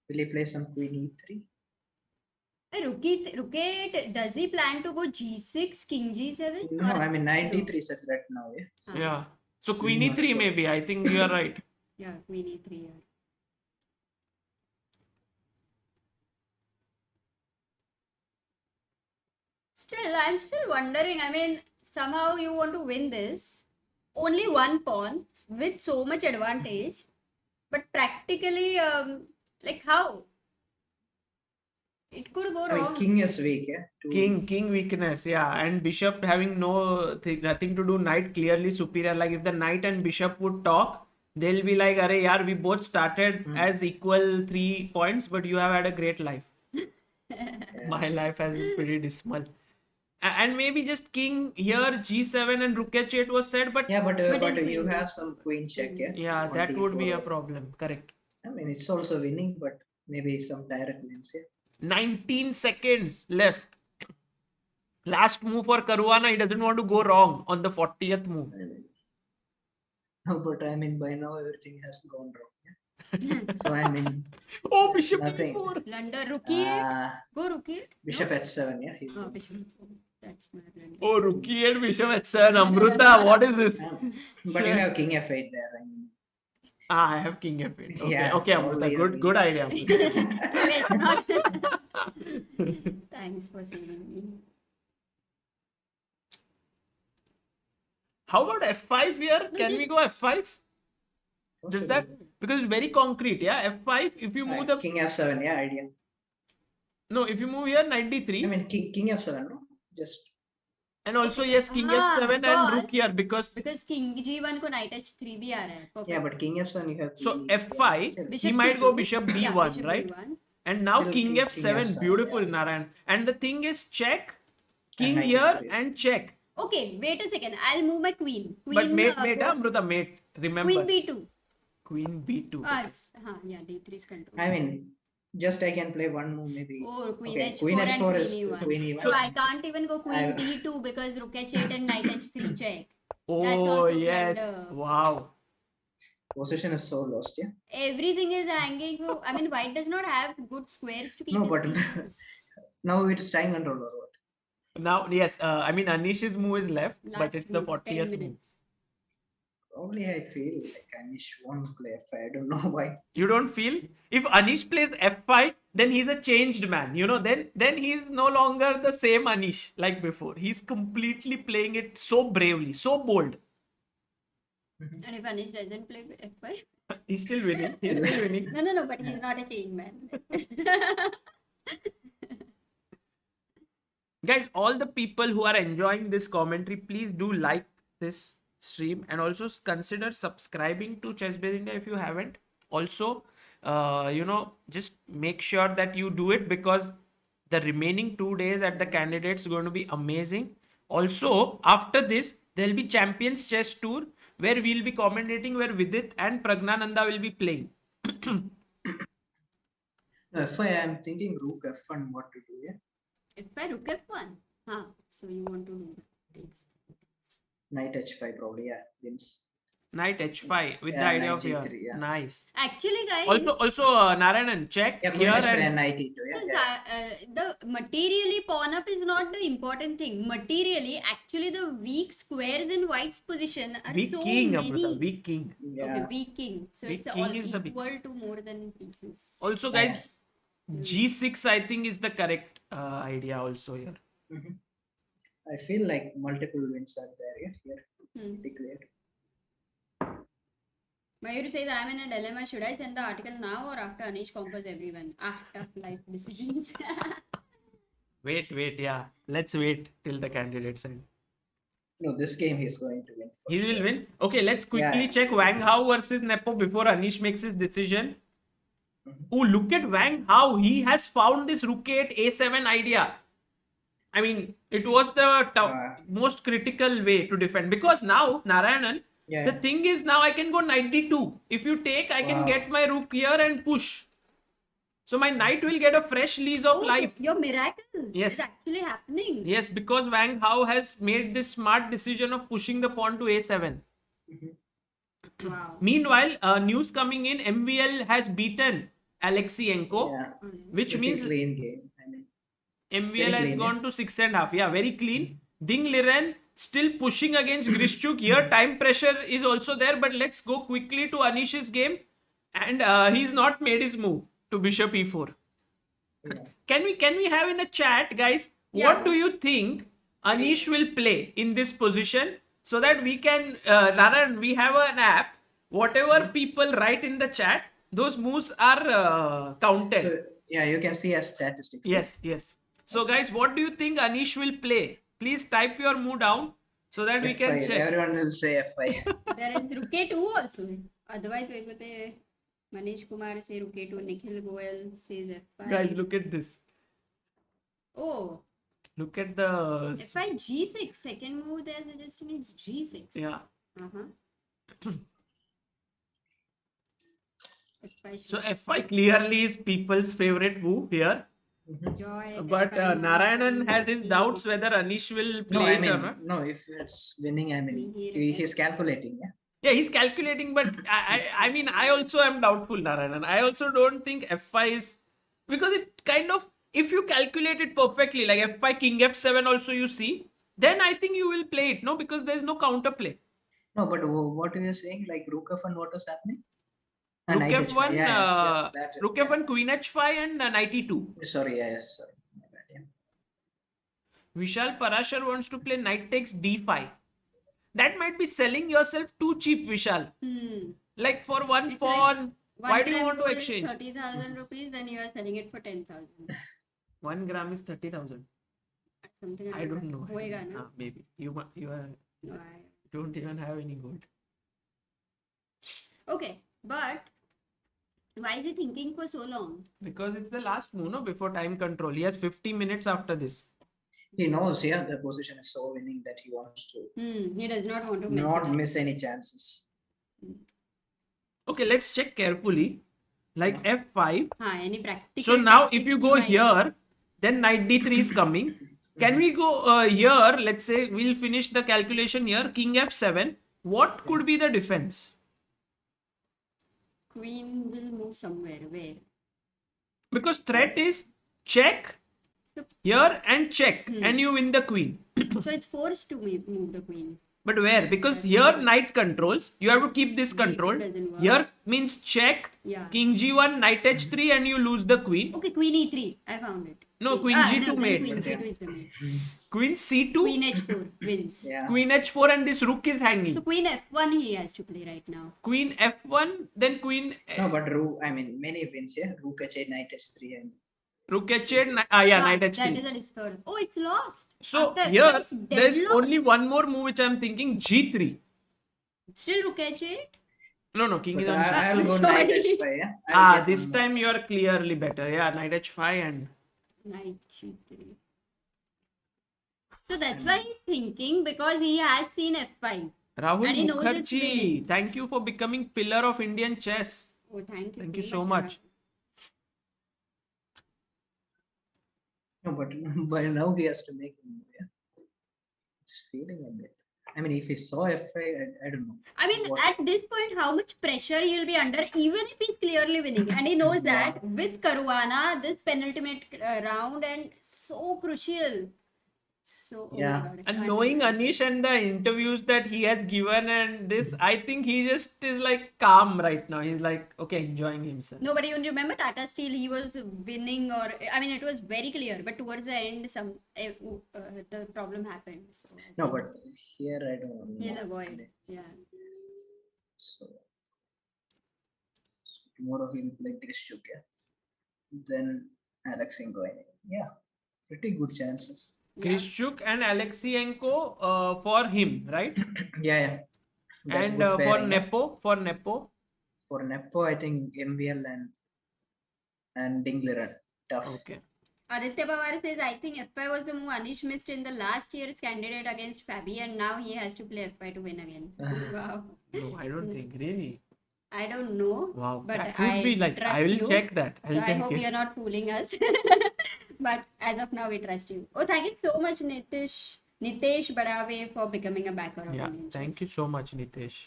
Will he play some Queen E3? Rook e8, does he plan to go g6, king g7? No, Or- I mean Knight no. D3 is a threat now, yeah. So, Yeah. So queen Not e3 sure. maybe. I think you are right. Yeah, queen e3. Yeah. Still, I'm still wondering. I mean, somehow you want to win this. Only one pawn with so much advantage. But practically, like how? It could go I mean, wrong. king is weak, yeah. King weakness, yeah, and bishop having nothing to do. Knight clearly superior. Like if the knight and bishop would talk, they'll be like, "Arey yaar, we both started as equal 3 points, but you have had a great life. My life has been pretty dismal." And maybe just king here, g7 and rook h8 was said, but Yeah, but then you queen. have some queen check, yeah. yeah, On that would be a d4. problem. Correct. I mean, it's also winning, but maybe some direct wins, yeah. 19 seconds left. Last move for Caruana. He doesn't want to go wrong on the 40th move. I mean, no, but I mean, by now everything has gone wrong. Yeah? So I mean, Oh, bishop nothing. e4. Blunder, rook e8. Uh, Go rook e8. bishop h7, yeah. Oh, bishop. That's my blunder. Oh, rookie and bishop h7. Amruta, what is this? But you have king f8 there. I mean, I have king f8. Okay, Yeah, okay, Amruta. probably Good idea. Amruta. It's not. Thanks for saving me. How about f5 here? No, Can we just- go f5? Does that, because it's very concrete, yeah? f5, if you move the, king f7, yeah, idea. no, if you move here, knight I d3, mean, king f7, no? Just and also yes, king Ah, f7 and because- rook here, because, Because king g1 को knight h3 भी आ रहा है. Perfect. yeah, but king f7 you have. so queen, f5, still. he Bishop might c2. go bishop b1, Yeah, bishop right? b1. And now Still king king f7, f7, beautiful, yeah. Narayan. And the thing is check, king knight here h3 is- and check. Okay, wait a second. I'll move my queen. But mate, go- Amruta, mate. Remember, Queen b2. queen b2. Yeah, d3 is control. I mean, just I can play one move maybe. Oh, queen Okay, h4 queen and h4 is queen e1. queen e1. So I can't even go queen I- d2 because rook h8 and knight h3 check. Oh, also yes. blunder. Wow. Position is so lost, yeah. Everything is hanging. I mean, white does not have good squares to keep No, his but pieces. now it is time control or what? Now, yes, I mean, Anish's move is left, but Last it's the move, 40th 10 move. minutes. Probably I feel like Anish won't play f5. I don't know why. You don't feel? If Anish plays f5, then he's a changed man. You know, then he's no longer the same Anish like before. He's completely playing it so bravely, so bold. And if Anish doesn't play f5? He's still winning. He's still winning. No, but he's not a chain man. Guys, all the people who are enjoying this commentary, please do like this stream and also consider subscribing to Chessbase India if you haven't. Also, just make sure that you do it because the remaining 2 days at the candidates going to be amazing. Also, after this, there'll be Champions Chess Tour where we'll be commentating, where Vidit and Pragnananda will be playing. No, f5, I'm thinking rook f1, what to do, yeah? If I rook f1, so you want to do that. Knight h5 probably, yeah, wins. Knight h5 with the Yeah, idea knight of here. g3, yeah. Nice. Actually, guys, Also, Narayanan, check Yeah, queen here h5 and and knight e2, yeah. so, yeah. the materially pawn up is not the important thing. Materially, actually, the weak squares in white's position are weak so king, many. Amruta, weak king. Yeah. Okay, weak king. So Weak it's king all is the weak- equal to more than pieces. Also, guys, g6 I think is the correct idea also here. Mhm. I feel like multiple wins are there, yeah, here, Hmm. declared. Mayur says, I'm in a dilemma. Should I send the article now or after Anish conquers everyone? Tough life decisions. Wait, yeah. Let's wait till the candidates end. No, this game he's going to win. for He sure. will win. Okay, let's quickly Yeah. check Wang Hao versus Nepo before Anish makes his decision. Mhm. Oh, look at Wang Hao. He has found this rook 8 a7 idea. I mean, it was the most critical way to defend because now, Narayanan, Yeah. the thing is now I can go knight d2. If you take, I can Wow. get my rook here and push. So my knight will get a fresh lease of life. Your miracle Yes. is actually happening. Yes, because Wang Hao has made this smart decision of pushing the pawn to a7. Wow. Meanwhile, news coming in, MVL has beaten Alekseenko, Yeah. which Pretty means clean game. I mean, MVL very has clean, gone to 6.5. Yeah, very clean. Ding Liren still pushing against Grischuk. Here, time pressure is also there, but let's go quickly to Anish's game. And he's not made his move to bishop e4. yeah. Can we have in the chat, guys, What Yeah. do you think Anish will play in this position so that we can, Narayan, we have an app. Whatever people write in the chat, those moves are counted. So yeah, you can see as statistics. Yes, yes. So, guys, what do you think Anish will play? Please type your move down so that we can F5. check. Everyone will say F5. There is Ruke 2 also. Otherwise, Manish Kumar say Ruke 2, Nikhil Goel says F5. Guys, look at this. Oh, Look at the. F5 G6. Second move they're suggesting is G6. Yeah. Uh-huh. F5 So, F5 clearly is people's favorite move here. Joy. But F5 Narayanan has his G6. doubts whether Anish will No, play I it or mean, not. no, if it's winning, I mean, We hear he's calculating, yeah. Yeah, he's calculating, but I mean, I also am doubtful, Narayanan. I also don't think F5 is, because it kind of, if you calculate it perfectly, like F5, King F7 also you see, then I think you will play it, no? Because there's no counterplay. No, but what are you saying? Like Rook F1, what was happening? Rook Knight H5, F1, yes, that is- Rook F1, Queen H5 and Knight E2. Sorry, yes, sorry. My bad, yeah. Vishal Parashar wants to play Knight takes D5. That might be selling yourself too cheap, Vishal. Like for one It's pawn, like why do you 1 want to gram gold exchange? is 30,000 rupees, then you are selling it for 10,000. 1 gram is 30,000. Something I don't know. Hoega, no? Maybe. You are, No, don't even have any gold. Okay, but why is he thinking for so long? Because it's the last move, no? Before time control. He has 50 minutes after this. He knows, yeah, the position is so winning that he wants to He does not want to mess not it up. miss any chances. Okay, let's check carefully. Like F5. Any practical So now if tactics you he go might- here, then Knight D3 is coming. Can we go here? Let's say we'll finish the calculation here. King F7. What could be the defense? Queen will move somewhere. Where? Because threat is check So- here and check, and you win the queen. So it's forced to move the queen. But where? Because here knight controls. You have to keep this Wait, it control. doesn't work. Here means check. Yeah. King G1, Knight H3, and you lose the queen. Okay, Queen E3. I found it. No, Queen G2 then mate. Queen C2 is the mate. Queen C2, Queen H4 wins. Yeah. Queen H4, and this rook is hanging. So Queen F1 he has to play right now. Queen F1, then Queen No, but many wins, yeah. Rook H8, Knight H3, and Rook H8. Knight That H3. is a discovery. Oh, it's lost. So After here it's there's deadlocked. only one more move which I'm thinking. G3. Still Rook H8. No, King but is on. I'll go Sorry. Knight H5, yeah. I'll get This one more. time you are clearly better. Yeah, Knight H5 and Knight G3. So that's why he's thinking, because he has seen F5. Rahul And he knows it's Mukherjee. winning. Thank you for becoming pillar of Indian chess. Oh, thank you. Thank you so much. No, but by now he has to make a move, yeah. It's feeling a bit. I mean, if he saw F5, I don't know. I mean, What- at this point, how much pressure he'll be under, even if he's clearly winning. And he knows that with Caruana, this penultimate round and so crucial. So, oh my Yeah. God, I And can't knowing imagine. Anish and the interviews that he has given and this, I think he just is like calm right now. He's like, okay, enjoying himself. No, but you remember Tata Steel, he was winning, or I mean, it was very clear, but towards the end, the problem happened. So I No, think but here I don't know. he'll avoid. Yeah. So tomorrow he'll play Grischuk, yeah. Then Alekseenko, yeah, pretty good chances. Grischuk and Alekseenko for him, right? Yeah. That's And good for pairing, yeah. Nepo, For Nepo, I think MVL and Liren. Tough. okay. Aditya Pawar says, I think F5 was the move Anish missed in the last year's candidate against Fabi, and now he has to play F5 to win again. Wow. No, I don't think really. I don't know. Wow, But that would I be like, trust I will you. check that. So I'll I check hope it. you're not fooling us. But as of now, we trust you. Oh, thank you so much, Nitesh Badave, for becoming a backer of Yeah, Indian thank you chess. so much, Nitesh.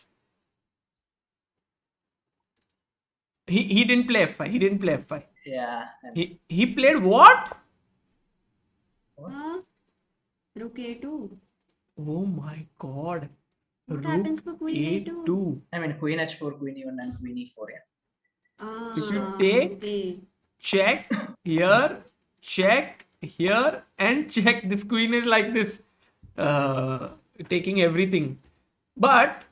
He didn't play F5. He didn't play F5. Yeah. And He played what? Huh? Rook A2. Oh my god. What happens for Queen A2? A2. I mean, Queen H4, Queen E1, and Queen E4, yeah. If you take- Okay. Check here, check here and check. This queen is like this, taking everything. But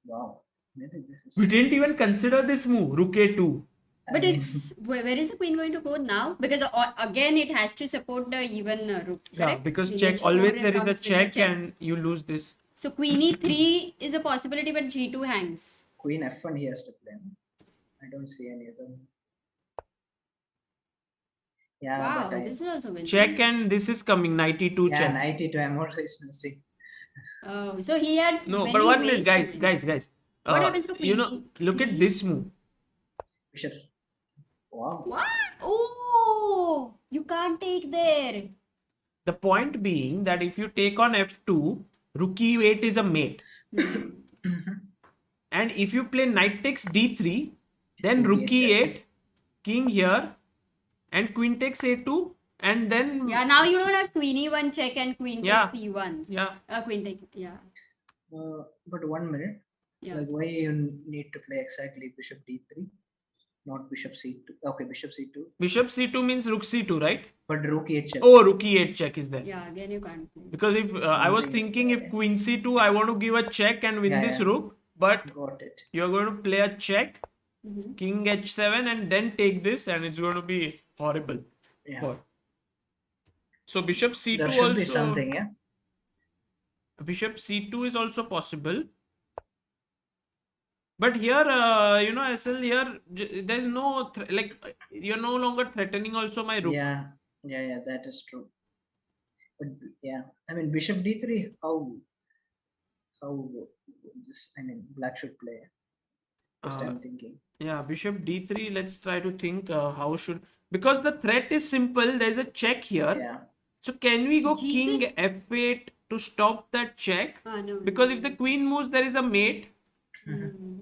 Wow. Maybe this is. we didn't even consider this move, rook a2. But it's where is the queen going to go now? Because again, it has to support the even rook. Yeah, Correct? because Queen check, h4 always there is a comes with the check and you lose this. So queen e3 is a possibility, but g2 hangs. Queen f1 he has to play. I don't see any other. Yeah, Wow, but this is also winning. Check and this is coming, knight e2 yeah, check. 92. I'm always missing. Oh, so he had No, many but 1 ways minute, to guys, win. guys. What happens for You queen know, look at e3? this move. Bishop. Wow. What? Oh, you can't take there. The point being that if you take on f2, rook e8 is a mate. And if you play knight takes d3, then Rook rook e8 e8, king here, and queen takes a2, and then Yeah, now you don't have queen e1 check and queen Yeah. takes e1. yeah. Queen take, yeah. But 1 minute. Yeah. Like, why you need to play exactly bishop d3, not bishop c2? Okay, bishop c2. Bishop c2 means rook c2, right? But rook e8 check. Oh, rook e8 check is there. Yeah, again you can't play. Because if I was thinking if queen c2, I want to give a check and win Yeah, this yeah. rook, but Got it. you're going to play a check, Mhm. king h7, and then take this, and it's going to be horrible. Yeah. For. So bishop c2 There should also. be something, yeah. Bishop c2 is also possible. But here, SL here, there's no you're no longer threatening also my rook. Yeah, that is true. But yeah, I mean bishop d3. How this? I mean black should play. Just I'm thinking. Yeah, bishop d3. Let's try to think how should, because the threat is simple. There's a check here. Yeah. So can we go G6? king f8 to stop that check? No. Because if the queen moves, there is a mate. Mm.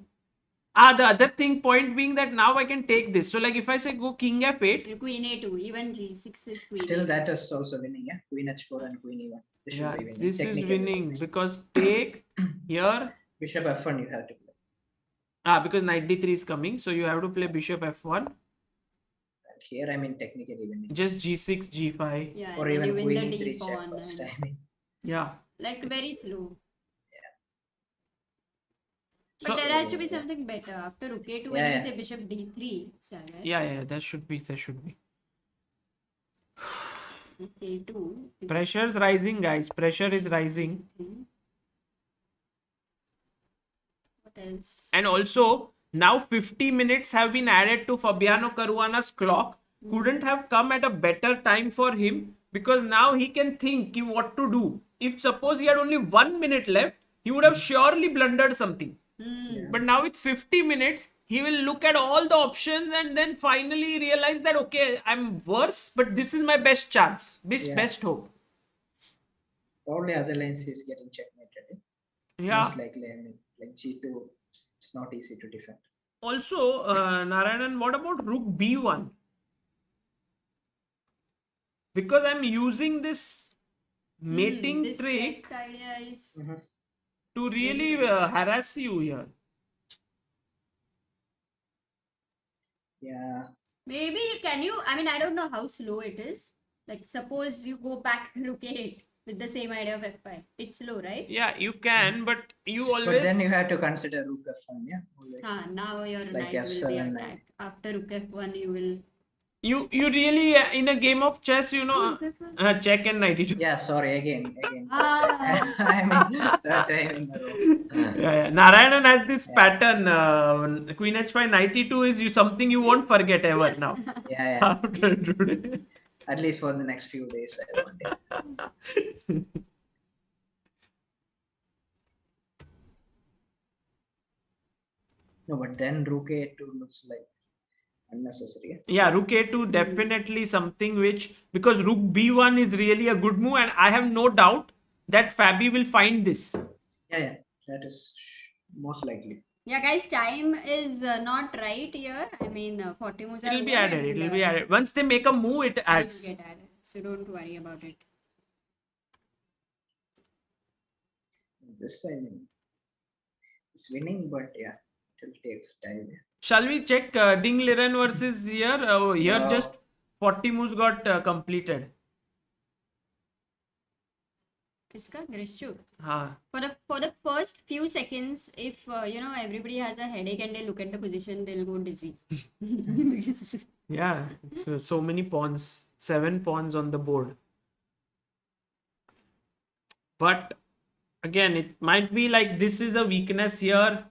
The other thing, point being that now I can take this. So like if I say go king f8. Queen a2, even g6 is queen. Still, A2. that is also winning. Yeah, queen h4 and queen e1. This should Yeah, be winning. this is Technically winning because take here. Bishop f1 you have to play. Because knight d3 is coming. So you have to play bishop f1. And here I mean technically winning. Just g6, g5. Yeah, Or and then even you win queen the e3 d check pawn. first. and- I mean, Yeah. Like very slow. So But there has to be something better. After rook a2, when Yeah, you yeah. say bishop d3, Sagar, yeah, there should be. rook a2. Pressure's rising, guys. Pressure is rising. What else? And also, now 50 minutes have been added to Fabiano Caruana's clock. Couldn't have come at a better time for him because now he can think what to do. If suppose he had only 1 minute left, he would have surely blundered something. But now with 50 minutes, he will look at all the options and then finally realize that, okay, I'm worse, but this is my best chance. Best hope. probably other lanes he's getting checkmated. Yeah. Most likely, I mean, like g2, it's not easy to defend. Also, Narayanan, what about rook b1? Because I'm using this mating This trick check idea is to really harass you here. Yeah. maybe can you? I mean, I don't know how slow it is. Like, suppose you go back rook a8 with the same idea of f5. It's slow, right? Yeah, you can, but you always. But then you have to consider rook f1, yeah? Always. Now your Like knight will be f7, attacked. After rook f1, you will. You really in a game of chess, check and knight e2. Yeah, sorry, again. Ah. I mean, third time in a row. Yeah. Narayanan has this pattern. Queen h5, knight e2 is something you won't forget ever now. Yeah. After today. At least for the next few days, I want it. No, but then rook a2 looks like unnecessary. Yeah, rook a2 definitely something which, because rook b1 is really a good move, and I have no doubt that Fabi will find this. Yeah, that is most likely. Yeah, guys, time is not right here. I mean, 40 moves It will are be over added. It and, will be added. Once they make a move, it it will adds. get added. So don't worry about it. This, I mean, it's winning, but yeah, it will take time. Shall we check Ding Liren versus here? Here No. just 40 moves got completed. Kiska? Grischuk. हाँ. For the first few seconds, if everybody has a headache and they look at the position, they'll go dizzy. Yeah, it's so many pawns. 7 pawns on the board. But again, it might be like this is a weakness here.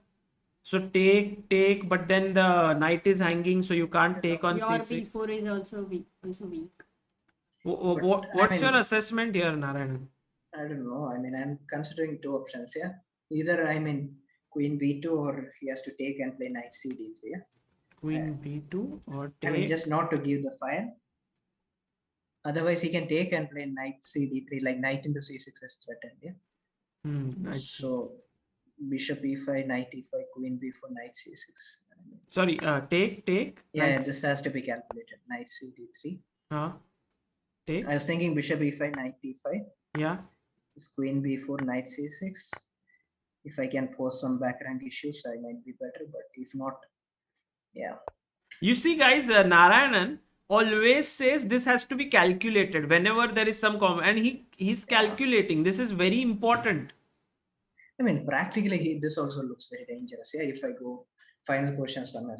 So take, but then the knight is hanging, so you can't take on Your c6. b4 is also weak. What's your assessment here, Narayanan? I don't know. I mean, I'm considering 2 options. Yeah, either queen b2 or he has to take and play knight cd3. Yeah, Queen b2 or take. I mean, just not to give the file. Otherwise, he can take and play knight cd3, like knight into c6 is threatened. Yeah. I see. So bishop e5, knight e5, queen b4, knight c6. Sorry, take. Yeah, knight this has to be calculated. Knight cd3. Take. I was thinking bishop e5, knight e5. Yeah. This queen b4, knight c6. If I can pose some background issues, I might be better. But if not, yeah. You see, guys, Narayanan always says this has to be calculated whenever there is some comment, and he's calculating. This is very important. I mean, practically, this also looks very dangerous. Yeah, if I go final position some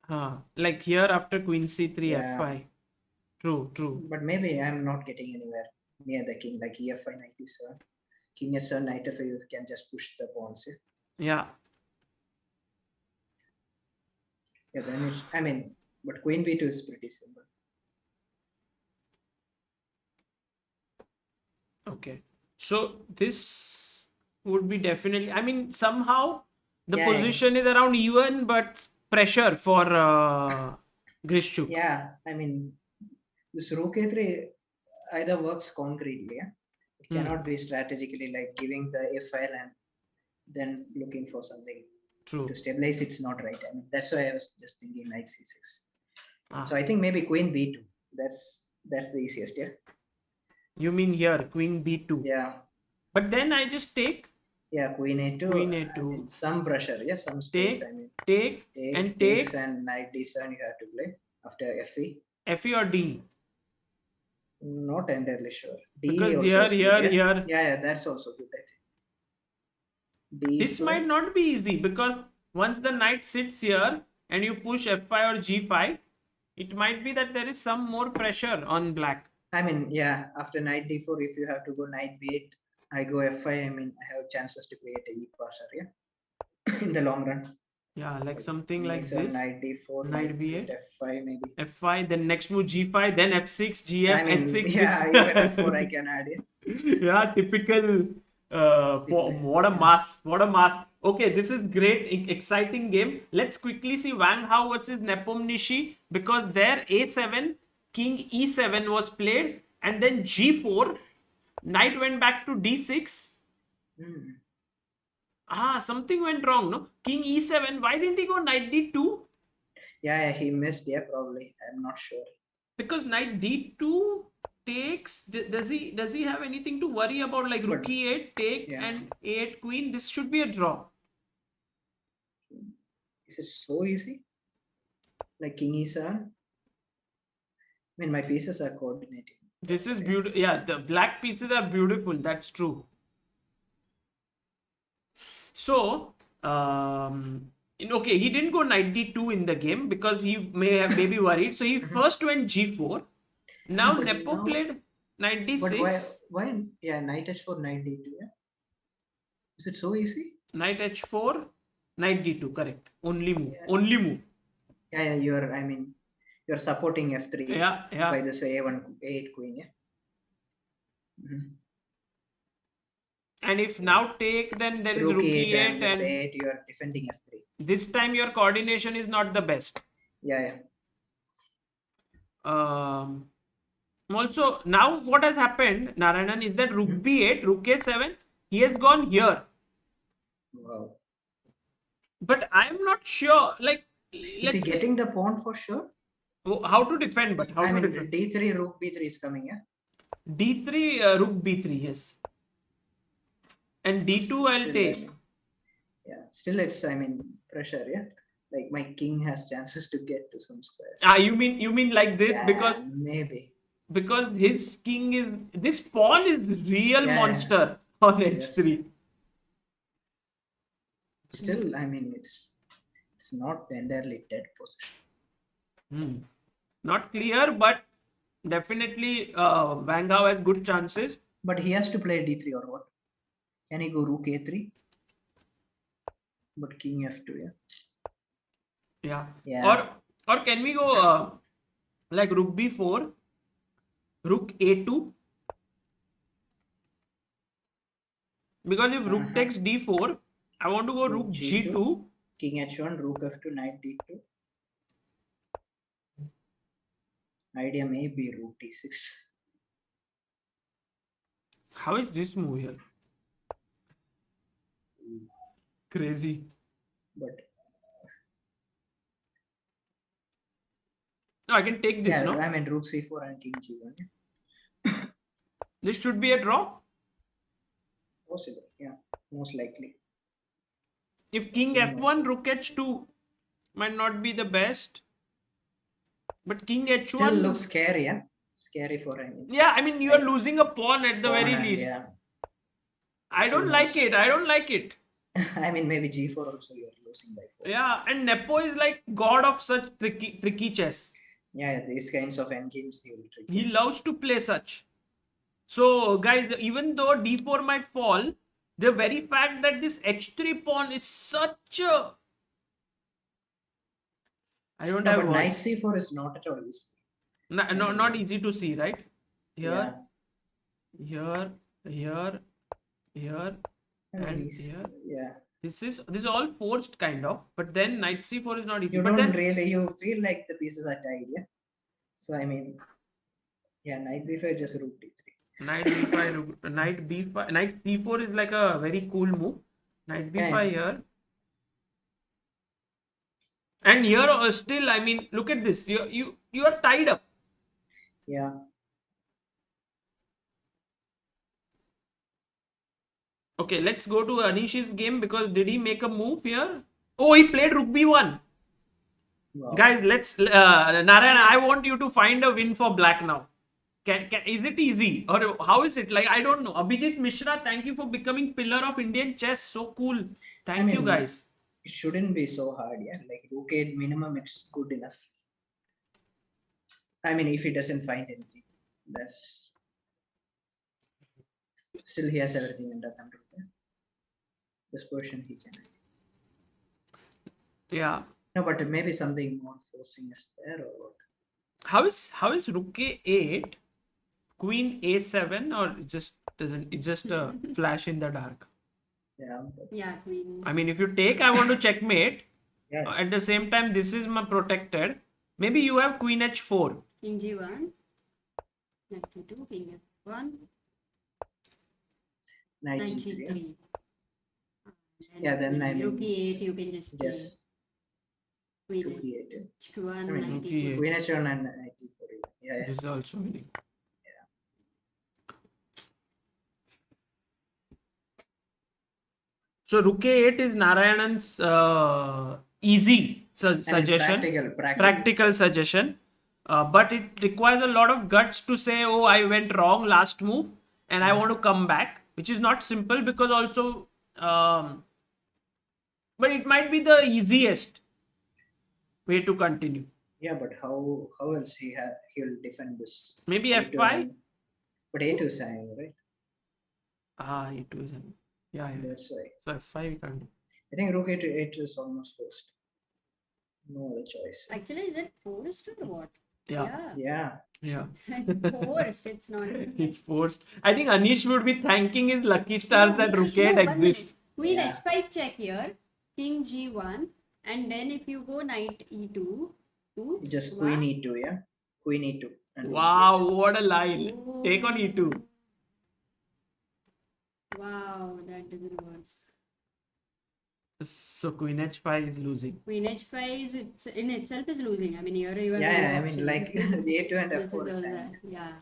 f5. Like here after queen c3, Yeah. f5. True. But maybe I'm not getting anywhere near the king, like e5, knight e7. King s7, knight f5, you can just push the pawns. Yeah. Yeah, then it's, I mean, but queen b2 is pretty simple. Okay. So this would be definitely, I mean, somehow the Yeah. position is around even, but pressure for Grischuk. Yeah, I mean, this rook a3 either works concretely. Yeah? It cannot be strategically like giving the f file and then looking for something True. to stabilize. It's not right. I mean, that's why I was just thinking knight c6. So Ah. I think maybe queen b2. That's the easiest. Yeah. You mean here, queen b2. Yeah. But then I just take, Yeah, queen a2. Queen I a2. mean, some pressure. Yeah, some space. Take, I mean, take, and take. takes and knight d7 you have to play after fe. Fe or D? Not entirely sure. D Because also here, is good, here, yeah? here. Yeah, that's also good. I think. D This is might good. not be easy because once the knight sits here and you push f5 or g5, it might be that there is some more pressure on black. I mean, yeah, after knight d4, if you have to go knight b8, I go f5. I mean, I have chances to create a e passer, yeah, in the long run. Yeah, like something like So this. knight d4, Knight b8, f5 maybe. f5, then next move g5, then f6, gf, I mean, h6. yeah, this- even f4 I can add it. Yeah, typical. What a mass! What a mass! Okay, this is great, exciting game. Let's quickly see Wang Hao versus Nepo because there a7, king e7 was played, and then g4, knight went back to d6. Something went wrong, no? King e7. Why didn't he go knight d2? Yeah, he missed. Yeah, probably. I'm not sure. Because knight d2 takes. Does he have anything to worry about, like rook e8 take and a8 queen? This should be a draw. Is it so easy? Like king e7? I mean, my pieces are coordinating. This is beautiful. Yeah, the black pieces are beautiful. That's true. So, okay, he didn't go knight d2 in the game because he maybe worried. So he first went g4. Now But Nepo now- played knight But d6. why? Yeah, knight h4, knight d2. Yeah. Is it so easy? Knight h4, knight d2. Correct. Only move. Yeah. Only move. Yeah, you're supporting f3 Yeah. by this a1, a8 queen. Yeah. Mhm. And if now take, then there is Rook rook e8 e8, and this and a8, you are defending f3. this time your coordination is not the best. Yeah. Also, now what has happened, Narayanan, is that rook b8, rook a7, he has gone here. Wow. But I'm not sure, like, Is let's he say, getting the pawn for sure? how to defend, but how I to mean, defend. d3, rook b3 is coming. Yeah. D3, rook b3, yes. And d2 I'll Still, take. yeah. Still, it's pressure. Yeah. Like my king has chances to get to some squares. You mean like this? Yeah, because maybe. his king is, this pawn is real Yeah, monster on Yes. h3. Still, I mean, it's not entirely dead position. Not clear, but definitely Wang Hao has good chances. But he has to play d3 or what? Can he go rook a3? But king f2, yeah. Yeah. Yeah. Or can we go like rook b4, rook a2? Because if rook takes d4, I want to go rook g2. King h1, rook f2, knight d2. Idea may be rook d6. How is this move here? Crazy. But No, I can take this, yeah, no? I mean rook c4 and king g1. This should be a draw. Possible, yeah, most likely. If king f1, rook h2 might not be the best. But king h1 Still looks scary, yeah. Scary for him. Yeah, I mean you are losing a pawn at the very Pawn and, least. Yeah. I don't like it. I don't like it. I mean maybe g4 also you are losing by 4. Yeah, and Nepo is like god of such tricky chess. Yeah, these kinds of endgames he will trick. He loves to play such. So guys, even though d4 might fall, the very fact that this h3 pawn is such a... I don't No, have but knight words. c4 is not at all easy. Not easy to see, right? Yeah. Here, here, here, I mean, and he's- here. Yeah. This is all forced kind of, but then knight c4 is not easy. You But don't then really, you feel like the pieces are tied, yeah. So I mean, yeah, knight b5 just rook d3. knight b5, knight b5, knight c4 is like a very cool move. Knight b5 Yeah. here, and here still, I mean, look at this. You are tied up. Yeah. Okay, let's go to Anish's game, because did he make a move here? Oh, he played rook b1. Wow. Guys, let's Narayanan, I want you to find a win for black now. Is it easy, or how is it? Like, I don't know. Abhijit Mishra, thank you for becoming pillar of Indian chess. So cool. Thank you, mean, guys. It shouldn't be so hard, yeah. Like rook 8 minimum, it's good enough. I mean, if he doesn't find anything, that's still he has everything under control. Yeah? This portion he can. Yeah. No, but maybe something more forcing is there or what? How is rook a8, queen a7, or it just doesn't? It's just a flash in the dark. Yeah. But, Yeah, queen. I mean, if you take, I want to checkmate. yeah. At the same time, this is my protected. Maybe you have queen h4. King g1. Knight g2. King f1. Knight Knight g3. Yeah. g3. Yeah, then I mean- rook e8, you can just play Yes. queen Rook e8. Yeah. h1, I mean, knight rook e4. e8. Queen h1 and knight e4. Yeah. Yeah. This is also winning. So rook a8 is Narayanan's easy I mean, suggestion, practical. suggestion, but it requires a lot of guts to say, oh, I went wrong last move and I want to come back, which is not simple, because also, but it might be the easiest way to continue. Yeah, but how else he'll defend this? Maybe A2 f5. and- But a2 is hanging, right? A2 is yeah. That's why. So f5 we can't do. I think rook a8 is almost forced. No other choice. Actually, is it forced or what? Yeah. Yeah. It's forced. It's not. It's forced. I think Anish would be thanking his lucky stars that rook 8 No, 1 exists. minute. Queen Yeah. h5 check here. King g1. And then if you go knight e2. Oops, Just wow. queen e2, yeah? Queen e2. And rook Wow, what a line. Take on e2. Wow, that doesn't work. So queen h5 is losing. Queen h5 is in itself is losing. I mean, here you have Yeah, no I mean, option. like the a2 and This is f4 is all hanging. that. Yeah.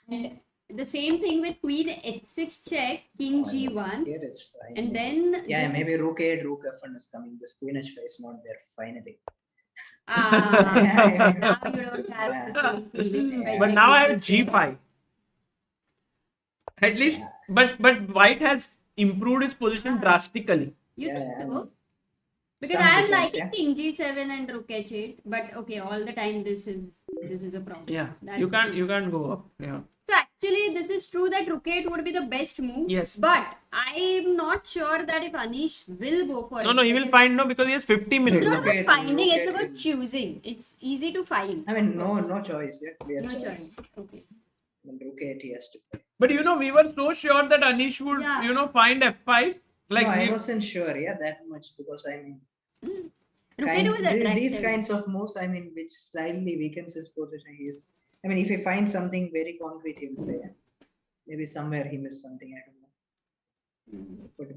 And The same thing with queen h6 check, king g1, Here it's fine. and then Yeah, this maybe is, rook 8, rook f1 is coming. This queen h5 is not there finally. now you don't have the same queen h5. But like now I we have just said. g5. At least, but white has improved his position drastically. You think Yeah, so? Because some I am depends, liking king g7 and rook h8, but okay, all the time this is a problem. Yeah, That's you can't go up. Yeah. So actually, this is true that rook 8 would be the best move. Yes. But I am not sure that if Anish will go for it. No, he will because find no because he has 50 It's minutes. not Rook about 8, finding, rook it's 8 about will- choosing. It's easy to find. I mean, no choice. Yeah, clear No choice. choice. Okay. When rook 8 he has to play. But we were so sure that Anish would, Yeah. find f5. Like No, I we- wasn't sure. Yeah, that much because I mean, Rook 8 was attractive. these kinds of moves. I mean, which slightly weakens his position. I mean, if he finds something very concrete, he will play. Yeah. Maybe somewhere he missed something. I don't know. But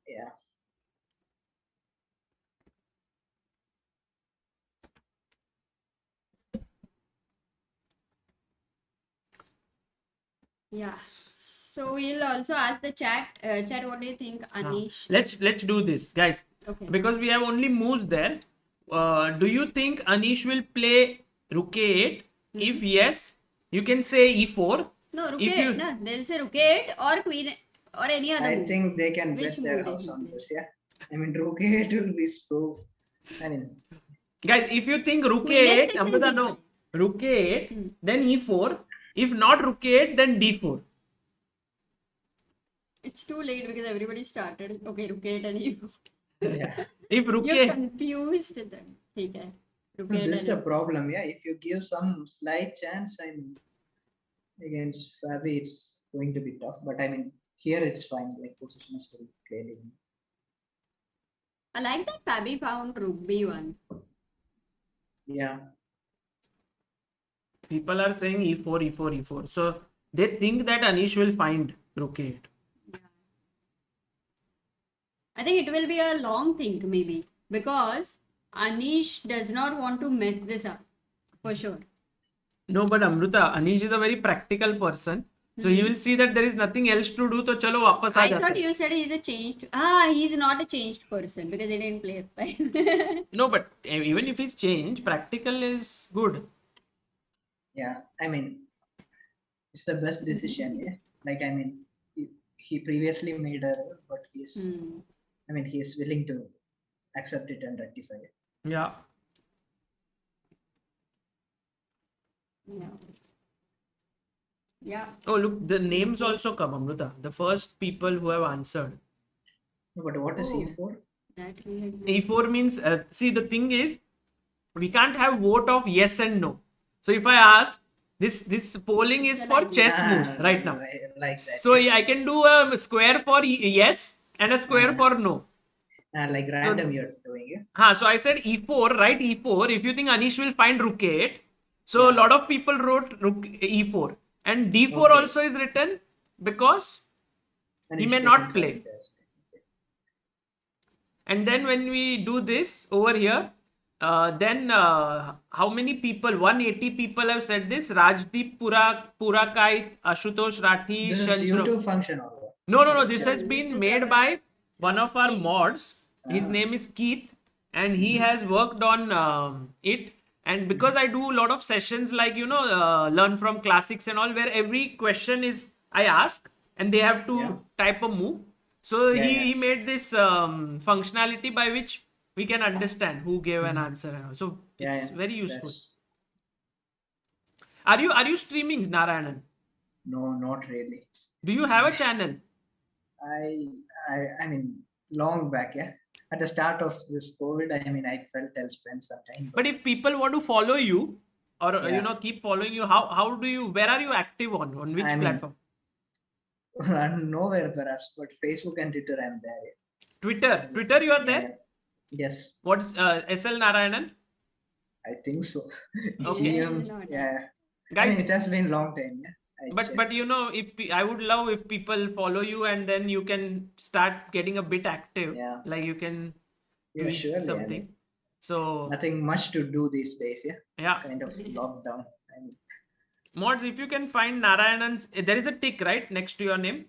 yeah. Yeah. So we'll also ask the chat. Chat, what do you think, Anish? let's do this, guys. Okay. Because we have only moves there. Do you think Anish will play rook a8? If yes, you can say e4. No, rook if 8. you- No, they'll say rook 8 or queen or any other I move. think they can Which bet their move they house will on play? this. Yeah. I mean, rook 8 will be so. I mean, Guys, if you think rook Queen a8, h6 Amruta, and no. Rook a8, then e4. If not rook a8, then d4. It's too late because everybody started. Okay, rook 8 and e4. yeah. If rook You're a confused then. Okay. Rook 8 This is and the problem. Yeah. If you give some slight chance, I mean, against Fabi, it's going to be tough. But I mean, here it's fine. Like position is still clearly. I like that Fabi found rook b1. Yeah. people are saying e4, e4, e4. So they think that Anish will find rook a8. I think it will be a long thing maybe because Anish does not want to mess this up for sure. No, but Amruta, Anish is a very practical person. So he will see that there is nothing else to do. So chalo wapas aa I jate thought hain. you said he's a changed. He's not a changed person because he didn't play f5. No, but even if he's changed, practical is good. Yeah. I mean, it's the best decision. Yeah. Like, I mean, he previously made error, but I mean, he is willing to accept it and rectify it. Yeah. Yeah. Yeah. Oh, look, the names also come, Amruta. The first people who have answered. No, but what is Oh. E4? That we had. E4 means, see, the thing is, we can't have vote of yes and no. So if I ask, this polling is for chess moves right now. Like that. So I can do a square for yes and a square for no. Like random you're doing it. So I said e4, right? E4. If you think Anish will find rook 8, so a lot of people wrote rook e4, and d4 Okay. also is written because And he it may doesn't not play. contest. And then when we do this over here, then how many people? 180 people have said this. Rajdeep Purakait, Ashutosh Rathi, This is Shanshro. YouTube function or what? No. This has This been is made our- by one of our mods. His name is Keith, and he has worked on it. And because I do a lot of sessions like, learn from classics and all, where every question is I ask and they have to type a move. So he made this functionality by which we can understand who gave an answer. So it's very useful. That's- Are you streaming, Narayanan? No, not really. Do you have a channel? I mean, long back, yeah. At the start of this COVID, I mean, I felt I'll spend some time. But if people want to follow you or Yeah. keep following you, how do you, where are you active on which I mean, platform? I'm nowhere perhaps, but Facebook and Twitter, I'm there. Yeah. Twitter you are there? Yeah. Yes, What's SL Narayanan? I think so. Okay. Yeah. I Guys, mean, it has been long time. Yeah. I checked. but if I would love if people follow you and then you can start getting a bit active. Yeah. Like you can Yeah, tweet surely, I something. So nothing much to do these days. Yeah. yeah. Kind of lockdown. I mean, Mods, if you can find Narayanan's, there is a tick right next to your name,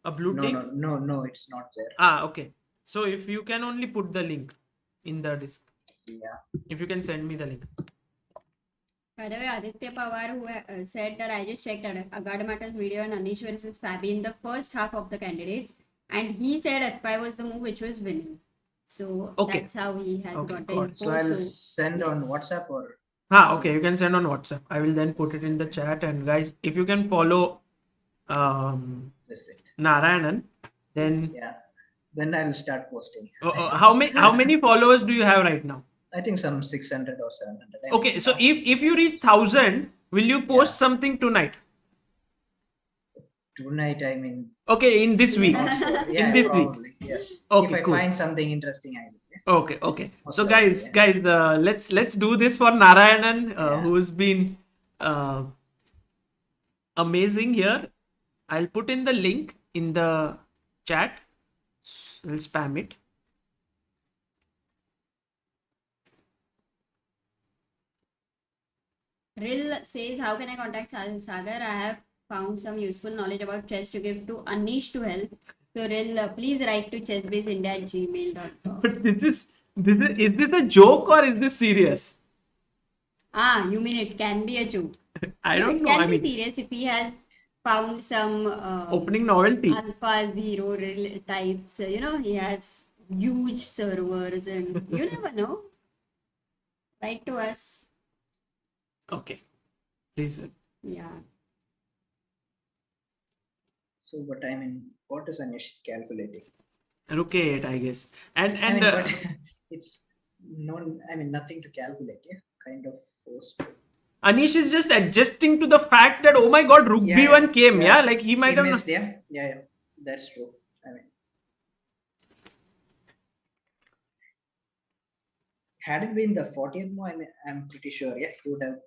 a blue tick. No, it's not there. Ah, okay. So if you can only put the link in the disc, Yeah. if you can send me the link. By the way, Aditya Pawar who said that I just checked Agadamata's video on Anish versus Fabi in the first half of the candidates, and he said F5 was the move which was winning. So Okay. that's how he has Okay, got the got info. it. So I'll So send on yes. WhatsApp or Okay, you can send on WhatsApp. I will then put it in the chat. And guys, if you can follow that's it. Narayanan, then Yeah. Then I'll start posting. how many followers do you have right now? I think some 600 or 700. I Okay, mean, so if you reach 1,000, will you post something tonight? tonight, I mean, Okay, in this week. not sure. Yeah, In this week. probably, yes. Okay, if I cool. find something interesting, I will. Yeah. Okay. Most So likely, guys, let's do this for Narayanan, Yeah. who's been amazing here. I'll put in the link in the chat. I'll spam it. Ril says, how can I contact Sagar? I have found some useful knowledge about chess to give to Anish to help. So Ril, please write to chessbaseindia@gmail.com. But is this a joke or is this serious? You mean it can be a joke? I don't it know. can I be mean, serious if he has found some opening novelty. Alpha Zero types. He has huge servers, and you never know. Write to us. Okay, please. Yeah. So, but I mean, what is Anish calculating? Rook A8, I guess. And I mean, but it's nothing to calculate. Yeah, kind of forced. Anish is just adjusting to the fact that, oh my god, Rook Yeah, B1 came. yeah. Yeah, like he might have. missed, yeah, that's true. I mean, had it been the 40th move, I mean, I'm pretty sure, yeah, he would have,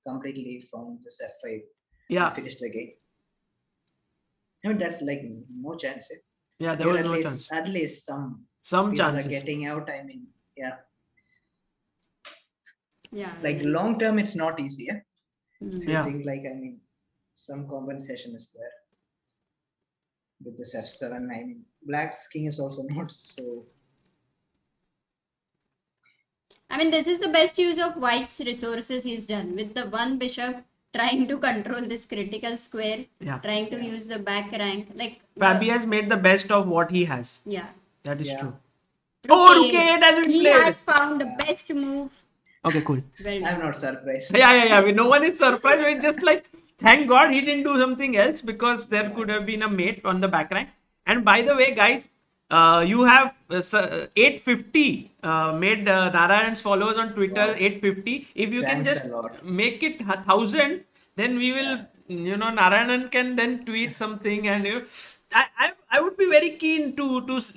completely found this F5 Yeah, and finished the game. I mean, that's like no chance. yeah, there Here was no chance. At least some Some people chances. are getting out. I mean, yeah, Yeah. like long term, it's not easy. Yeah, Mm. if you Yeah. think like, some compensation is there with this F7. I mean, Black's king is also not so. This is the best use of White's resources he's done with the one bishop trying to control this critical square, Yeah. trying to use the back rank. Like Fabi has made the best of what he has. yeah. That is Yeah. true. Oh, Rook A8 has been He played. has found the best move. Okay, cool. Well I'm done. not surprised. Yeah. No one is surprised. We're just like, thank God he didn't do something else because there could have been a mate on the back rank. And by the way, guys, you have 850 made Narayan's followers on Twitter. Wow. 850. If you can Thanks just a lot. make it 1,000, then we will, Narayanan can then tweet something, and I would be very keen to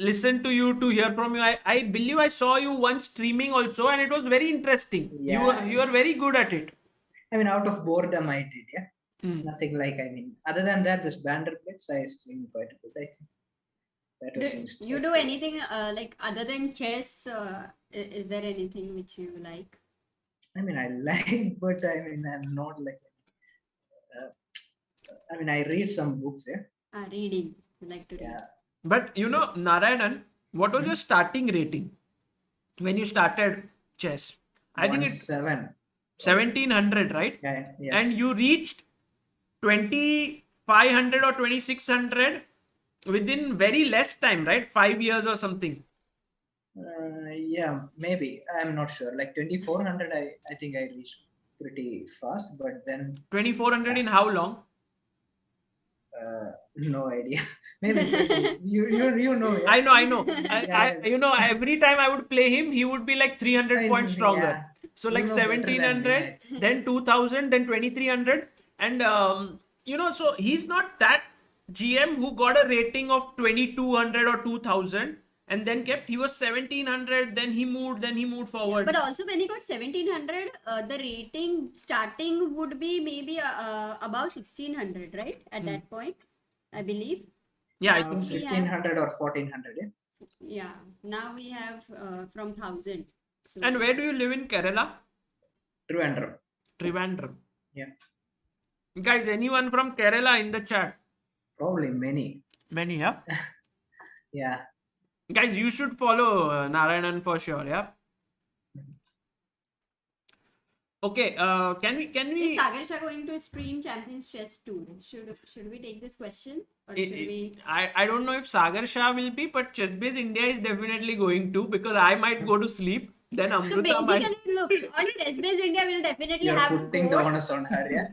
listen to you, to hear from you. I believe I saw you once streaming also, and it was very interesting. Yeah. You are very good at it. Out of boredom, I did. Yeah, Mm. nothing like. Other than that, this Vanderbilt, I stream quite a bit. I think that was Do you do anything like other than chess? Is there anything which you like? I like, but I'm not like. I read some books. Yeah. Reading. You like to read. Yeah. But Narayanan, what was your starting rating when you started chess? I think it's 1700, right? Yeah. Yes. And you reached 2500 or 2600 within very less time, right? 5 years or something. Yeah, maybe. I'm not sure. Like 2400, I think I reached pretty fast, but then 2400 in how long? no idea. Maybe you know. Yeah. I know. Yeah. Every time I would play him, he would be like 300 points stronger. Yeah. So like You know better than 1700, me, then 2000, then 2300. And, so he's not that GM who got a rating of 2200 or 2000 and then he was 1700, then he moved forward. But also when he got 1700, the rating starting would be maybe above 1600, right? At that point, I believe. Yeah, I Now think so. we have- 1500 or 1400. Yeah. Yeah. Now we have from 1000. So And where do you live in Kerala? Trivandrum. Trivandrum. Yeah. Guys, anyone from Kerala in the chat? Probably many. Many, yeah? Yeah. Guys, you should follow Narayanan for sure, yeah? Okay, can we Is Sagar Shah going to stream Champions Chess Tour? Should we take this question? Or should we? I don't know if Sagar Shah will be, but ChessBase India is definitely going to, because I might go to sleep. Then So Amruta basically, might. look, on ChessBase India, we'll definitely You're have putting the board. onus on her, yeah.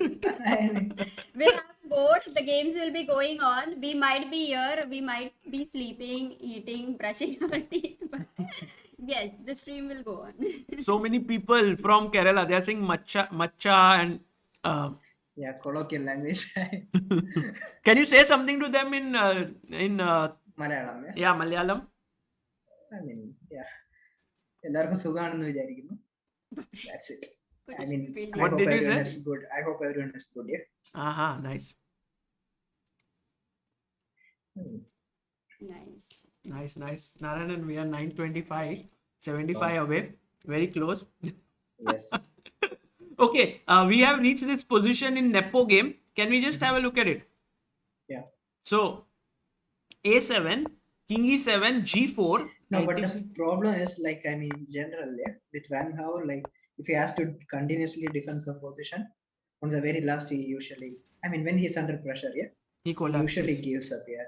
We'll have board. The games will be going on. We might be here. We might be sleeping, eating, brushing our teeth. But yes, the stream will go on. So many people from Kerala, they are saying matcha and. Yeah, colloquial language. Can you say something to them in Malayalam, yeah. yeah, Malayalam? I mean, yeah. എല്ലാവർക്കും സുഖാണെന്ന് വിചാരിക്കുന്നു. That's it. I mean, I What hope did you everyone say? is good. I hope everyone is good, yeah. Aha, nice. Nice. Nice. Narayanan, we are 9:25, 75 away. Very close. Yes. Okay, we have reached this position in Nepo game. Can we just have a look at it? Yeah. So, A7, King E7, G4. No, but ITC. the problem is, like, I mean, general, yeah, with Wang Hao, like, if he has to continuously defend some position, on the very last, he usually, I mean, when he's under pressure, yeah, He collapses. usually gives up, yeah.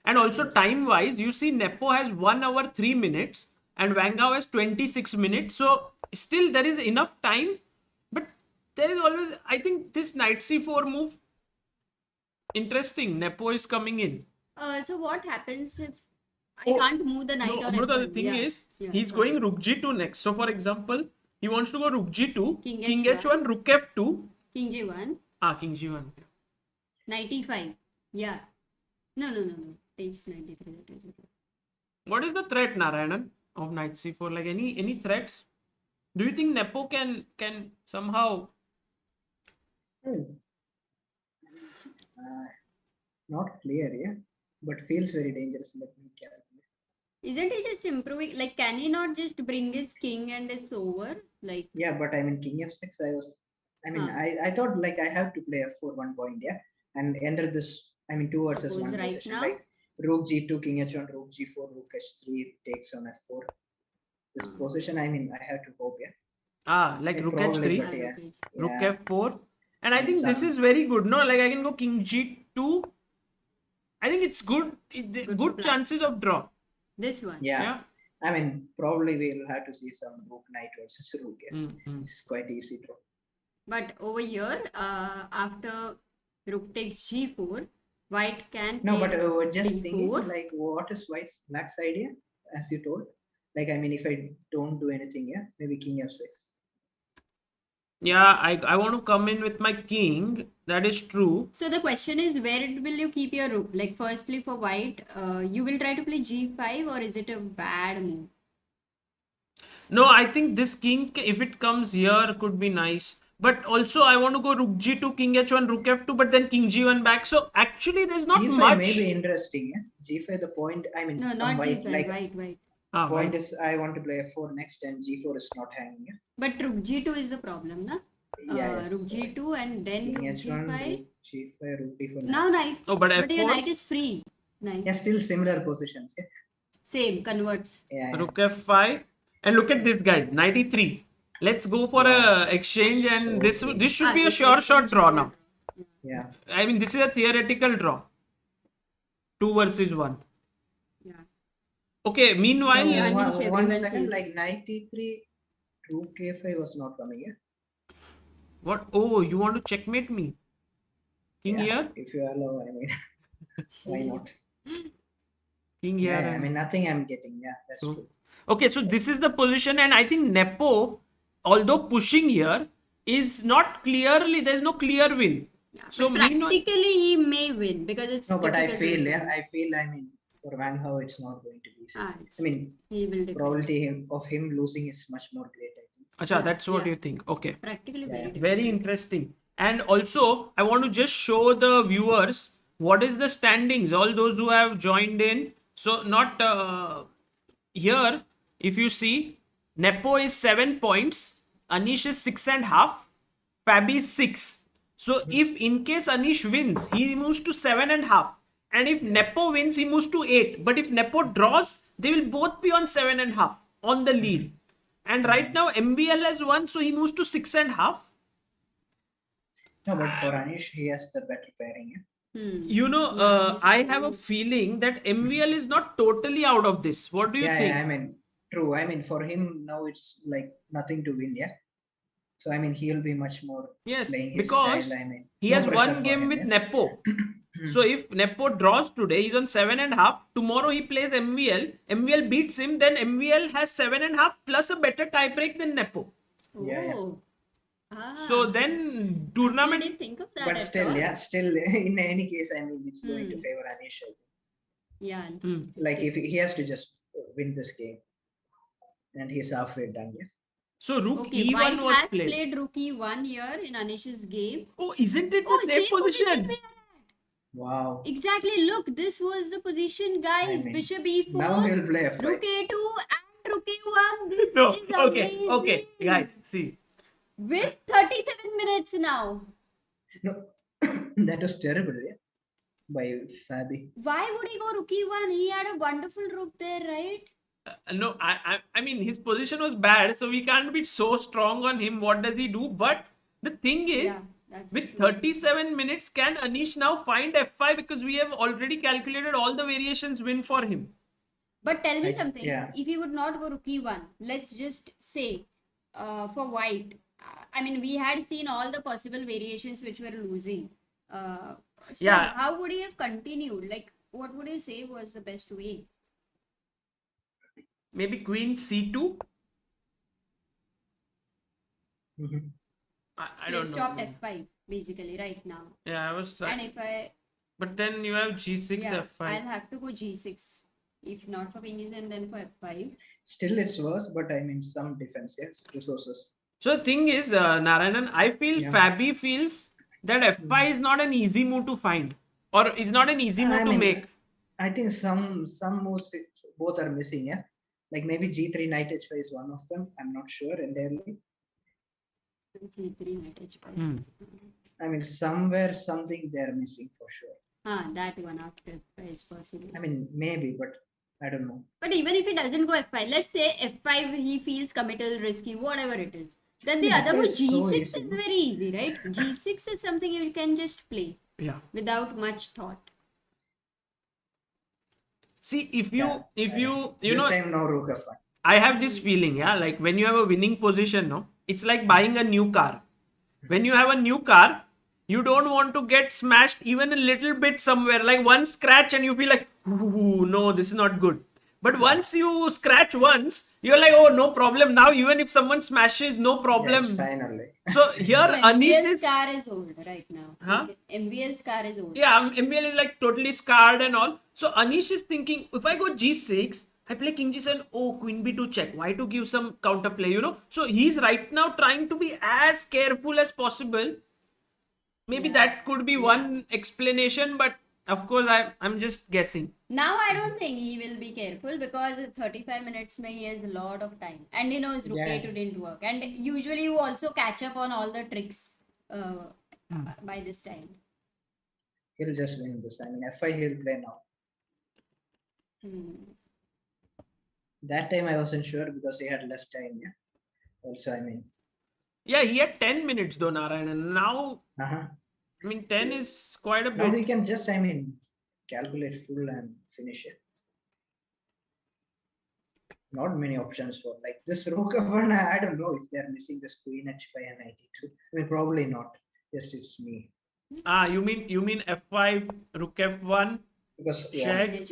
And also time-wise, you see Nepo has 1 hour 3 minutes and Wang Hao has 26 minutes. So still there is enough time, but there is always, I think this knight c4 move, interesting. Nepo is coming in. So what happens if I Oh, can't move the knight No, on Amruta, the F1? thing Yeah. is, Yeah, he's sorry. going rook g2 next. So for example, he wants to go rook g2, King king H1. h1, rook f2. King G1, King g1. knight E5. Yeah. No. Takes 93. That is it. What is the threat, Narayanan, of knight c4? Like any threats? Do you think Nepo can somehow? Hmm. Not clear, yeah, but feels very dangerous. Let me calculate. Isn't he just improving? Like, can he not just bring his king and it's over? Like, Yeah, but I mean, King f6, I thought, like, I have to play f4 1 point, yeah, and enter this, I mean, 2 versus Suppose 1 right position, now? right? Rook g2, king h1, rook g4, rook h3 takes on f4. This position, I mean, I have to hope, yeah. Like rook Probably, h3, but yeah. rook Yeah. f4, and I think this Some- is very good. No, like I can go king g2. I think it's good. Good for Good black. chances of draw. this one. Yeah. I mean, probably we'll have to see some rook knight versus rook, yeah. Mm-hmm. It's quite easy draw. But over here, after rook takes G4, white can No, play but just D4. thinking, like, what is black's idea, as you told? Like, I mean, if I don't do anything, yeah, maybe king f6. Yeah, I want to come in with my king. That is true. So the question is, where will you keep your rook? Like, firstly, for white, you will try to play G5, or is it a bad move? No, I think this king, if it comes here, could be nice. But also, I want to go rook g2, king h1, rook f2, but then king g1 back. So actually, there's not G5 much. may be interesting, yeah. G5, the point, I mean, No, from not white, G5, like, white. point Right. is, I want to play f4 next, and g4 is not hanging, yeah. But rook G2 is the problem, na? Yes. Rook G2 and then King rook h1, G5. rook g5, rook d4. Now knight. Oh, but But your f4, knight is free. Knight. Yeah, still similar positions, yeah. Same, converts. Yeah. rook f5. And look at this, guys. Knight e3. Let's go for a exchange, and So this should be a this sure shot exchange draw should be now. Yeah. I mean, this is a theoretical draw. 2 versus 1. Yeah. Okay, meanwhile, Yeah, one, Anish, one everyone second, says. like, knight e3, rook a5 was not coming, yeah. what? Oh, you want to checkmate me? King Yeah, here? if you allow, I mean, why not? King here. Yeah, I and- mean, nothing I'm getting, yeah, that's So- true. Okay, so this is the position, and I think Nepo, although pushing here, is not clearly, there's no clear win. Yeah, So but meanwhile- practically he may win because it's No, but I difficult to feel, win. yeah, I mean, for Wang Hao, it's not going to be easy. It's- I mean, he will defend. probability of him losing is much more great, I think. Acha, Yeah, that's what yeah. you think. Okay. Practically Yeah, very yeah. difficult. Very interesting. And also, I want to just show the viewers what is the standings, all those who have joined in. So, not here, if you see, Nepo is 7 points, Anish is 6.5, Fabi is 6. So if in case Anish wins, he moves to 7.5. And if Nepo wins, he moves to 8. But if Nepo draws, they will both be on 7.5 on the lead. And right now MVL has won, so he moves to 6.5. No, but for Anish, he has the better pairing. Yeah? I have a feeling that MVL is not totally out of this. What do you Yeah, think? I mean, true. I mean, for him now it's like nothing to win. Yeah. So I mean, he'll be much more Yes, playing his because style. I mean, he no has pressure one for game him, with yeah? Nepo. So if Nepo draws today, he's on 7.5. Tomorrow he plays MVL. MVL beats him, then MVL has 7.5 plus a better tiebreak than Nepo. Yeah. Oh. Ah. So then I tournament. didn't think of that But at still, all. yeah, still in any case, I mean, it's going to favor Anish. I think. Yeah. Like if he has to just win this game, and he's halfway done. Yeah. So Rook Okay, E1 White was has played. played Rookie 1 here in Anish's game. Oh, isn't it the Oh, same same position? we are at. Wow. Exactly. Look, this was the position, guys. I mean, Bishop E4, now he'll play F5. Rook A2, and Rook A1. This No, is okay, amazing. guys, see. With 37 minutes now. No, that was terrible. Yeah. By Fabi. Why would he go Rook E1? He had a wonderful rook there, right? No, I mean his position was bad, so we can't be so strong on him. What does he do? But the thing is, Yeah, that's with true. 37 minutes, can Anish now find F5? Because we have already calculated all the variations win for him. But tell me something. yeah. If he would not go Rook E1, let's just say for White, I mean, we had seen all the possible variations which were losing. So Yeah. how would he have continued? Like, what would you say was the best way? Maybe Queen C2. Mhm. I So don't you've stopped know. F5 basically right now. Yeah, I was And trying. if I, But then you have G6, yeah, F5. I'll have to go G6. If not for Pingis and then for F5. Still, it's worse, but I mean, some defense, yes, resources. So the thing is, Narayanan, I feel Yeah. Fabi feels that F5 is not an easy move to find, or is not an easy move I to mean, make. I think some moves both are missing. Yeah. Like maybe G3 Knight H5 is one of them. I'm not sure entirely. G3 Knight H5. I mean, somewhere something they're missing for sure. That one after F5 is possible. I mean, maybe, but I don't know. But even if he doesn't go F5, let's say F5 he feels committal, risky, whatever it is. Then the Yeah, other move F5 is so G6 easy. is very easy, right? G6 is something you can just play Yeah. without much thought. See, if you This know, time no Rook F1. I have this feeling, yeah, like when you have a winning position, no, it's like buying a new car. When you have a new car, you don't want to get smashed even a little bit somewhere, like one scratch, and you feel like, ooh, no, this is not good. But once you scratch once, you're like, oh, no problem. Now, even if someone smashes, no problem. Yes, finally. So here, So Anish MVL's is, car is old right now. Huh? Like, MVL's car is old. yeah, MBL is like totally scarred and all. So Anish is thinking, if I go G6, I play King G7, oh, Queen B2 check. Why to give some counterplay, you know? So he's right now trying to be as careful as possible. Maybe that could be one explanation, but of course, I'm just guessing. Now I don't think he will be careful because 35 minutes mein he has a lot of time. And he knows Rook Yeah. A2 didn't work. And usually you also catch up on all the tricks by this time. He'll just win this. I mean, F5 he'll play now. That time I wasn't sure because he had less time. Yeah. Also, I mean. Yeah, he had 10 minutes though, Narayanan. Now, Uh-huh. I mean, 10 is quite a Now bit. we can just, I mean, calculate full and finish it. Not many options for like this Rook F1. I don't know if they're missing this Queen H5 and Knight E2. I mean, probably not. Just it's me. You mean F5, Rook F1? Because Check.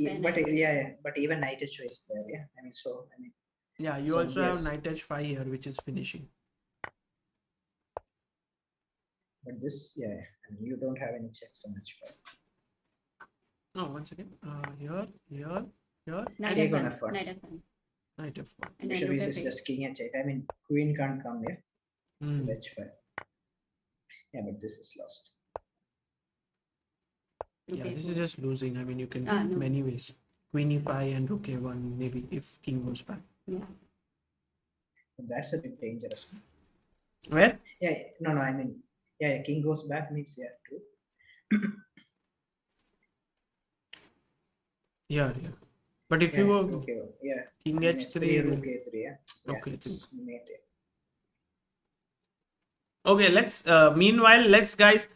but even Knight H5 is there. Yeah. I mean, so I mean. Yeah, you So, also have yes. Knight H5 here, which is finishing. But this, yeah, I mean, you don't have any checks on H5. No, once again, here, Knight Take on F1. F1. Knight F1. Knight F1. And then Bishop Rook is F8. just king and check. I mean, queen can't come here. Hmm. With H5. Yeah, but this is lost. Rook Yeah, this A4. is just losing. I mean, you can No. many ways. Queen E5 and Rook A1, maybe if king goes back. Yeah. But that's a bit dangerous. Where? Yeah, no, I mean, yeah, king goes back means yeah, true. Yeah. But if Yeah, you go okay, yeah. king I mean, h3, S3, rook then A3, yeah. Yeah, okay. it's mate. Okay, let's meanwhile let's guys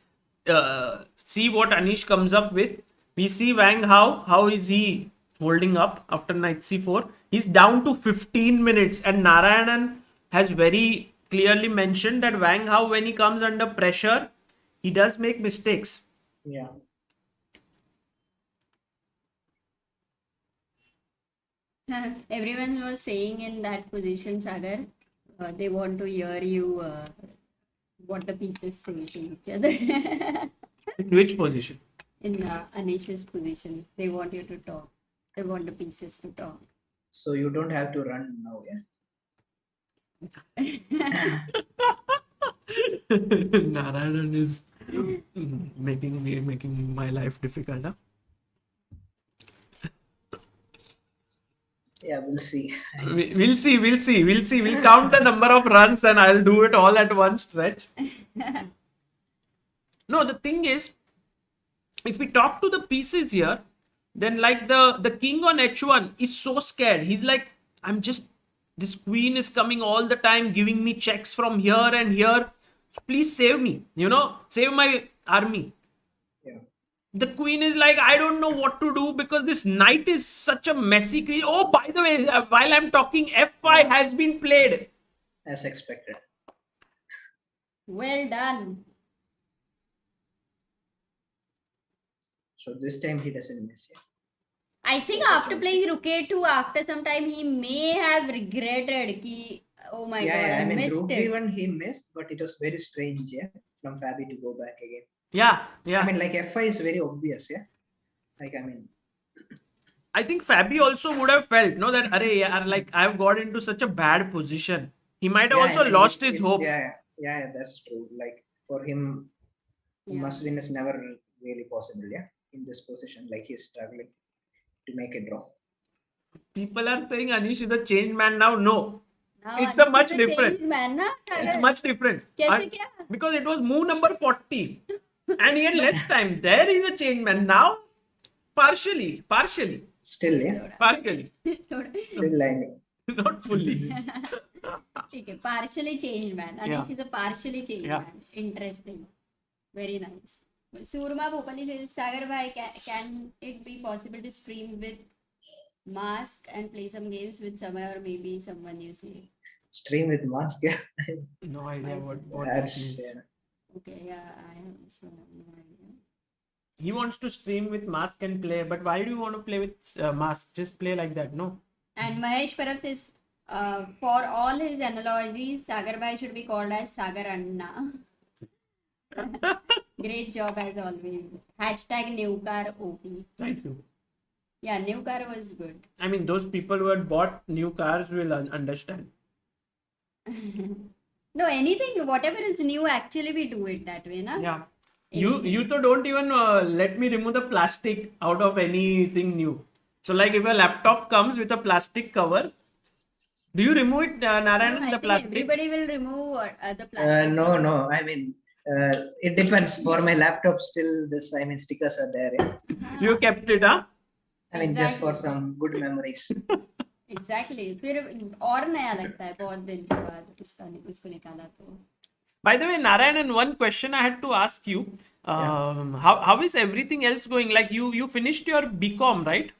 see what Anish comes up with. We see Wang Hao. How is he holding up after knight c4? He's down to 15 minutes, and Narayanan has very clearly mentioned that Wang Hao, when he comes under pressure, he does make mistakes. Yeah. Everyone was saying in that position, Sagar, they want to hear you what the pieces say to each other. In which position? In Anish's position, they want you to talk. They want the pieces to talk. So you don't have to run now, yeah. Narayanan is making my life difficult. Huh? Yeah, we'll see. We'll see. We'll count the number of runs and I'll do it all at one stretch. No, the thing is, if we talk to the pieces here, then like the king on h1 is so scared. He's like, this queen is coming all the time, giving me checks from here and here. So please save me, save my army. Yeah. The queen is like, I don't know what to do because this knight is such a messy creature. Oh, by the way, while I'm talking, f5 has been played. As expected. Well done. So this time he doesn't miss, yeah. I think after playing Rook A2, after some time, he may have regretted ki, oh my god, I mean, missed Rook it. B1 he missed, but it was very strange, yeah, from Fabi to go back again. Yeah. I mean, like f5 is very obvious, yeah. Like, I mean, I think Fabi also would have felt, no, that like I've got into such a bad position. He might have also lost his hope. Yeah, that's true. Like for him, must win is never really possible, yeah. In this position, like he's struggling to make a draw. People are saying Anish is a changed man now. No. Now It's Anish a much is different. changed man, na, It's much different. Kaise kya? Because it was move number 40. And he had less time. There is a change man. Now, partially. Still, yeah. Partially. Still lining. Not fully. Okay, partially changed man. Anish is a partially changed man. Interesting. Very nice. Surma Bhopali says, Sagar bhai, can it be possible to stream with mask and play some games with Samay or maybe someone you see? Stream with mask, yeah. No idea what That's, that means. yeah. Okay, yeah, I also have no idea. He wants to stream with mask and play, but why do you want to play with mask? Just play like that, no? And Mahesh Parab says, for all his analogies, Sagar bhai should be called as Sagar Anna. Great job as always. Hashtag new car OP. Thank you. Yeah, new car was good. I mean, those people who had bought new cars will understand. No, anything, whatever is new, actually we do it that way, na? Yeah. You don't even let me remove the plastic out of anything new. So like if a laptop comes with a plastic cover, do you remove it, Narayanan, I the think plastic? everybody will remove the plastic. No. I mean, it depends. For my laptop, still this. I mean, stickers are there. Yeah? You kept it, huh? I mean, just for some good memories. Exactly. फिर और नया लगता है बहुत दिन के बाद उसको निकाला तो. By the way, Narayanan, one question I had to ask you. How is everything else going? Like you finished your BCom, right?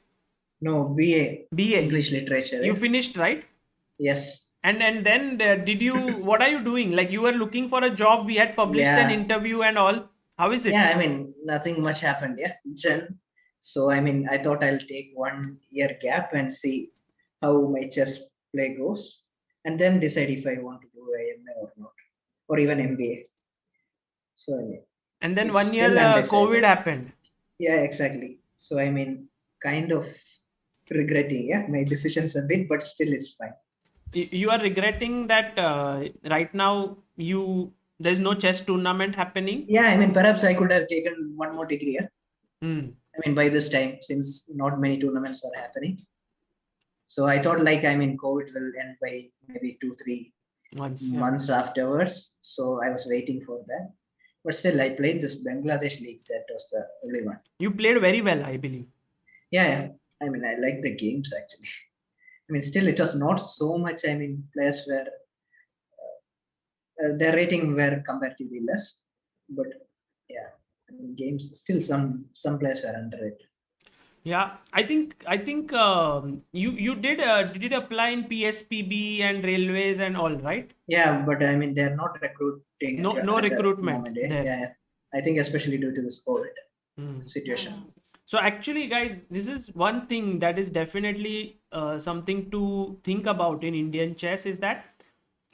No, BA. BA. English literature. You yes. finished, right? Yes. And then did you? What are you doing? Like you were looking for a job. We had published an interview and all. How is it? Yeah, I mean, nothing much happened. Yeah. Then, so I mean, I thought I'll take 1 year gap and see how my chess play goes, and then decide if I want to do AMA or not, or even MBA. So I mean. And then 1 year COVID happened. Yeah, exactly. So I mean, kind of regretting, my decisions a bit, but still it's fine. You are regretting that right now there's no chess tournament happening? Yeah, I mean, perhaps I could have taken one more degree. Yeah? I mean, by this time, since not many tournaments are happening. So I thought, like, I mean, COVID will end by maybe 2-3 Once, yeah. months afterwards. So I was waiting for that. But still, I played this Bangladesh league. That was the only one. You played very well, I believe. Yeah. I mean, I like the games actually. I mean, still, it was not so much. I mean, players were their rating were comparatively less, but yeah, I mean, games still some players were underrated. Yeah, I think you did it apply in PSPB and railways and all, right? Yeah, but I mean, they're not recruiting No at the recruitment moment, eh? there. Yeah, I think especially due to this COVID Hmm. situation. So actually, guys, this is one thing that is definitely something to think about in Indian chess is that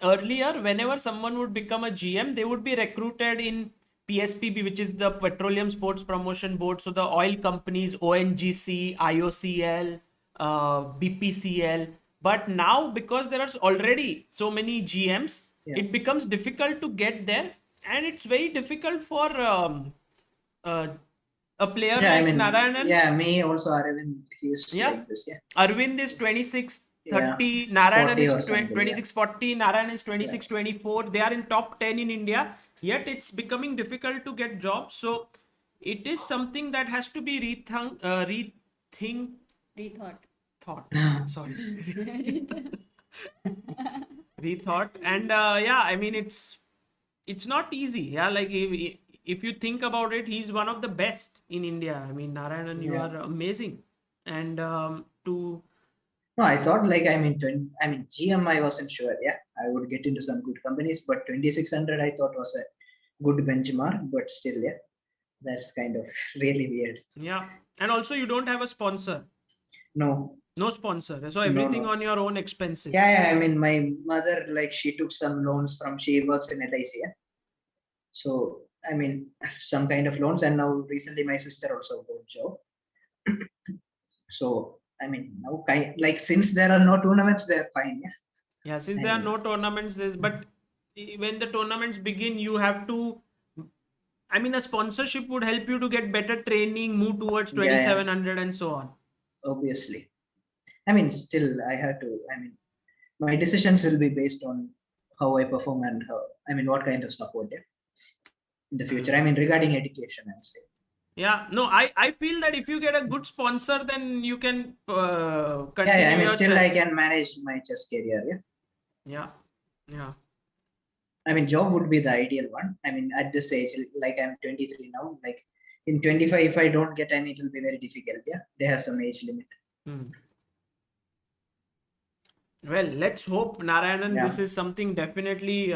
earlier, whenever someone would become a GM, they would be recruited in PSPB, which is the Petroleum Sports Promotion Board. So the oil companies, ONGC, IOCL, BPCL. But now, because there are already so many GMs, Yeah. it becomes difficult to get there, and it's very difficult for uh, a player Yeah, I like mean, Narayanan. yeah, me also Aravind, he is Yeah. like this, yeah. Arvind is 26-30, Yeah, Narayanan 40 is or something, yeah. 26-40, Narayanan is 26-24. They are in top 10 in India, yet it's becoming difficult to get jobs. So it is something that has to be Rethought. sorry, rethought. And yeah, I mean, it's not easy. Yeah, like if you think about it, he's one of the best in India. I mean, Narayanan, you Yeah. are amazing. And to No, I thought like I mean, GM I wasn't sure. Yeah, I would get into some good companies, but 2600 I thought was a good benchmark. But still, yeah, that's kind of really weird. yeah, and also you don't have a sponsor. No, No sponsor. So everything no. on your own expenses. Yeah, I mean, my mother like she took some loans from she works in LIC. Yeah? So I mean, some kind of loans, and now recently my sister also got job. So I mean, now like since there are no tournaments, they're fine. Yeah. Yeah, since there are no tournaments, but when the tournaments begin, you have to. I mean, a sponsorship would help you to get better training, move towards 2700 and so on. Obviously, I mean, still I have to. I mean, my decisions will be based on how I perform and how. I mean, what kind of support in the future. I mean, regarding education, I'm saying. Yeah, no, I feel that if you get a good sponsor, then you can continue Yeah, I mean, your still chess. I can manage my chess career. Yeah. Yeah. I mean, job would be the ideal one. I mean, at this age, like I'm 23 now, like in 25, if I don't get, I mean, it will be very difficult. Yeah, they have some age limit. Well, let's hope, Narayanan, Yeah. this is something definitely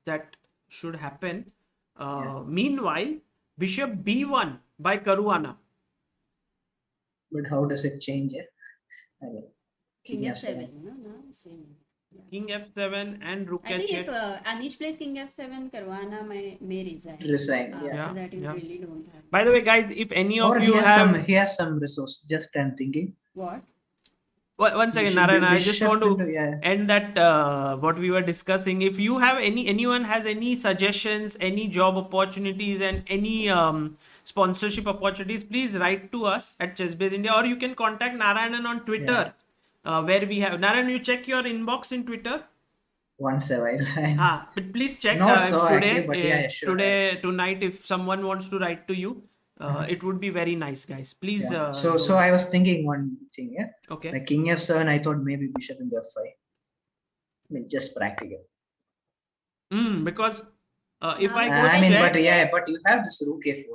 that should happen. Meanwhile, Bishop B1 by Caruana. But how does it change? I mean, King F7. No, same. Yeah. King F7 and Rook I think H8. if Anish plays King F7, Caruana may resign. Resign. Yeah. That you yeah. really don't have. By the way, guys, if any Or of you he has some resource. Just I'm thinking. What? One second, Narayan, I just want to end that what we were discussing. If you have anyone has any suggestions, any job opportunities, and any sponsorship opportunities, please write to us at ChessBase India, or you can contact Narayanan on Twitter, where we have Narayan. You check your inbox in Twitter. Once a while. But please check tonight, if someone wants to write to you. It would be very nice, guys. Please. So I was thinking one thing, yeah. Okay. Like King F7, I thought maybe Bishop in F5. I mean, just practical. Because if I go I mean, check, but you have this Rook A4.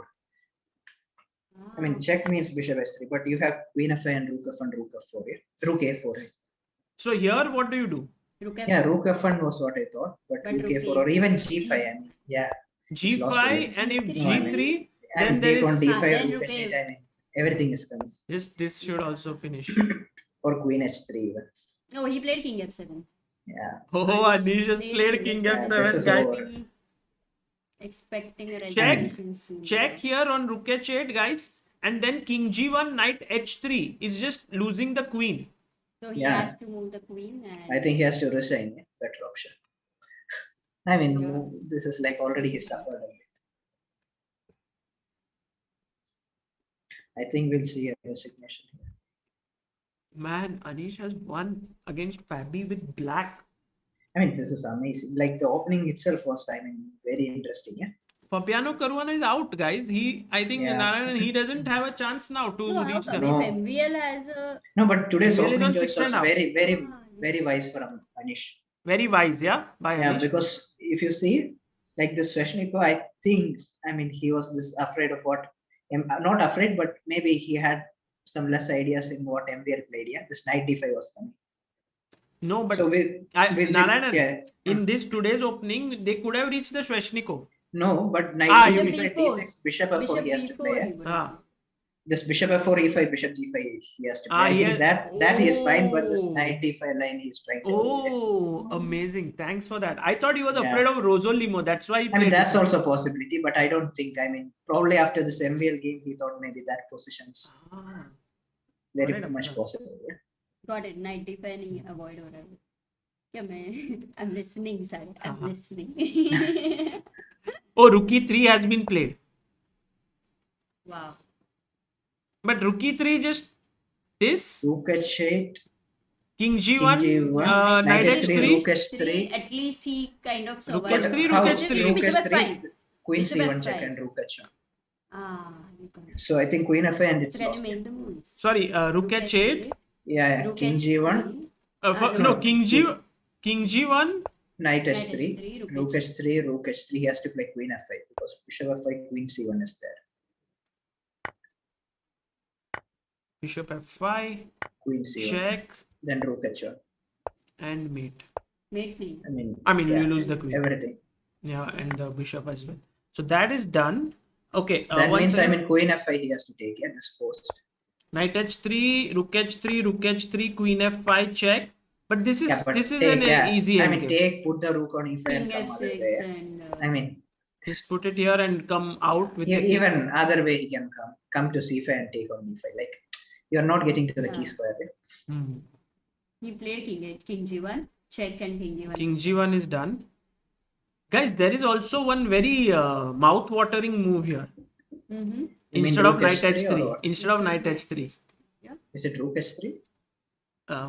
I mean, check means Bishop S3, but you have Queen F5 and Rook F1, Rook F4, yeah? Rook A4. Right? So here, what do you do? Rook F4. Yeah, Rook F1 was what I thought, but Rook A4 or even G5. I mean, yeah. G5 and if G3. And then take on D5, then Rook Rook H8, I mean, everything is coming. This should also finish. Or Queen H3 even. Oh, he played King F7. Yeah. Oh, Anish has played King F7, guys. Expecting a Check, resolution soon. check here on Rook H8, guys. And then King G1, Knight H3 is just losing the queen. So he has to move the queen. And I think he has to resign. Yeah? Better option. I mean, this is like already he suffered a bit. I think we'll see a resignation here. Man, Anish has won against Fabi with black. I mean, this is amazing. Like the opening itself was, I mean, very interesting. Yeah. Fabiano Caruana is out, guys. I think Yeah. Narayanan, he doesn't have a chance now to No, how reach come the. No. if MVL has a No, but today's MVL is opening on choice 6.5. was very, very, Ah, very yes. wise from Anish. Very wise, yeah, by Yeah, Anish. because if you see, like this Sveshnikov, I think, I mean, he was this afraid of what, not afraid, but maybe he had some less ideas in what MVL played. Yeah, this knight d5 was coming. No, but So Narayanan, yeah, in this today's opening, they could have reached the Sveshnikov. no, but knight Ah, d5, Bishop d6, bishop f4 Bishop he has to play. B4. Yeah? he would Ah. have. This bishop f4 e5, bishop g5 he has to play. Ah, I think yeah. that he is fine, but this Oh. knight d5 line he is trying to avoid. Oh, amazing. Thanks for that. I thought he was Yeah. afraid of Rosolimo. That's why he I mean, played that's this. also a possibility, but I don't think. I mean, probably after this MVL game, he thought maybe that position's Ah. very Alright, much okay. possible. Yeah? Got it. Night defense नहीं avoid हो रहा है. क्या मैं I'm listening, sir. I'm Uh-huh. listening. Oh, rook e3 has been played. Wow. But rook e3 just this. Rook h8, King king g1, g1, knight knight h3. h3, rook h3. At least he kind of Rook survived. h3, How rook is h3. rook Bishop h3, f5. queen Bishop c1 check f5. and rook h1. Ah, you got it. So I think queen f5 and it's So can you lost. make the moves? Sorry, rook h8. Yeah, Rook king h3, g1, No, King g1, knight Knight h3, h3, rook rook h3, rook h3. He has to play queen f5 because bishop f5, queen c1 is there. Bishop f5, Queen c1, check, then rook h1. and mate. Mate नहीं. I mean, yeah, you lose the queen. everything. Yeah, and the bishop as well. So that is done. Okay. That one means second. I mean queen f5 he has to take. Yeah, this forced. Knight h3, rook h3, rook h3, queen f5, check. But this is Yeah, but this is take, an yeah. easy I mean, endgame. take, put the rook on e5 King and come other f6 way. and I mean, Just put it here and come out with the king. even other way he can come to c5 and take on e5. Like you are not getting to the key Yeah. square. Right? Hmm. he played king g1, check and king g1. King g1 is done. Guys, there is also one very mouth-watering move here. Mm-hmm. You mean Instead of rook knight h3 or h3. what? Instead of knight h3. Is it rook h3?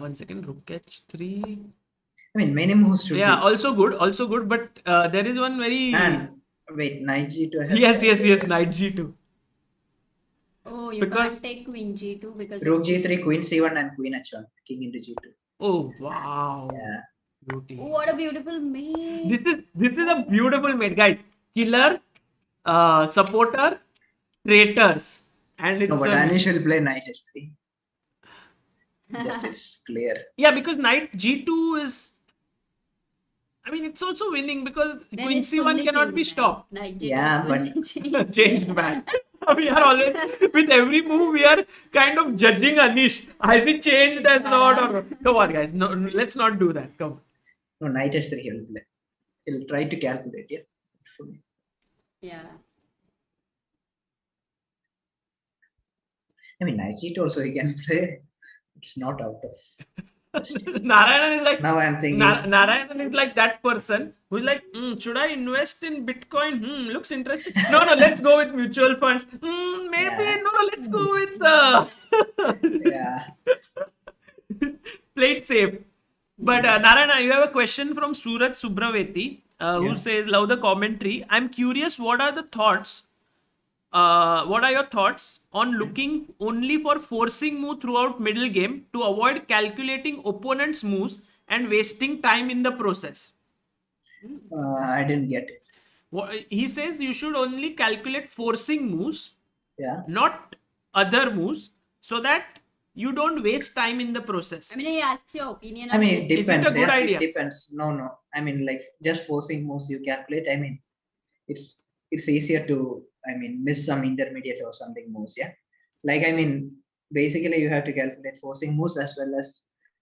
One second, rook h3. I mean, many moves should Yeah, be. also good. But there is one very. And wait, knight g2. Yes, knight g2. Oh, you Because- can't take queen g2 because Rook of- g3, queen c1, and queen h1. King into g2. Oh wow. Yeah. Beauty. What a beautiful mate. This is a beautiful mate, guys. Killer, supporter, traitors, and it's No, but Anish will play knight h3. Just is clear. yeah, because knight g2 is. I mean, it's also winning because Then queen it's c1 fully cannot be changed, stopped. man. Knight g2 Yeah, is but- fully changed. Changed man. We are always with every move we are kind of judging Anish. Has he changed as not or come on guys, no, let's not do that. Come on. No, knight h3 he will play. He'll try to calculate. Yeah. Hopefully. Yeah. I mean, knight g2 also he can play. It's not out of. Narayanan is like Now I'm thinking. Narayanan is like that person who's like, should I invest in Bitcoin? Looks interesting. No, let's go with mutual funds. Maybe Yeah. no, let's go with Yeah. play it safe. But Narayana, you have a question from Surat Subraveti, who Yeah. says, "Love the commentary. I'm curious, what are the thoughts? What are your thoughts on looking only for forcing move throughout middle game to avoid calculating opponent's moves and wasting time in the process?" I didn't get it. He says you should only calculate forcing moves, Yeah. not other moves, so that you don't waste time in the process. I mean, he asks your opinion I on mean, this. it Is it a depends. good Yeah. idea? It depends. No. I mean, like just forcing moves you calculate. I mean, it's easier to miss some intermediate or something moves. Yeah. Like basically you have to calculate forcing moves as well as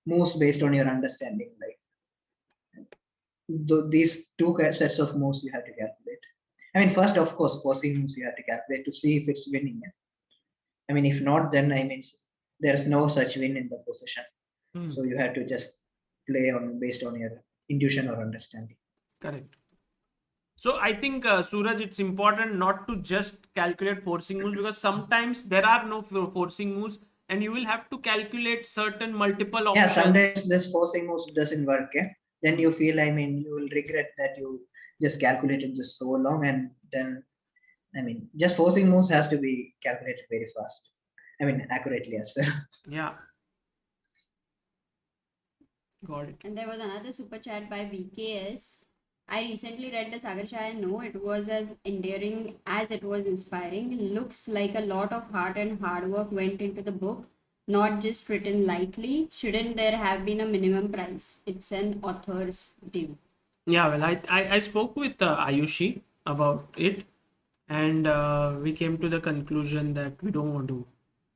moves based on your understanding. Like these two sets of moves you have to calculate. I mean, first of course, forcing moves you have to calculate to see if it's winning. Yeah? I mean, if not, then there's no such win in the position. So you have to just play based on your intuition or understanding. Correct. So I think Suraj, it's important not to just calculate forcing moves, because sometimes there are no forcing moves and you will have to calculate certain multiple Yeah, options. sometimes this forcing moves doesn't work. Yeah? then you feel, I mean, you will regret that you just calculated this so long, and then, I mean, just forcing moves has to be calculated very fast. I mean, accurately as well. Yeah. Got it. And there was another super chat by VKS. I recently read the Sagar Shah and no, it was as endearing as it was inspiring. Looks like a lot of heart and hard work went into the book, not just written lightly. Shouldn't there have been a minimum price? It's an author's due. Yeah, well, I spoke with Ayushi about it, and we came to the conclusion that we don't want to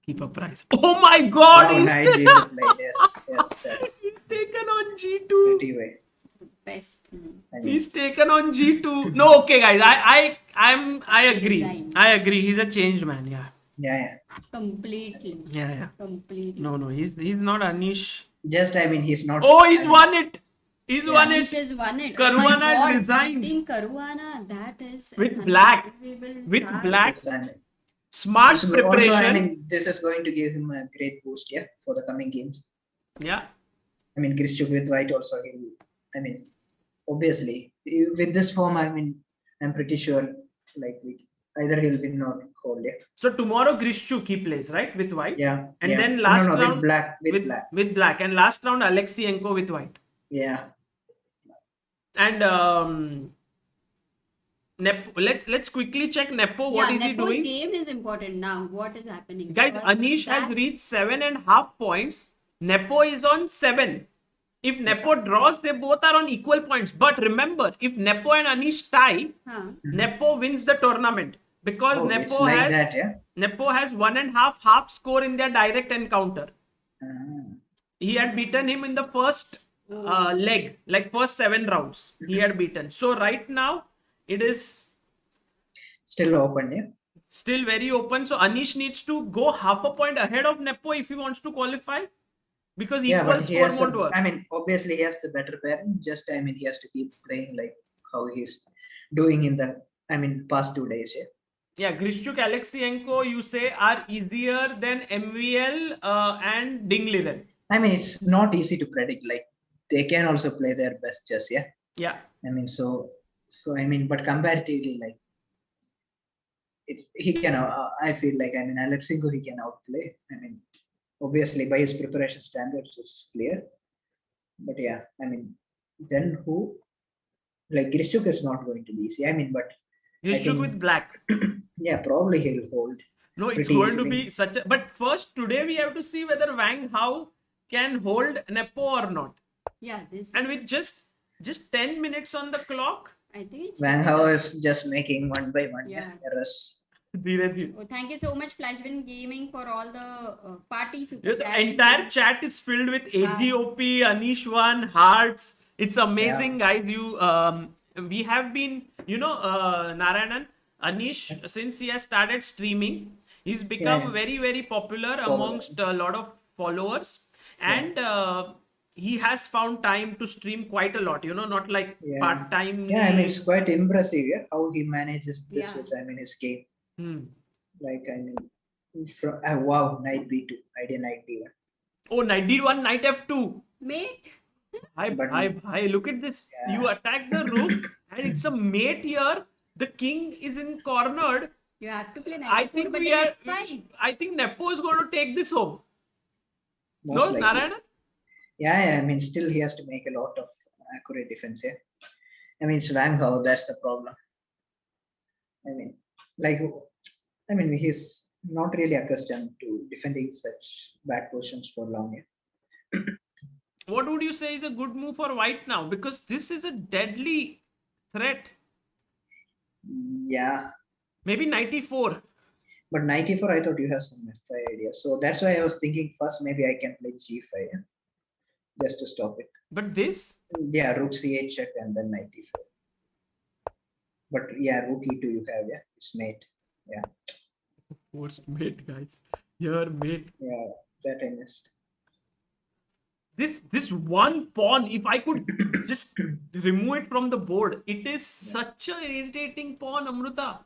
keep a price. Oh my God! Wow, he's, knight G2 play. Yes. he's taken on G2. Pretty way. Best. I mean, He's taken on G2. No, okay, guys. I agree. Resign. I agree. He's a changed man. Yeah. yeah. Completely. Yeah. Completely. No. He's not Anish. Just, I mean, he's not. Oh, he's I mean, won it. He's won Anish it. has won it. Caruana Oh my has God, resigned. beating Caruana, that is With an black. unbelievable With task. black. just, I mean, Smart also, preparation. I mean, this is going to give him a great boost, yeah, for the coming games. Yeah. I mean, Grischuk with white also. I mean, obviously, with this form, I mean, I'm pretty sure, like, either he'll win or hold, yeah. So tomorrow Grischuk he plays, right, with white. Yeah. And yeah. then last no, round with black. With black. With black, and last round Alekseenko with white. Yeah. And Nepo. Let's quickly check Nepo. What is he Nepo's doing? game is important now. What is happening? Guys, Because Anish has that- reached 7.5 points. Nepo is on 7. If Nepo draws, they both are on equal points. But remember, if Nepo and Anish tie, Huh. Nepo wins the tournament because Oh, Nepo it's like has that, yeah. Nepo has 1.5 half score in their direct encounter. Ah. He had beaten him in the first leg, like first 7 rounds. He had beaten. So right now it is Still open, yeah. still very open. So Anish needs to go half a point ahead of Nepo if he wants to qualify, because Yeah, equal but he score has won't the, work. I mean, obviously he has the better pairing. Just, I mean, he has to keep playing like how he's doing in the, I mean, past 2 days, yeah. Yeah, Grischuk, Alekseenko, you say are easier than MVL and Ding Liren. I mean, it's not easy to predict. Like, they can also play their best chess, yeah. Yeah. I mean, so I mean, but comparatively, like, he can. I feel like, I mean, Alekseenko he can outplay. I mean, obviously by his preparation standards, it's clear. But yeah, I mean, then who? Like Grischuk is not going to be easy. I mean, but Grischuk think- with black. yeah, probably he'll hold. No, it's pretty going to easily. be such a. But first, today we have to see whether Wang Hao can hold Nepo or not. Yeah, this. And with just 10 minutes on the clock, I think it's. Wang Hao is just making one by one Yeah. errors. Dheere dheere. Oh, thank you so much, Flashbin Gaming, for all the party super Yeah, the chats. entire chat is filled with AGOP, Anish one, hearts. It's amazing, guys. We have been, Narayanan, Anish, since he has started streaming, he's become Yeah. very, very popular amongst a lot of followers. And he has found time to stream quite a lot, not like Yeah. part-time. Yeah, I mean, it's quite impressive, yeah, how he manages this Yeah. with, I mean, his game. Hmm. Like, I mean, wow, knight b2, idea knight b1. Oh, knight d1, knight f2. Mate. Hi, But- hi, look at this. Yeah. You attack the rook and it's a mate here. The king is in cornered. You have to play knight I f4, think but we in are. f5. I think Nepo is going to take this home. Most No, likely. Narayanan? Yeah, I mean, still he has to make a lot of accurate defense, yeah. I mean, it's Wang Hao, that's the problem. I mean, he's not really accustomed to defending such bad positions for long, yeah. What would you say is a good move for white now? Because this is a deadly threat. Yeah, Maybe 94. but 94, I thought you have some f5 idea. So that's why I was thinking first maybe I can play g5, yeah? Just to stop it. But this? Yeah, rook c8 check and then knight d4. But yeah, rook e2 you have, yeah, it's mate. Yeah, Forced mate, guys. Here, mate. yeah, that I missed. This one pawn, if I could just remove it from the board, it is such an irritating pawn, Amruta.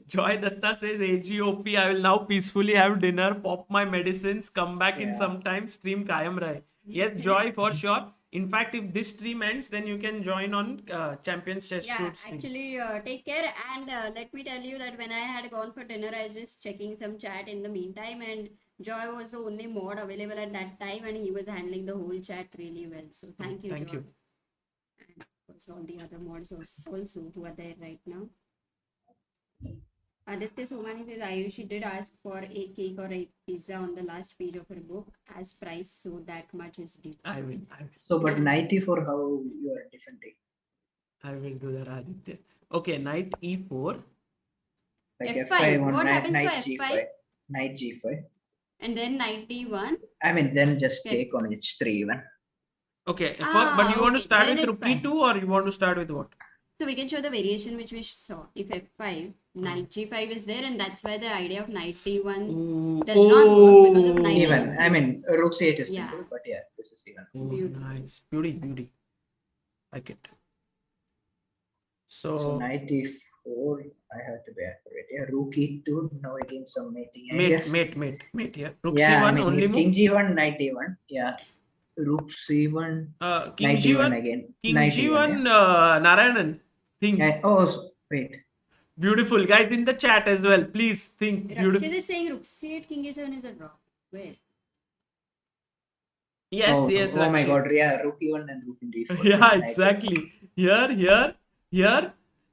Joy Datta says AGOP. I will now peacefully have dinner, pop my medicines, come back in Yeah. some time, stream Kayam Rahe. Yes, Joy, for sure. In fact, if this stream ends, then you can join on Champions Chess Yeah, Tour stream. actually, take care. And let me tell you that when I had gone for dinner, I was just checking some chat in the meantime, and Joy was the only mod available at that time, and he was handling the whole chat really well. So thank you, Thank Joy. you. And of course, all the other mods also who are there right now. Aditya Somani says Ayushi did ask for a cake or a pizza on the last page of her book as price, so that much is due. I will. So, but 94, how you are defending? I will do that, Aditya. Okay, knight e4. Like F5. F5 on What happens knight for G5. F5? Knight G5. And then knight d1. I mean, then just Okay. take on H3 even. Okay, but you want to okay, start then with it's rook fine. e2 or you want to start with what? So we can show the variation which we saw. If F5, knight G5 is there, and that's why the idea of knight D1 does not work because of knight Even, H3. I mean, rook C8 is Yeah. simple, but yeah, this is even. Oh, Beautiful. nice. Beauty. Like it. So So, knight E4, I have to be accurate. Yeah, rook E2, now again some mating ideas. mate here. Rook Yeah, c1 I mean, only if move. king G1, knight D1, yeah. Rook C1, King knight D1 g1, again. King Knight g1, D1, Narayanan. Think. yeah. Oh, wait. Beautiful. Guys in the chat as well. Please think. Beautiful. Rakshit is saying rook c8, king a7 is a draw. Where? Yes, Oh, yes. oh my Rakshit. god, yeah, rook E1 and rook D4. Yeah, Knight exactly. Here.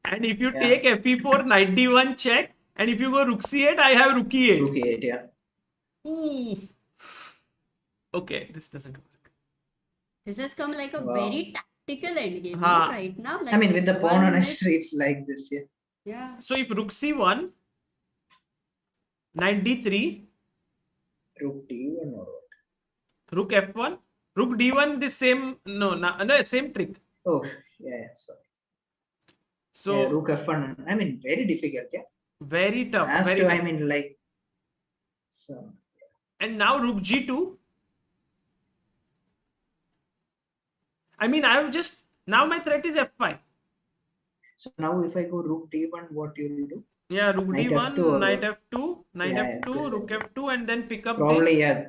And if you Yeah. take fe4, knight d1 check. And if you go rook c8, I have rook e8. Rook E8, yeah. Ooh. Okay, this doesn't work. This has come like a Wow. very tactical endgame Ha. right now. Like I mean, with the pawn one on miss- H3, it's like this, yeah. Yeah. So if rook c1, knight d3, Rook D1 or what? rook f1, rook d1, the same, no, same trick. Oh, yeah, sorry. So Yeah, rook F1, I mean, very difficult, yeah. very tough. As Very to, tough. I mean, like, so, And now rook g2. I mean, now my threat is f5. so now if I go rook D1, what you will do? Yeah, rook Knight d1, F2 or knight what? f2, knight Yeah, f2, this rook is- f2, and then pick up Probably, this. yeah,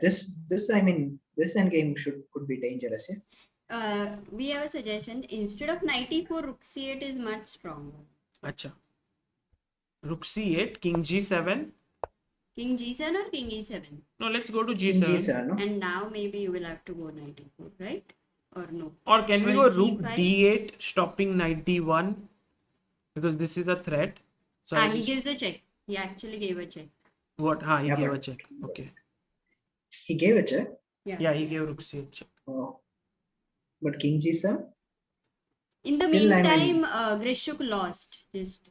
this, I mean, this endgame could be dangerous, yeah. We have a suggestion. Instead of knight e4, rook c8 is much stronger. Acha. Rook c8, king g7. King g7 or king e7? No, let's go to King g7. G7, no? And now maybe you will have to go knight e4, right? Or no? Or can we Or go rook G5? d8, stopping knight d1? Because this is a threat. So I He just- gives a check. He actually gave a check. What? He Yeah, gave but- a check. Okay. He gave a check. Yeah, he gave rook c8 check. Oh. But King G7? In the Still, I meantime, mean- Grischuk lost. Just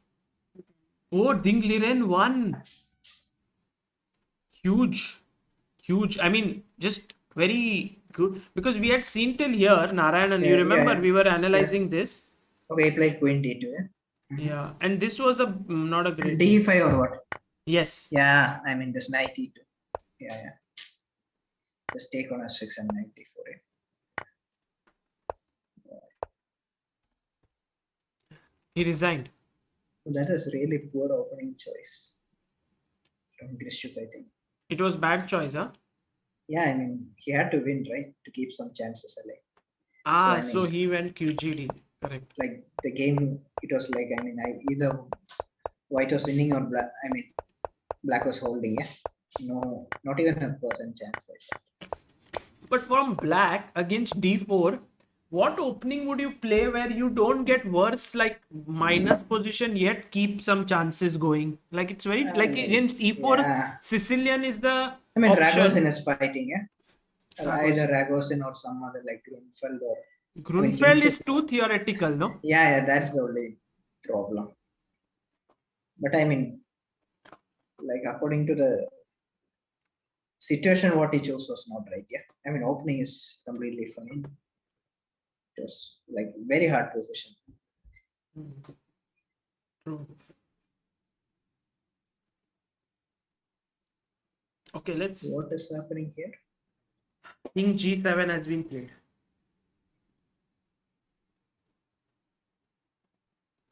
Oh, Ding Liren won. Huge. I mean, just very good. Because we had seen till here, Narayanan, you Yeah, remember yeah. we were analyzing this. Okay, he played Queen D2, yeah? Yeah. And this was not a great. D5 or what? Yes. Yeah, I mean, this knight E2. Yeah. Just take on S6 and knight D4, yeah. He resigned. So that is really poor opening choice from Grischuk, I think. It was bad choice, huh? Yeah, I mean, he had to win, right? To keep some chances alive. Ah, So, I so mean- he went QGD. Correct. Like the game, it was like, I mean, either white was winning or black, I mean, black was holding, yeah? No, not even a percent chance. I thought. But from black against d4, what opening would you play where you don't get worse, like minus position, yet keep some chances going? Like it's very, like against e4, Yeah. Sicilian is the I mean, option. Ragozin is fighting, yeah? Either Ragozin or some other like Grunfeld or. Grunfeld is too theoretical, no? Yeah, that's the only problem. But I mean, like according to the situation, what he chose was not right. Yeah, I mean, opening is completely fine. It was like very hard position. True. Okay, let's. What is happening here? King g7 has been played.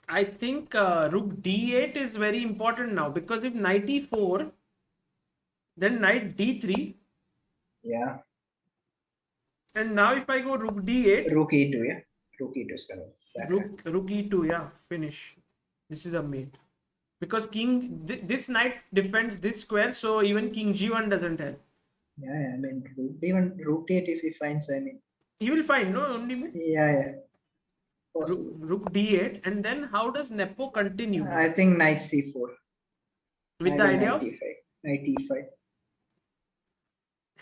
I think rook d8 is very important now, because if knight e4, then knight d3, Yeah. and now if I go rook d8, Rook e2, yeah. Rook e2 is coming back. rook e2, yeah, finish. This is a mate. Because this knight defends this square, so even king g1 doesn't help. Yeah, I mean, even rook d8 if he finds, I mean, He will find, no, only mate. yeah. Possible. Rook d8, and then how does Nepo continue? I think knight c4. With the idea of, knight e5.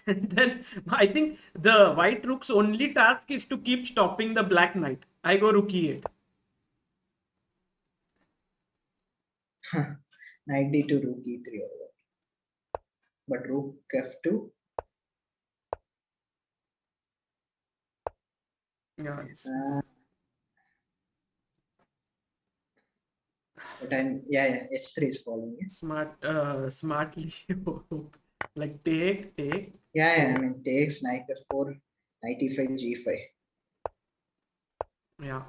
and then I think the white rook's only task is to keep stopping the black knight. I go rook e8. Knight d2, rook e3 or what. But rook f2. Yeah. But I'm h3 is following. Smartly. Like take. Yeah, I mean takes knight f4, knight e5, g5. Yeah.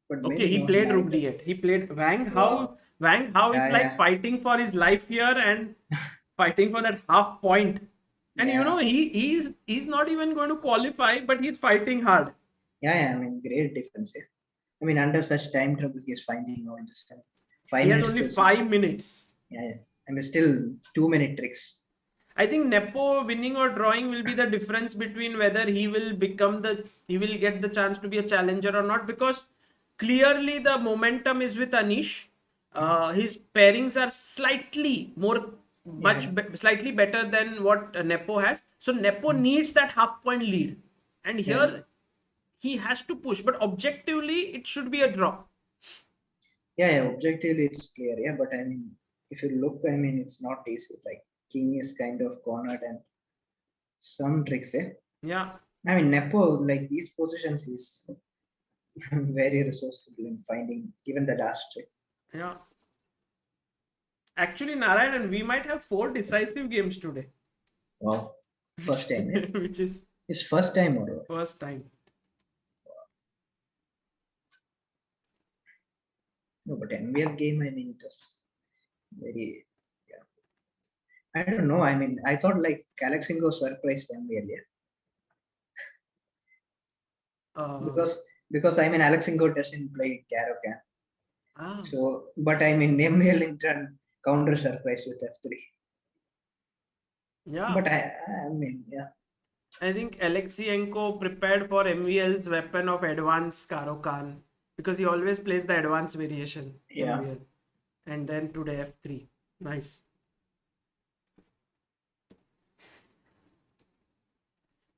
But Okay, he played rook d8. He played Wang Hao. Wow. Wang Hao is like Yeah. fighting for his life here and fighting for that half point. And you know, he's not even going to qualify, but he's fighting hard. Yeah, I mean great defense. Yeah. I mean under such time trouble, he's finding all this time. 5 He has minutes. only 5 minutes. Yeah. I mean still 2-minute tricks. I think Nepo winning or drawing will be the difference between whether he will get the chance to be a challenger or not, because clearly the momentum is with Anish. His pairings are slightly slightly better than what Nepo has. So Nepo needs that half-point lead, and here he has to push. But objectively, it should be a draw. Yeah, objectively it's clear. Yeah, but I mean, if you look, I mean, it's not easy. Like king is kind of cornered and some tricks. Yeah. I mean, Nepo, like these positions, is very resourceful in finding even the last trick. Yeah. Actually, Narayanan, we might have 4 decisive games today. Wow. First time. Yeah? Which is It's first time or what? first time. No, but MVL game, I mean, it was very, I don't know. I mean, I thought like Alekseenko surprised MVL, because I mean, Alekseenko doesn't play Caruana. So, but I mean, MVL in turn counter surprise with f3. Yeah. But I mean, I think Alekseenko prepared for MVL's weapon of advanced Caruana, because he always plays the advanced variation. Yeah. MVL. And then today f3. Nice.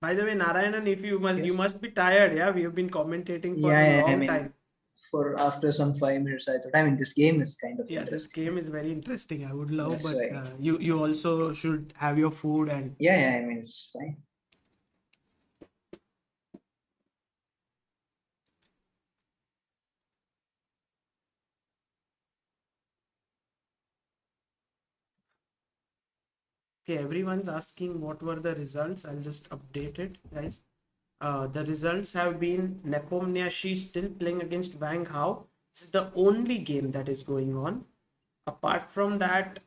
By the way, Narayanan, if you must be tired. Yeah, we have been commentating for a long time. For after some 5 minutes, I thought. I mean, this game is kind of this game is very interesting. I would love, That's but right. you also should have your food and. Yeah. I mean, it's fine. Okay, everyone's asking what were the results. I'll just update it, guys. The results have been Nepomniachtchi still playing against Wang Hao. This is the only game that is going on. Apart from that,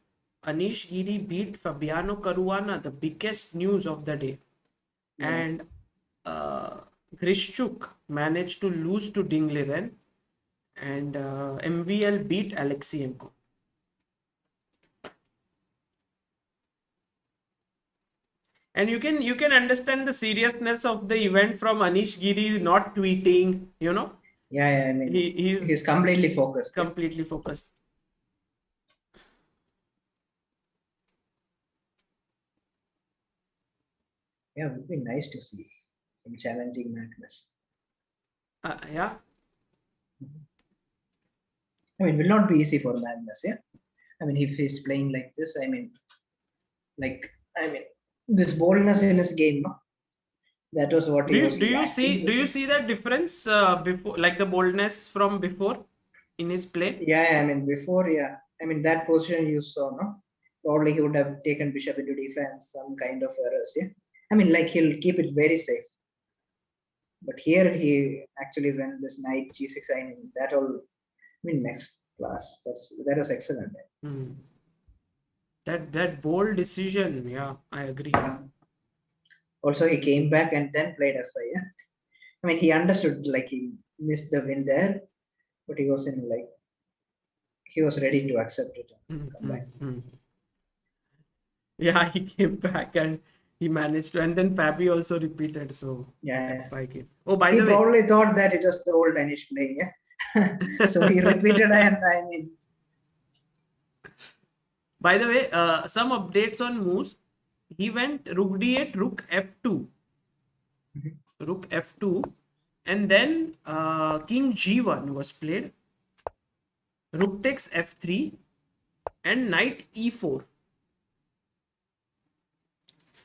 Anish Giri beat Fabiano Caruana, the biggest news of the day. Yeah. And Grischuk managed to lose to Liren, and MVL beat Alekseenko. And you can understand the seriousness of the event from Anish Giri not tweeting, you know. Yeah. I mean, he's completely focused. Completely focused. Yeah, it would be nice to see him challenging Magnus. Yeah. I mean, it will not be easy for Magnus. Yeah. I mean, if he's playing like this, I mean, this boldness in his game, no? That was what do you see that difference before, like the boldness from before in his play? Yeah, I mean before, yeah. I mean that position you saw, no? Probably he would have taken bishop into defense, some kind of errors, yeah. I mean, like he'll keep it very safe. But here he actually went this knight g6. I mean, that all, I mean, next class. That was excellent. Hmm. That bold decision, yeah, I agree. Also, he came back and then played f5. Yeah, I mean, he understood, like, he missed the win there, but he was in, like, he was ready to accept it and come back. Yeah, he came back and he managed to, and then Fabi also repeated. So Yeah. F5 came. Oh, by He the way, probably thought that it was the old Anish playing. Yeah, so he repeated, and I mean, by the way, some updates on moves. He went rook d8, rook f2, rook f2, and then king g1 was played. Rook takes f3 and knight e4.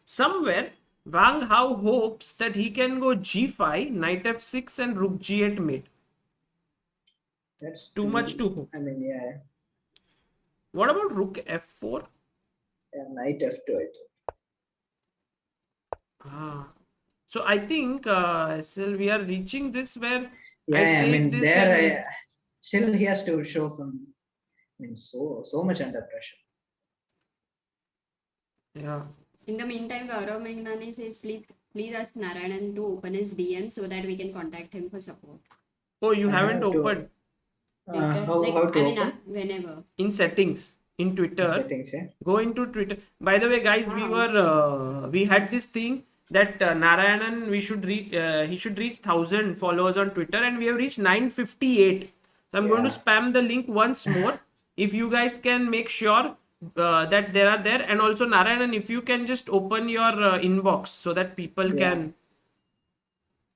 Somewhere, Wang Hao hopes that he can go g5, knight f6, and rook g8 mate. that's Too much to hope. I mean, yeah, What about rook f4? knight f2. I think. So I think SL, we are reaching this where Yeah, I take mean, this there still he has to show some. I mean, so much under pressure. Yeah. In the meantime, Gaurav Mengnani says, please ask Narayanan to open his DM so that we can contact him for support. Oh, you I haven't have to- opened how to open? Whenever. in settings in Twitter. Settings, yeah. Go into Twitter. By the way, guys, we had this thing that Narayanan he should reach 1,000 followers on Twitter, and we have reached 958. So I'm going to spam the link once more. If you guys can make sure that they are there, and also Narayanan, if you can just open your inbox so that people can.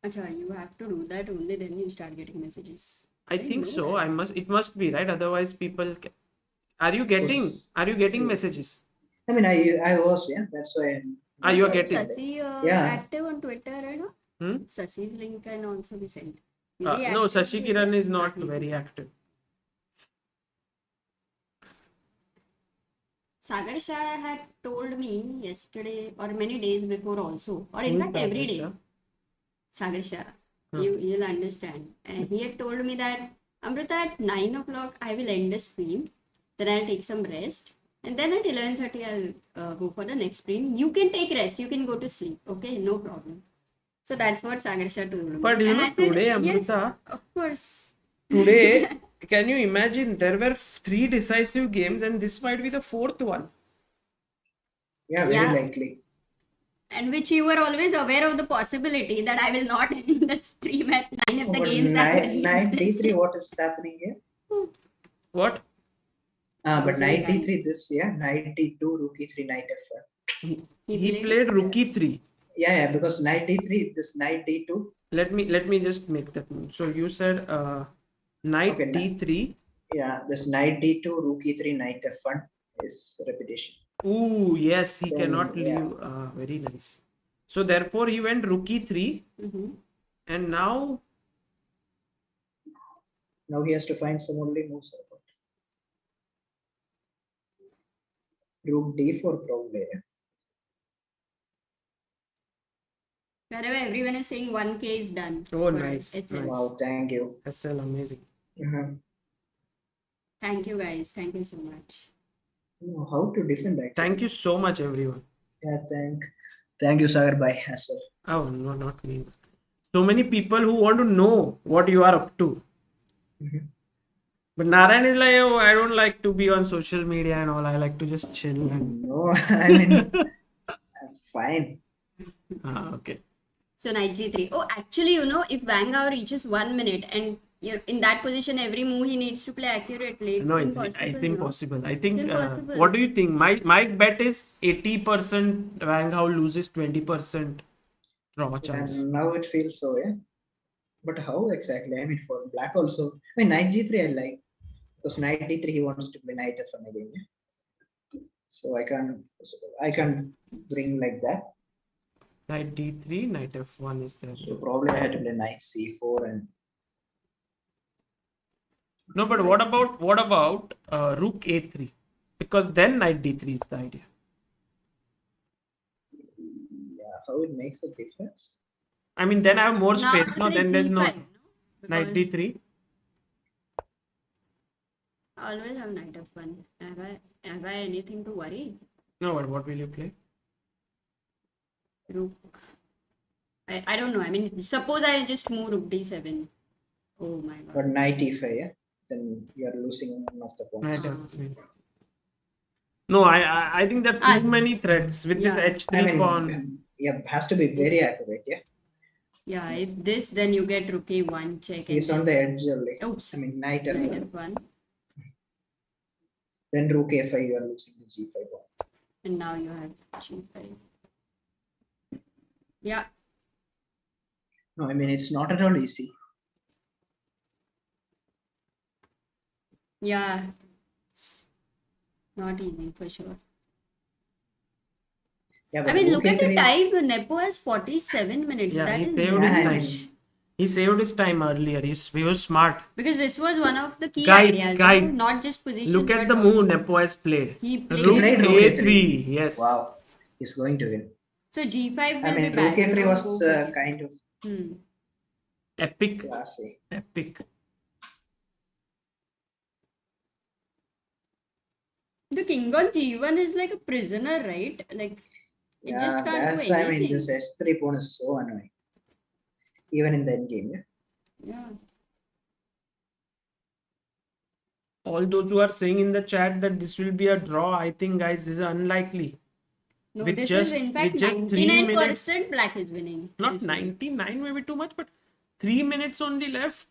Acha, you have to do that only, then you start getting messages. I think so. It must be right. Otherwise, people. Are you getting messages? I mean, I was, yeah. That's why. You are getting. Sasi active on Twitter, right? Sasi's link can also be sent. No, Sasikiran is not very active. Sagar Shah had told me yesterday or many days before also, or in fact every day. Sagar Shah, you'll understand. And he had told me that, Amruta, at 9 o'clock I will end the stream, then I'll take some rest, and then at 11:30 I'll go for the next stream. You can take rest, you can go to sleep, okay, no problem. So that's what Sagar Shah told me. But you know, today, Amruta, yes, of course. Today, can you imagine, there were 3 decisive games and this might be the 4th one. Yeah, very likely. And which you were always aware of the possibility that I will not end the stream at 9 if the games are Knight d3, what is happening here? What? But knight d3 this, knight d2, rook e3, knight f1. He played rook e3. Yeah, because knight d3, this knight d2. Let me just make that move. So you said knight d3. Yeah, this knight d2, rook e3, knight f1 is repetition. Ooh, yes, he cannot leave. Very nice. So therefore he went rook e3. And now he has to find some only moves. Rook d4 probably. By the way, everyone is saying 1K is done. Oh, nice. Wow, thank you. SL, amazing. Thank you guys. Thank you so much. How to defend that? Thank you so much, everyone. Yeah, thank you, Sagar. Bye as well. Oh, no, not me. So many people who want to know what you are up to. But Narayan is like, oh, I don't like to be on social media and all. I like to just chill. No, I mean, I'm fine. Okay. So knight g3. Oh, actually, if Wang Hao reaches 1 minute and you're in that position, every move he needs to play accurately. It's impossible. It's impossible. I think. Impossible. What do you think? My bet is 80% Wang Hao loses, 20% draw chance. And now it feels so, yeah. But how exactly? I mean, for black also. I mean, knight g3 I like. Because knight d3 he wants to play knight f1 again. Yeah? So I can't bring like that. Knight d3, knight f1 is there. So probably I had to play knight c4 and. No, but what about rook a3? Because then knight d3 is the idea. Yeah, how it makes a difference? I mean, then I have more Now space. No, play then there's no G5, no? knight Because d3. I always have knight f1. Have I anything to worry? No, but what will you play? Rook. I don't know. I mean, suppose I just move rook d7. Oh my god. But knight e5, yeah? Then you are losing one of the Knight pawns. f3. No, I think there are too many threats with this Yeah. h3 I mean, pawn. yeah, has to be very accurate, yeah? Yeah, if this, then you get rook a1 check. He's and on the edge only. Oops. I mean, knight Knight f1. f1. Then rook a5, you are losing the g5 pawn. And now you have g5. Yeah. No, I mean, it's not at all easy. Yeah. Not easy for sure. Yeah, I but mean, rook look at the a3 time. Nepo has 47 minutes. Yeah, That he is saved his Yeah, I time. mean, He saved his time earlier. He was smart. because this was one of the key Guys, ideas. guys, no? Not just position. Look at but the also- move Nepo has played. He played. Rook played rook a3. a3. Yes. Wow, he's going to win. So g5 will I mean, be bad. rook a3 no? was Go for it. kind of Hmm. Epic. classy. Epic. The king on g1 is like a prisoner, right? Like it Yeah, just can't that's, do I anything. mean, this s3 pawn is so annoying. Even in the end game, yeah? Yeah. All those who are saying in the chat that this will be a draw, I think, guys, this is unlikely. No, With this just- is in fact with just 3 99% black is winning. Not this one. 99, maybe too much, but 3 minutes only left.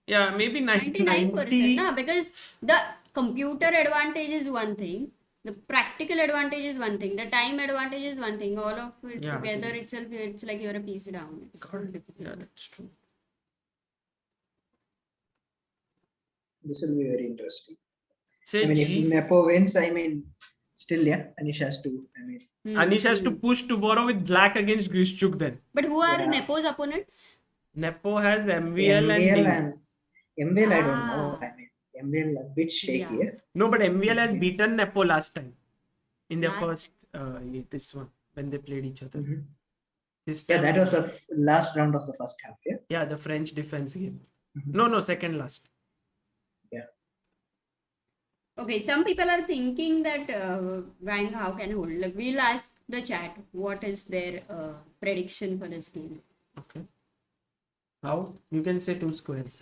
Yeah, maybe 99%. 90. No, because the computer advantage is one thing, the practical advantage is one thing, the time advantage is one thing. All of it Yeah. together itself, it's like you're a piece down. It's so difficult. Yeah, that's true. This will be very interesting. Say I mean, if G. Nepo wins, I mean, still, yeah, Anish has to, I mean, Anish has to push tomorrow with black against Grischuk then. But who are Yeah. Nepo's opponents? Nepo has MVL and MVL Ding. and MVL, I don't know. Ah. I mean, MVL a bit shaky, Yeah. yeah? No, but MVL had beaten Nepo last time. In their Last- first, this one, when they played each other. Mhm. This Yeah, time, that was the last round of the first half, yeah? yeah, the French defense game. Mhm. No, second last. Okay, some people are thinking that Wang Hao can hold. Like, we'll ask the chat what is their prediction for this game. Okay. How? You can say 2 squares.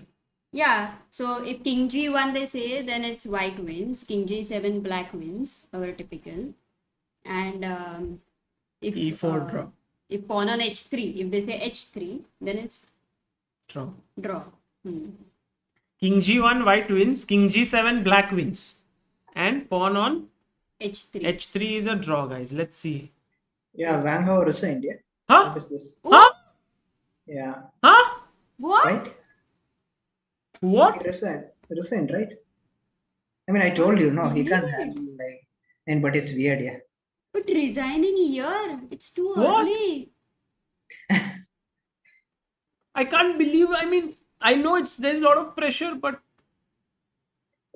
Yeah, so if king g1 they say, then it's white wins. King g7 black wins, our typical. And if E4 draw. if pawn on h3, if they say h3, then it's Draw. draw. King G1 white wins. King G7 black wins. And pawn on h3. H3 is a draw, guys. Let's see. Yeah, Wang Hao resigned, yeah? Huh? What is this? Huh? Yeah, Huh? What? right? What? He resigned, right? I mean, I told you, no, he can't Really? handle, like, and but it's weird, yeah. But resigning here, it's too What? early. I can't believe. I mean, I know there's a lot of pressure, but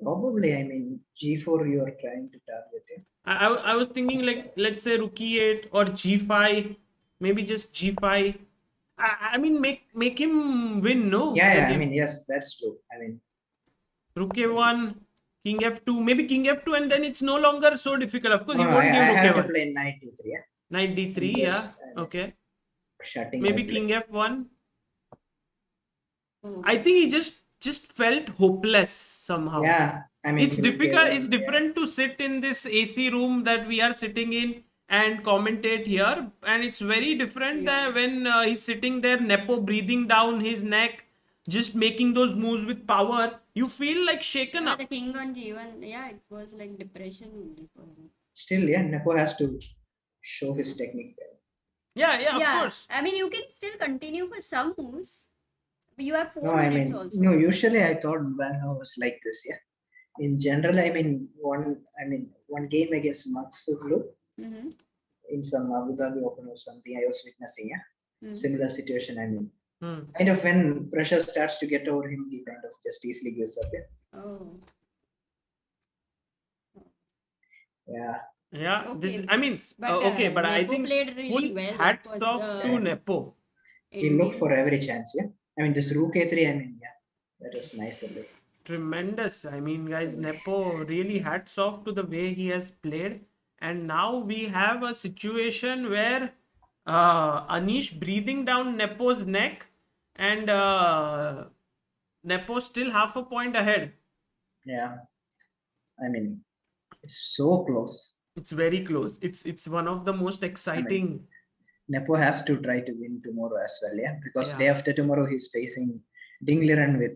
Probably, I mean, G4 you are trying to target, yeah? I was thinking like, let's say rook e8 or G5, maybe just G5. I mean, make him win, no? Yeah, The yeah, I game. mean, yes, that's true. I mean, Rook a1, King f2, maybe King f2, and then it's no longer so difficult. Of course, no, you no, won't I give have to rook a1. play knight d3, yeah? Knight d3, Just, yeah. Okay. Shutting Maybe that King play. f1. Oh. I think he just felt hopeless somehow. Yeah, I mean, It's rook difficult. a1, It's yeah. different to sit in this AC room that we are sitting in and commentate here, and it's very different Yeah. when he's sitting there, Nepo breathing down his neck, just making those moves with power. You feel like shaken Yeah, up. the king on g1, yeah, it was like depression only for him. Still, yeah, Nepo has to show his technique there. Yeah, of course. I mean, you can still continue for some moves. You have 4 No, I minutes mean, also. no, usually I thought Wang Hao was like this, yeah. In general, I mean, one game against Matsuglu Mhm. in some Abu Dhabi Open or something, I was witnessing, yeah. Mm. Similar situation, I mean, Hmm. kind of when pressure starts to get over him, he kind of just easily gives up, yeah. Oh. Yeah, Yeah, Okay, this. I mean, but okay, but I Nepo think played really full well. hats It was, off to Nepo. He looked for every chance, yeah. I mean, this rook a3, I mean, yeah, that was nice. Tremendous. I mean, guys, Nepo really hats off to the way he has played. And now we have a situation where Anish breathing down Nepo's neck, and Nepo still half a point ahead. Yeah, I mean, it's so close. It's very close. It's one of the most exciting. Nepo has to try to win tomorrow as well, yeah, because Yeah. day after tomorrow he's facing Liren with.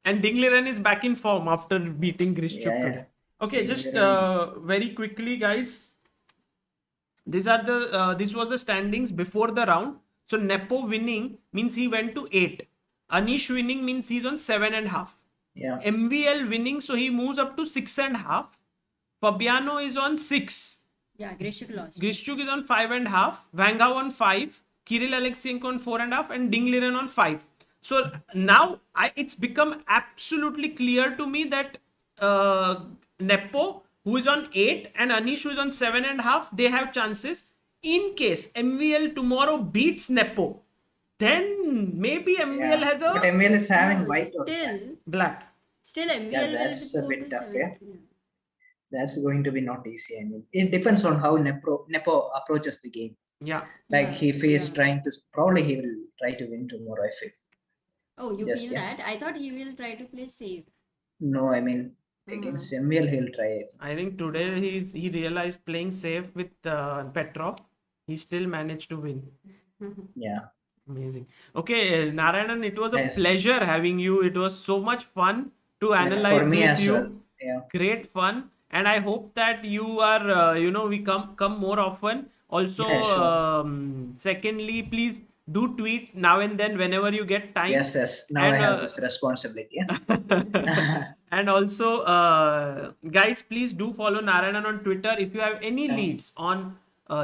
And Liren is back in form after beating Grischuk today. Okay, just very quickly, guys. These are the this was the standings before the round. So Nepo winning means he went to 8. Anish winning means he's on 7.5. Yeah. MVL winning, so he moves up to 6.5. Fabiano is on 6. Yeah, Grischuk lost. Grischuk is on 5.5. Wang Hao on 5. Kiril Alekseenko on 4.5. And Liren on 5. So now it's become absolutely clear to me that Nepo, who is on 8, and Anish, who is on 7.5, they have chances. In case MVL tomorrow beats Nepo, then maybe MVL has a... But MVL is having white or black. Still MVL Yeah, will that's be a 4 bit to tough, 7. yeah. That's going to be not easy. I mean, it depends on how Nepo approaches the game. Yeah. Like if he is trying to, probably he will try to win tomorrow, I feel. Oh, you Yes, feel yeah. that? I thought he will try to play safe. No, I mean, against MVL he'll try it. I think today he realized playing safe with Petrov, he still managed to win. Yeah. Amazing. Okay, Narayanan, it was a Yes. pleasure having you. It was so much fun to analyze For me with as you. well. Yeah. Great fun, and I hope that you are we come more often. Also, Yeah, sure. Secondly, please do tweet now and then whenever you get time. Yes. Now And, I have this responsibility. Yeah. And also, guys, please do follow Narayanan on Twitter. If you have any leads on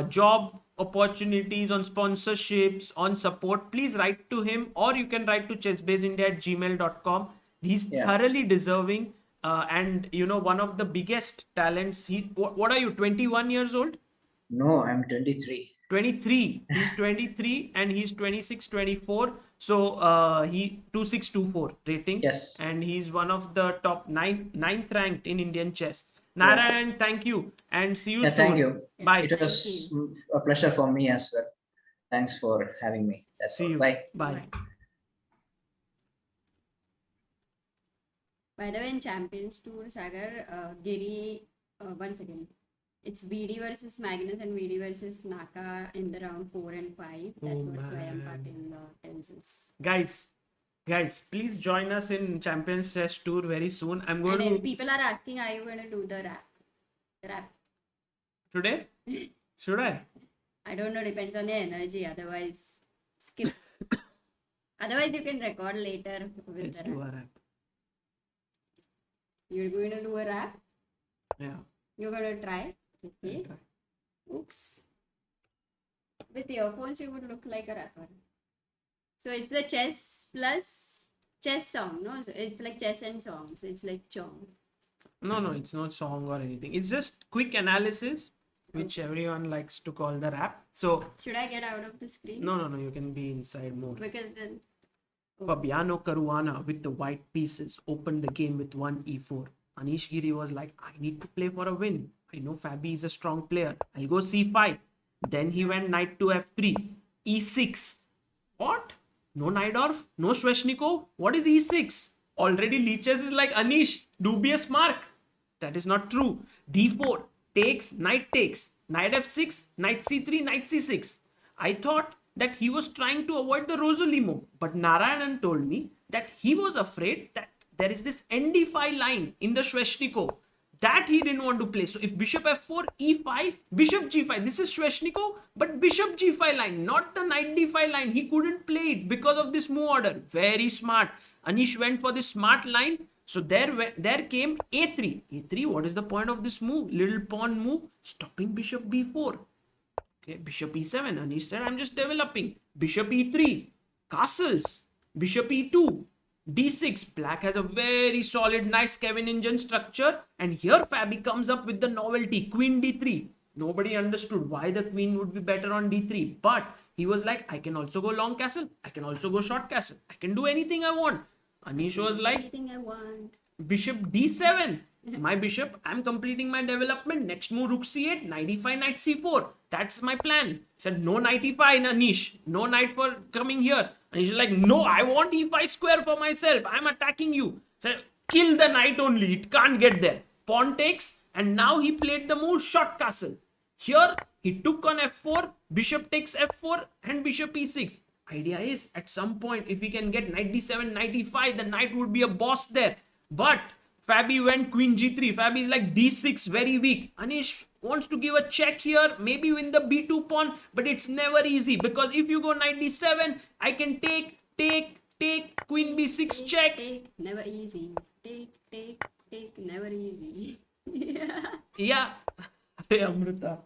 job opportunities, on sponsorships, on support, please write to him, or you can write to chessbaseindia@gmail.com. He's thoroughly deserving, and one of the biggest talents. What are you, 21 years old? No, I'm 23. 23. He's 23 and he's 26, 24. So he 2624 rating. Yes. And he's one of the top ninth ranked in Indian chess. Narayan, thank you and see you soon. Thank you. Bye. It was a pleasure for me as well. Thanks for having me. That's See all. you. Bye. Bye. By the way, in Champions Tour, Sagar, Giri, one second. It's VD versus Magnus and VD versus Naka in the round 4 and 5. That's what Swayam Patil tells us. Guys, please join us in Champions Chess Tour very soon. I'm going to... People are asking, are you going to do the rap? Today? Should I? I don't know, depends on the energy. Otherwise, skip. Otherwise, you can record later with Let's the do a rap. rap. You're going to do a rap? Yeah. You're going to try? Okay. Oops. With earphones, you would look like a rapper. So it's a chess plus chess song, no? So it's like chess and song. So it's like chong. No, it's not song or anything. It's just quick analysis, which everyone likes to call the rap. So Should I get out of the screen? no, you can be inside more. Because then Fabiano Caruana with the white pieces opened the game with 1 e4. Anish Giri was like, I need to play for a win. I know Fabi is a strong player. I'll go c5. Then he went knight to f3. e6. What? No Naidorf? No Sveshnikov? What is e6? Already Leeches is like, Anish, dubious mark. That is not true. d4. Takes, knight f6, knight c3, knight c6. I thought that he was trying to avoid the Rosolimo. But Narayanan told me that he was afraid that there is this nd5 line in the Sveshnikov that he didn't want to play. So if bishop f4, e5, bishop g5, this is Sveshnikov, but bishop g5 line, not the knight d5 line. He couldn't play it because of this move order. Very smart. Anish went for this smart line. So there came a3. a3, what is the point of this move? Little pawn move, stopping bishop b4. Okay, bishop e7. Anish said, I'm just developing. Bishop e3, castles. Bishop e2, d6. Black has a very solid, nice Kevin engine structure. And here Fabi comes up with the novelty, queen d3. Nobody understood why the queen would be better on d3. But he was like, I can also go long castle. I can also go short castle. I can do anything I want. Anish was like, Anything I want. bishop d7. My bishop, I'm completing my development. Next move, rook c8, knight e5, knight c4. That's my plan. He said, no knight e5, Anish. No knight for coming here. Anish is like, no, I want e5 square for myself. I'm attacking you. Said, kill the knight only. It can't get there. Pawn takes, and now he played the move short castle. Here, he took on f4, bishop takes f4, and bishop e6. Idea is, at some point, if he can get knight d7, knight e5, the knight would be a boss there. But Fabi went queen g3. Fabi is like d6, very weak. Anish wants to give a check here, maybe win the b2 pawn, but it's never easy, because if you go knight d7, I can take, queen b6 check. Take, never easy. Take, never easy. Yeah. Hey, Amruta.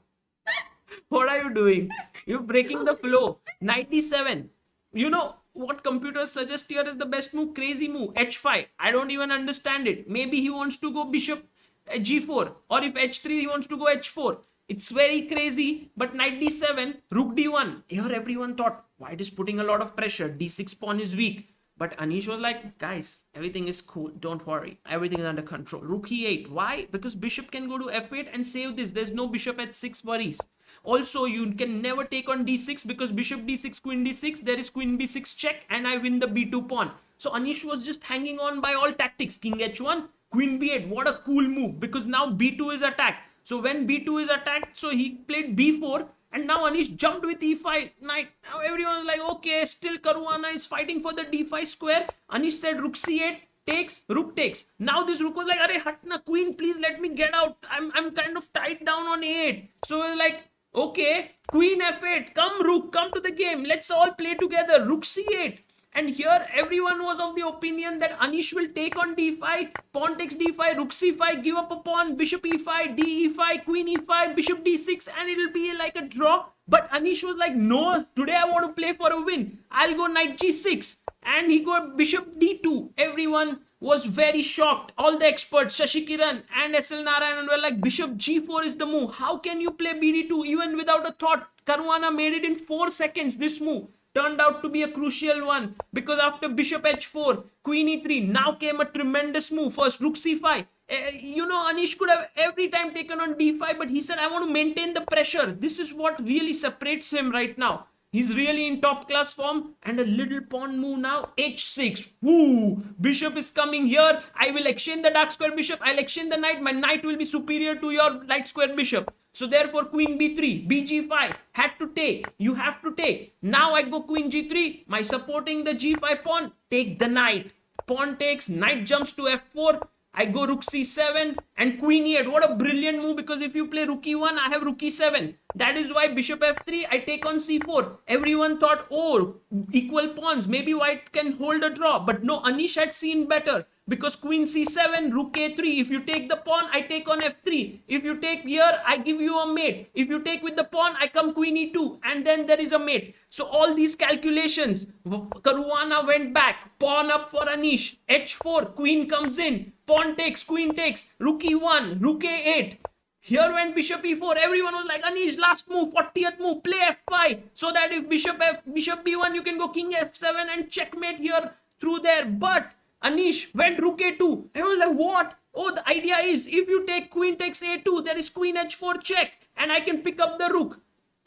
What are you doing? You're breaking the flow. Knight d7. You know what computers suggest here is the best move? Crazy move. h5. I don't even understand it. Maybe he wants to go bishop g4. Or if h3, he wants to go h4. It's very crazy. But knight d7, rook d1. Here everyone thought, white is putting a lot of pressure. d6 pawn is weak. But Anish was like, guys, everything is cool. Don't worry. Everything is under control. Rook e8. Why? Because bishop can go to f8 and save this. There's no bishop h6 worries. Also, you can never take on d6 because bishop d6, queen d6. There is queen b6 check and I win the b2 pawn. So Anish was just hanging on by all tactics. King h1, queen b8. What a cool move, because now b2 is attacked. So when b2 is attacked, so he played b4. And now Anish jumped with e5 knight. Now everyone is like, okay, still Caruana is fighting for the d5 square. Anish said rook c8 takes, rook takes. Now this rook was like, "Arey hatna, queen, please let me get out. I'm kind of tied down on a8." So like, okay, queen f8, come rook, come to the game. Let's all play together. Rook c8. And here everyone was of the opinion that Anish will take on d5, pawn takes d5, rook c5, give up a pawn, bishop e5, d e5, queen e5, bishop d6, and it'll be like a draw. But Anish was like, no, today I want to play for a win. I'll go knight g6. And he got bishop d2. Everyone was very shocked. All the experts, Sasikiran and SL Narayanan, were like, bishop g4 is the move. How can you play bd2 even without a thought? Caruana made it in 4 seconds, this move. Turned out to be a crucial one, because after bishop h4, queen e3, now came a tremendous move. First rook c5. Anish could have every time taken on d5, but he said, I want to maintain the pressure. This is what really separates him right now. He's really in top class form. And a little pawn move now, h6. Woo! Bishop is coming here. I will exchange the dark square bishop. I'll exchange the knight. My knight will be superior to your light square bishop. So therefore queen b3, bg5, had to take. You have to take. Now I go queen g3. My supporting the g5 pawn, take the knight. Pawn takes, knight jumps to f4. I go rook c7 and queen e8. What a brilliant move, because if you play rook e1, I have rook e7. That is why bishop f3, I take on c4. Everyone thought, oh, equal pawns. Maybe white can hold a draw. But no, Anish had seen better. Because queen c7, rook a3. If you take the pawn, I take on f3. If you take here, I give you a mate. If you take with the pawn, I come queen e2. And then there is a mate. So all these calculations, Caruana went back. Pawn up for Anish. h4, queen comes in. Pawn takes, queen takes. Rook e1, rook a8. Here went bishop e4. Everyone was like, Anish, last move, 40th move, play f5. So that if bishop b1, you can go king f7 and checkmate here through there. But Anish went rook a2. Everyone was like, what? Oh, the idea is, if you take queen takes a2, there is queen h4 check. And I can pick up the rook.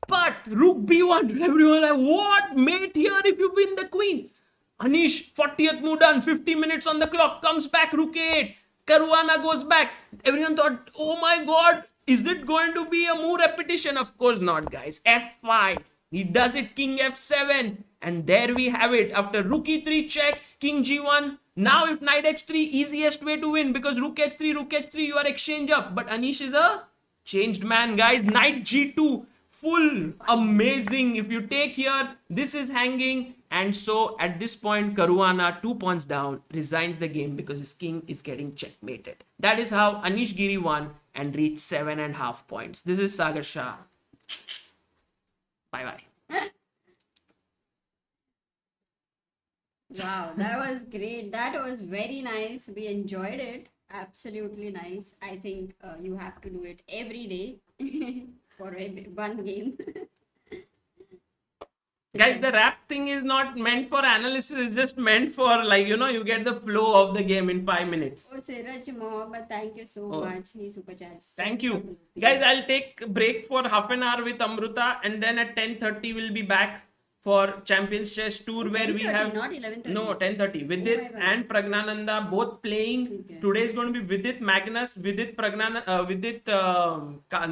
But rook b1, everyone was like, what? Mate here if you win the queen. Anish, 40th move done, 50 minutes on the clock, comes back, rook a8. Caruana goes back. Everyone thought, oh my god, is it going to be a move repetition? Of course not, guys. f5. He does it, king f7. And there we have it. After rook e3 check, king g1. Now if knight h3, easiest way to win, because rook h3, you are exchange up. But Anish is a changed man, guys. Knight g2. Full amazing. If you take here, this is hanging. And so at this point, Caruana, 2 pawns down, resigns the game because his king is getting checkmated. That is how Anish Giri won and reached 7.5 points. This is Sagar Shah. Bye-bye. Wow, that was great. That was very nice. We enjoyed it. Absolutely nice. I think you have to do it every day. for one game. Guys, the rap thing is not meant for analysis. It's just meant for, like, you get the flow of the game in 5 minutes. Oh, Siraj Mohammed, thank you so Oh. much. He super chats. Thank you. Guys, I'll take a break for half an hour with Amruta, and then at 10:30 we'll be back for Champions Chess Tour, where we 10:30, have not 11:30. no 10:30. Vidit my God. and Pragnananda both playing. Okay. Today is going to be Vidit Magnus, Vidit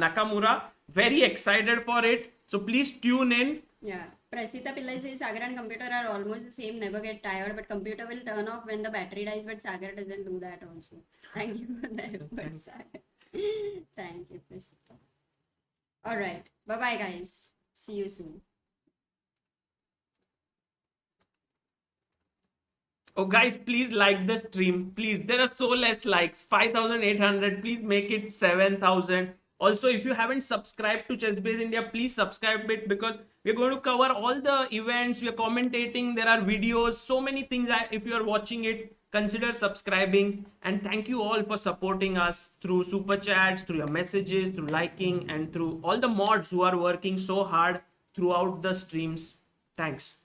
Nakamura. Very excited for it. So please tune in. Yeah. Prasita Pillai says Sagar and computer are almost the same, never get tired, but computer will turn off when the battery dies, but Sagar doesn't do that also. Thank you for the effort, Sagar. Thank you, Prasita. Alright. Bye-bye, guys. See you soon. Oh, guys, please like the stream. Please, there are so less likes. 5,800. Please make it 7,000. Also, if you haven't subscribed to ChessBase India, please subscribe it, because we're going to cover all the events. We are commentating. There are videos. So many things. If you are watching it, consider subscribing. And thank you all for supporting us through super chats, through your messages, through liking, and through all the mods who are working so hard throughout the streams. Thanks.